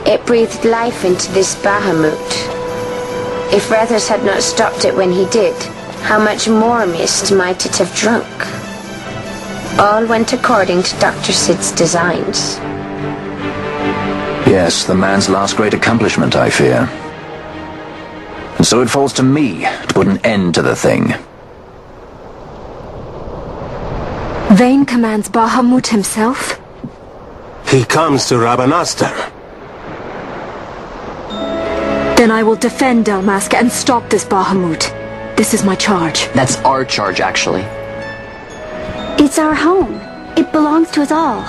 It breathed life into this Bahamut. If Rethus had not stopped it when he did, how much more mist might it have drunk? All went according to Dr. Sid's designs. Yes, the man's last great accomplishment, I fear. And so it falls to me to put an end to the thing. Vaan commands Bahamut himself? He comes to Rabanastre. Then I will defend Dalmasca and stop this Bahamut. This is my charge. That's our charge, actually. It's our home. It belongs to us all.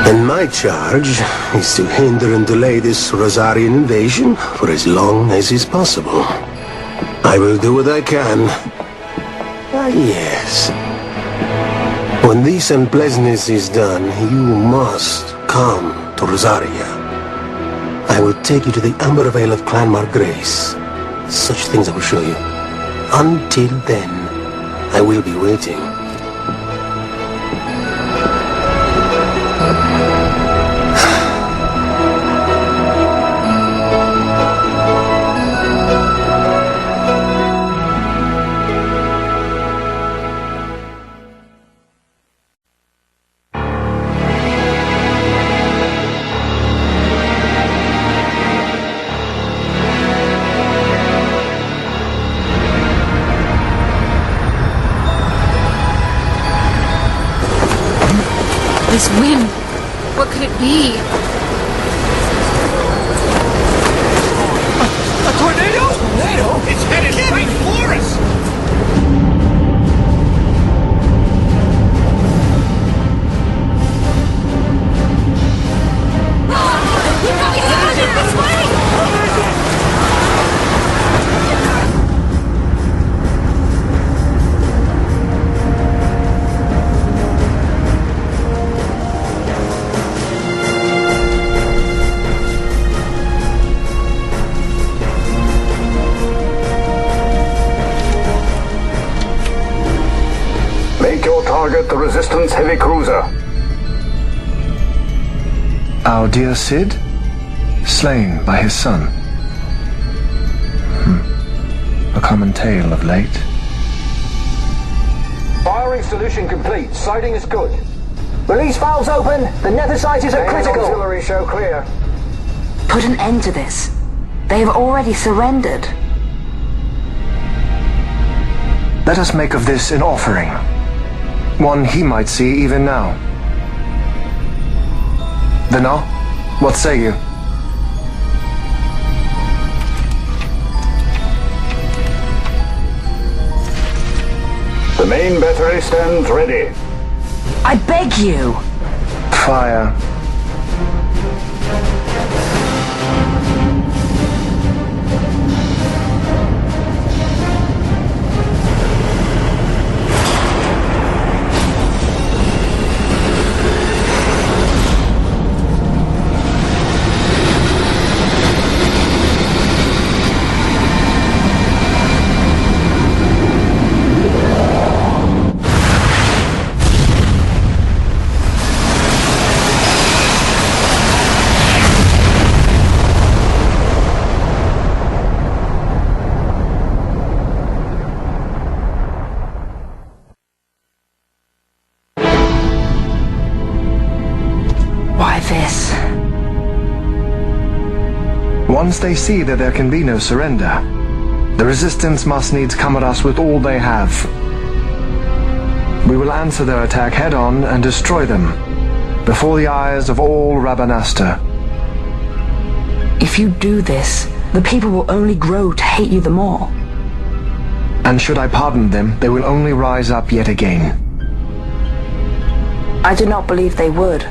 And my charge is to hinder and delay this Rosarian invasion for as long as is possible. I will do what I can. Ah, yes. When this unpleasantness is done, you must come to Rosaria. I will take you to the Amber Vale of Clan Margrace. Such things I will show you. Until then, I will be waiting. This wind, what could it be? A tornado? Tornado? It's headed straight for us! Target the Resistance heavy cruiser. Our dear Cid? Slain by his son. A common tale of late. Firing solution complete. Sighting is good. Release valves open. The Nethecite is at critical. Auxiliary show clear. Put an end to this. They have already surrendered. Let us make of this an offering. One he might see even now. Vinal, what say you? The main battery stands ready. I beg you! Fire. once they see that there can be no surrender, the Resistance must needs come at us with all they have. We will answer their attack head-on and destroy them, before the eyes of all Rabanastre. If you do this, the people will only grow to hate you the more. And should I pardon them, they will only rise up yet again. I do not believe they would.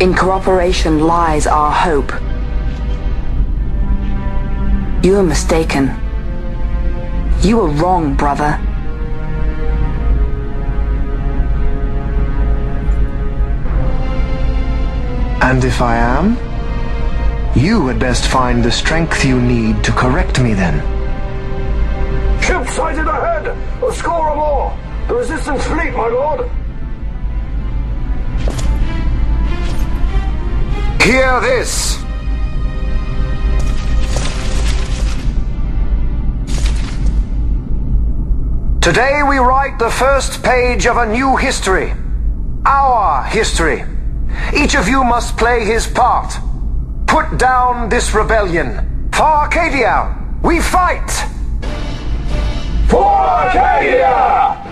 In cooperation lies our hope. You are mistaken. You are wrong, brother. And if I am? You had best find the strength you need to correct me then. Ship sighted ahead! A score or more! The Resistance fleet, my lord! Hear this! Today we write the first page of a new history. Our history. Each of you must play his part. Put down this rebellion. For Arcadia, we fight! For Arcadia!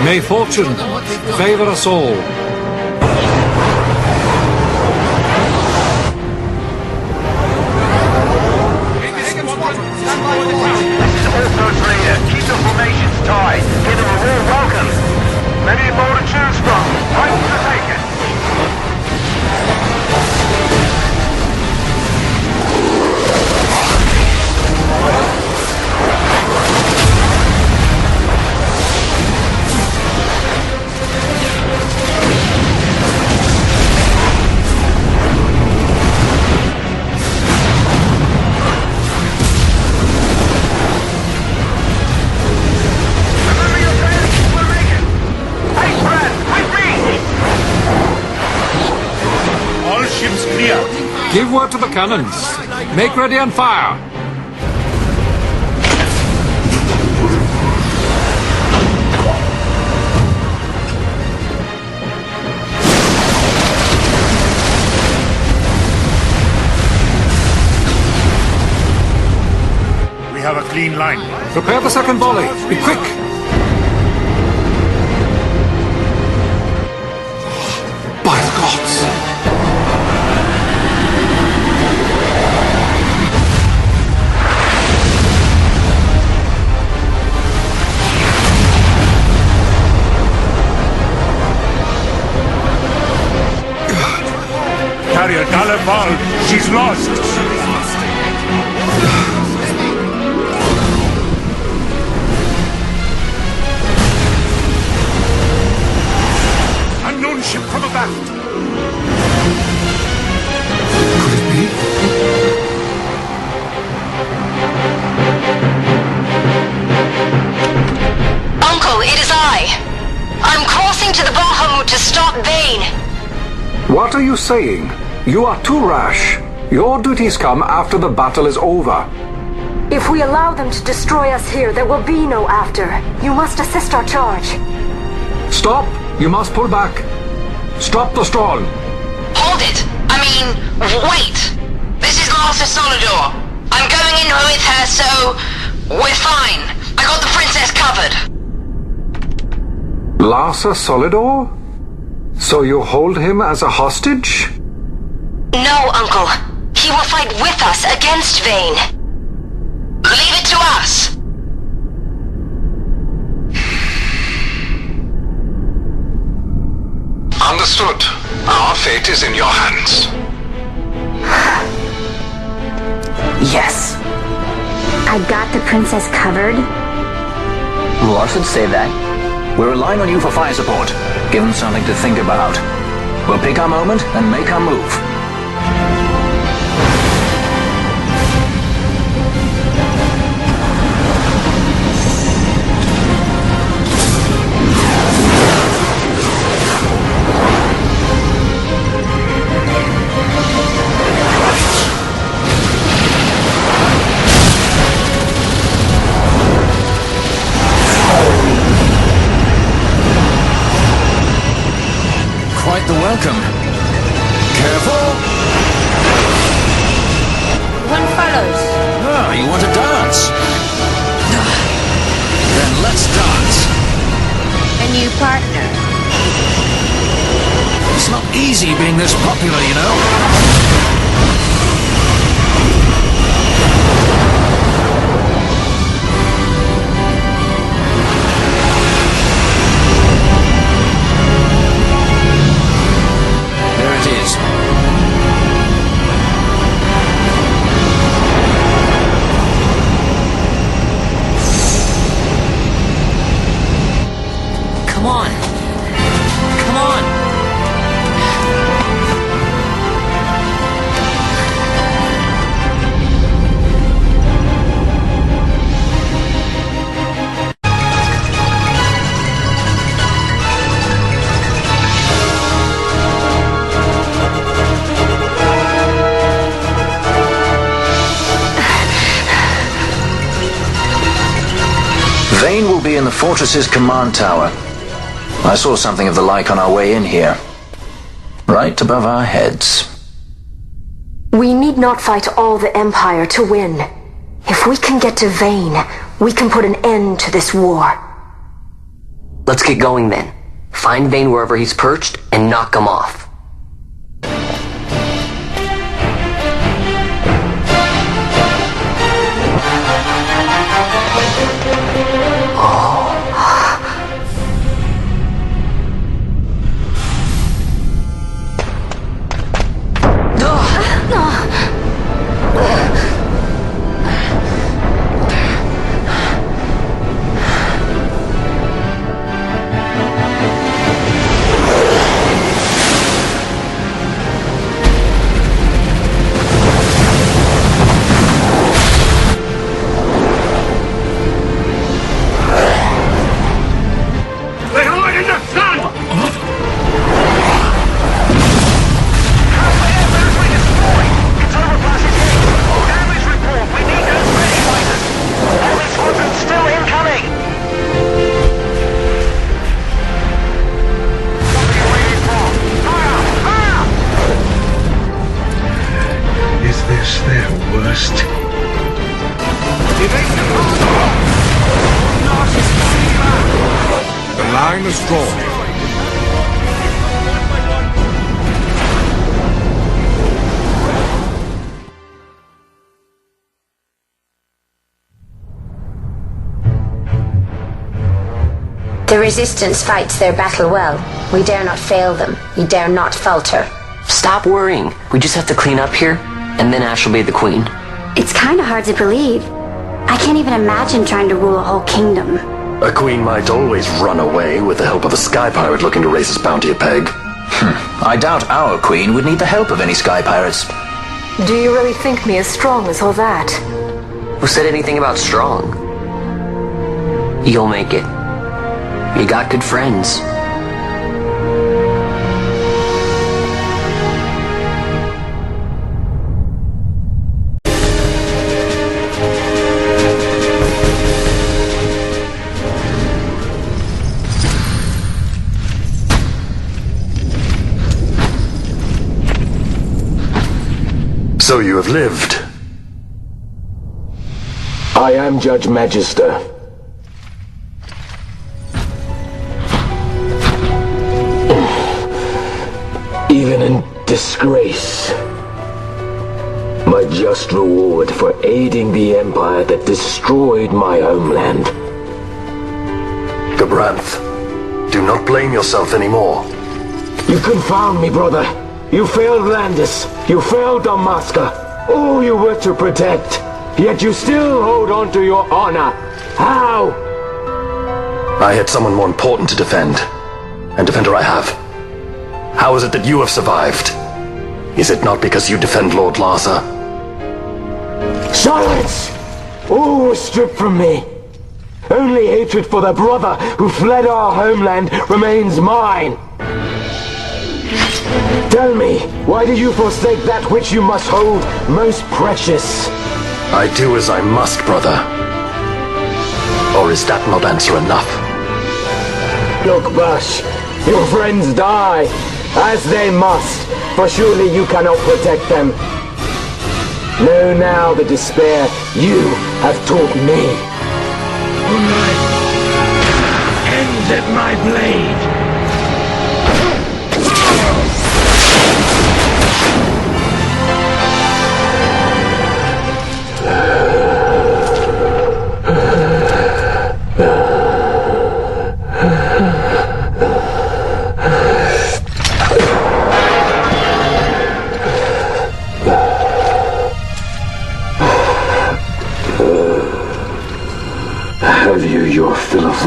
May fortune favor us all. Keep the formations tight. Give them a warm welcome. Many more to choose from. Fight to take it. Give word to the cannons. Make ready and fire. We have a clean line. Prepare the second volley. Be quick. By the gods! Carrier Galaval, she's lost! Unknown ship from abaft! Could it be? Uncle, it is I! I'm crossing to the Bahamut to stop Vaan! What are you saying? You are too rash. Your duties come after the battle is over. If we allow them to destroy us here, there will be no after. You must assist our charge. Stop! You must pull back. Stop the stall. Hold it! Wait! This is Master Solidor. I'm going in with her, so we're fine. I got the princess covered. Larsa Solidor? So you hold him as a hostage? No, Uncle. He will fight with us against Vaan. Leave it to us. Understood. Our fate is in your hands. Yes. I got the princess covered? Well, I should say that. We're relying on you for fire support. Give them something to think about. We'll pick our moment and make our move. easy being this popular, you know? There it is. Come on! Come on! Vaan will be in the fortress's command tower. I saw something of the like on our way in here. Right above our heads. We need not fight all the Empire to win. If we can get to Vaan, we can put an end to this war. Let's get going then. Find Vaan wherever he's perched and knock him off. The Resistance fights their battle well. We dare not fail them. We dare not falter. Stop worrying. We just have to clean up here, and then Ash will be the queen. It's kind of hard to believe. I can't even imagine trying to rule a whole kingdom. A queen might always run away with the help of a sky pirate looking to raise his bounty a peg. I doubt our queen would need the help of any sky pirates. Do you really think me as strong as all that? Who said anything about strong? You'll make it. You got good friends. So you have lived. I am Judge Magister. Even in disgrace, my just reward for aiding the Empire that destroyed my homeland. Gabranth, do not blame yourself anymore. You confound me, brother. You failed Landis. You failed Dalmasca. All you were to protect. Yet you still hold on to your honor. How? I had someone more important to defend. And defender I have. How is it that you have survived? Is it not because you defend Lord Larsa? Silence! All was stripped from me. Only hatred for the brother who fled our homeland remains mine. Tell me, why did you forsake that which you must hold most precious? I do as I must, brother. Or is that not answer enough? Look, Basch, your friends die, as they must, for surely you cannot protect them. Know now the despair you have taught me. Ends at my blade.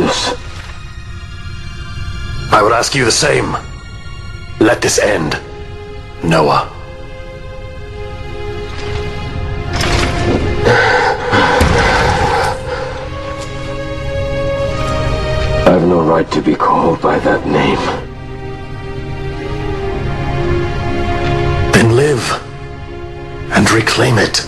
this? I would ask you the same. Let this end, Noah. I've no right to be called by that name. Then live and reclaim it.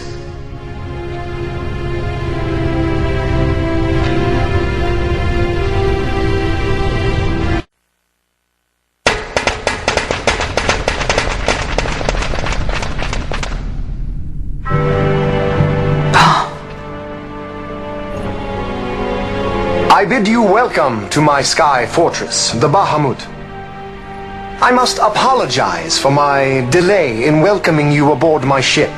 I bid you welcome to my sky fortress, the Bahamut. I must apologize for my delay in welcoming you aboard my ship.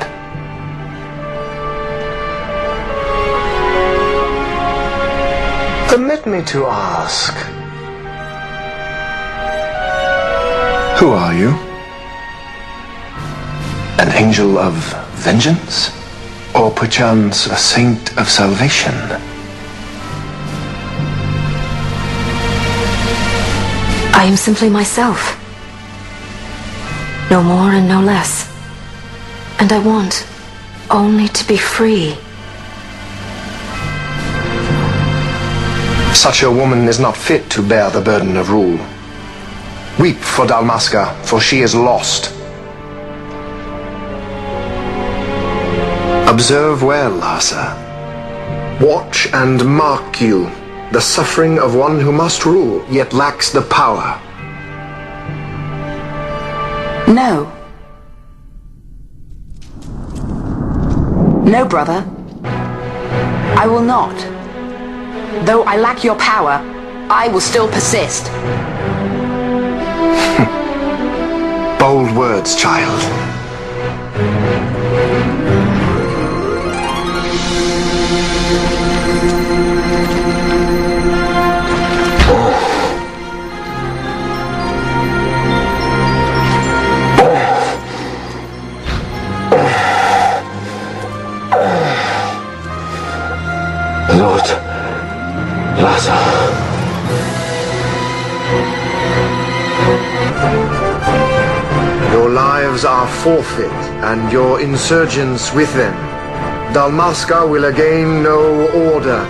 Permit me to ask, who are you? An angel of vengeance? Or perchance a saint of salvation? I am simply myself. No more and no less. And I want only to be free. Such a woman is not fit to bear the burden of rule. Weep for Dalmasca, for she is lost. Observe well, Asa. Watch and mark you the suffering of one who must rule, yet lacks the power. No. No, brother. I will not. Though I lack your power, I will still persist. Bold words, child. Lord Laza. Your lives are forfeit, and your insurgents with them. Dalmasca will again know order.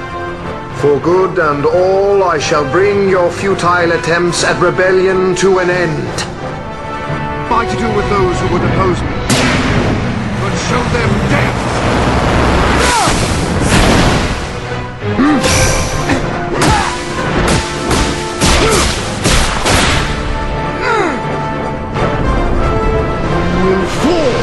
For good and all, I shall bring your futile attempts at rebellion to an end. Fight to do with those who would oppose me, but show them death! Will fall.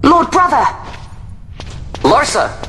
Lord brother! Larsa!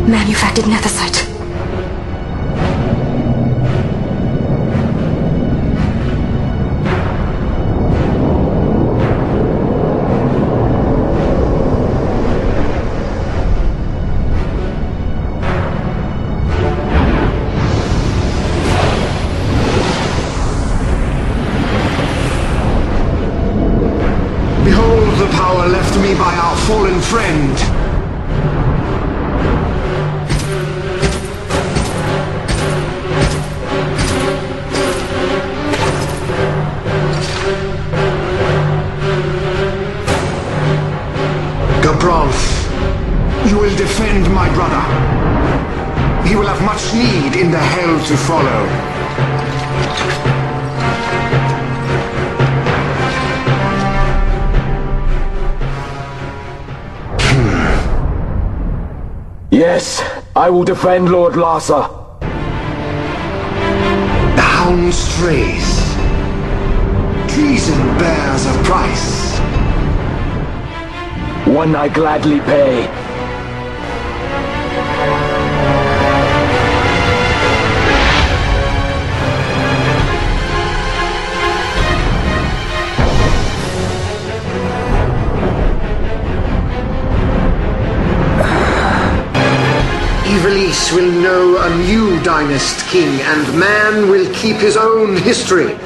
Manufactured Nethecite. Behold the power left me by our fallen friend. You will defend my brother. He will have much need in the hell to follow. Yes, I will defend Lord Larsa. The hound strays. Treason bears a price. One I gladly pay. Ivalice will know a new Dynast king, and man will keep his own history.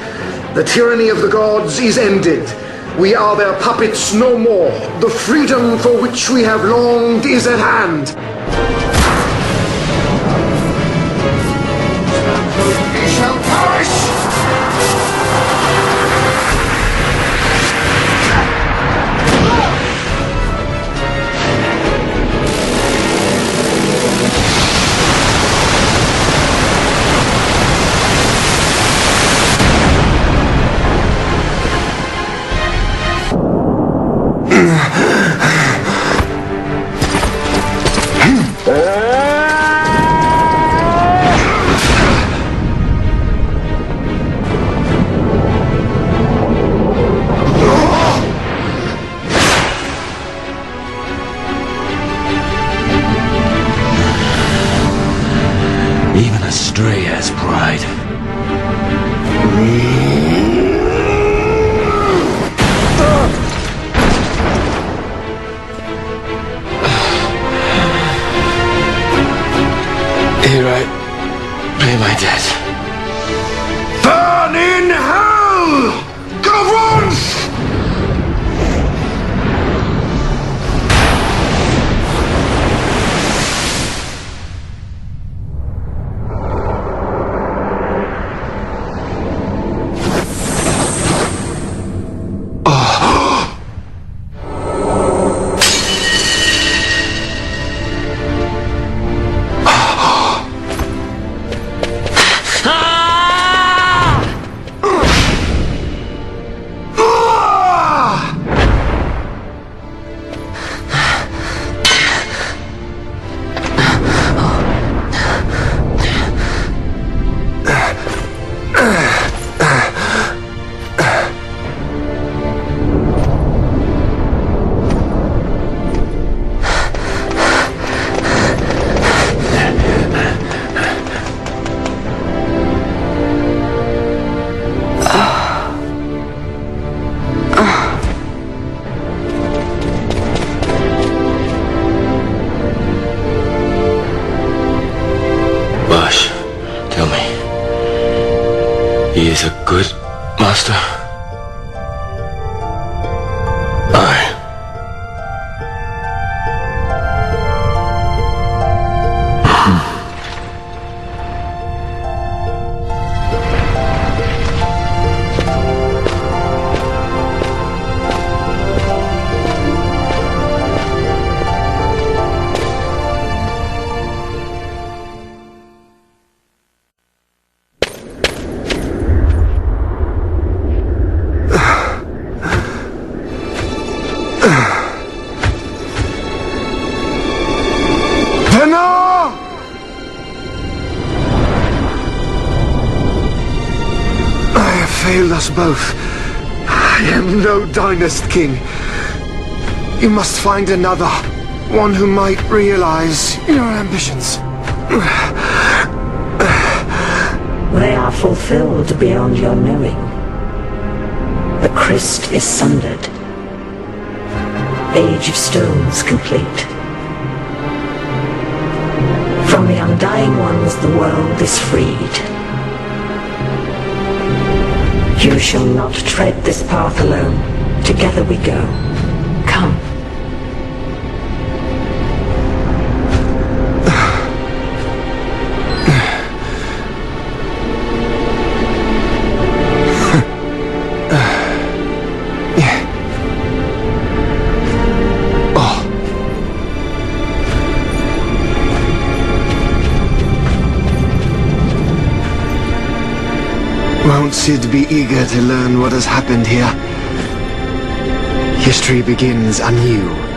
The tyranny of the gods is ended. We are their puppets no more. The freedom for which we have longed is at hand. We shall perish! Even a stray has pride. Here I pay my debt. Burn in hell! Govrons! Basch, tell me, he is a good master? Aye. Failed us both. I am no Dynast king. You must find another, one who might realize your ambitions. They are fulfilled beyond your knowing. The Cryst is sundered. Age of Stones complete. From the Undying Ones the world is freed. You shall not tread this path alone. Together we go. Come. Won't Sid be eager to learn what has happened here? History begins anew.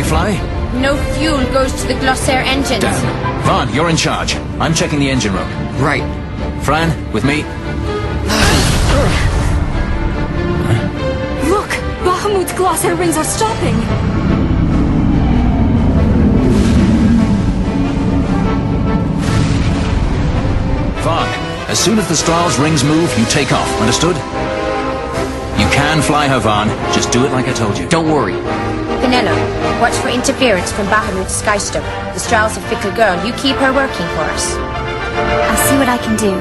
fly? No fuel goes to the Glossair engines. Damn. Vaan, you're in charge. I'm checking the engine room. Right. Fran, with me. Look! Bahamut's Glossair rings are stopping! Vaan, as soon as the Strahls rings move, you take off. Understood? You can fly her, Vaan. Just do it like I told you. Don't worry. Vanilla, watch for interference from Bahamut's Skystone. The Strahls a fickle girl. You keep her working for us. I'll see what I can do.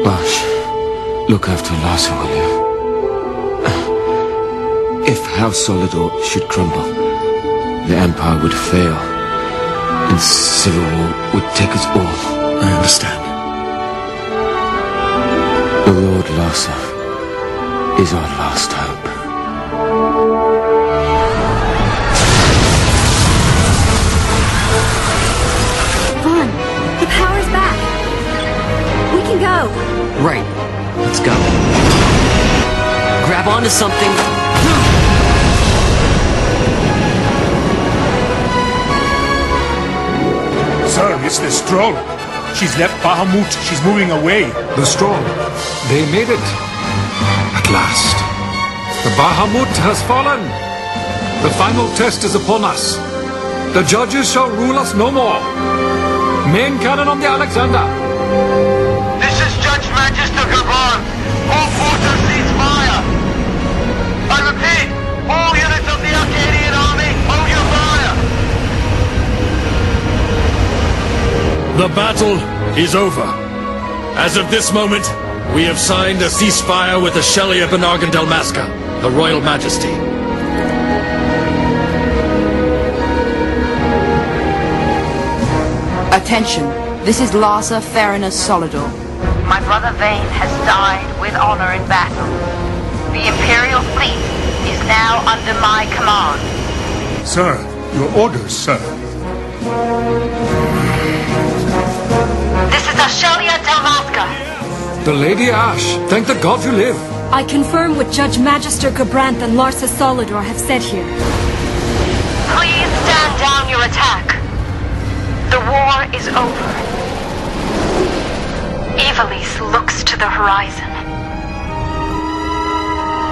Basch, look after Larsa, will you? If House Solidor should crumble, the Empire would fail, and civil war would take us all. I understand. The Lord Larsa is our last hope. Vaan, the power's back. We can go. Right. Let's go. Grab onto something. Sir, it's the Stroll. She's left Bahamut. She's moving away. The Stroll. They made it. At last. The Bahamut has fallen. The final test is upon us. The judges shall rule us no more. Main cannon on the Alexander. This is Judge Magister Gabon. All forces cease fire. I repeat, all units of the Arcadian army, hold your fire. The battle is over. As of this moment, we have signed a ceasefire with the Shelley of Dalmasca, the Royal Majesty. Attention, this is Larsa Farinus Solidor. My brother Vane has died with honor in battle. The Imperial fleet is now under my command. Sir, your orders, sir. This is Ashelia Dalmasca. The Lady Ash. Thank the gods you live. I confirm what Judge Magister Gabranth and Larsa Solidor have said here. Please stand down your attack. The war is over. Ivalice looks to the horizon.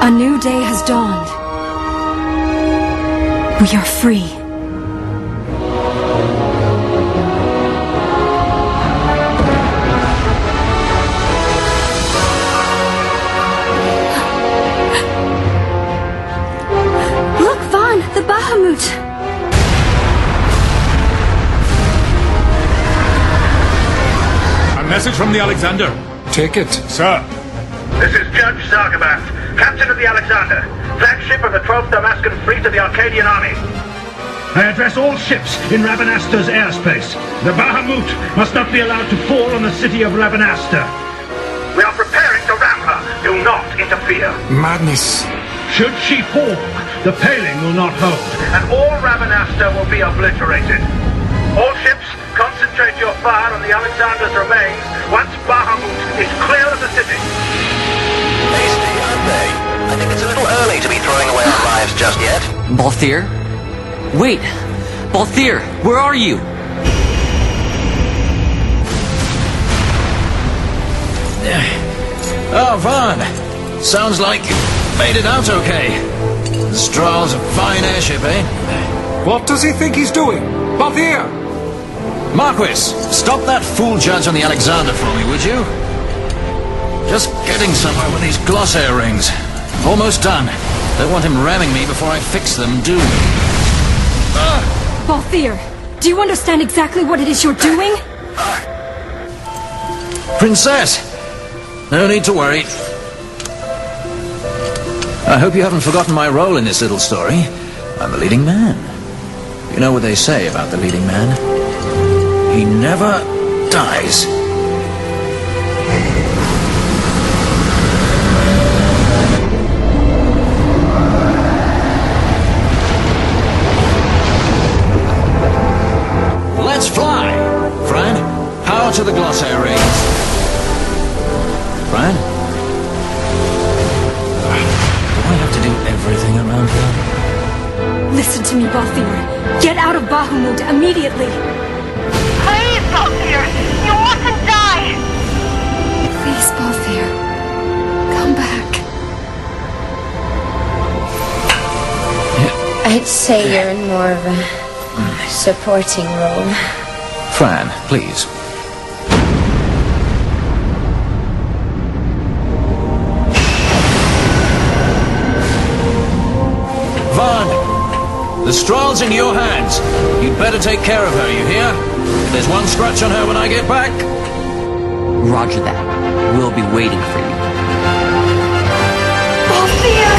A new day has dawned. We are free. Look, Vaan, the Bahamut! Message from the Alexander. Take it. Sir. This is Judge Zargabath, Captain of the Alexander, flagship of the 12th Damascan Fleet of the Arcadian Army. I address all ships in Rabanastre's airspace. The Bahamut must not be allowed to fall on the city of Rabanastre. We are preparing to ram her. Do not interfere. Madness. Should she fall, the paling will not hold, and all Rabanastre will be obliterated. All ships, concentrate your fire on the Alexander's remains once Bahamut is clear of the city. Hasty, aren't they? I think it's a little early to be throwing away our lives just yet. Balthier? Wait! Balthier, where are you? Oh, Vaan. Sounds like you made it out okay. The Strahls a fine airship, eh? What does he think he's doing? Balthier! Marquis, stop that fool judge on the Alexander for me, would you? Just getting somewhere with these Glossair rings. Almost done. Don't want him ramming me before I fix them, do we? Balthier, do you understand exactly what it is you're doing? Princess! No need to worry. I hope you haven't forgotten my role in this little story. I'm the leading man. You know what they say about the leading man? He never dies. Let's fly! Fran, power to the Glossair rings. Fran? to me, Balthier. Get out of Bahamut immediately. Please, Balthier! You mustn't die! Please, Balthier. Come back. I'd say you're in more of a supporting role. Fran, please. Vaan, the Strahle's in your hands. You'd better take care of her, you hear? If there's one scratch on her when I get back... Roger that. We'll be waiting for you. Balthier!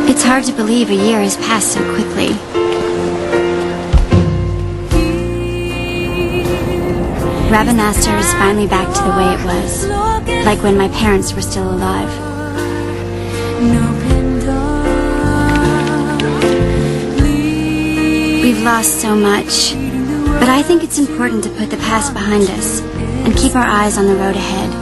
It's hard to believe a year has passed so quickly. Rabanastre is finally back to the way it was, like when my parents were still alive. We've lost so much, but I think it's important to put the past behind us and keep our eyes on the road ahead.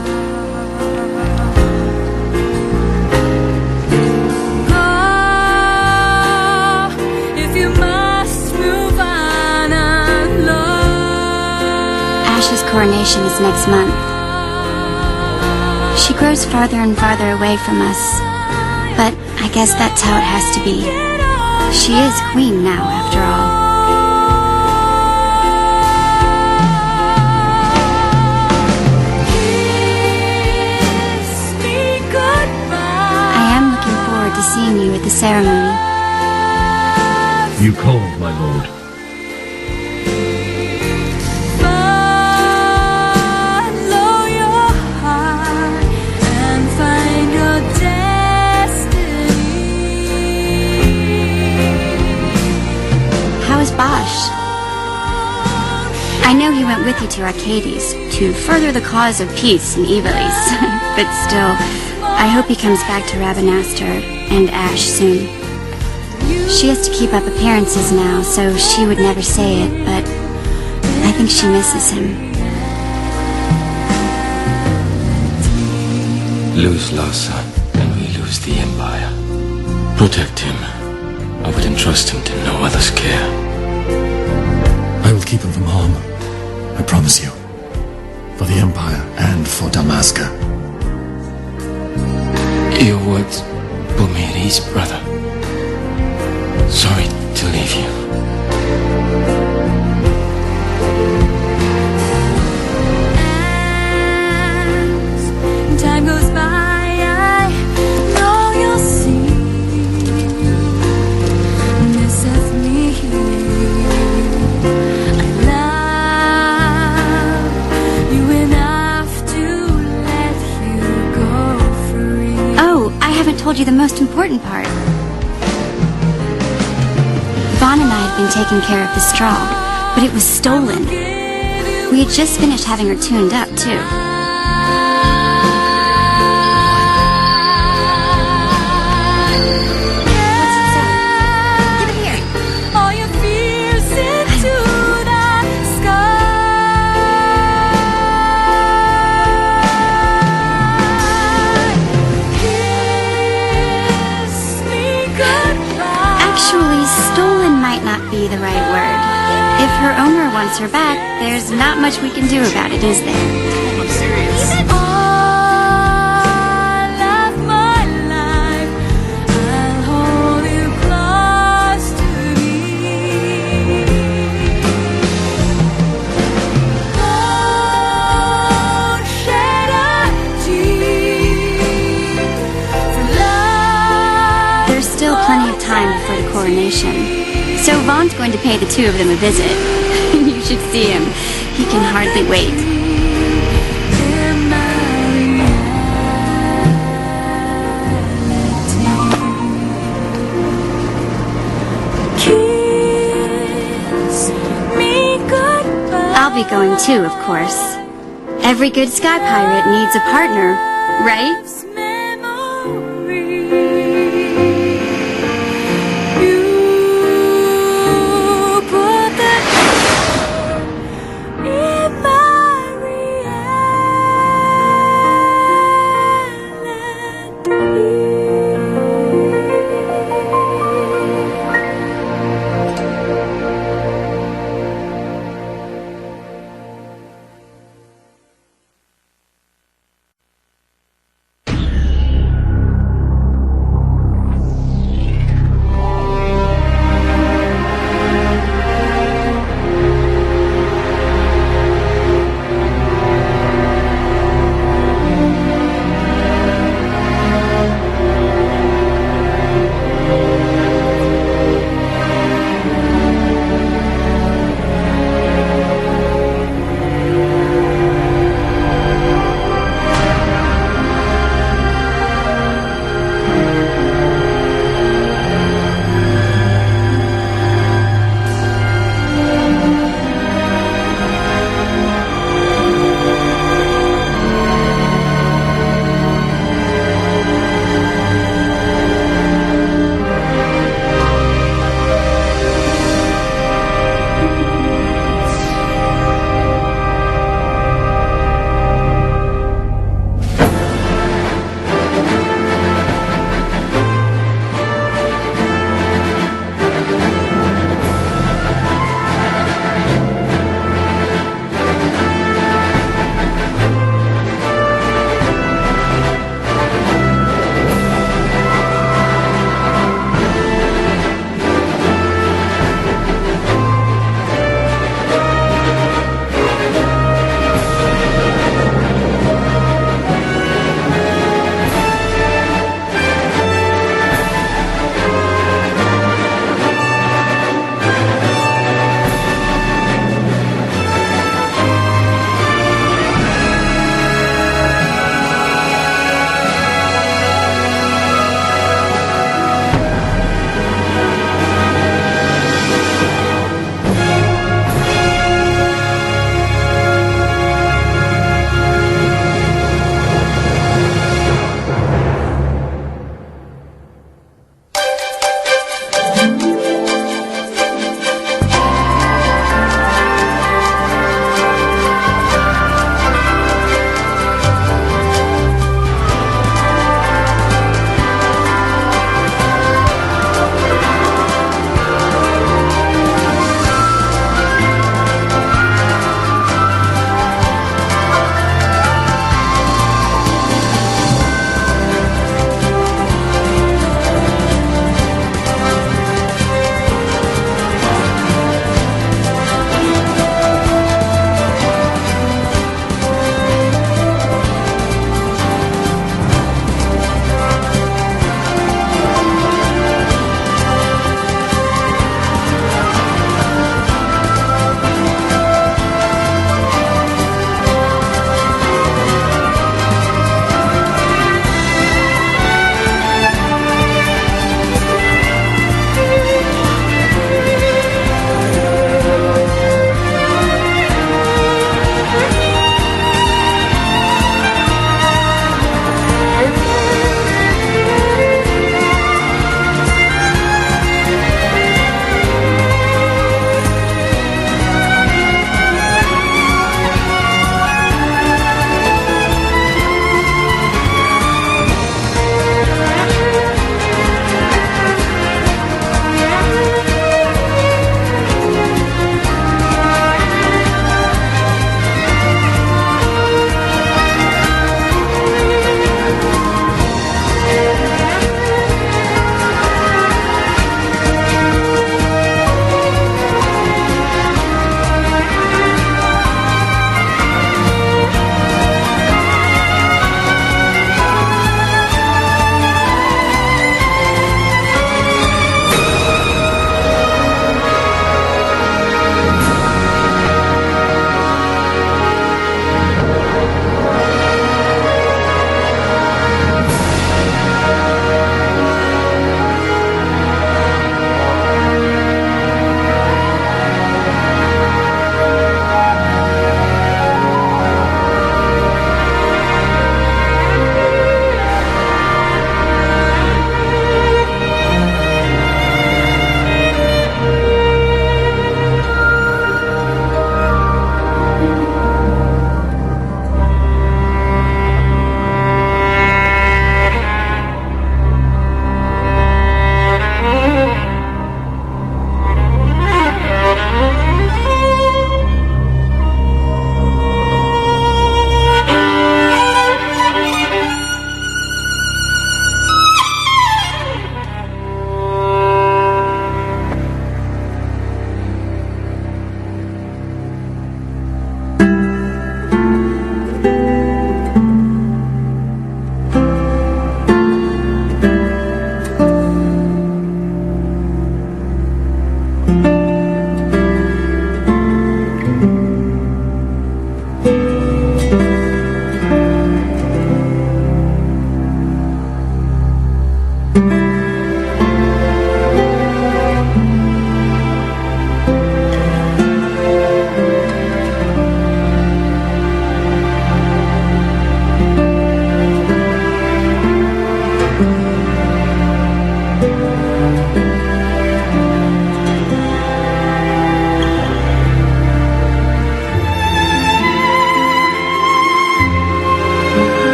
Ash's coronation is next month. She grows farther and farther away from us, but I guess that's how it has to be. She is queen now, after all. I am looking forward to seeing you at the ceremony. You called, my lord. Basch. I know he went with you to Archades to further the cause of peace in Ivalice, but still, I hope he comes back to Rabanastre and Ash soon. She has to keep up appearances now, so she would never say it, but I think she misses him. Lose Larsa, and we lose the Empire. Protect him. I would entrust him to no other's care. I will keep him from harm. I promise you. For the Empire and for Dalmasca. Your words put me at ease, brother. Sorry to leave you. As time goes by, I know you'll see this of me. I haven't told you the most important part. Vaan and I had been taking care of the straw, but it was stolen. We had just finished having her tuned up, too. Be the right word. If her owner wants her back, there's not much we can do about it, is there? I'm serious. All of my life, I'll hold you close. time before the coronation. So Vaan's going to pay the two of them a visit. You should see him. He can hardly wait. I'll be going too, of course. Every good sky pirate needs a partner, right?